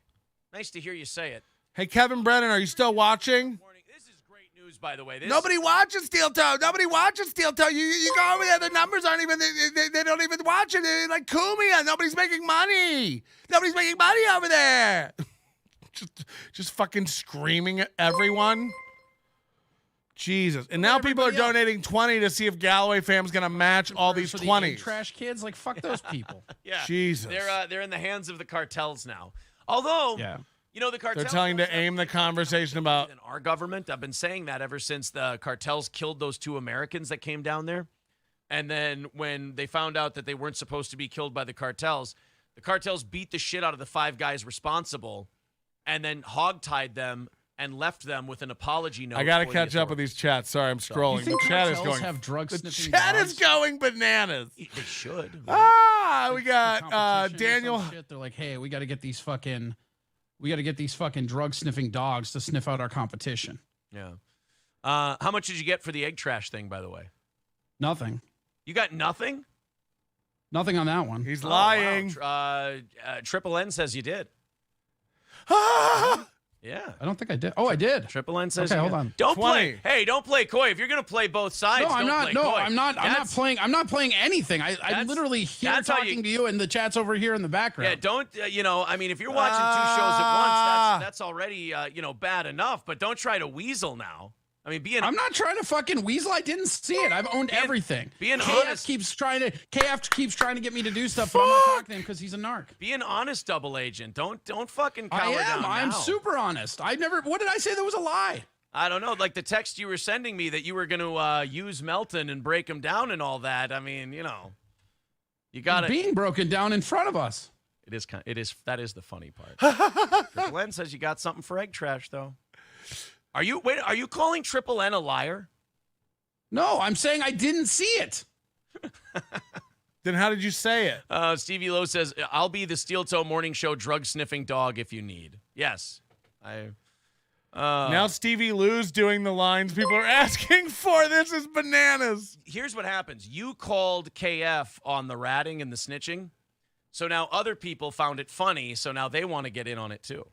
nice to hear you say it. Hey, Kevin Brennan, are you still watching? This is great news, by the way. Nobody watches Steel Toe. Nobody watches Steel Toe. You go over there, the numbers aren't even, they don't even watch it. They're like, Kumia, nobody's making money. Nobody's making money over there. just fucking screaming at everyone. Jesus. And now people are donating 20 to see if Galloway fam's going to match all these 20s. Trash kids, like, fuck those people. Yeah. Jesus. They're in the hands of the cartels now. Although, you know, the cartels. They're telling to aim the conversation about in our government. I've been saying that ever since the cartels killed those 2 Americans that came down there. And then when they found out that they weren't supposed to be killed by the cartels beat the shit out of the 5 guys responsible and then hogtied them and left them with an apology note. I got to catch up with these chats. Sorry, I'm scrolling. You think the chat is cartels going. have drug the sniffing chat dogs? is going bananas. They should. We got Daniel. Shit. They're like, hey, we got to get these fucking drug sniffing dogs to sniff out our competition. Yeah. How much did you get for the egg trash thing, by the way? Nothing. You got nothing? Nothing on that one. He's lying. Wow. Triple N says you did. Yeah. I don't think I did. Oh, I did. Triple N says okay, you hold did. on. Don't 20. play. Hey, don't play coy. If you're going to play both sides, No, I'm don't not. play No, coy. I'm not. I'm not playing anything. I'm literally here that's how talking to you, and the chat's over here in the background. Yeah, don't, I mean, if you're watching 2 shows at once, that's already, bad enough, but don't try to weasel now. I mean, I'm not trying to fucking weasel. I didn't see it. I've owned everything. Being KF honest. KF keeps trying to get me to do stuff, but I'm not talking to him because he's a narc. Be an honest double agent. Don't fucking cower I am. down I'm now. super honest. What did I say that was a lie? I don't know. Like the text you were sending me that you were going to use Melton and break him down and all that. I mean, you got it. Being broken down in front of us. That is the funny part. Triple N says you got something for egg trash, though. Are you calling Triple N a liar? No, I'm saying I didn't see it. Then how did you say it? Stevie Lowe says, I'll be the Steel Toe Morning Show drug-sniffing dog if you need. Yes. Now Stevie Lou's doing the lines people are asking for. This is bananas. Here's what happens. You called KF on the ratting and the snitching, so now other people found it funny, so now they want to get in on it too.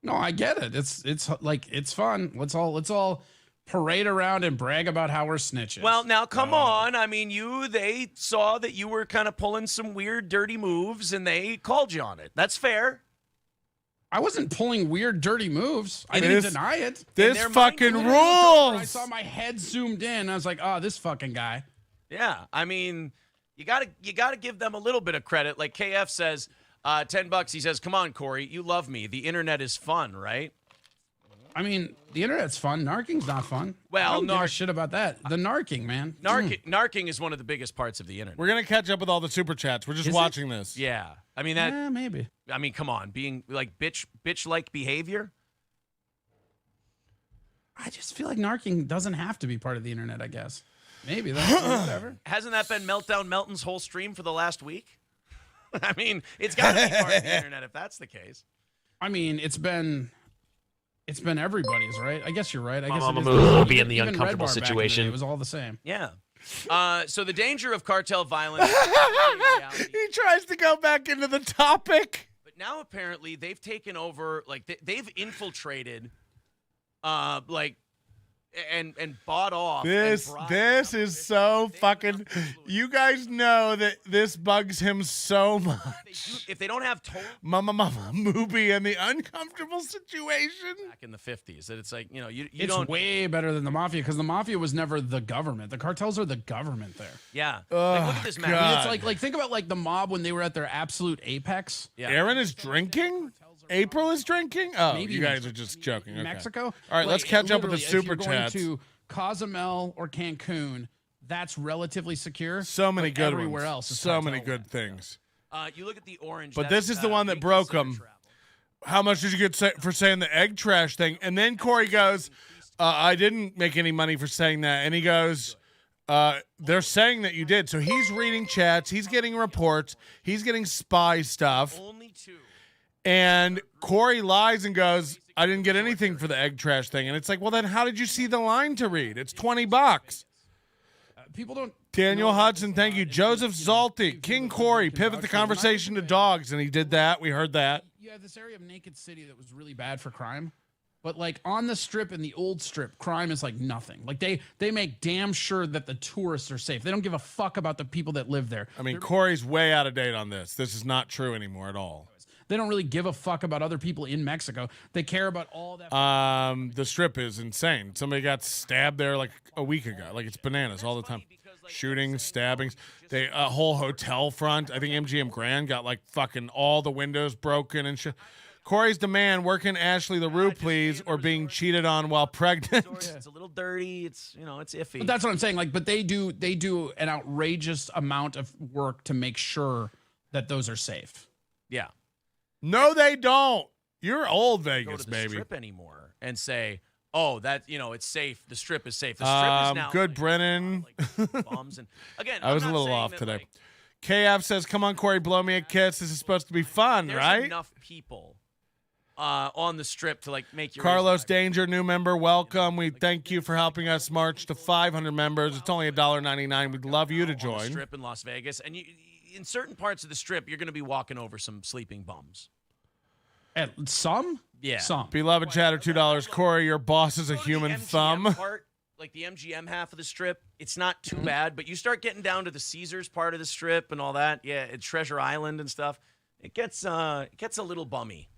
No, I get it. It's like it's fun. Let's all parade around and brag about how we're snitches. Well, now come on. I mean, they saw that you were kind of pulling some weird, dirty moves, and they called you on it. That's fair. I wasn't pulling weird, dirty moves. I didn't deny it. This fucking rules. I saw my head zoomed in. I was like, oh, this fucking guy. Yeah, I mean, you gotta give them a little bit of credit. Like KF says, $10. He says, "Come on, Corey, you love me. The internet is fun, right?" I mean, the internet's fun. Narking's not fun. Well, I don't give a shit about that. The narking, man. Narking is one of the biggest parts of the internet. We're gonna catch up with all the super chats. We're just watching this. Yeah, I mean that. Yeah, maybe. I mean, come on, being like bitch-like behavior. I just feel like narking doesn't have to be part of the internet. I guess maybe that's whatever. Hasn't that been Meltdown Melton's whole stream for the last week? I mean, it's got to be part of the internet if that's the case. I mean, it's been everybody's, right? I guess you're right. I guess it is. Mooby in the Even uncomfortable Red Bar back in the situation. day, it was all the same. Yeah. So the danger of cartel violence. He tries to go back into the topic. But now apparently they've taken over, like they've infiltrated, and bought off. This is so fucking. You guys know that this bugs him so much. If they don't have total Mama Mooby and the uncomfortable situation back in the 50s, that it's like, you It's don't. way better than the mafia because the mafia was never the government. The cartels are the government there. Yeah. Oh, Like, look at this map. God. I mean, it's like think about like the mob when they were at their absolute apex. Yeah. Aaron is drinking. April is drinking. Oh, Maybe you guys are just joking. In Okay. Mexico. All right, let's catch up with the literally, super if you're chats. going to Cozumel or Cancun, that's relatively secure. So many but good everywhere ones. else. is So many cartel. good things. You look at the orange. But that's, this is the one that Yankee broke Center him. travel. How much did you get for saying the egg trash thing? And then Corey goes, I didn't make any money for saying that. And he goes, they're saying that you did. So he's reading chats. He's getting reports. He's getting spy stuff. Only two. And Corey lies and goes, I didn't get anything for the egg trash thing. And it's like, well, then how did you see the line to read? It's $20. People don't. Daniel Hudson, thank you. Joseph Zalti, King Corey, pivot the conversation to dogs. And he did that. We heard that. You have this area of Naked City that was really bad for crime. But like on the strip and the old strip, crime is like nothing. Like they make damn sure that the tourists are safe. They don't give a fuck about the people that live there. I mean, Corey's way out of date on this. This is not true anymore at all. They don't really give a fuck about other people in Mexico. They care about all that. The strip is insane. Somebody got stabbed there like a week ago. Like it's bananas all the time. Shootings, stabbings. A whole hotel front. I think MGM Grand got like fucking all the windows broken and shit. Corey's demand, working Ashley LaRue, please, or being cheated on while pregnant. It's a little dirty. It's it's iffy. But that's what I'm saying. Like, but they do an outrageous amount of work to make sure that those are safe. Yeah. No, they don't. You're old Go Vegas, to the baby. strip anymore and say, oh, that it's safe. The strip is safe. The strip is now Good, Brennan. Bums and again, I was a little off today. KF says, "Come on, Corey, blow me a kiss. This is supposed to be fun, there's right?" enough people on the strip to like make your Carlos Danger, new member, welcome. We thank you for helping us march to 500 members. It's only $1.99. We'd love you to on the join. strip in Las Vegas, and in certain parts of the strip, you're going to be walking over some sleeping bums. And some? Yeah. Some. Beloved chatter, $2. Corey, your boss is a human thumb. Like the MGM half of the strip, it's not too bad, but you start getting down to the Caesars part of the strip and all that, Treasure Island and stuff, it gets a little bummy.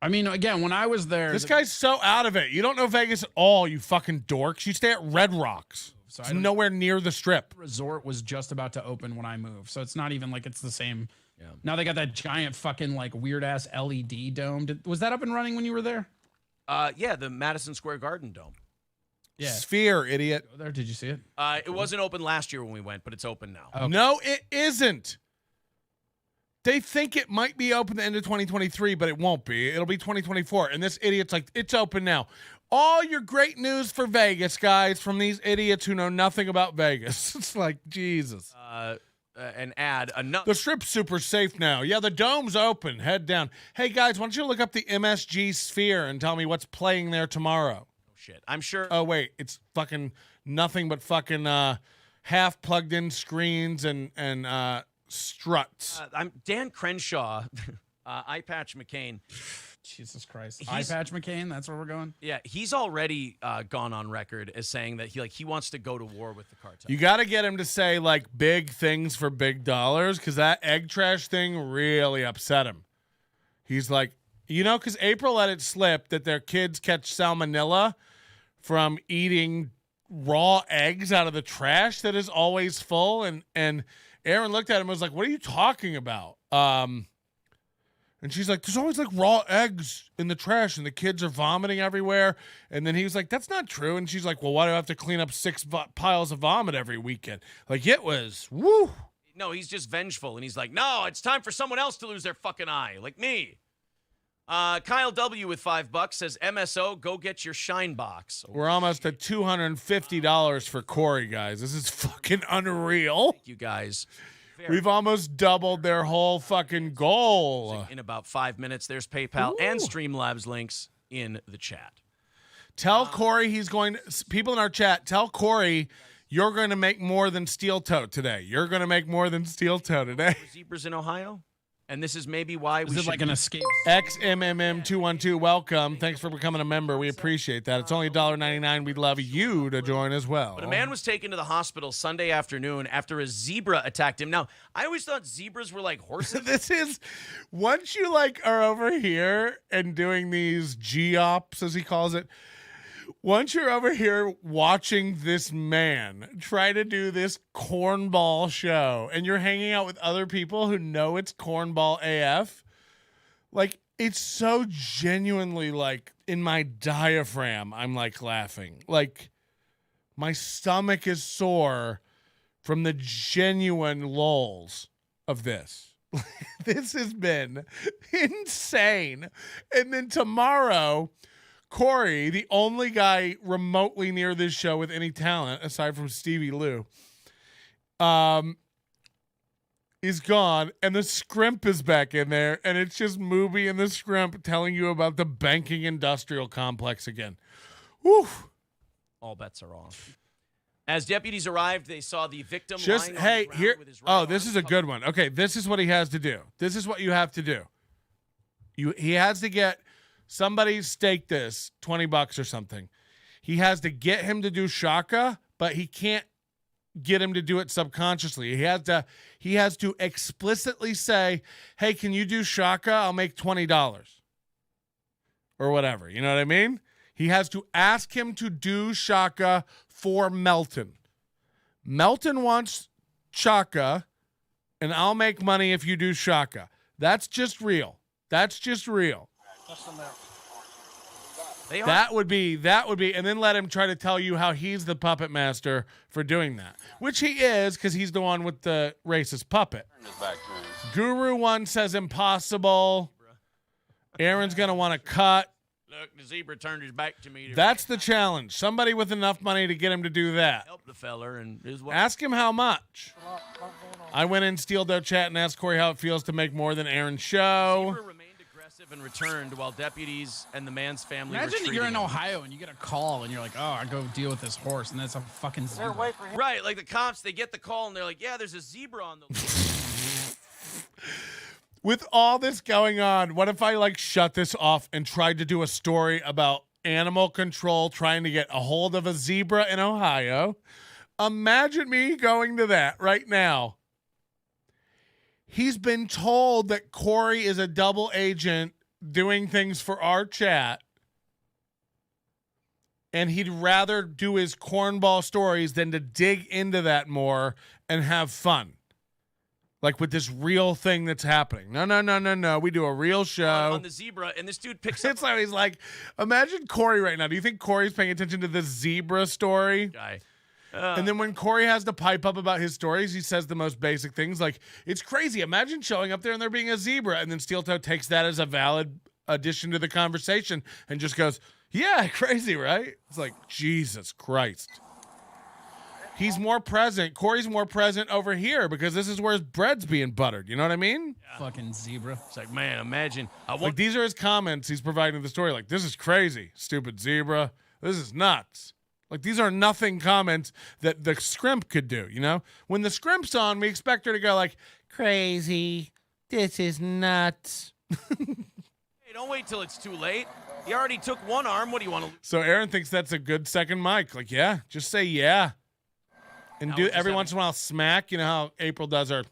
I mean, again, when I was there, This guy's so out of it. You don't know Vegas at all, you fucking dorks. You stay at Red Rocks. So It's nowhere near the strip. resort was just about to open when I moved, so it's not even like it's the same. Yeah. Now they got that giant fucking like weird ass LED dome. Was that up and running when you were there? Yeah, the Madison Square Garden dome. Yeah. Sphere, idiot. Go there, did you see it? It wasn't open last year when we went, but it's open now. Okay. No, it isn't. They think it might be open the end of 2023, but it won't be. It'll be 2024. And this idiot's like, it's open now. All your great news for Vegas, guys, from these idiots who know nothing about Vegas. It's like, Jesus. An ad. The strip's super safe now. Yeah, the dome's open. Head down. Hey, guys, why don't you look up the MSG Sphere and tell me what's playing there tomorrow? Oh, shit. I'm sure. Oh, wait. It's fucking nothing but fucking half plugged in screens and struts. Dan Crenshaw Eye Patch McCain. Jesus Christ. Eye Patch McCain, that's where we're going? Yeah, he's already gone on record as saying that he wants to go to war with the cartel. You got to get him to say, like, big things for big dollars, because that egg trash thing really upset him. He's like, because April let it slip that their kids catch salmonella from eating raw eggs out of the trash that is always full. And Aaron looked at him and was like, what are you talking about? And she's like, there's always like raw eggs in the trash and the kids are vomiting everywhere. And then he was like, that's not true. And she's like, well, why do I have to clean up 6 piles of vomit every weekend? Like, it was, woo. No, he's just vengeful. And he's like, no, it's time for someone else to lose their fucking eye, like me. Kyle W. with $5 says, MSO, go get your shine box. We're almost at $250 for Corey, guys. This is fucking unreal. Thank you, guys. We've almost doubled their whole fucking goal. In about 5 minutes, there's PayPal and Streamlabs links in the chat. Tell Corey people in our chat, tell Corey you're going to make more than Steel Toe today. You're going to make more than Steel Toe today. Zebras in Ohio? And this is maybe why we should... Is it like an escape? XMMM212, welcome. Thanks for becoming a member. We appreciate that. It's only $1.99. We'd love you to join as well. But a man was taken to the hospital Sunday afternoon after a zebra attacked him. Now, I always thought zebras were like horses. This is, once you are over here and doing these G-ops, as he calls it, once you're over here watching this man try to do this cornball show and you're hanging out with other people who know it's cornball AF, it's so genuinely in my diaphragm, I'm laughing. My stomach is sore from the genuine lulls of this. This has been insane. And then tomorrow, Corey, the only guy remotely near this show with any talent, aside from Stevie Lou, is gone, and the scrimp is back in there, and it's just Mooby and the scrimp telling you about the banking industrial complex again. Woo! All bets are off. As deputies arrived, they saw the victim just, lying on the ground with his right arm. This is a good one. Okay, this is what he has to do. This is what you have to do. He has to get... Somebody stake this $20 or something. He has to get him to do shaka, but he can't get him to do it subconsciously. He has to explicitly say, "Hey, can you do shaka? I'll make $20." Or whatever. You know what I mean? He has to ask him to do shaka for Melton. Melton wants shaka, and I'll make money if you do shaka. That's just real. That's just real. That would be, and then let him try to tell you how he's the puppet master for doing that, which he is, because he's the one with the racist puppet. Guru 1 says impossible. Aaron's gonna want to cut. Look, the zebra turned his back to me. That's the challenge. Somebody with enough money to get him to do that. Help the feller and his wife. Ask him how much. I went in Steel Dough chat and asked Corey how it feels to make more than Aaron's show. Zebra remained aggressive and returned while deputies and the man's family Imagine were you're in him. Ohio and you get a call and you're like, oh, I go deal with this horse, and that's a fucking zebra. Right, like the cops, they get the call and they're like, yeah, there's a zebra on the With all this going on, what if I shut this off and tried to do a story about animal control trying to get a hold of a zebra in Ohio? Imagine me going to that right now. He's been told that Corey is a double agent doing things for our chat, and he'd rather do his cornball stories than to dig into that more and have fun. With this real thing that's happening. No. We do a real show. On the zebra, and this dude picks up. It's like, he's like, imagine Corey right now. Do you think Corey's paying attention to the zebra story? Guy. And then when Corey has to pipe up about his stories, he says the most basic things like, it's crazy. Imagine showing up there and there being a zebra. And then Steel Toe takes that as a valid addition to the conversation and just goes, yeah, crazy, right? It's like, Jesus Christ. He's more present. Corey's more present over here because this is where his bread's being buttered. You know what I mean? Yeah. Fucking zebra. It's like, man, imagine. These are his comments he's providing the story. This is crazy. Stupid zebra. This is nuts. These are nothing comments that the scrimp could do, you know? When the scrimp's on, we expect her to go crazy. This is nuts. Hey, don't wait till it's too late. He already took one arm. What do you want to? So Aaron thinks that's a good second mic. Like, yeah, just say yeah. And Now do we're just every once in a while smack. You know how April does her.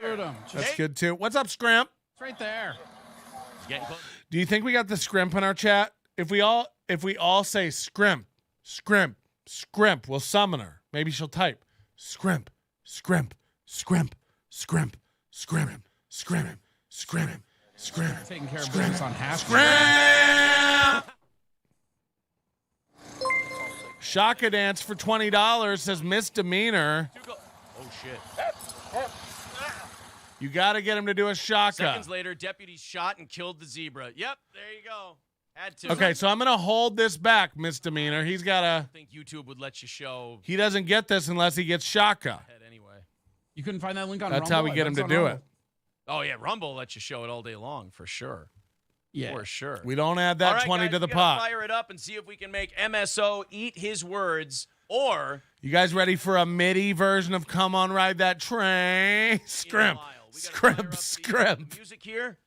That's good too. What's up, Scrimp? It's right there. Getting close. Do you think we got the Scrimp in our chat? If we all say Scrimp, Scrimp, Scrimp, we'll summon her. Maybe she'll type Scrimp, Scrimp, Scrimp, Scrimp, Scrimp, Scrimp, Scrimp, Scrimp. Taking care of business on half. Scrimp. Shaka dance for $20 says misdemeanor. Oh shit. You got to get him to do a shaka. Seconds later, deputies shot and killed the zebra. Yep, there you go. Had to. Okay, so I'm going to hold this back, misdemeanor. He's got I to. think YouTube would let you show. He doesn't get this unless he gets shaka. Anyway. You couldn't find that link on That's Rumble? how we get him to do it. Oh yeah, Rumble lets you show it all day long for sure. Yeah, for sure. We don't add that All right, 20 guys, to the we gotta pot. Fire it up and see if we can make MSO eat his words, or You guys ready for a MIDI version of "Come On Ride That Train"? Scrimp, scrimp, scrimp. music here,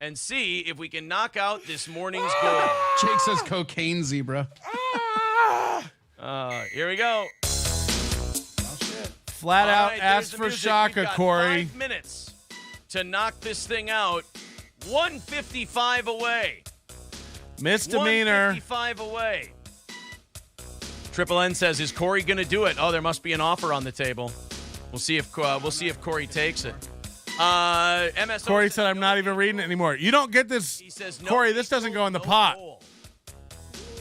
and see if we can knock out this morning's goal. Jake says cocaine zebra. Here we go. Flat All out right, ask there's the for music. shaka, We've got Corey. 5 minutes to knock this thing out. 155 away. Misdemeanor. 155 away. Triple N says, "Is Corey going to do it?" Oh, there must be an offer on the table. We'll see if Corey takes it. MSO Corey said, "I'm not even reading it anymore." You don't get this, says no Corey. This doesn't go in the pot.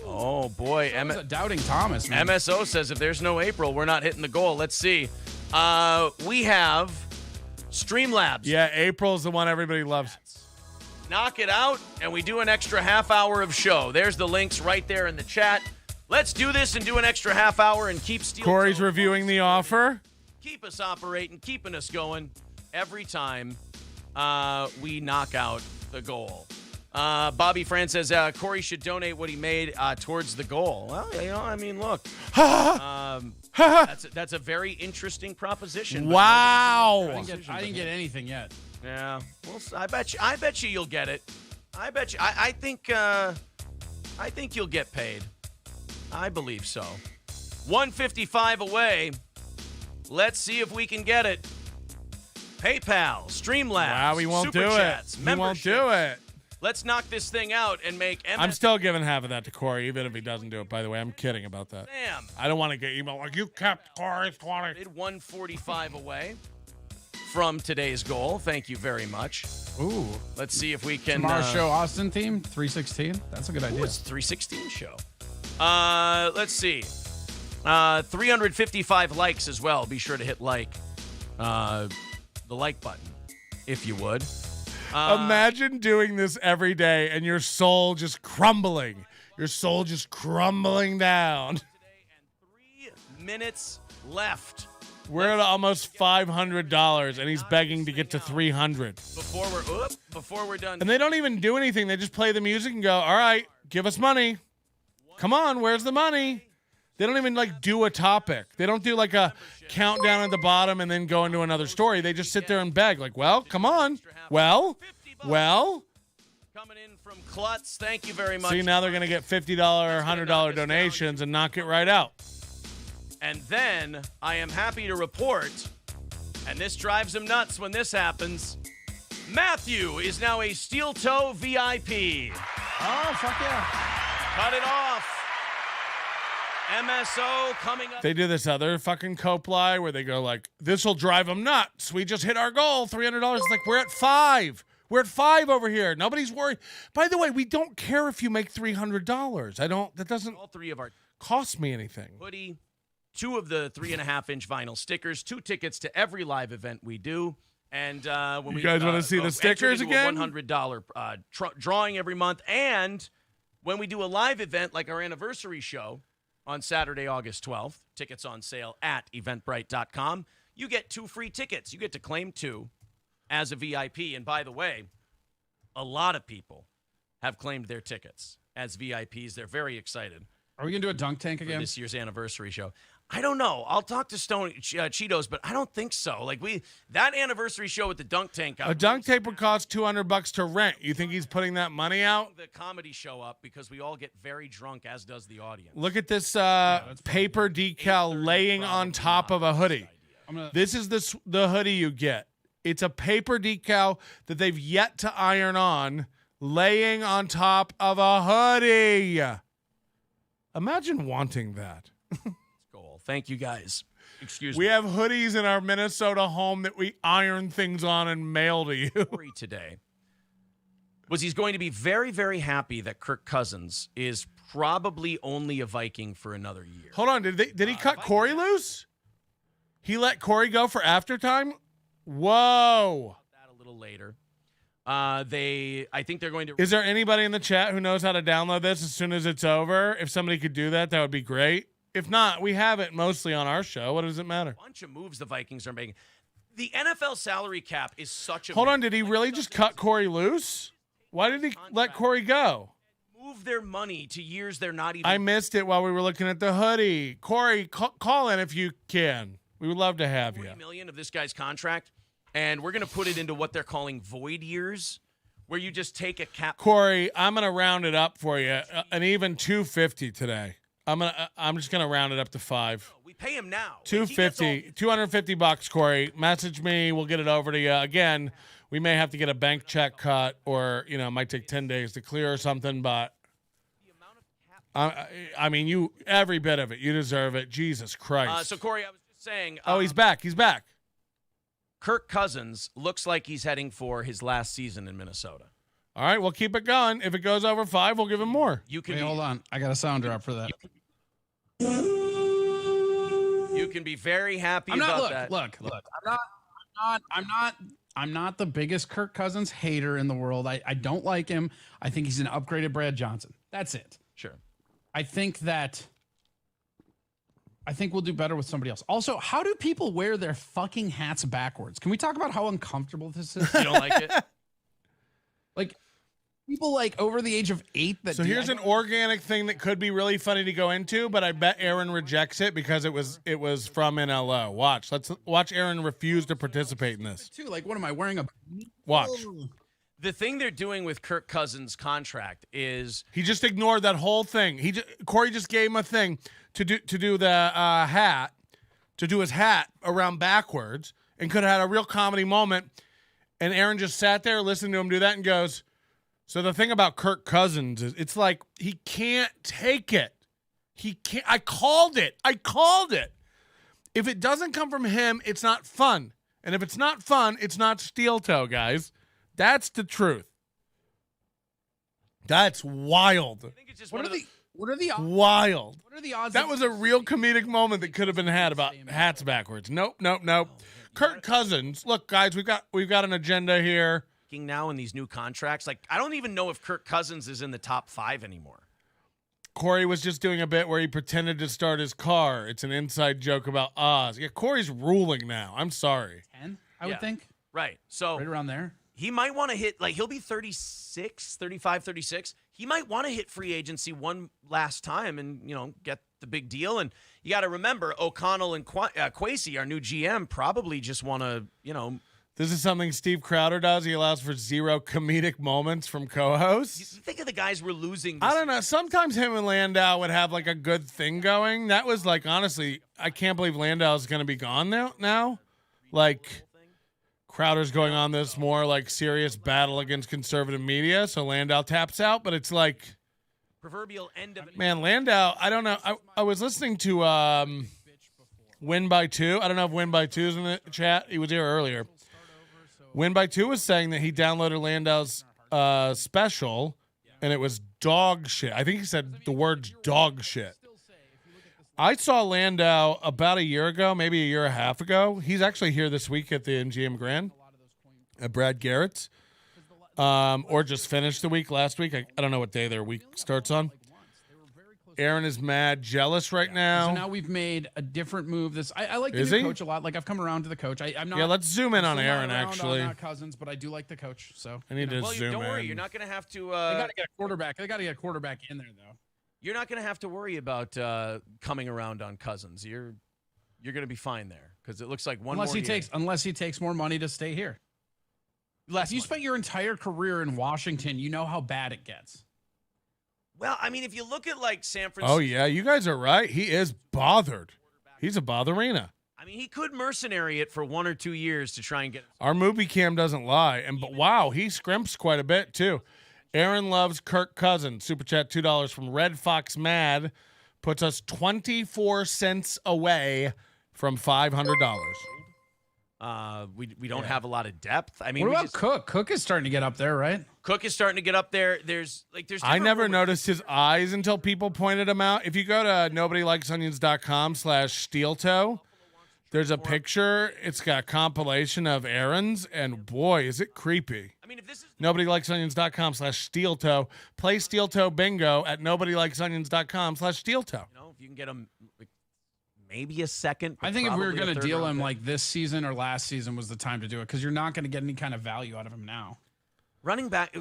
Oh boy, That was a doubting Thomas, man. MSO says if there's no April, we're not hitting the goal. Let's see. We have Streamlabs. Yeah, April's the one everybody loves. Knock it out, and we do an extra half hour of show. There's the links right there in the chat. Let's do this and do an extra half hour and keep Steel Corey's Toe reviewing the offer. keep us operating, keeping us going every time we knock out the goal. Bobby Fran says Corey should donate what he made towards the goal. Well, you know, I mean, look, that's a very interesting proposition. but Wow. I didn't get anything yet. yeah, well, I bet you you'll get it. I bet you. I think you'll get paid. I believe so. 155 away. Let's see if we can get it. PayPal, Streamlabs, Wow, we won't do it. Superchats, We won't do it. Let's knock this thing out and make MS. I'm still giving half of that to Corey, even if he doesn't do it. By the way, I'm kidding about that. Damn. I don't want to get email like you kept Corey's 20. 145 away from today's goal. Thank you very much. Ooh. Let's see if we can. Tomorrow's show, Austin theme, 316. That's a good idea. It's 316 show. Let's see. 355 likes as well. Be sure to hit like. The like button, if you would. Imagine doing this every day and your soul just crumbling. Your soul just crumbling down. 3 minutes left. We're at almost $500, and he's begging to get to $300. Before we're done. And they don't even do anything. They just play the music and go, all right, give us money. Come on, where's the money? They don't even, do a topic. They don't do, a countdown at the bottom and then go into another story. They just sit there and beg, well, come on. Well. Coming in from Klutz. Thank you very much. See, now they're going to get $50 or $100 donations and knock it right out. And then I am happy to report, and this drives him nuts when this happens, Matthew is now a Steel Toe VIP. Oh, fuck yeah. Cut it off. MSO coming up. They do this other fucking Coply where they go this will drive them nuts. We just hit our goal, $300. It's we're at 5. We're at 5 over here. Nobody's worried. By the way, we don't care if you make $300. That doesn't all 3 of our cost me anything. Hoodie, 2 of the 3.5-inch vinyl stickers, 2 tickets to every live event we do. And when you guys want to see the stickers again? A $100 drawing every month. And when we do a live event like our anniversary show on Saturday, August 12th, tickets on sale at eventbrite.com, you get 2 free tickets. You get to claim 2 as a VIP. And by the way, a lot of people have claimed their tickets as VIPs. They're very excited. Are we going to do a dunk tank For again? this year's anniversary show. I don't know. I'll talk to Stone Cheetos, but I don't think so. Like that anniversary show with the dunk tank. A dunk tank would cost $200 to rent. You think he's putting that money out? The comedy show up because we all get very drunk, as does the audience. Look at this paper decal laying on top of a hoodie. This is the hoodie you get. It's a paper decal that they've yet to iron on, laying on top of a hoodie. Imagine wanting that. Goal. Thank you, guys. Excuse me. We have hoodies in our Minnesota home that we iron things on and mail to you. Story today was he's going to be very, very happy that Kirk Cousins is probably only a Viking for another year. Hold on, did he cut Corey loose? He let Corey go for aftertime? Whoa. That a little later. I think they're going to. Is there anybody in the chat who knows how to download this as soon as it's over? If somebody could do that, that would be great. If not, we have it mostly on our show. What does it matter? A bunch of moves the Vikings are making. The NFL salary cap is such a. Hold on, did he really just cut Corey loose? Why did he let Corey go? Move their money to years they're not even. I missed it while we were looking at the hoodie. Corey, call in if you can. We would love to have you. $40 million of this guy's contract, and we're going to put it into what they're calling void years, where you just take a cap. Corey, I'm going to round it up for you. An even $250 today. I'm just gonna round it up to $5. We pay him now. $250, Corey. Message me. We'll get it over to you. Again, we may have to get a bank check cut, or it might take 10 days to clear or something. But I mean, you every bit of it. You deserve it. Jesus Christ. So Corey, I was just saying. Oh, he's back. He's back. Kirk Cousins looks like he's heading for his last season in Minnesota. All right, we'll keep it going. If it goes over 5, we'll give him more. Wait, hold on. I got a sound drop for that. You can be very happy about that. Look. I'm not the biggest Kirk Cousins hater in the world. I don't like him. I think he's an upgraded Brad Johnson. That's it. Sure. I think we'll do better with somebody else. Also, how do people wear their fucking hats backwards? Can we talk about how uncomfortable this is? You don't like it? Like, people like over the age of 8 that. So here's an organic thing that could be really funny to go into, but I bet Aaron rejects it because it was from NLO. Let's watch Aaron refuse to participate in this. Too like, what am I wearing? Watch. The thing they're doing with Kirk Cousins' contract is he just ignored that whole thing. Corey just gave him a thing to do the hat, to do his hat around backwards, and could have had a real comedy moment. And Aaron just sat there, listened to him do that, and goes, so the thing about Kirk Cousins is it's like he can't take it. He can't. I called it. If it doesn't come from him, it's not fun. And if it's not fun, it's not steel toe, guys. That's the truth. That's wild. What are the odds? Wild. What are the odds? That was a real comedic moment that could have been had about hats backwards. Nope. Kirk Cousins. Look, guys, we've got an agenda here. Now in these new contracts, like I don't even know if Kirk Cousins is in the top 5 anymore. Corey was just doing a bit where he pretended to start his car. It's an inside joke about Oz. Yeah, Corey's ruling now. I'm sorry. 10, I would think. Right. So right around there. He might want to hit, like he'll be 35, 36. He might want to hit free agency one last time and, get the big deal. And you got to remember, O'Connell and Kwesi, our new GM, probably just want to, This is something Steve Crowder does. He allows for 0 comedic moments from co-hosts. You think of the guys we're losing. I don't know. Sometimes him and Landau would have like a good thing going. That was like, honestly, I can't believe Landau is going to be gone now. Like, Crowder's going on this more like serious battle against conservative media. So Landau taps out, but it's like proverbial end of it. Man, Landau, I don't know. I was listening to Win by 2. I don't know if Win by 2 is in the chat. He was here earlier. Win by 2 was saying that he downloaded Landau's special, and it was dog shit. I think he said the words dog shit. I saw Landau about a year ago, maybe a year and a half ago. He's actually here this week at the MGM Grand at Brad Garrett's, or just finished the week last week. I don't know what day their week starts on. Aaron is mad jealous right now. So now we've made a different move. I like the new coach a lot. Like I've come around to the coach. I'm not. Yeah, let's zoom in on Aaron actually. Not Cousins, but I do like the coach. So I need to zoom in. Don't worry, you're not going to have to. They got to get a quarterback. They got to get a quarterback in there though. You're not going to have to worry about coming around on Cousins. You're going to be fine there because it looks like unless he takes more money to stay here. If you spent your entire career in Washington, you know how bad it gets. Well, I mean, if you look at like San Francisco. Oh yeah, you guys are right. He is bothered. He's a botherina. I mean, he could mercenary it for 1 or 2 years to try and get. Our Mooby cam doesn't lie, but wow, he scrimps quite a bit too. Aaron loves Kirk Cousins. Super chat $2 from Red Fox Mad puts us 24 cents away from $500. We don't have a lot of depth. I mean, what about Cook? Cook is starting to get up there, right? Cook is starting to get up there. There's. I never noticed his eyes until people pointed him out. If you go to nobodylikesonions.com/steeltoe, there's a picture. It's got a compilation of Aaron's, and boy, is it creepy. I mean, if this is nobodylikesonions.com/steeltoe, play Steel Toe Bingo at nobodylikesonions.com/steeltoe. You know, if you can get him maybe a second. I think if we were going to deal him like this season or last season was the time to do it because you're not going to get any kind of value out of him now. Running back.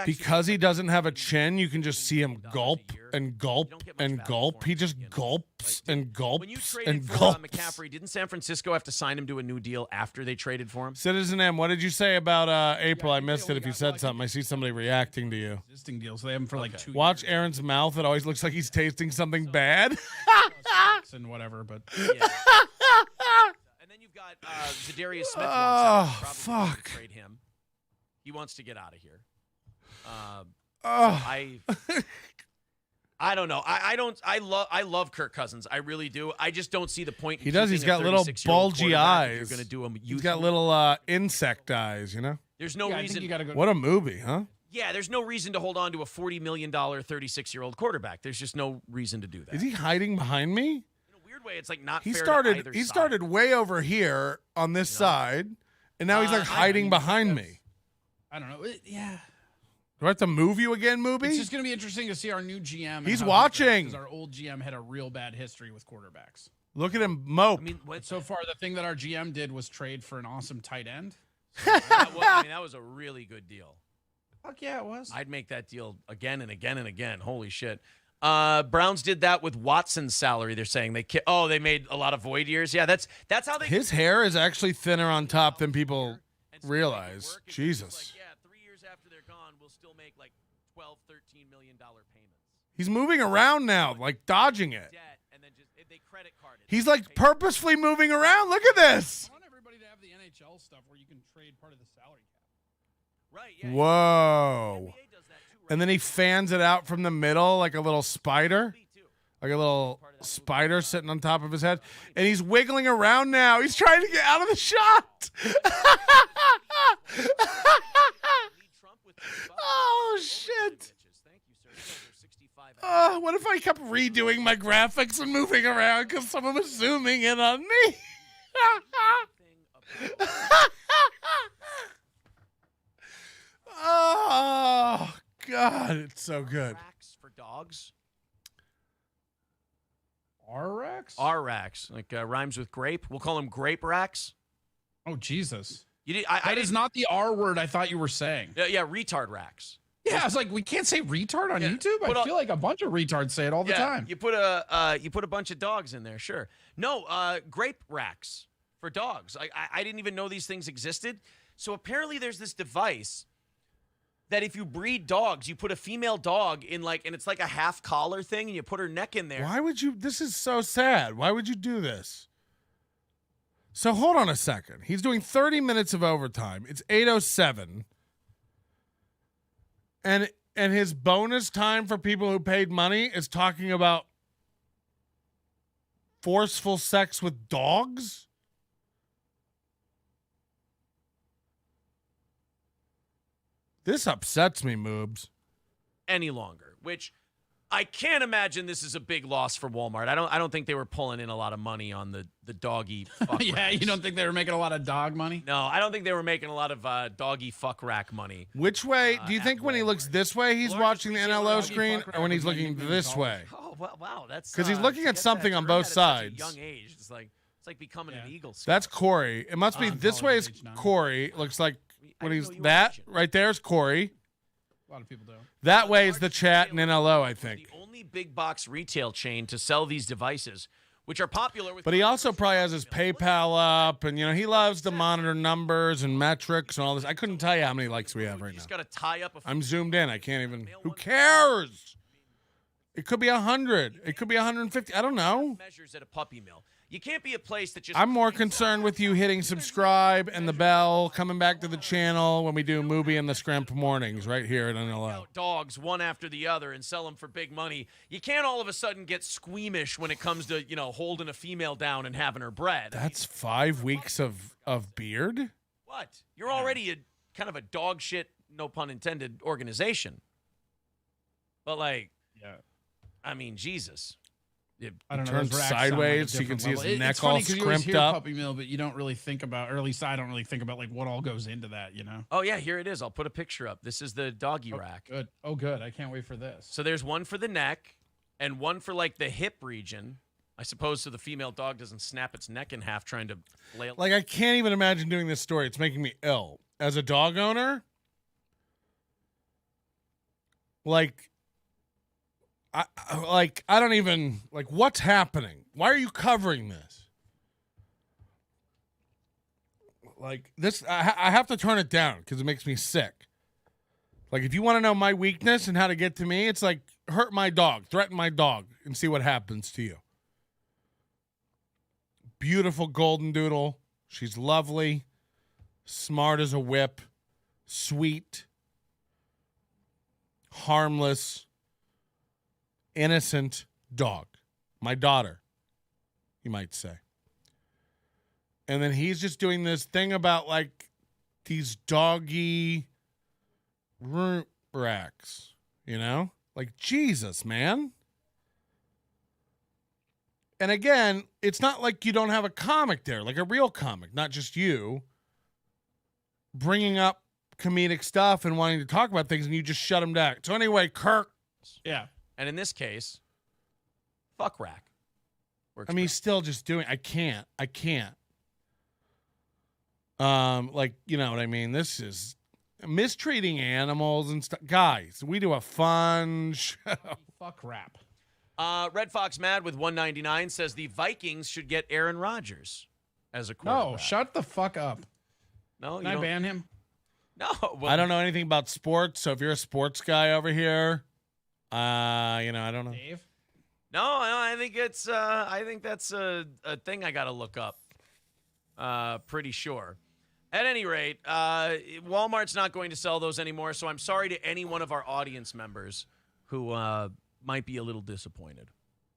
Because he doesn't have a chin, you can just see him gulp and gulp and gulp. He just gulps and gulps when you traded and for gulps. McCaffrey, didn't San Francisco have to sign him to a new deal after they traded for him? Citizen M, what did you say about April? I missed it if you said something. I see somebody reacting to you. Existing deals. They have him for like 2 Watch Aaron's mouth. It always looks like he's tasting something bad. and whatever, but and then you've got Zadarius Smith. Oh, fuck. Trade him. He wants to get out of here. I don't know. I love Kirk Cousins. I really do. I just don't see the point. He does. He's got little bulgy eyes. You're going to do him. He's got little insect eyes. You know. There's no reason. What a movie, huh? Yeah, there's no reason to hold on to a $40 million 36-year-old quarterback. There's just no reason to do that. Is he hiding behind me? In a weird way, it's like not He fair started. to either He side. started way over here on this side, and now he's like hiding behind me. I don't know. Yeah. Do I have to move you again, Mooby? It's just going to be interesting to see our new GM. and He's how he watching. does, 'cause our old GM had a real bad history with quarterbacks. Look at him mope. I mean, so far, the thing that our GM did was trade for an awesome tight end. that was a really good deal. Fuck yeah, it was. I'd make that deal again and again and again. Holy shit. Browns did that with Watson's salary. They're saying they made a lot of void years. Yeah, that's how they. His hair is actually thinner on top than people realize. Jesus. Yeah, 3 years after they're gone, we'll still make like $12, $13 million payments. He's moving around now, like dodging it. And then they credit card it. He's like purposefully moving around. Look at this. I want everybody to have the NHL stuff where you can trade part of the salary cap. Right. Yeah. Whoa. And then he fans it out from the middle like a little spider. Like a little spider sitting on top of his head. And he's wiggling around now. He's trying to get out of the shot. Oh, shit. What if I kept redoing my graphics and moving around because someone was zooming in on me? Oh, God, it's so good. Racks for dogs. R-Racks? R-Racks. Like rhymes with grape. We'll call them grape racks. Oh, Jesus. That is not the R word I thought you were saying. Yeah, retard racks. Yeah, I was like, we can't say retard on YouTube. I feel like a bunch of retards say it all the time. You put a bunch of dogs in there, sure. No, grape racks for dogs. I didn't even know these things existed. So apparently there's this device that if you breed dogs, you put a female dog in and it's like a half collar thing, and you put her neck in there. Why would you? This is so sad. Why would you do this? So hold on a second. He's doing 30 minutes of overtime. It's 8:07. And his bonus time for people who paid money is talking about forceful sex with dogs? This upsets me, Moobs. Any longer, which I can't imagine this is a big loss for Walmart. I don't think they were pulling in a lot of money on the doggy fuck Yeah, racks. you don't think they were making a lot of dog money? No, I don't think they were making a lot of doggy fuck rack money. Which way? Do you think when he looks this way, he's watching the NLO screen, or when he's looking this way? Oh, wow, that's because he's looking at something on both sides. At a young age, it's like becoming an Eagle Scout. That's Corey. It must be this way is Corey. It looks like when he's that right there is Corey. A lot of people do. That way is the chat and NLO, I think. The only only big box retail chain to sell these devices, which are popular with. But he also probably has his PayPal up, and he loves to monitor numbers and metrics and all this. I couldn't tell you how many likes we have right now. Just got to tie up. I'm zoomed in. I can't even. Who cares? It could be 100. It could be 150. I don't know. Measures at a puppy mill. You can't be a place that just. I'm more concerned with you hitting subscribe and the bell, coming back to the channel when we do Mooby and the Scrimp mornings right here at NLO. Dogs one after the other and sell them for big money. You can't all of a sudden get squeamish when it comes to holding a female down and having her bred. That's 5 weeks of beard. What? You're already a kind of a dog shit, no pun intended, organization. But I mean, Jesus. I don't know. Turned those racks sideways sound so you can see level. his neck it's funny all 'cause you always scrimped hear up. Puppy mill, but you don't really think about, or at least I don't really think about what all goes into that. Oh yeah, here it is. I'll put a picture up. This is the doggy rack. Good. Oh, good. I can't wait for this. So there's one for the neck and one for the hip region. I suppose so the female dog doesn't snap its neck in half trying to lay it. I can't even imagine doing this story. It's making me ill. As a dog owner, I don't even, what's happening? Why are you covering this? This, I have to turn it down because it makes me sick. If you want to know my weakness and how to get to me, it's hurt my dog, threaten my dog, and see what happens to you. Beautiful golden doodle. She's lovely, smart as a whip, sweet, harmless, innocent dog. My daughter, you might say. And then he's just doing this thing about these doggy racks, Jesus, man. And again, it's not like you don't have a comic there, a real comic, not just you bringing up comedic stuff and wanting to talk about things, and you just shut him down. So anyway, Kirk. Yeah. And in this case, fuck rack. He's still just doing. I can't. You know what I mean? This is mistreating animals and stuff. Guys, we do a fun show. Fuck rap. Red Fox Mad with 199 says the Vikings should get Aaron Rodgers as a quarterback. No, shut the fuck up. No, Can I ban him? No. I don't know anything about sports, so if you're a sports guy over here, I don't know. Dave? No, I think it's. I think that's a thing I got to look up. Pretty sure. At any rate, Walmart's not going to sell those anymore, so I'm sorry to any one of our audience members who might be a little disappointed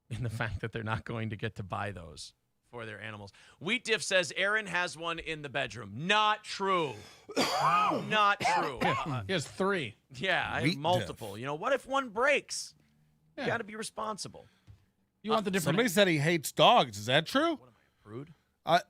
in the fact that they're not going to get to buy those for their animals. Wheat Diff says Aaron has one in the bedroom. Not true. Not true. He has 3. Yeah, I have multiple. What if one breaks? Yeah. You got to be responsible. You want the different. Somebody said he hates dogs. Is that true? What am I, prude?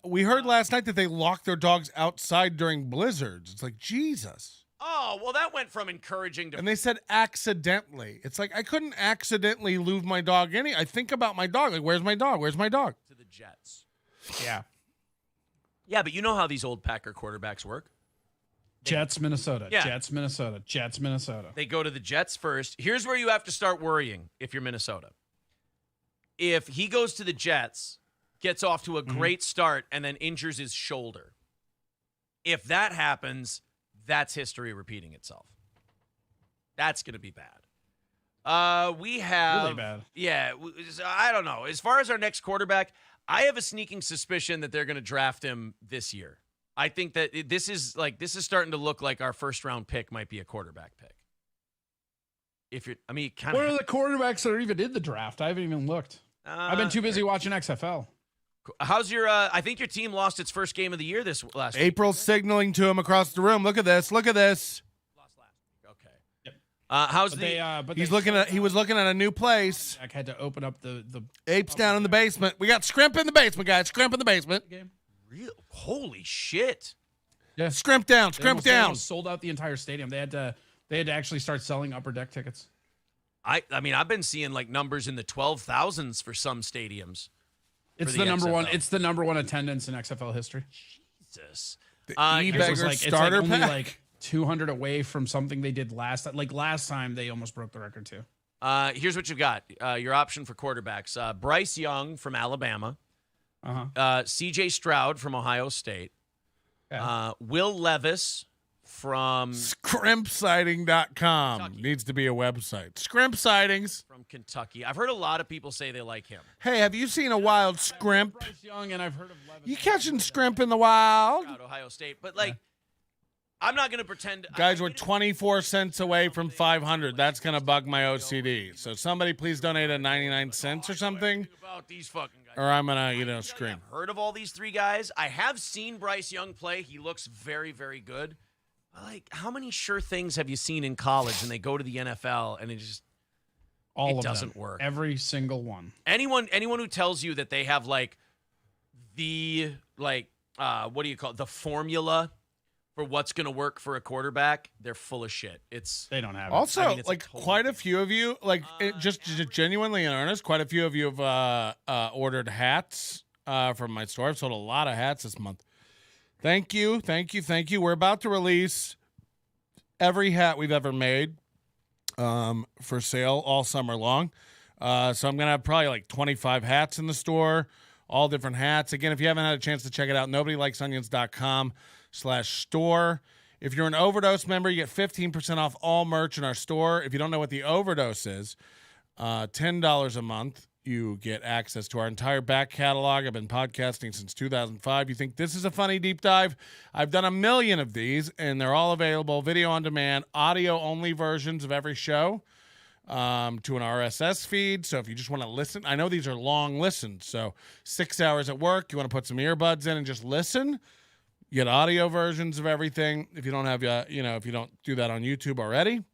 We heard last night that they lock their dogs outside during blizzards. It's Jesus. Oh, well, that went from encouraging to... And they said accidentally. It's I couldn't accidentally leave my dog I think about my dog. Where's my dog? Where's my dog? To the Jets. Yeah. Yeah, but you know how these old Packer quarterbacks work. Jets, Minnesota. Yeah. Jets, Minnesota. Jets, Minnesota. They go to the Jets first. Here's where you have to start worrying if you're Minnesota. If he goes to the Jets, gets off to a great start, and then injures his shoulder. If that happens, that's history repeating itself. That's going to be bad. We have... Really bad. Yeah, I don't know. As far as our next quarterback, I have a sneaking suspicion that they're going to draft him this year. I think that this is starting to look like our first-round pick might be a quarterback pick. What are the quarterbacks that are even in the draft? I haven't even looked. I've been too busy watching XFL. How's your? I think your team lost its first game of the year this last week. April's signaling to him across the room. Look at this. Look at this. Lost last week. Okay. Yep. How's He was looking at a new place. I had to open up the apes down in the basement. We got Scrimp in the basement, guys. Scrimp in the basement. Real? Holy shit! Yeah. Scrimp down. Scrimp down. They almost sold out the entire stadium. They had to actually start selling upper deck tickets. I mean, I've been seeing numbers in the 12,000s for some stadiums. It's the number one. It's the number one attendance in XFL history. Jesus. The E-Bagger starter it's only pack. 200 away from something they did last. Last time they almost broke the record too. Here's what you've got. Your option for quarterbacks. Bryce Young from Alabama. C.J. Stroud from Ohio State. Will Levis from Scrimpsighting.com needs to be a website. Scrimp sightings from Kentucky. I've heard a lot of people say they like him. Hey, have you seen a wild scrimp? Bryce Young, and I've heard of Levis. You catching scrimp in the wild? Ohio State. But, like, I'm not going to pretend. Guys, we're 24 cents away from 500. That's going to bug my OCD. So somebody please donate a 99 cents or something. About these fucking guys. Or I'm going to, scream. I've heard of all these three guys. I have seen Bryce Young play. He looks very, very good. But, like, how many sure things have you seen in college and they go to the NFL and it doesn't work? Every single one. Anyone who tells you that they have, like, the, like, what do you call it? The formula for what's going to work for a quarterback, they're full of shit. They don't have it. Also, quite a few of you, just genuinely in earnest, quite a few of you have ordered hats from my store. I've sold a lot of hats this month. Thank you. We're about to release every hat we've ever made for sale all summer long. So I'm going to have probably like 25 hats in the store, all different hats. Again, if you haven't had a chance to check it out, nobodylikesonions.com/store. If you're an Overdose member, you get 15% off all merch in our store. If you don't know what the Overdose is, $10 a month. You get access to our entire back catalog. I've been podcasting since 2005. You think this is a funny deep dive? I've done a million of these, and they're all available, video on demand, audio-only versions of every show to an RSS feed. So if you just want to listen, I know these are long listens. So 6 hours at work, you want to put some earbuds in and just listen. You get audio versions of everything. If you don't have, if you don't do that on YouTube already.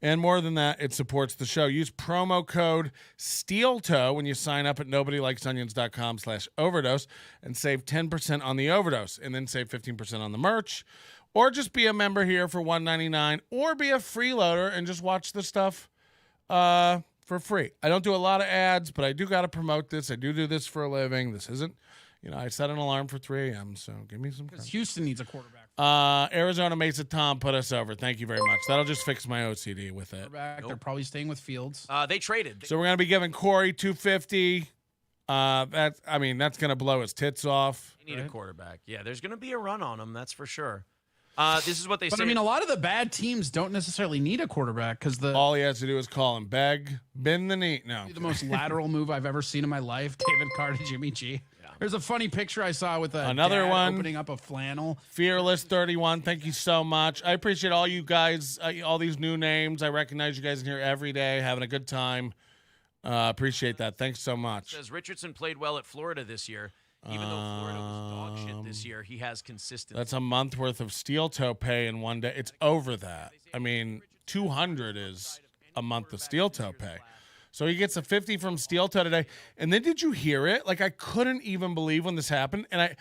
And more than that, it supports the show. Use promo code STEELTOE when you sign up at nobodylikesonions.com/overdose and save 10% on the Overdose, and then save 15% on the merch. Or just be a member here for $1.99, or be a freeloader and just watch the stuff for free. I don't do a lot of ads, but I do got to promote this. I do this for a living. This isn't, I set an alarm for 3 a.m., so give me some credit. Houston needs a quarterback. Arizona Mesa Tom put us over. Thank you very much. That'll just fix my OCD with it. They're probably staying with Fields. They traded. So we're going to be giving Corey $250. That's going to blow his tits off. They need a quarterback. Yeah, there's going to be a run on him, that's for sure. This is what they say. But, I mean, a lot of the bad teams don't necessarily need a quarterback because all he has to do is call him, bend the knee. No. The most lateral move I've ever seen in my life, David Carr to Jimmy G. There's a funny picture I saw with another dad one opening up a flannel. Fearless31, thank you so much. I appreciate all you guys, all these new names. I recognize you guys in here every day, having a good time. Appreciate that. Thanks so much. It says Richardson played well at Florida this year. Even though Florida was dog shit this year, he has consistency. That's a month worth of steel toe pay in one day. It's over that. I mean, 200 is a month of steel toe pay. So he gets a 50 from Steel Toe today. And then did you hear it? Like, I couldn't even believe when this happened. And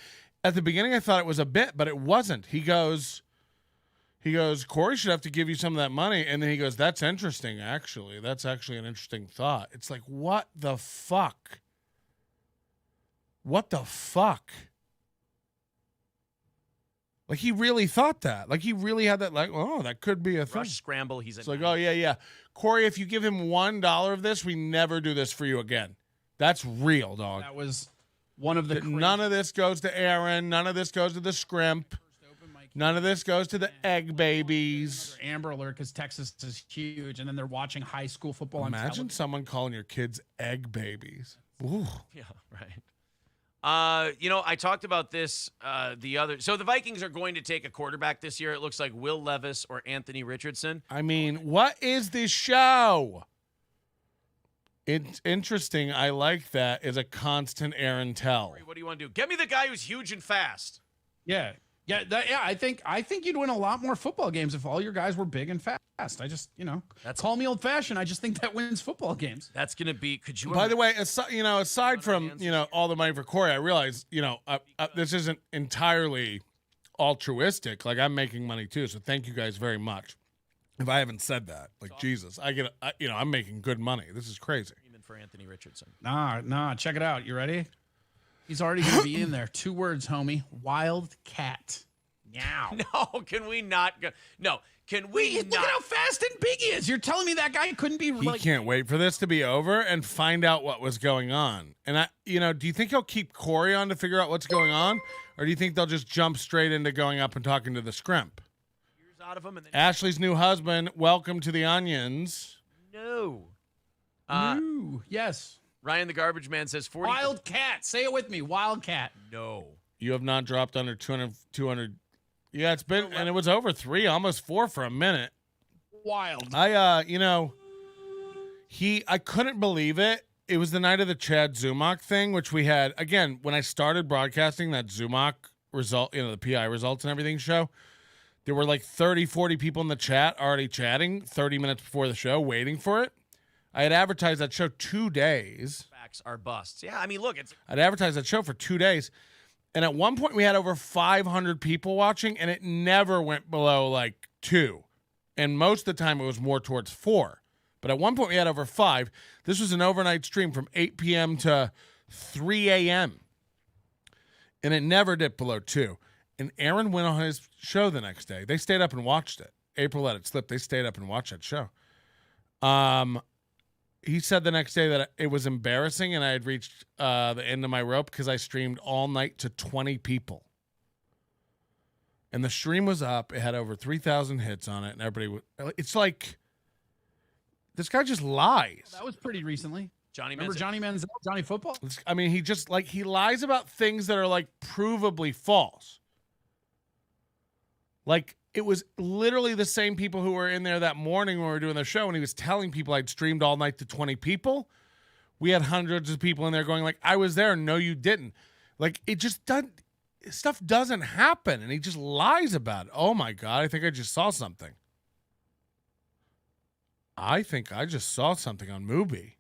at the beginning, I thought it was a bit, but it wasn't. He goes, Corey should have to give you some of that money. And then he goes, that's interesting, actually. That's actually an interesting thought. It's like, what the fuck? What the fuck? Like, he really thought that. Like, he really had that, like, oh, that could be a thing. Rush scramble. He's like, oh, yeah. Corey, if you give him $1 of this, we never do this for you again. That's real, dog. That was one of the None of this goes to Aaron. None of this goes to the Scrimp. None of this goes to the Egg Babies. Amber Alert because Texas is huge, and then they're watching high school football on television. Imagine someone calling your kids Egg Babies. Ooh. Yeah, right. I talked about this so the Vikings are going to take a quarterback this year. It looks like Will Levis or Anthony Richardson. I mean, what is this show? It's interesting. I like that as a constant Aaron Tell. What do you want to do? Get me the guy who's huge and fast. Yeah. I think you'd win a lot more football games if all your guys were big and fast. I just, call me old fashioned. I just think that wins football games. That's going to be. Could you? By the way, aside from all the money for Corey, I realize this isn't entirely altruistic. Like, I'm making money too, so thank you guys very much. If I haven't said that, like, Jesus, I'm making good money. This is crazy. Even for Anthony Richardson. Nah. Check it out. You ready? He's already going to be in there. 2 words, homie. Wildcat. Now. No, can we not go? No, can we Look not? at how fast and big he is. You're telling me that guy couldn't be He can't wait for this to be over and find out what was going on. And do you think he'll keep Corey on to figure out what's going on? Or do you think they'll just jump straight into going up and talking to the scrimp? Years out of him and then Ashley's new husband, welcome to the Onions. no. Ooh, yes. Ryan the Garbage Man says 40. Wildcat. Say it with me. Wildcat. No. You have not dropped under 200. Yeah, it's been, and it was over 3, almost 4 for a minute. Wild. I couldn't believe it. It was the night of the Chad Zumach thing, which we had, again, when I started broadcasting that Zumach result, the PI results and everything show, there were like 30, 40 people in the chat already chatting 30 minutes before the show, waiting for it. I had advertised that show 2 days. Facts are busts. Yeah, I mean, look, I'd advertised that show for 2 days. And at one point we had over 500 people watching, and it never went below like 2. And most of the time it was more towards 4. But at one point we had over 5. This was an overnight stream from 8 p.m. to 3 a.m. And it never dipped below 2. And Aaron went on his show the next day. They stayed up and watched it. April let it slip. They stayed up and watched that show. He said the next day that it was embarrassing and I had reached the end of my rope because I streamed all night to 20 people. And the stream was up. It had over 3,000 hits on it. And everybody it's like, this guy just lies. That was pretty recently. Remember Johnny Manziel, Johnny Football? I mean, he lies about things that are like provably false. Like, it was literally the same people who were in there that morning when we were doing the show, and he was telling people I'd streamed all night to 20 people. We had hundreds of people in there going like, I was there. No, you didn't. Like, it just doesn't, stuff doesn't happen, and he just lies about it. Oh, my God, I think I just saw something. I think I just saw something on Mooby.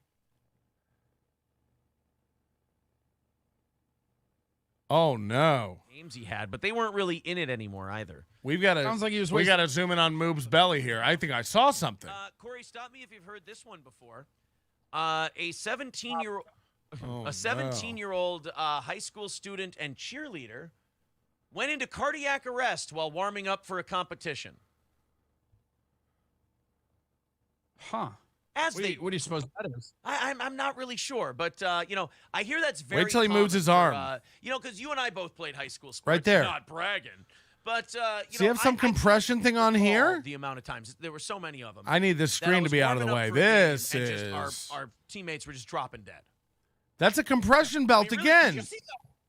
Oh, no. Games he had, but they weren't really in it anymore either. We've got to. Sounds like he was we got to zoom in on Moob's belly here. I think I saw something. Corey, stop me if you've heard this one before. A 17-year-old, Oh, a 17-year-old high school student and cheerleader went into cardiac arrest while warming up for a competition. Huh. As what do you suppose that is? I'm not really sure, but I hear that's very. Wait till he moves his common arm. Because you and I both played high school sports. Right there. Not bragging, but Do you have some compression thing on here? The amount of times there were so many of them. I need this screen to be out of the way. This is. Our teammates were just dropping dead. That's a compression belt again.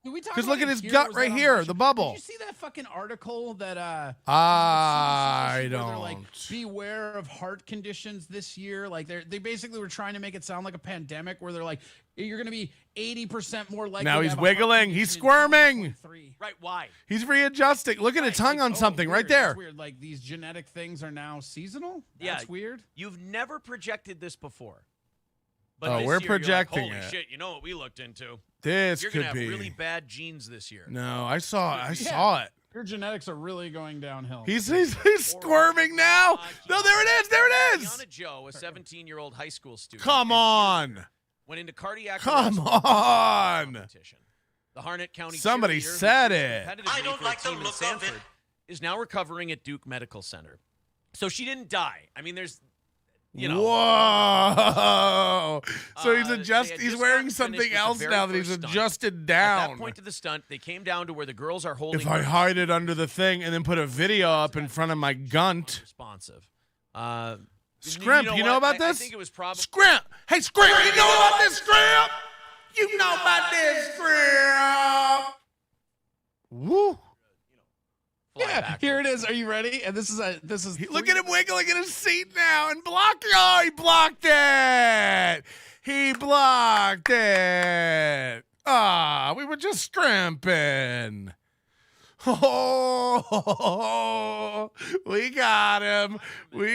Because look at his gut right here, the bubble. Did you see that fucking article that I where don't. they're like, beware of heart conditions this year. Like they basically were trying to make it sound like a pandemic where they're like, you're going to be 80% more likely. Now to he's have a heart wiggling. condition He's in squirming. 2023. Right? Why? He's readjusting. Look at its tongue on something right weird. there. That's weird. Like these genetic things are now seasonal. That's weird. You've never projected this before. Oh, this we're year, you're like, projecting holy it. shit! You know what we looked into? This You're could gonna have be really bad genes this year. No, I saw it. Your genetics are really going downhill. He's squirming now. No, there it is. There it is. Tiana Joe, a 17-year-old high school student. Come on. Went into cardiac Come arrest on. competition. The Harnett County Somebody cheerleader who said cheered it. competitively I don't for a like the team in look of Sanford it. is now recovering at Duke Medical Center. So she didn't die. I mean, there's, you know. Whoa. So he's they had He's just wearing gotten something finished with the else very now that he's first stunt. adjusted At down. that point of the stunt, they came down to where the girls are holding. If I hide it under the thing and then put a video up in front of my gunt. Responsive. Scrimp, you know about this? I think it was probably Scrimp. Hey, Scrimp, you know about this, Scrimp? You know about this, Scrimp? Woo. Yeah, here it is. Are you ready? And this is Look at him wiggling in his seat now and blocking. Oh, he blocked it. He blocked it. Ah, we were just scrimping. Oh, we got him. We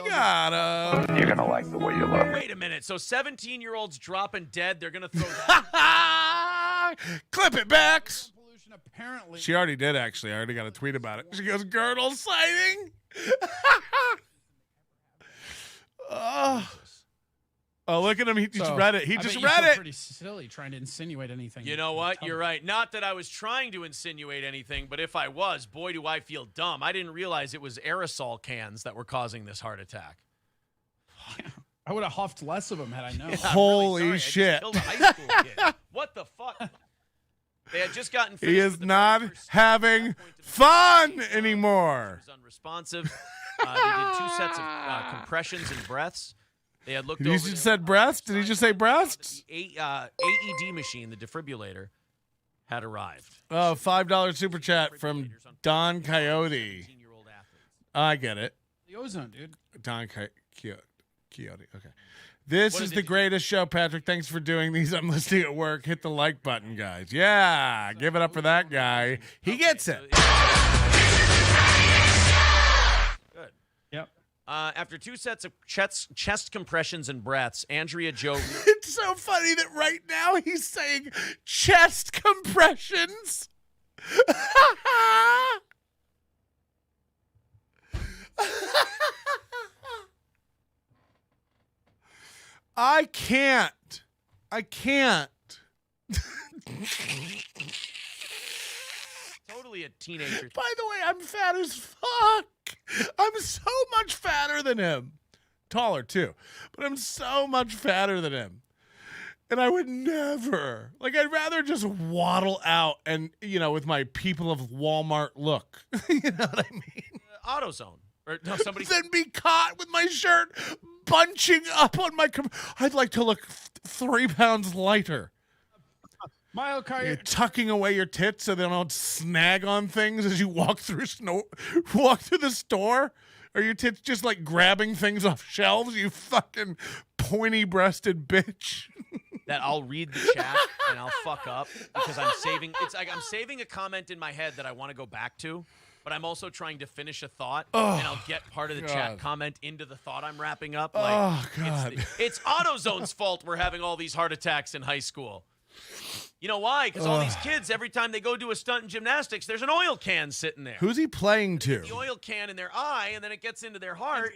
got him. You're going to like the way you look. Wait a minute. So 17-year-olds dropping dead, they're going to throw that. Clip it, Bex. Apparently. She already did, actually. I already got a tweet about it. She goes, girdle sighting. Oh, look at him. He just read it. He I just bet you read feel it. pretty silly trying to insinuate anything. You know what? You're right. Not that I was trying to insinuate anything, but if I was, boy, do I feel dumb. I didn't realize it was aerosol cans that were causing this heart attack. I would have huffed less of them had I known. Yeah, Holy really shit. I just killed a high school kid. What the fuck? They had just gotten finished He with is the not very first having fun anymore. was unresponsive. They did 2 sets of compressions and breaths. They had looked He over. just said breast? Did he just say breasts? The AED machine, the defibrillator, had arrived. Oh, $5 super chat from Don Coyote. I get it. The ozone, dude. Don Coyote. Okay. This is the greatest show, Patrick. Thanks for doing these. I'm listening at work. Hit the like button, guys. Yeah, give it up for that guy. He gets it. Good. Yep. After 2 sets of chest compressions and breaths, Andrea Joe. It's so funny that right now he's saying chest compressions. I can't. Totally a teenager. By the way, I'm fat as fuck. I'm so much fatter than him. Taller, too. But I'm so much fatter than him. And I would never. Like, I'd rather just waddle out and, with my people of Walmart look. You know what I mean? AutoZone. Or no, somebody. Then be caught with my shirt bunching up on my... I'd like to look 3 pounds lighter. You're tucking away your tits so they don't snag on things as you walk through the store? Are your tits just like grabbing things off shelves, you fucking pointy-breasted bitch? That I'll read the chat and I'll fuck up because I'm saving. It's like I'm saving a comment in my head that I want to go back to, but I'm also trying to finish a thought, and I'll get part of the chat comment into the thought I'm wrapping up. Like, God. It's AutoZone's fault we're having all these heart attacks in high school. You know why? Because all these kids, every time they go do a stunt in gymnastics, there's an oil can sitting there. Who's he playing to? The oil can in their eye, and then it gets into their heart.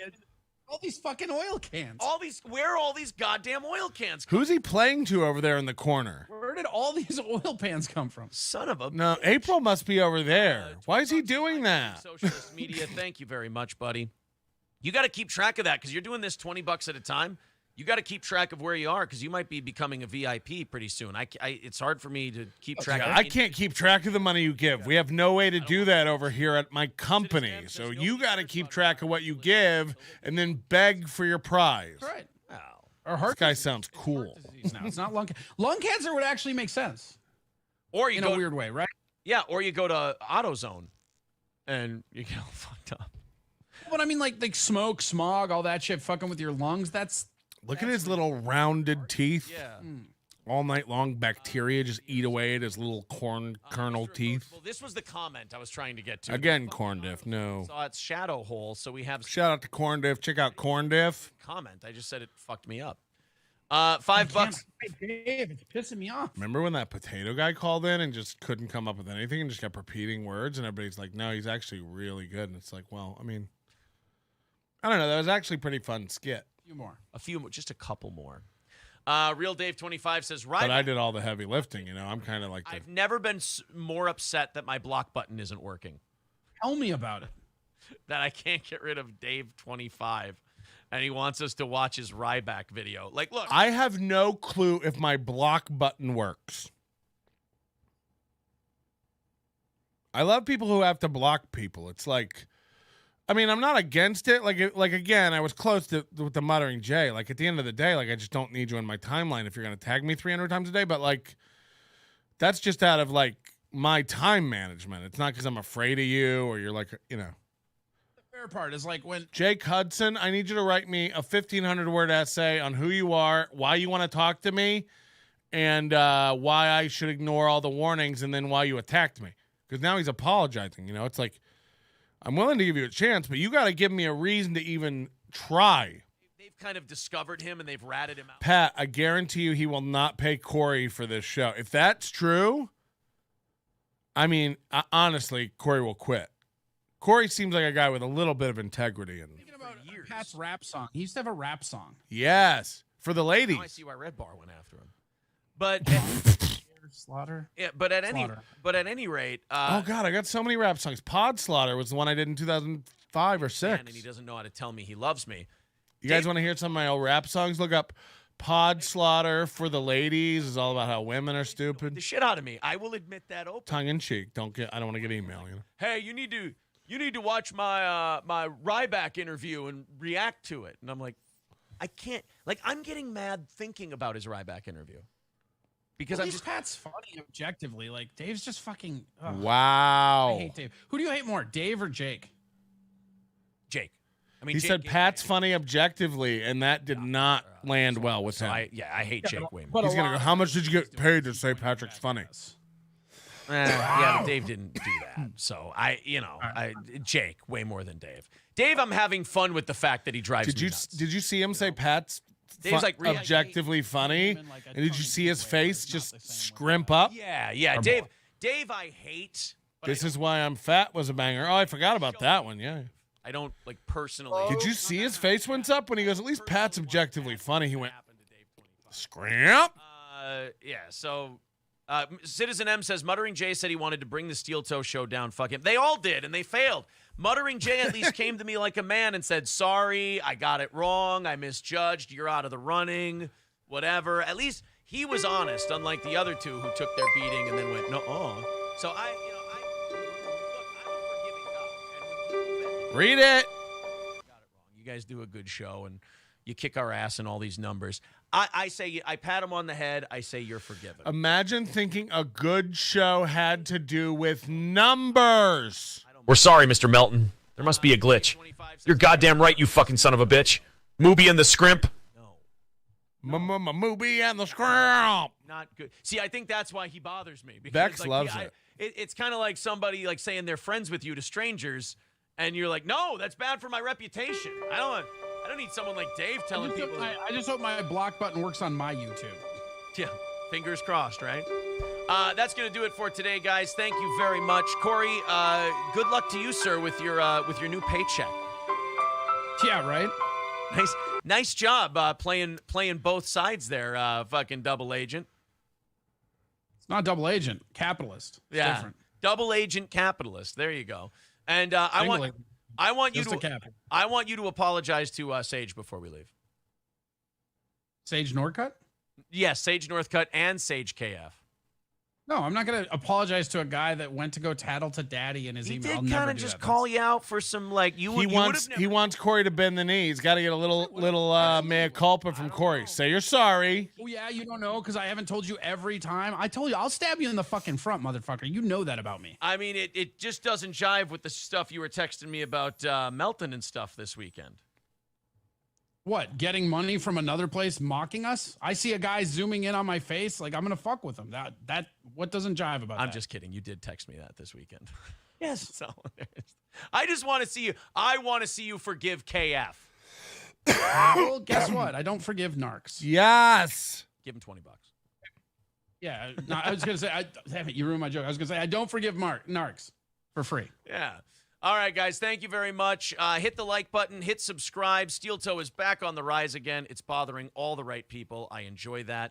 All these fucking oil cans. Where are all these goddamn oil cans? Who's he playing to over there in the corner? Where did all these oil pans come from? Son of a... No, April must be over there. Why is he doing that? Socialist media, thank you very much, buddy. You got to keep track of that because you're doing this $20 at a time. You got to keep track of where you are because you might be becoming a VIP pretty soon. It's hard for me to keep track. I can't keep track of the money you give. We have no way to do that over here at my company. So you got to keep track of what you give and then beg for your prize. That's right. This guy sounds cool. No, it's not lung cancer. Lung cancer would actually make sense. Or you in a weird way, right? Yeah, or you go to AutoZone and you get all fucked up. But I mean, like smoke, smog, all that shit fucking with your lungs. Look at his little rounded teeth. Yeah. All night long, bacteria just eat away at his little corn kernel teeth. Well, this was the comment I was trying to get to. Again, Corn Diff, no. So it's Shadow Hole, so we have... Shout out to Corn Diff. Check out Corn Diff. Comment. I just said it fucked me up. $5. Dave, it's pissing me off. Remember when that potato guy called in and just couldn't come up with anything and just kept repeating words and everybody's like, no, he's actually really good. And it's like, well, I mean, I don't know. That was actually a pretty fun skit. A few more. Just a couple more. Real Dave 25 says, But I did all the heavy lifting, I'm kind of like I've never been more upset that my block button isn't working. Tell me about it. That I can't get rid of Dave 25. And he wants us to watch his Ryback video. Like, look. I have no clue if my block button works. I love people who have to block people. It's like, I mean, I'm not against it. Like again, I was close to with the Muttering J. Like, at the end of the day, like, I just don't need you in my timeline if you're going to tag me 300 times a day. But, like, that's just out of, like, my time management. It's not because I'm afraid of you or you're like, The fair part is like when... Jake Hudson, I need you to write me a 1,500-word essay on who you are, why you want to talk to me, and why I should ignore all the warnings, and then why you attacked me. Because now he's apologizing. It's like, I'm willing to give you a chance, but you got to give me a reason to even try. They've kind of discovered him and they've ratted him out. Pat, I guarantee you he will not pay Corey for this show. If that's true, I mean, honestly, Corey will quit. Corey seems like a guy with a little bit of integrity. Thinking about Pat's rap song. He used to have a rap song. Yes. for the ladies. Now I see why Red Bar went after him. But Slaughter. yeah, but at any rate, oh God, I got so many rap songs. Pod Slaughter was the one I did in 2005 or 6. man, and he doesn't know how to tell me he loves me. You guys want to hear some of my old rap songs? Look up Pod Slaughter for the ladies. It's all about how women are stupid. The shit out of me. I will admit that openly. Tongue in cheek. I don't want to get email. You know? Hey, you need to watch my my Ryback interview and react to it. And I'm like, I can't. Like, I'm getting mad thinking about his Ryback interview because I'm just Pat's funny objectively. Like Dave's just fucking. Ugh. Wow. I hate Dave. Who do you hate more, Dave or Jake? Jake. I mean, he said Pat's funny objectively, and that did not land well with him. I hate Jake way more. He's gonna go. How much did you get paid to say Patrick's funny? Yeah, but Dave didn't do that. So Jake way more than Dave. Dave, I'm having fun with the fact that he drives me nuts. Did you see him say Pat's Dave's like objectively funny? And did you see his face just scrimp up? Yeah. Dave, I hate. This is why I'm fat was a banger. Oh, I forgot about that one. Yeah. I don't personally. Did you see his face went up when he goes, at least Pat's objectively funny? He went, scrimp. Yeah, so Citizen M says, Muttering Jay said he wanted to bring the Steel Toe show down. Fuck him. They all did, and they failed. Muttering Jay at least came to me like a man and said, sorry, I got it wrong. I misjudged. You're out of the running. Whatever. At least he was honest, unlike the other two who took their beating and then went, no. So read it. You guys do a good show, and you kick our ass in all these numbers. I say, I pat him on the head. I say you're forgiven. Imagine thinking a good show had to do with numbers. We're sorry, Mr. Melton. There must be a glitch. You're goddamn right, you fucking son of a bitch. Mooby and the Scrimp. Mooby and the Scrimp. Not good. See, I think that's why he bothers me. Because, Bex loves it. It's kind of like somebody saying they're friends with you to strangers, and you're like, no, that's bad for my reputation. I don't need someone like Dave telling people. I just hope my block button works on my YouTube. Yeah, fingers crossed, right? That's going to do it for today, guys. Thank you very much. Corey, good luck to you, sir, with your new paycheck. Yeah, right? Nice job playing both sides there, fucking double agent. It's not double agent, capitalist. It's different. Double agent capitalist. There you go. And I want you to apologize to Sage before we leave. Sage Northcutt? Yes, Sage Northcutt and Sage KF. No, I'm not going to apologize to a guy that went to go tattle to daddy in his email. He did kind of just call you out for some He wants Corey to bend the knee. He's got to get a little mea culpa from Corey. Say you're sorry. Oh yeah, you don't know because I haven't told you every time. I told you I'll stab you in the fucking front, motherfucker. You know that about me. I mean, it just doesn't jive with the stuff you were texting me about Melton and stuff this weekend. What, getting money from another place mocking us? I see a guy zooming in on my face, like I'm gonna fuck with him. That what doesn't jive about that? I'm just kidding. You did text me that this weekend. Yes. So I just want to see you. I want to see you forgive KF. Well, guess what? I don't forgive narcs. Yes. Give him $20. Yeah. No, I was gonna say. Damn it, you ruined my joke. I was gonna say I don't forgive narcs for free. Yeah. All right, guys, thank you very much. Hit the like button, hit subscribe. Steel Toe is back on the rise again. It's bothering all the right people. I enjoy that.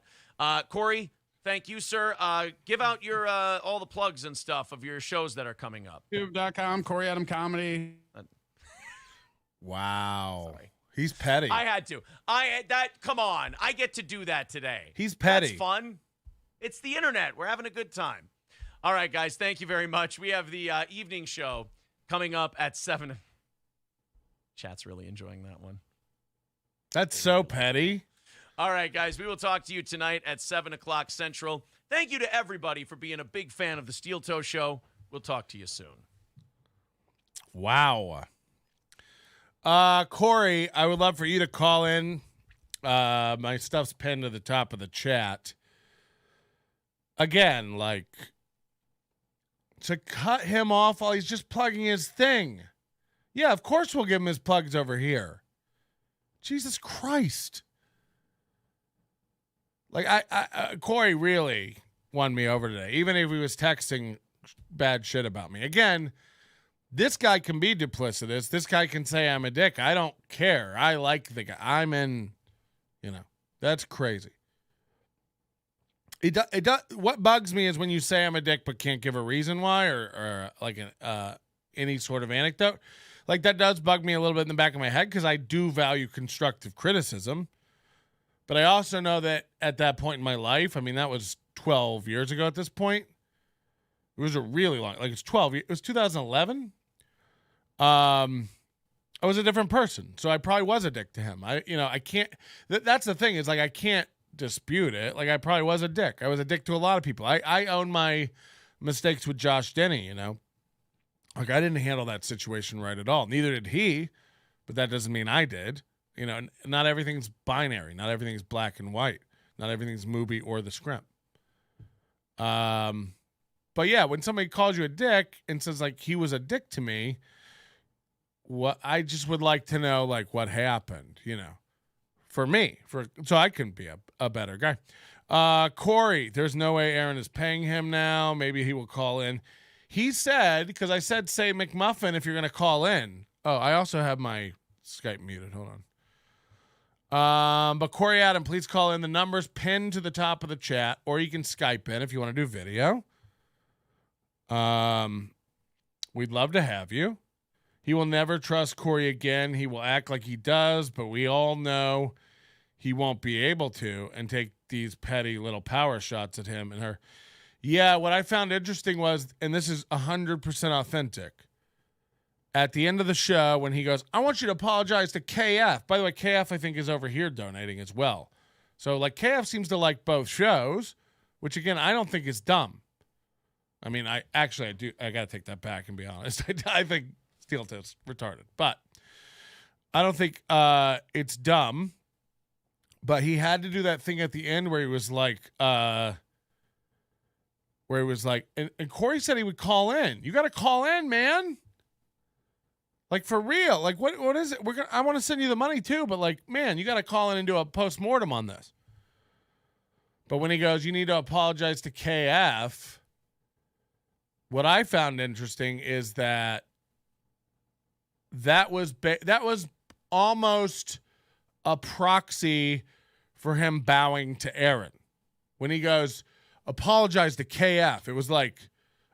Corey, thank you, sir. Give out your all the plugs and stuff of your shows that are coming up. YouTube.com, Corey Adam Comedy. Wow. Sorry. He's petty. I had to. Come on. I get to do that today. He's petty. That's fun. It's the internet. We're having a good time. All right, guys, thank you very much. We have the evening show coming up at 7. Chat's really enjoying that one. That's so petty. All right, guys, we will talk to you tonight at 7 o'clock Central. Thank you to everybody for being a big fan of the Steel Toe Show. We'll talk to you soon. Wow. Corey, I would love for you to call in. My stuff's pinned to the top of the chat. Again, to cut him off while he's just plugging his thing. Yeah, of course we'll give him his plugs over here. Jesus Christ. Corey really won me over today, even if he was texting bad shit about me. Again, this guy can be duplicitous. This guy can say I'm a dick. I don't care. I like the guy. I'm in, That's crazy. It does. What bugs me is when you say I'm a dick but can't give a reason why or like any sort of anecdote. Like that does bug me a little bit in the back of my head because I do value constructive criticism. But I also know that at that point in my life, I mean, that was 12 years ago at this point. It was a really long, like it's 12. It was 2011. I was a different person. So I probably was a dick to him. I can't, that's the thing is like, I can't dispute it. Like I probably was a dick. I was a dick to a lot of people. I own my mistakes with Josh Denny, you know, like I didn't handle that situation right at all. Neither did he, but that doesn't mean I did. You know, not everything's binary. Not everything's black and white. Not everything's Mooby or the Scrimp. But yeah, when somebody calls you a dick and says like he was a dick to me, what I just would like to know like what happened, you know. For me, so I can be a better guy. Corey, there's no way Aaron is paying him now. Maybe he will call in. He said, because I said say McMuffin if you're going to call in. Oh, I also have my Skype muted. Hold on. But Corey Adam, please call in. The number's pinned to the top of the chat, or you can Skype in if you want to do video. We'd love to have you. He will never trust Corey again. He will act like he does, but we all know he won't be able to and take these petty little power shots at him and her. Yeah, what I found interesting was, and this is 100% authentic, at the end of the show when he goes, I want you to apologize to KF. By the way, KF I think is over here donating as well. So like KF seems to like both shows, which again, I don't think is dumb. I mean, I got to take that back and be honest. I think Steel Toes retarded, but I don't think it's dumb. But he had to do that thing at the end where he was like, and Corey said he would call in. You got to call in, man. Like for real. Like what is it? I want to send you the money too, but like, man, you got to call in and do a postmortem on this. But when he goes, you need to apologize to KF. What I found interesting is that was almost a proxy for him bowing to Aaron. When he goes, apologize to KF, it was like,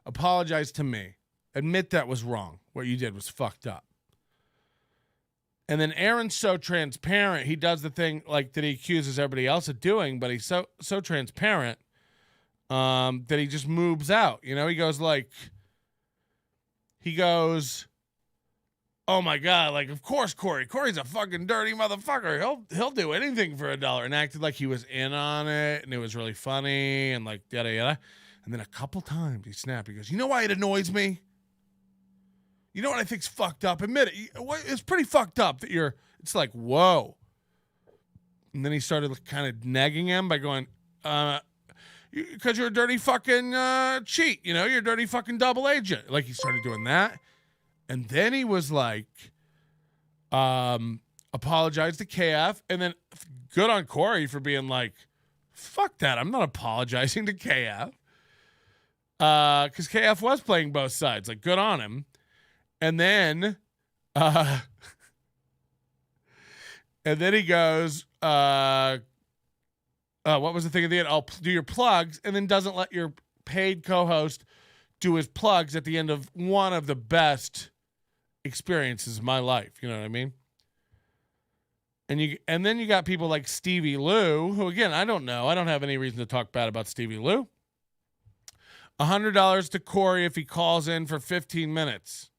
apologize to me. Admit that was wrong. What you did was fucked up. And then Aaron's so transparent. He does the thing like that he accuses everybody else of doing, but he's so transparent that he just moves out. You know, he goes, oh my God, like, of course, Corey's a fucking dirty motherfucker. He'll do anything for $1, and acted like he was in on it, and it was really funny, and like, yada, yada. And then a couple times he snapped. He goes, you know why it annoys me? You know what I think's fucked up? Admit it. It's pretty fucked up that it's like, whoa. And then he started kind of negging him by going, because you're a dirty fucking cheat, you know, you're a dirty fucking double agent. Like he started doing that. And then he was like, apologize to KF. And then good on Corey for being like, fuck that. I'm not apologizing to KF. Because KF was playing both sides. Like, good on him. And then he goes, what was the thing at the end? I'll do your plugs, and then doesn't let your paid co-host do his plugs at the end of one of the best experiences of my life. You know what I mean? And then you got people like Stevie Lou, who again, I don't know. I don't have any reason to talk bad about Stevie Lou. $100 to Corey if he calls in for 15 minutes.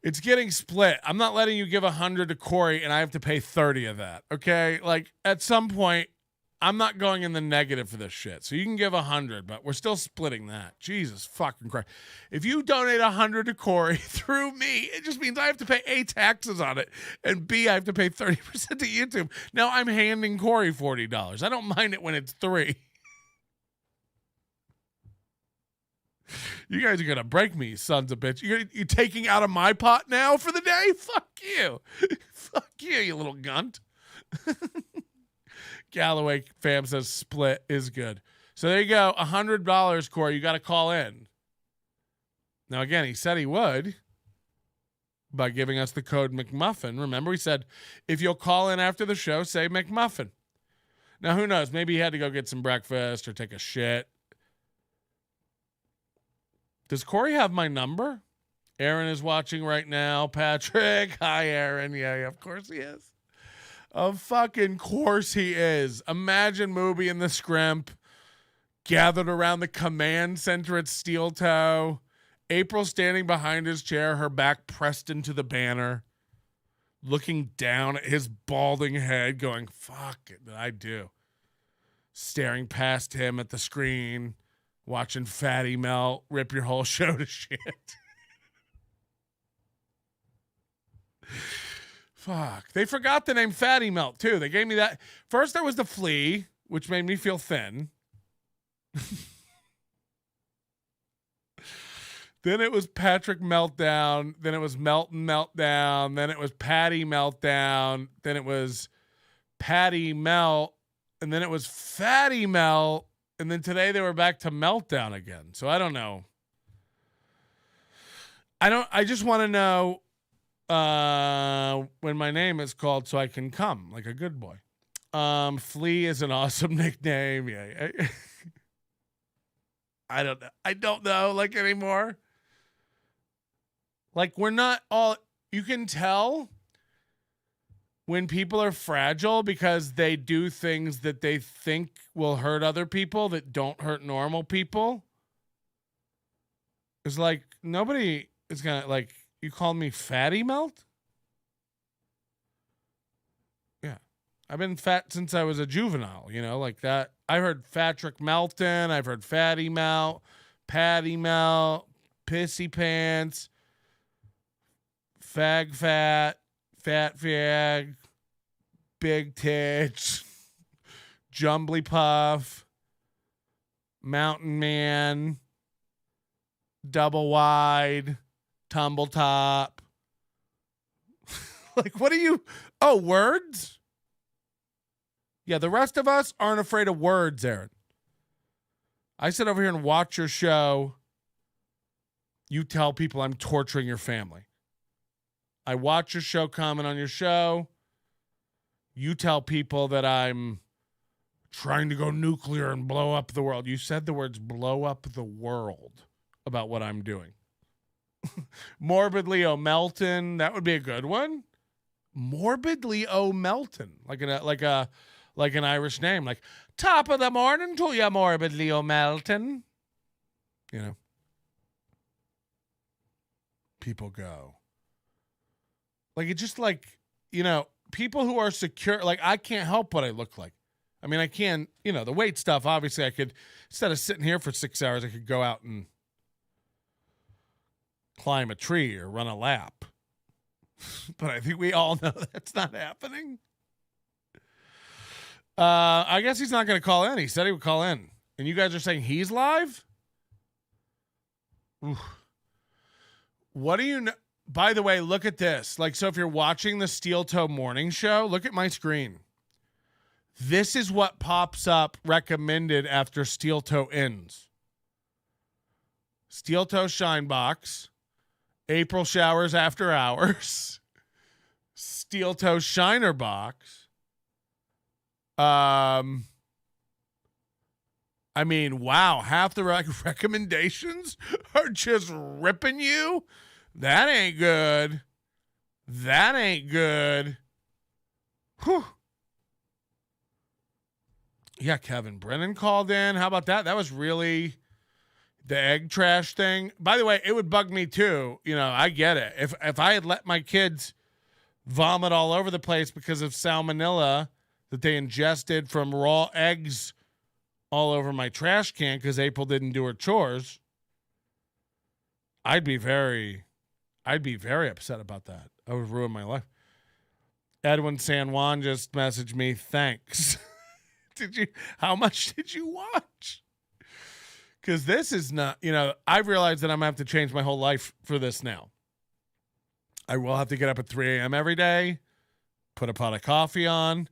It's getting split. I'm not letting you give 100 to Corey and I have to pay 30 of that. Okay. Like at some point, I'm not going in the negative for this shit. So you can give 100, but we're still splitting that. Jesus fucking Christ. If you donate 100 to Corey through me, it just means I have to pay A, taxes on it, and B, I have to pay 30% to YouTube. Now I'm handing Corey $40. I don't mind it when it's 3. You guys are going to break me, sons of bitch. You're taking out of my pot now for the day? Fuck you. Fuck you, you little gunt. Galloway fam says split is good. So there you go. $100, Corey. You got to call in. Now, again, he said he would. by giving us the code McMuffin. Remember, we said, if you'll call in after the show, say McMuffin. Now, who knows? Maybe he had to go get some breakfast or take a shit. Does Corey have my number? Aaron is watching right now. Patrick. Hi, Aaron. Yeah, of course he is. Of fucking course he is. Imagine Mooby and the Scrimp gathered around the command center at Steel Toe. April standing behind his chair, her back pressed into the banner, looking down at his balding head, going, fuck it, did I do? Staring past him at the screen, watching Fatty Melt rip your whole show to shit. Fuck. They forgot the name Fatty Melt, too. They gave me that. First, there was the flea, which made me feel thin. Then it was Patrick Meltdown. Then it was Melton Meltdown. Then it was Patty Meltdown. Then it was Patty Melt. And then it was Fatty Melt. And then today they were back to Meltdown again. So I don't know. I just want to know when my name is called so I can come like a good boy. Flea is an awesome nickname. Yeah. I don't know like anymore. Like, we're not all, you can tell when people are fragile because they do things that they think will hurt other people that don't hurt normal people. It's like, nobody is going to, like, you called me Fatty Melt? Yeah. I've been fat since I was a juvenile, like that. I've heard Patrick Melton. I've heard Fatty Melt, Patty Melt, Pissy Pants, Fag Fat, Fat Fag, Big Titch, Jumbly Puff, Mountain Man, Double Wide, Tumble Top. Like, what are you? Oh, words? Yeah, the rest of us aren't afraid of words, Aaron. I sit over here and watch your show. You tell people I'm torturing your family. I watch your show, comment on your show. You tell people that I'm trying to go nuclear and blow up the world. You said the words blow up the world about what I'm doing. Morbidly O'Melton, that would be a good one. Morbidly O'Melton, like an Irish name, like top of the morning to you, Morbidly O'Melton. People go. Like, it's just like, people who are secure, like, I can't help what I look like. I mean, I can, the weight stuff, obviously I could, instead of sitting here for 6 hours, I could go out and climb a tree or run a lap. But I think we all know that's not happening. I guess he's not going to call in. He said he would call in. And you guys are saying he's live? Ooh. What do you know? By the way, look at this. Like, so if you're watching the Steel Toe morning show, look at my screen. This is what pops up recommended after Steel Toe ends. Steel Toe Shine Box. April Showers After Hours. Steel Toe Shiner Box. I mean, wow. Half the recommendations are just ripping you. That ain't good. That ain't good. Whew. Yeah, Kevin Brennan called in. How about that? That was really the egg trash thing. By the way, it would bug me too. I get it. If I had let my kids vomit all over the place because of salmonella that they ingested from raw eggs all over my trash can because April didn't do her chores, I'd be very upset about that. I would ruin my life. Edwin San Juan just messaged me, thanks. How much did you watch? Because this is not, I've realized that I'm going to have to change my whole life for this now. I will have to get up at 3 a.m. every day, put a pot of coffee on,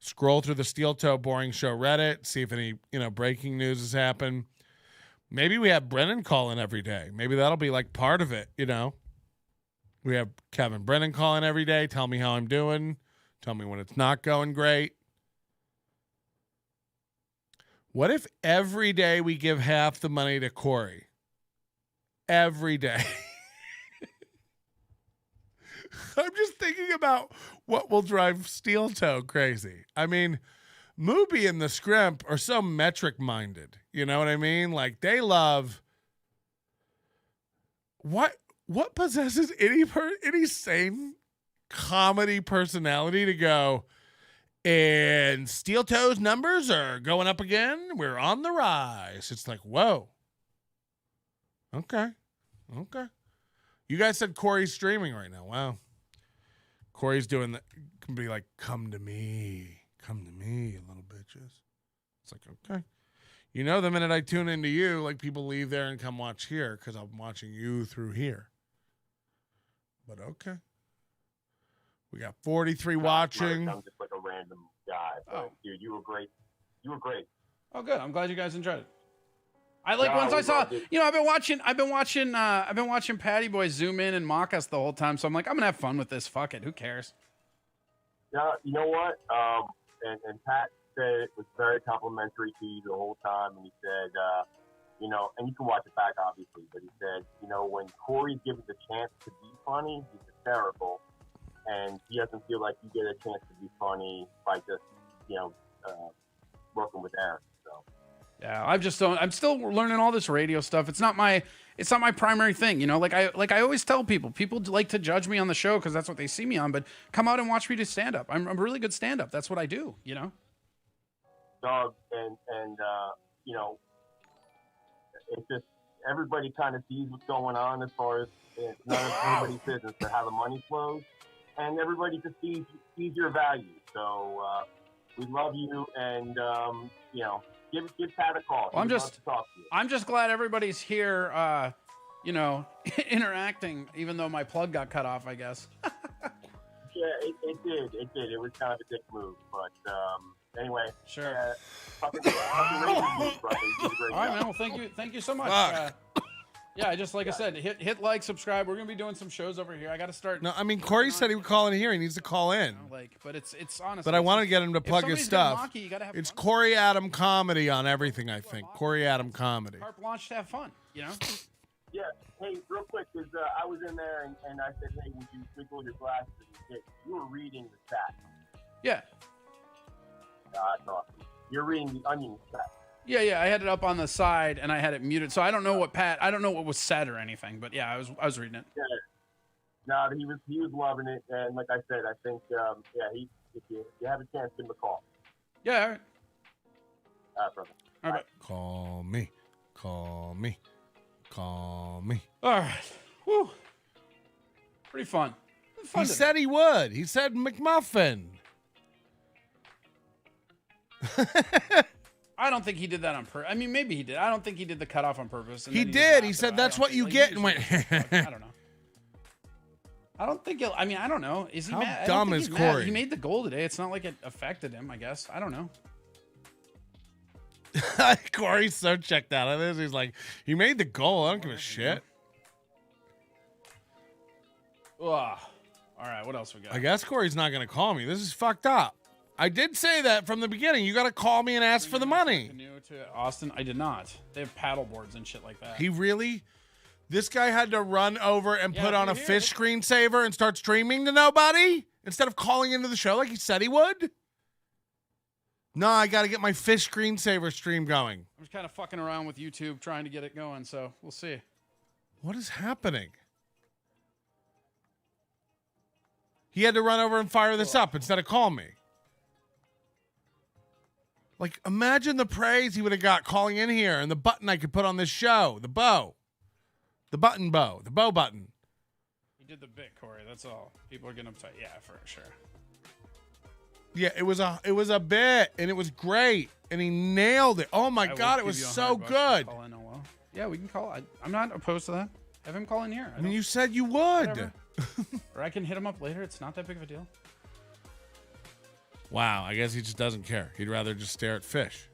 scroll through the Steel Toe Boring Show Reddit, see if any, breaking news has happened. Maybe we have Brennan call in every day. Maybe that'll be like part of it, We have Kevin Brennan calling every day. Tell me how I'm doing. Tell me when it's not going great. What if every day we give half the money to Corey? Every day. I'm just thinking about what will drive Steel Toe crazy. I mean, Mooby and the Scrimp are so metric-minded. You know what I mean? Like, they love... What possesses any sane comedy personality to go, and Steel Toe's numbers are going up again? We're on the rise. It's like, whoa. Okay. You guys said Corey's streaming right now. Wow. Corey's doing that. Can be like, come to me, you little bitches. It's like, okay. You know, the minute I tune into you, like, people leave there and come watch here because I'm watching you through here. But okay. We got 43 watching. I'm just like a random guy. But dude, you were great. Oh, good. I'm glad you guys enjoyed it. Once I saw, I've been watching Patty Boy zoom in and mock us the whole time. So I'm like, I'm gonna have fun with this. Fuck it. Who cares? Yeah, you know what? And Pat said it was very complimentary to you the whole time, and he said, and you can watch it back obviously, but he said, when Corey's given the chance to be funny, he's hysterical, and he doesn't feel like you get a chance to be funny by just, working with Aaron. So. Yeah, I'm still learning all this radio stuff. It's not my primary thing, Like I always tell people like to judge me on the show because that's what they see me on. But come out and watch me do stand up. I'm a really good stand up. That's what I do, Dog, and it's just everybody kind of sees what's going on as far as it's none of anybody's business for how the money flows, and everybody just sees your value. So we love you, and give Pat a call. Well, I'm just glad everybody's here, interacting, even though my plug got cut off, I guess. Yeah, it did. It was kind of a dick move, but anyway. Sure. Fucking brother. You did a great All right, job. man. Well, thank you so much. Yeah, just like I said, hit like, subscribe. We're gonna be doing some shows over here. I got to start. No, I mean, Corey said he would call in here. He needs to call in. But it's honestly. But I want to get him to plug his stuff. Mock you gotta have it's fun. Corey Adam Comedy on everything, I think. Corey Adam Comedy. Carte blanche to have fun, Yeah. Hey, real quick, because I was in there and I said, hey, would you twinkle your glasses? And you were reading the stats. Yeah. That's awesome. You're reading the Onion stats. Yeah. I had it up on the side and I had it muted, so I don't know what was said or anything. But yeah, I was reading it. Yeah. No, he was loving it, and like I said, I think if you have a chance, give him a call. Yeah. All right. Brother. All right. Call me. All right. Woo. Pretty fun. He said he would. He said McMuffin. I don't think he did that on purpose. I mean, maybe he did. I don't think he did the cutoff on purpose. He did. He said that's what you get, and went. I don't know. I don't think he'll. I mean, I don't know. Is he How mad? dumb is Corey? He made the goal today. It's not like it affected him, I guess. I don't know. Corey's so checked out of this. He's like, he made the goal. I don't give a shit. Ugh. All right, what else we got? I guess Corey's not going to call me. This is fucked up. I did say that from the beginning. You got to call me and ask for the money. Canoe to Austin? I did not. They have paddle boards and shit like that. He really? This guy had to run over and put on a fish screensaver and start streaming to nobody instead of calling into the show like he said he would? No, I got to get my fish screensaver stream going. I'm just kind of fucking around with YouTube trying to get it going, so we'll see. What is happening? He had to run over and fire this up instead of call me. Like, imagine the praise he would have got calling in here and the button I could put on this show. The bow. The button bow. The bow button. He did the bit, Corey. That's all. People are getting upset. Yeah, for sure. Yeah, it was a bit, and it was great, and he nailed it. Oh my God, it was so good. Call in, well. Yeah, we can call. I'm not opposed to that. Have him call in here. I mean, you said you would. Or I can hit him up later. It's not that big of a deal. Wow, I guess he just doesn't care. He'd rather just stare at fish.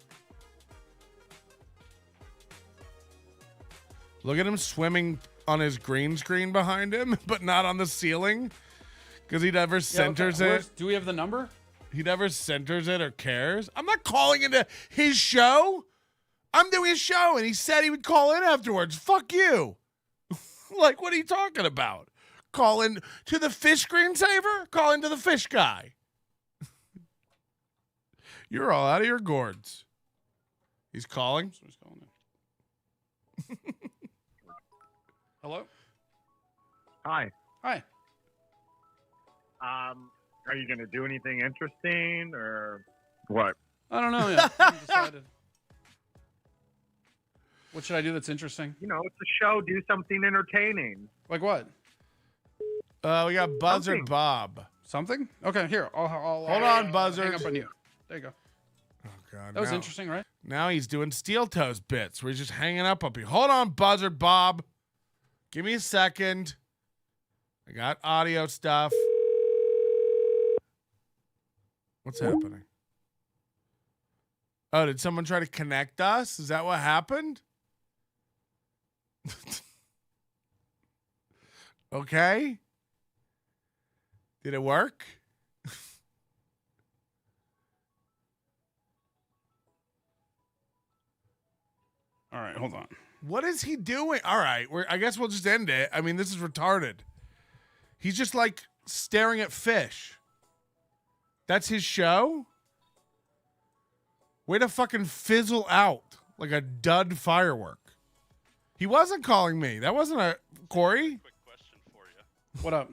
Look at him swimming on his green screen behind him, but not on the ceiling because he never centers it. Do we have the number? He never centers it or cares. I'm not calling into his show. I'm doing his show, and he said he would call in afterwards. Fuck you. Like, what are you talking about? Call in to the fish screensaver? Call into the fish guy. You're all out of your gourds. He's calling. He's calling in. Hello? Hi. Hi. Are you going to do anything interesting or what? I don't know yet. I haven't decided. What should I do that's interesting? You know, it's a show. Do something entertaining. Like what? We got Buzzard Something. Bob. Something? Okay, here. I'll Hold on, Buzzard. hang up on you. There you go. Oh, God. That was now- interesting, right? Now he's doing steel toes bits where he's just hanging up you. Hold on, Buzzard Bob. Give me a second. I got audio stuff. What's happening? Oh, did someone try to connect us? Is that what happened? Okay. Did it work? All right, hold on. What is he doing? All right, I guess we'll just end it. I mean, this is retarded. He's just like staring at fish. That's his show? Way to fucking fizzle out like a dud firework. He wasn't calling me. That wasn't a Corey. Quick question for you. What up?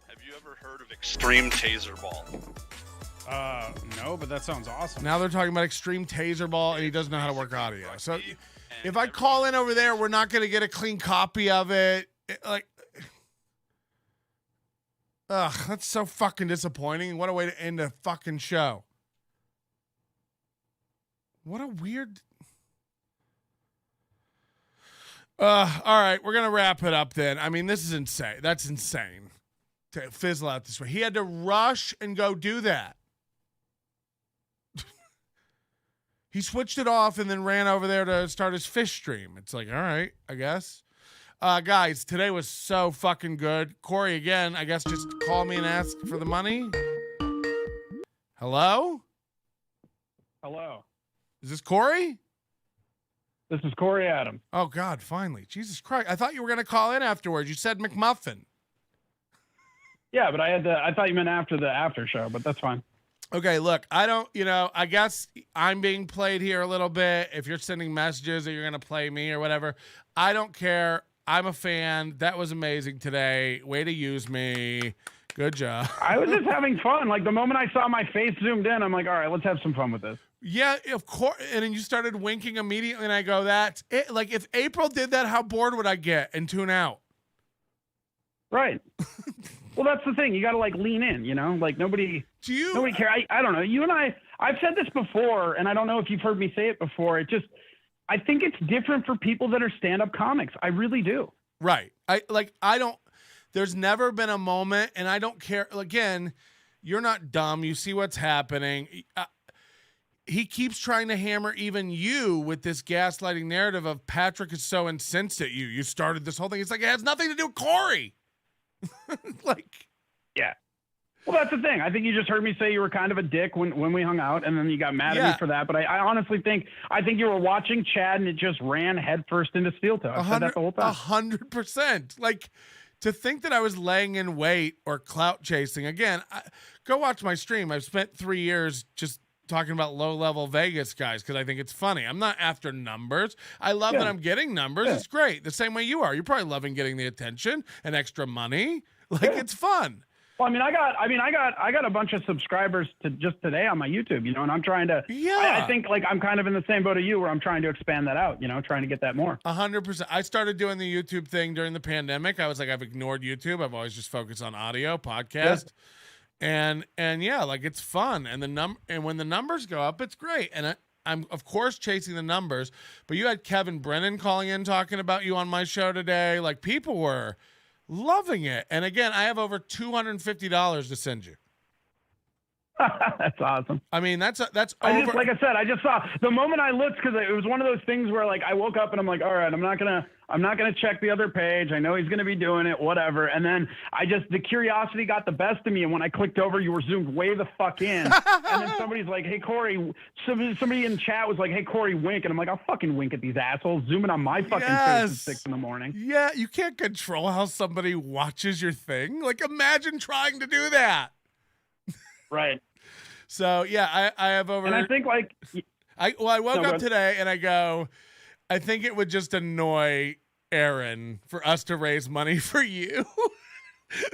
Have you ever heard of extreme taser ball? No, but that sounds awesome. Now they're talking about extreme taser ball, and he doesn't know how to work audio. So if I call in over there, we're not going to get a clean copy of it. Ugh, that's so fucking disappointing. What a way to end a fucking show. What a weird... all right, we're going to wrap it up then. I mean, this is insane. That's insane to fizzle out this way. He had to rush and go do that. He switched it off and then ran over there to start his fish stream. It's like, all right, I guess. Guys, today was so fucking good. Corey, again, I guess just call me and ask for the money. Hello? Hello. Is this Corey? This is Corey Adams. Oh, God, finally. Jesus Christ. I thought you were going to call in afterwards. You said McMuffin. Yeah, but I thought you meant after the after show, but that's fine. Okay, look, I guess I'm being played here a little bit. If you're sending messages that you're going to play me or whatever, I don't care. I'm a fan. That was amazing today. Way to use me. Good job. I was just having fun. Like the moment I saw my face zoomed in, I'm like, all right, let's have some fun with this. Yeah, of course. And then you started winking immediately, and I go, that's it. Like, if April did that, how bored would I get and tune out? Right. Well, that's the thing. You got to like lean in, you know, like nobody care. I don't know. You and I've said this before, and I don't know if you've heard me say it before. I think it's different for people that are stand-up comics. I really do. Right. There's never been a moment, and I don't care. Again, you're not dumb. You see what's happening. He keeps trying to hammer even you with this gaslighting narrative of Patrick is so incensed at you. You started this whole thing. It's like, it has nothing to do with Corey. Yeah. Well, that's the thing. I think you just heard me say you were kind of a dick when we hung out, and then you got mad at me for that. But I honestly think you were watching Chad, and it just ran headfirst into steel toe. I said that the whole time. 100%. Like, to think that I was laying in wait or clout chasing. Again, go watch my stream. I've spent 3 years just talking about low-level Vegas guys because I think it's funny. I'm not after numbers. I love that I'm getting numbers. Yeah. It's great. The same way you are. You're probably loving getting the attention and extra money. Like, it's fun. Well, I got a bunch of subscribers to just today on my YouTube, you know, and I'm trying to. Yeah. I think like I'm kind of in the same boat as you, where I'm trying to expand that out, you know, trying to get that more. 100%. I started doing the YouTube thing during the pandemic. I was like, I've ignored YouTube. I've always just focused on audio, podcast. Yeah. And yeah, like it's fun. And when the numbers go up, it's great. And I'm of course chasing the numbers, but you had Kevin Brennan calling in talking about you on my show today. Like people were loving it. And again, I have over $250 to send you. That's awesome. I mean, that's like I said, I just saw the moment I looked, because it was one of those things where like I woke up and I'm like, all right, I'm not gonna check the other page. I know he's gonna be doing it, whatever. And then the curiosity got the best of me, and when I clicked over, you were zoomed way the fuck in. And then somebody's like, hey Corey, somebody in chat was like, hey Corey, wink, and I'm like, I'll fucking wink at these assholes zooming on my fucking face at 6 a.m. Yeah, you can't control how somebody watches your thing. Like, imagine trying to do that. Right. So yeah, I have over. And I think like I woke up today and I go, I think it would just annoy Aaron for us to raise money for you.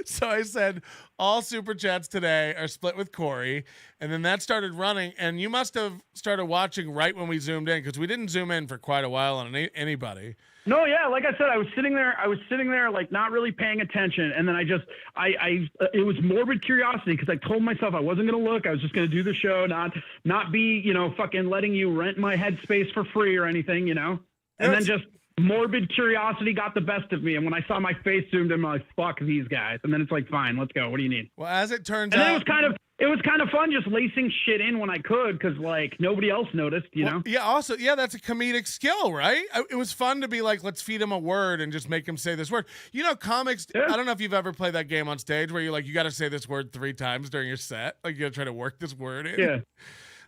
So I said all super chats today are split with Corey, and then that started running. And you must have started watching right when we zoomed in, because we didn't zoom in for quite a while on anybody. No, yeah, like I said, I was sitting there like not really paying attention, and then it was morbid curiosity, because I told myself I wasn't gonna look. I was just gonna do the show, not be, fucking letting you rent my headspace for free or anything, And then just morbid curiosity got the best of me, and when I saw my face zoomed in, I'm like, fuck these guys. And then it's like, fine, let's go. What do you need? Well, as it turns out, it was kind of fun just lacing shit in when I could, because like nobody else noticed, know. Yeah. Also, yeah, that's a comedic skill, right? It was fun to be like, let's feed him a word and just make him say this word. Comics. Yeah. I don't know if you've ever played that game on stage where you're like, you got to say this word 3 times during your set. Like, you got to try to work this word in. Yeah.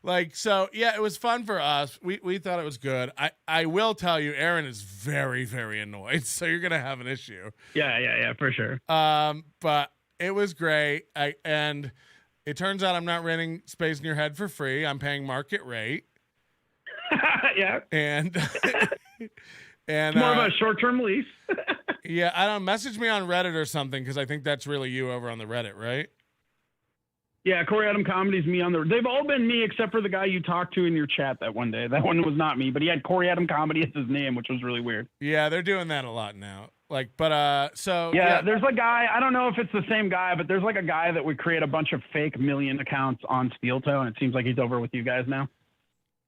Like, so yeah, it was fun for us. We thought it was good. I will tell you, Aaron is very, very annoyed. So you're gonna have an issue. Yeah, for sure. But it was great. And it turns out I'm not renting space in your head for free. I'm paying market rate. Yeah. And it's more of a short-term lease. Yeah, I don't message me on Reddit or something, because I think that's really you over on the Reddit, right? Yeah, Corey Adam Comedy's me on They've all been me except for the guy you talked to in your chat that one day. That one was not me, but he had Corey Adam Comedy as his name, which was really weird. Yeah, they're doing that a lot now. Like, but so yeah, there's a guy. I don't know if it's the same guy, but there's like a guy that would create a bunch of fake million accounts on Steel Toe, and it seems like he's over with you guys now.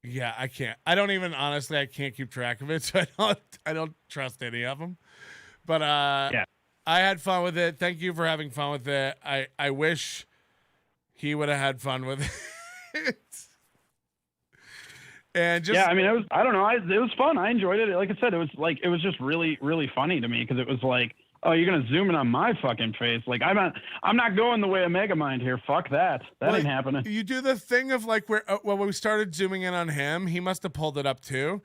Yeah, I can't. I can't keep track of it, so I don't trust any of them. But yeah, I had fun with it. Thank you for having fun with it. I wish he would have had fun with it. And just, yeah, I mean, it was fun. I enjoyed it. Like I said, it was just really, really funny to me, because it was like, oh, you're gonna zoom in on my fucking face. Like, I'm not going the way of Megamind here. Fuck that. That ain't happening. You do the thing of like where when we started zooming in on him, he must have pulled it up too,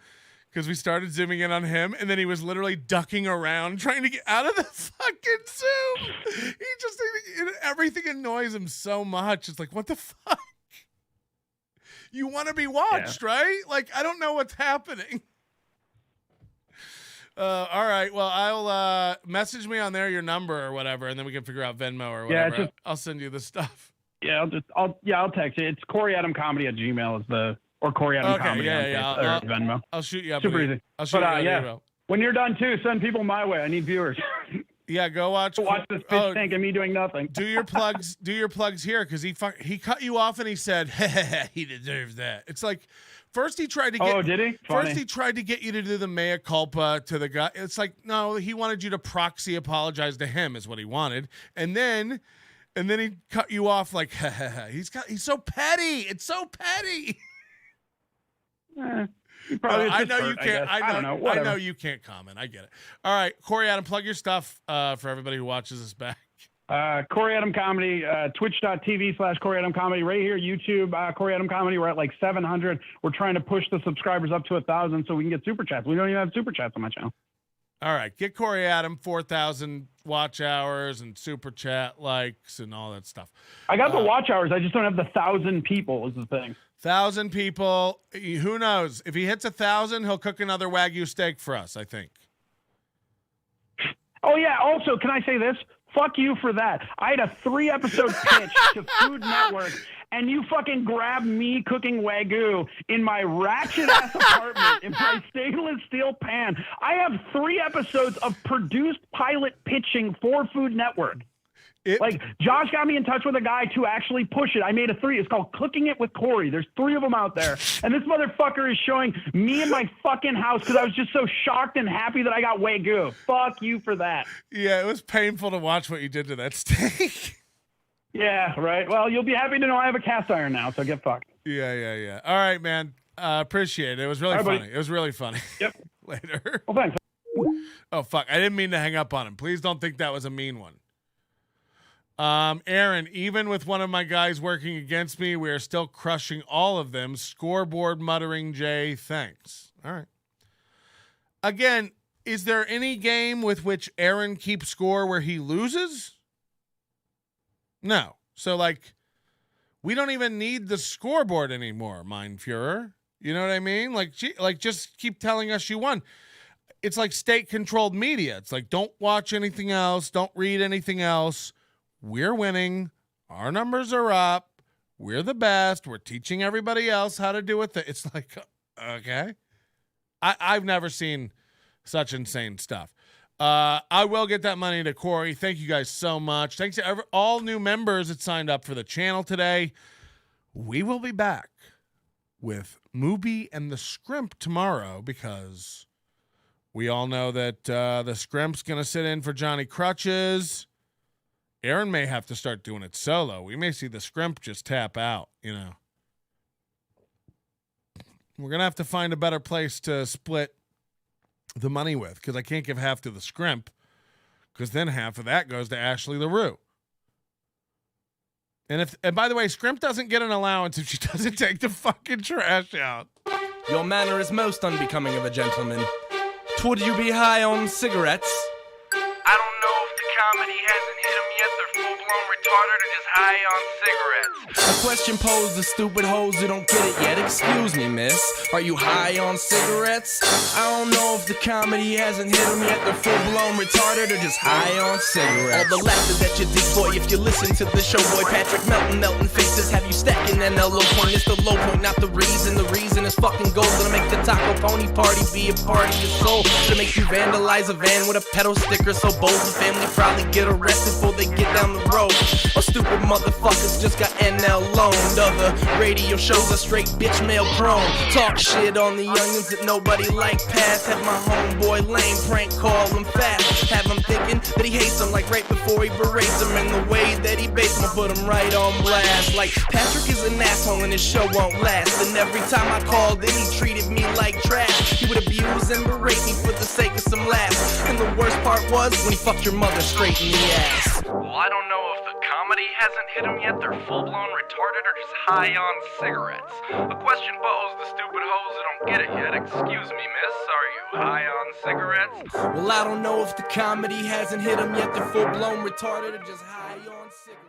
because we started zooming in on him, and then he was literally ducking around trying to get out of the fucking zoom. Everything annoys him so much. It's like, what the fuck? You want to be watched, right? Like, I don't know what's happening. All right. Well, I'll message me on there your number or whatever, and then we can figure out Venmo or whatever. Yeah, I'll send you the stuff. Yeah, I'll text you. It's CoreyAdamComedy@gmail or Corey Adam Comedy on Venmo. I'll shoot you up. Super easy. I'll shoot you up. Yeah. When you're done too, send people my way. I need viewers. Yeah, go watch this fish tank and me doing nothing. Do your plugs. Do your plugs here, because he cut you off and he said he deserves that. It's like, first he tried to get. Oh, did he? First he tried to get you to do the mea culpa to the guy. It's like, no, he wanted you to proxy apologize to him is what he wanted, and then he cut you off like he's so petty. It's so petty. I know you can't. I know you can't comment. I get it. All right, Corey Adam, plug your stuff for everybody who watches us back. Corey Adam Comedy, twitch.tv/Corey Adam Comedy, right here, YouTube, Corey Adam Comedy. We're at like 700. We're trying to push the subscribers up to 1,000 so we can get super chats. We don't even have super chats on my channel. All right, get Corey Adam 4,000 watch hours and super chat likes and all that stuff. I got the watch hours. I just don't have the 1,000 people is the thing. 1,000 people. Who knows? If he hits 1,000, he'll cook another Wagyu steak for us, I think. Oh, yeah. Also, can I say this? Fuck you for that. I had a 3-episode pitch to Food Network, and you fucking grabbed me cooking Wagyu in my ratchet-ass apartment in my stainless steel pan. I have 3 episodes of produced pilot pitching for Food Network. Like, Josh got me in touch with a guy to actually push it. I made a 3. It's called Cooking It with Corey. There's 3 of them out there. And this motherfucker is showing me in my fucking house because I was just so shocked and happy that I got Wagyu. Fuck you for that. Yeah, it was painful to watch what you did to that steak. Yeah, right. Well, you'll be happy to know I have a cast iron now, so get fucked. Yeah. All right, man. Appreciate it. It was really funny. Buddy. It was really funny. Yep. Later. Well, thanks. Oh, fuck. I didn't mean to hang up on him. Please don't think that was a mean one. Aaron, even with one of my guys working against me, we are still crushing all of them. Scoreboard muttering Jay, thanks. All right. Again, is there any game with which Aaron keeps score where he loses? No. So, like, we don't even need the scoreboard anymore, Mein Führer. You know what I mean? Like, just keep telling us you won. It's like state-controlled media. It's like, don't watch anything else. Don't read anything else. We're winning. Our numbers are up. We're the best. We're teaching everybody else how to do it. It's like, okay. I've never seen such insane stuff. I will get that money to Corey. Thank you guys so much. Thanks to all new members that signed up for the channel today. We will be back with Mooby and the Scrimp tomorrow because we all know that the Scrimp's going to sit in for Johnny Crutches. Aaron may have to start doing it solo. We may see the Scrimp just tap out, you know. We're going to have to find a better place to split the money with because I can't give half to the Scrimp because then half of that goes to Ashley LaRue. And by the way, Scrimp doesn't get an allowance if she doesn't take the fucking trash out. Your manner is most unbecoming of a gentleman. Would you be high on cigarettes? I don't know if the comedy hasn't hit them yet. They're full-blown retarded or just high on cigarettes. A question posed to stupid hoes who don't get it yet. Excuse me, miss. Are you high on cigarettes? I don't know if the comedy hasn't hit them yet. They're full-blown retarded or just high on cigarettes. All the laughter that you dig, boy, if you listen to the show, boy. Patrick melting faces have you stacking an low point. It's the low point, not the reason. The reason is fucking gold. Gonna make the Taco Pony party be a party of soul. Gonna make you vandalize a van with a pedo sticker so bold the family probably get arrested before they get down the road. Or stupid motherfuckers just got NL loaned. Other radio shows are straight bitch mail prone. Talk shit on the youngins that nobody like past. Have my homeboy lame prank call him fast. Have him thinking that he hates them like right before he berates them. And the way that he baits him, put him right on blast. Like Patrick is an asshole and his show won't last. And every time I called in, he treated me like trash. He would abuse and berate me for the sake of some laughs. And the worst part was when he fucked your mother straight in the ass. Well, I don't know if the comedy hasn't hit them yet. They're full-blown retarded or just high on cigarettes. A question posed to stupid hoes who don't get it yet. Excuse me, miss. Are you high on cigarettes? Well, I don't know if the comedy hasn't hit them yet. They're full-blown retarded or just high on cigarettes.